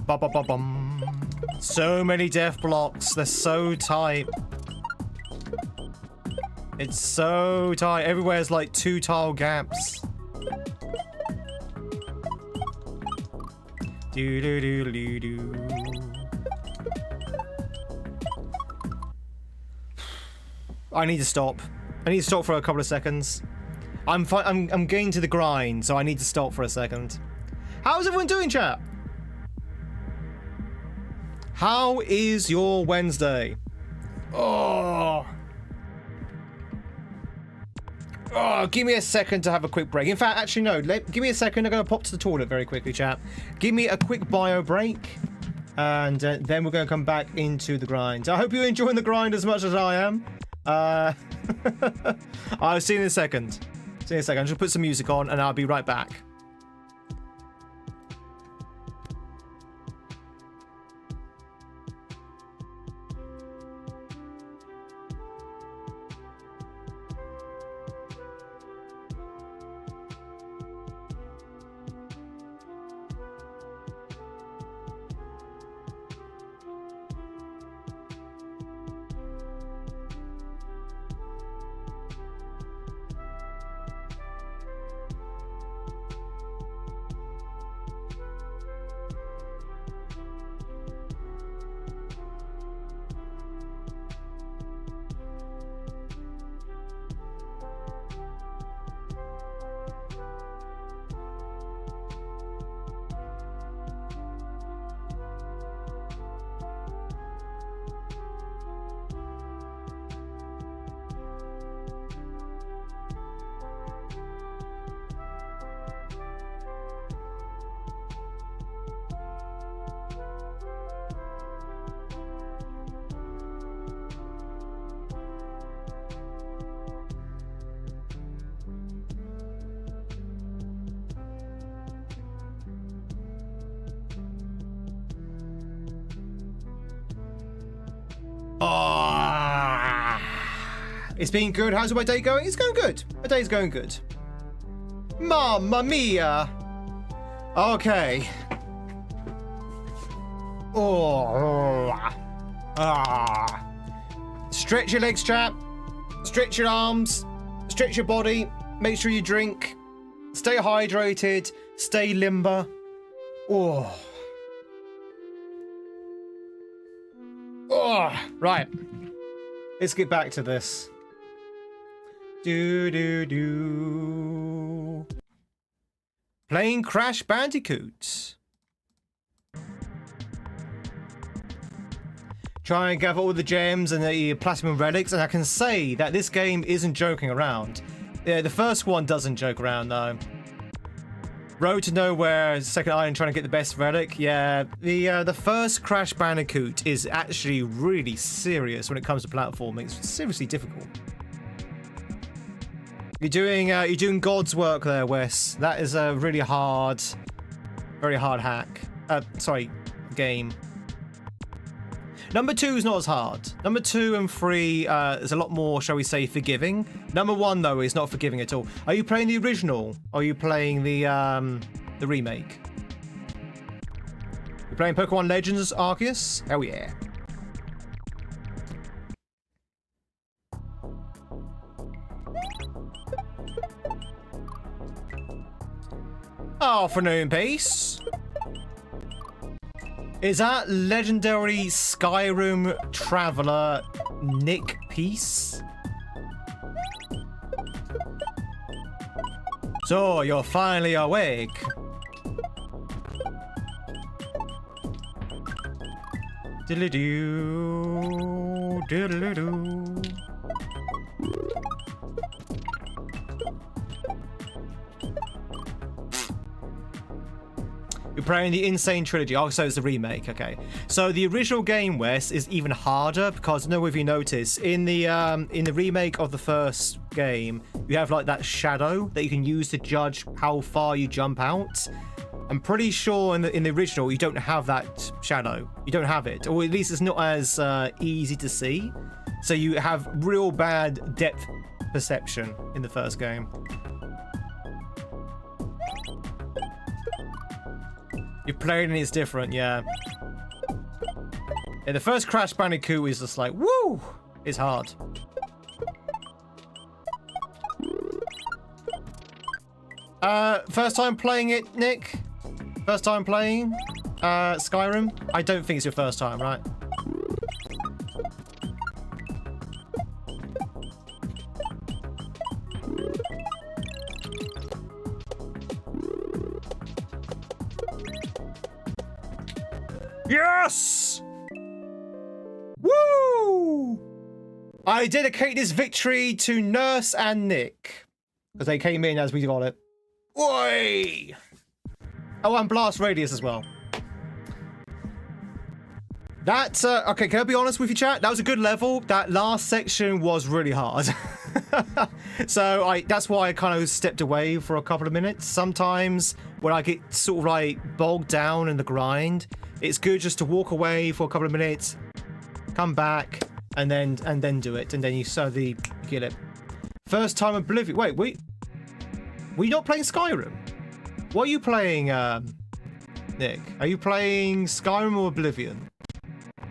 Ba ba ba bum. So many death blocks. They're so tight. It's so tight. Everywhere's like 2 tile gaps. Do do do do do. I need to stop. I need to stop for a couple of seconds. I'm getting to the grind, so I need to stop for a second. How's everyone doing, chat? How is your Wednesday? Oh, give me a second to have a quick break. In fact, actually, no. Give me a second. I'm going to pop to the toilet very quickly, chat. Give me a quick bio break. And then we're going to come back into the grind. I hope you're enjoying the grind as much as I am. I'll see you in a second. See you in a second. I'll just put some music on and I'll be right back. It's been good. How's my day going? It's going good. My day's going good. Mamma mia. Okay. Stretch your legs, chap. Stretch your arms. Stretch your body. Make sure you drink. Stay hydrated. Stay limber. Right. Let's get back to this. Playing Crash Bandicoot. Try and gather all the gems and the platinum relics, and I can say that this game isn't joking around. Yeah, the first one doesn't joke around though. Road to Nowhere, second island, trying to get the best relic. Yeah, the first Crash Bandicoot is actually really serious when it comes to platforming. It's seriously difficult. You're doing God's work there, Wes. That is a really hard, very hard hack. Sorry, game. Number 2 is not as hard. Number 2 and 3 is a lot more, shall we say, forgiving. Number 1 though is not forgiving at all. Are you playing the original? Or are you playing the remake? You're playing Pokemon Legends Arceus? Hell yeah. Afternoon, peace. Is that legendary Skyrim traveler Nick Peace? So, you're finally awake. Diddly-doo, diddly-doo. You're playing the Insane Trilogy. Oh, so it's the remake. Okay. So the original game, Wes, is even harder because I don't know if you notice in the remake of the first game, you have like that shadow that you can use to judge how far you jump out. I'm pretty sure in the original you don't have that shadow. You don't have it, or at least it's not as easy to see. So you have real bad depth perception in the first game. You're playing and it's different, yeah. Yeah, the first Crash Bandicoot is just like, woo! It's hard. First time playing it, Nick? First time playing Skyrim? I don't think it's your first time, right? Yes! Woo! I dedicate this victory to Nurse and Nick. Because they came in as we got it. Oi! Oh, and Blast Radius as well. That's, okay, can I be honest with you, chat? That was a good level. That last section was really hard. So that's why I kind of stepped away for a couple of minutes. Sometimes when I get sort of like bogged down in the grind, it's good just to walk away for a couple of minutes, come back, and then do it, and then you slowly get it. First time Oblivion. Wait, were you not playing Skyrim? What are you playing, Nick? Are you playing Skyrim or Oblivion?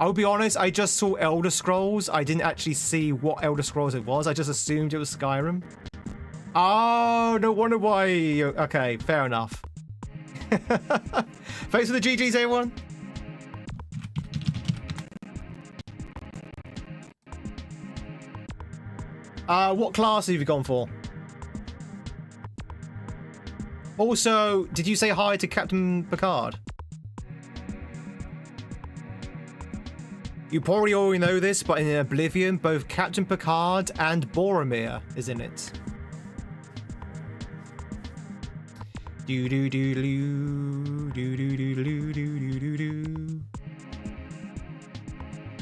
I'll be honest, I just saw Elder Scrolls. I didn't actually see what Elder Scrolls it was. I just assumed it was Skyrim. Oh, no wonder why. Okay, fair enough. Thanks for the GGs, everyone. What class have you gone for? Also, did you say hi to Captain Picard? You probably already know this, but in Oblivion, both Captain Picard and Boromir is in it. Do do do do do do do do do do do.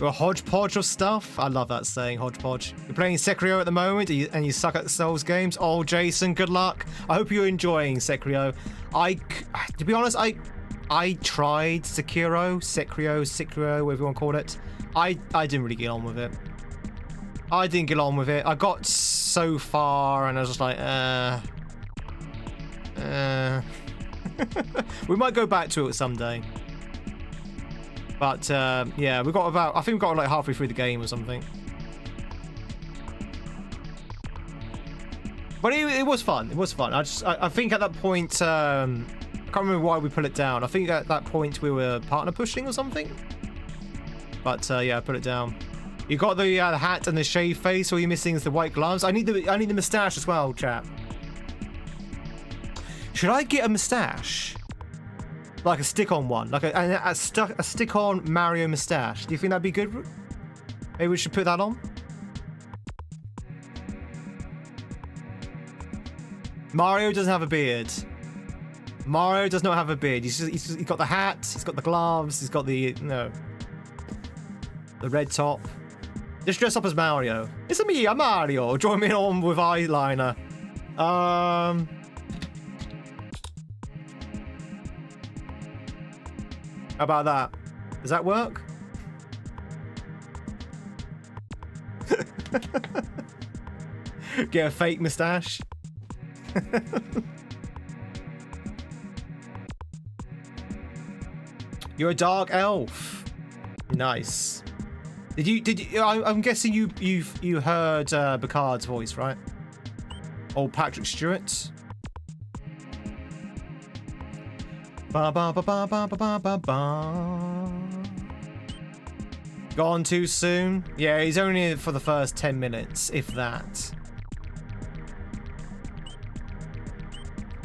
A hodgepodge of stuff. I love that saying, hodgepodge. You're playing Sekiro at the moment, and you suck at Souls games. Oh, Jason, good luck. I hope you're enjoying Sekiro. To be honest, I tried Sekiro, whatever you want to call it. I didn't really get on with it. I didn't get on with it. I got so far, and I was just like, We might go back to it someday. But, yeah, we got about... I think we got like halfway through the game or something. But it was fun. It was fun. I think at that point... I can't remember why we put it down. I think at that point we were partner pushing or something. But, yeah, I put it down. You got the hat and the shave face. All you're missing is the white gloves. I need the moustache as well, chap. Should I get a moustache? Like a stick-on one, like a stick-on Mario moustache. Do you think that'd be good? Maybe we should put that on. Mario doesn't have a beard. Mario does not have a beard. He's got the hat. He's got the gloves. He's got the the red top. Just dress up as Mario. It's me, I'm Mario. Join me on with eyeliner. How about that? Does that work? Get a fake mustache. You're a dark elf. Nice. Did you? I'm guessing you heard Picard's voice, right? Old Patrick Stewart. Ba ba ba ba ba ba ba ba. Gone too soon? Yeah, he's only in it for the first 10 minutes, if that.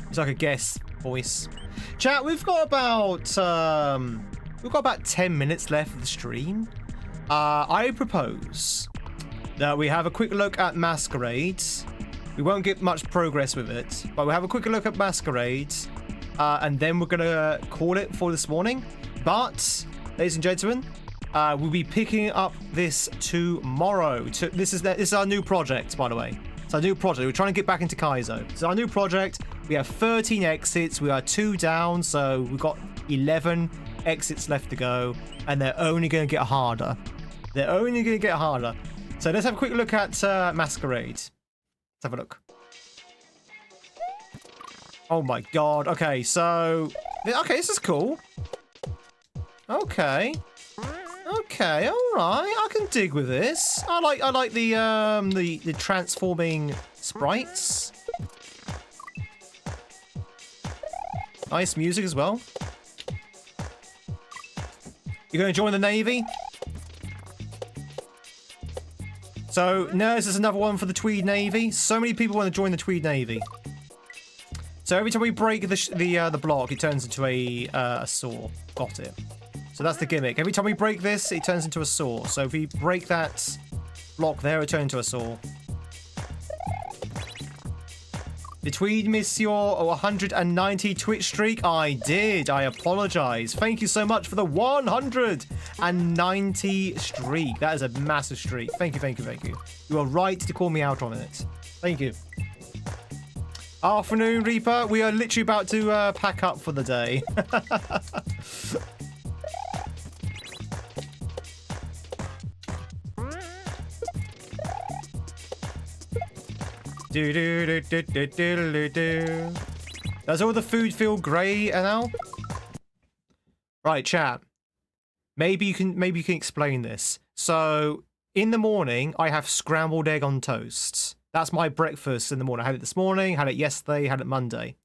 It's like a guest voice. Chat, we've got about 10 minutes left of the stream. I propose that we have a quick look at Masquerade. We won't get much progress with it, but we'll have a quick look at Masquerade, and then we're gonna call it for this morning. But, ladies and gentlemen, we'll be picking up this tomorrow. This is our new project, by the way. It's our new project. We're trying to get back into Kaizo. It's our new project. We have 13 exits. We are 2 down, so we've got 11 exits left to go, and they're only going to get harder. They're only going to get harder. So let's have a quick look at Masquerade. Let's have a look. Oh my god. Okay, so... Okay, this is cool. Okay. Okay, all right. I can dig with this. I like the transforming sprites. Nice music as well. You're going to join the Navy? So, no, this is another one for the Tweed Navy. So many people want to join the Tweed Navy. So every time we break the block, it turns into a saw. Got it. So that's the gimmick. Every time we break this, it turns into a saw. So if we break that block there, it turns into a saw. Did Tweed miss your 190 Twitch streak? I did. I apologize. Thank you so much for the 190 streak. That is a massive streak. Thank you, thank you, thank you. You are right to call me out on it. Thank you. Afternoon, Reaper. We are literally about to pack up for the day. Does all the food feel grey now? Right, chat. Maybe you can explain this. So in the morning, I have scrambled egg on toast. That's my breakfast in the morning. I had it this morning, had it yesterday, had it Monday.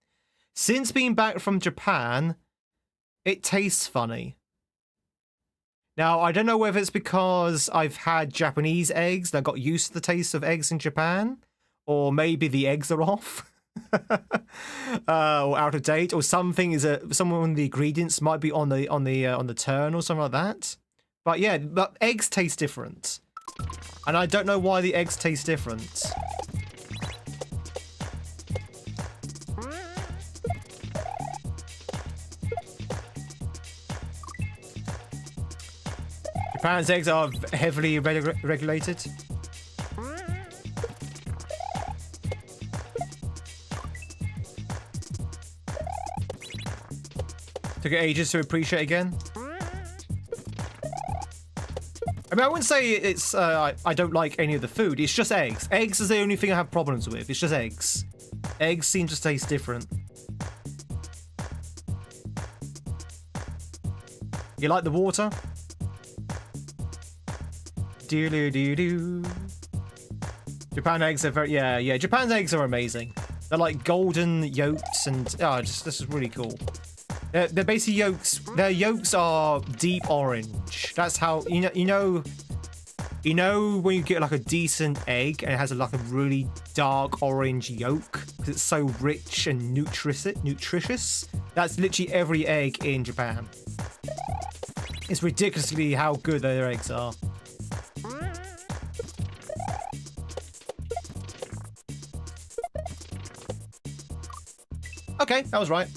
Since being back from Japan, it tastes funny. Now, I don't know whether it's because I've had Japanese eggs that got used to the taste of eggs in Japan, or maybe the eggs are off, or out of date, or something is some of the ingredients might be on the turn or something like that. But yeah, but eggs taste different, and I don't know why the eggs taste different. Japan's eggs are heavily regulated. Took it ages to appreciate again. I mean, I wouldn't say it's I don't like any of the food. It's just eggs. Eggs is the only thing I have problems with. It's just eggs. Eggs seem to taste different. You like the water? Do-do-do-do. Japan eggs are very... Yeah. Japan's eggs are amazing. They're like golden yolks and... Oh, this is really cool. They're basically yolks. Their yolks are deep orange. That's how... You know when you get like a decent egg and it has like a really dark orange yolk because it's so rich and nutritious? That's literally every egg in Japan. It's ridiculously how good their eggs are. Okay, that was right.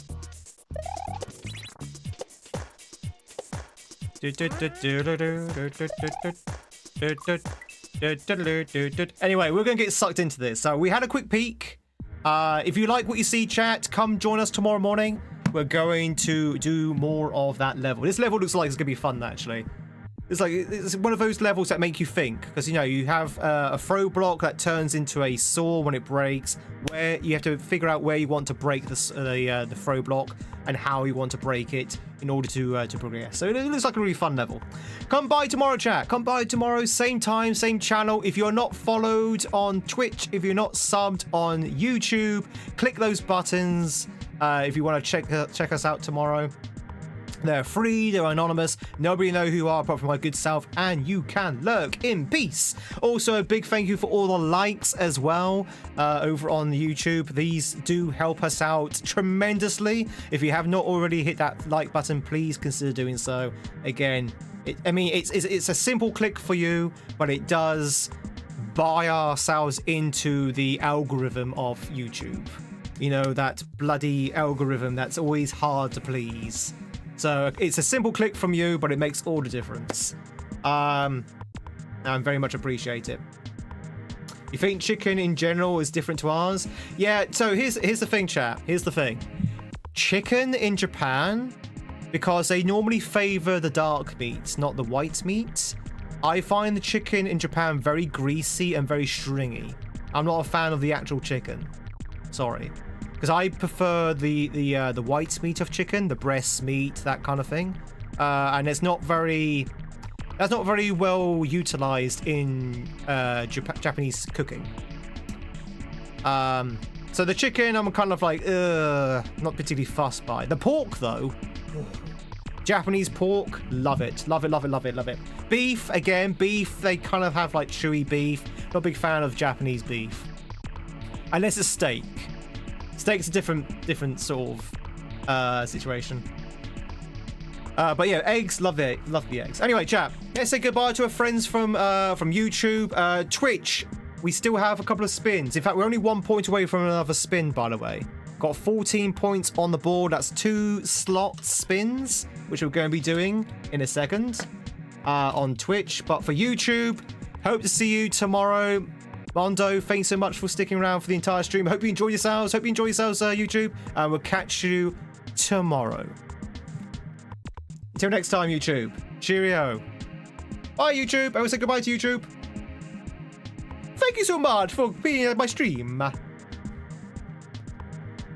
Anyway, we're going to get sucked into this. So we had a quick peek. If you like what you see, chat, come join us tomorrow morning. We're going to do more of that level. This level looks like it's going to be fun, actually. It's one of those levels that make you think, because, you know, you have a throw block that turns into a saw when it breaks, where you have to figure out where you want to break the throw block and how you want to break it in order to progress. So it looks like a really fun level. Come by tomorrow, chat. Come by tomorrow, same time, same channel. If you're not followed on Twitch, if you're not subbed on YouTube, click those buttons if you want to check us out tomorrow. They're free, they're anonymous, nobody knows who you are apart from my good self, and you can lurk in peace. Also, a big thank you for all the likes as well over on YouTube. These do help us out tremendously. If you have not already hit that like button, please consider doing so. Again, it's a simple click for you, but it does buy ourselves into the algorithm of YouTube. You know, that bloody algorithm that's always hard to please. So it's a simple click from you, but it makes all the difference. I very much appreciate it. You think chicken in general is different to ours? Yeah, so here's the thing, chat. Here's the thing. Chicken in Japan, because they normally favor the dark meat, not the white meat, I find the chicken in Japan very greasy and very stringy. I'm not a fan of the actual chicken. Sorry. Because I prefer the white meat of chicken, the breast meat, that kind of thing, and that's not very well utilized in Japanese cooking. So the chicken, I'm kind of like, not particularly fussed by. The pork, though, Japanese pork, love it, love it, love it, love it, love it. Beef, again, beef, they kind of have like chewy beef. Not a big fan of Japanese beef, unless it's steak. Steak's a different sort of situation. But yeah, eggs, love the eggs. Anyway, chat, let's say goodbye to our friends from YouTube. Twitch, we still have a couple of spins. In fact, we're only 1 point away from another spin, by the way. Got 14 points on the board. That's 2 slot spins, which we're going to be doing in a second on Twitch. But for YouTube, hope to see you tomorrow. Mondo, thanks so much for sticking around for the entire stream. Hope you enjoy yourselves. YouTube. And we'll catch you tomorrow. Until next time, YouTube. Cheerio. Bye, YouTube. I will say goodbye to YouTube. Thank you so much for being at my stream.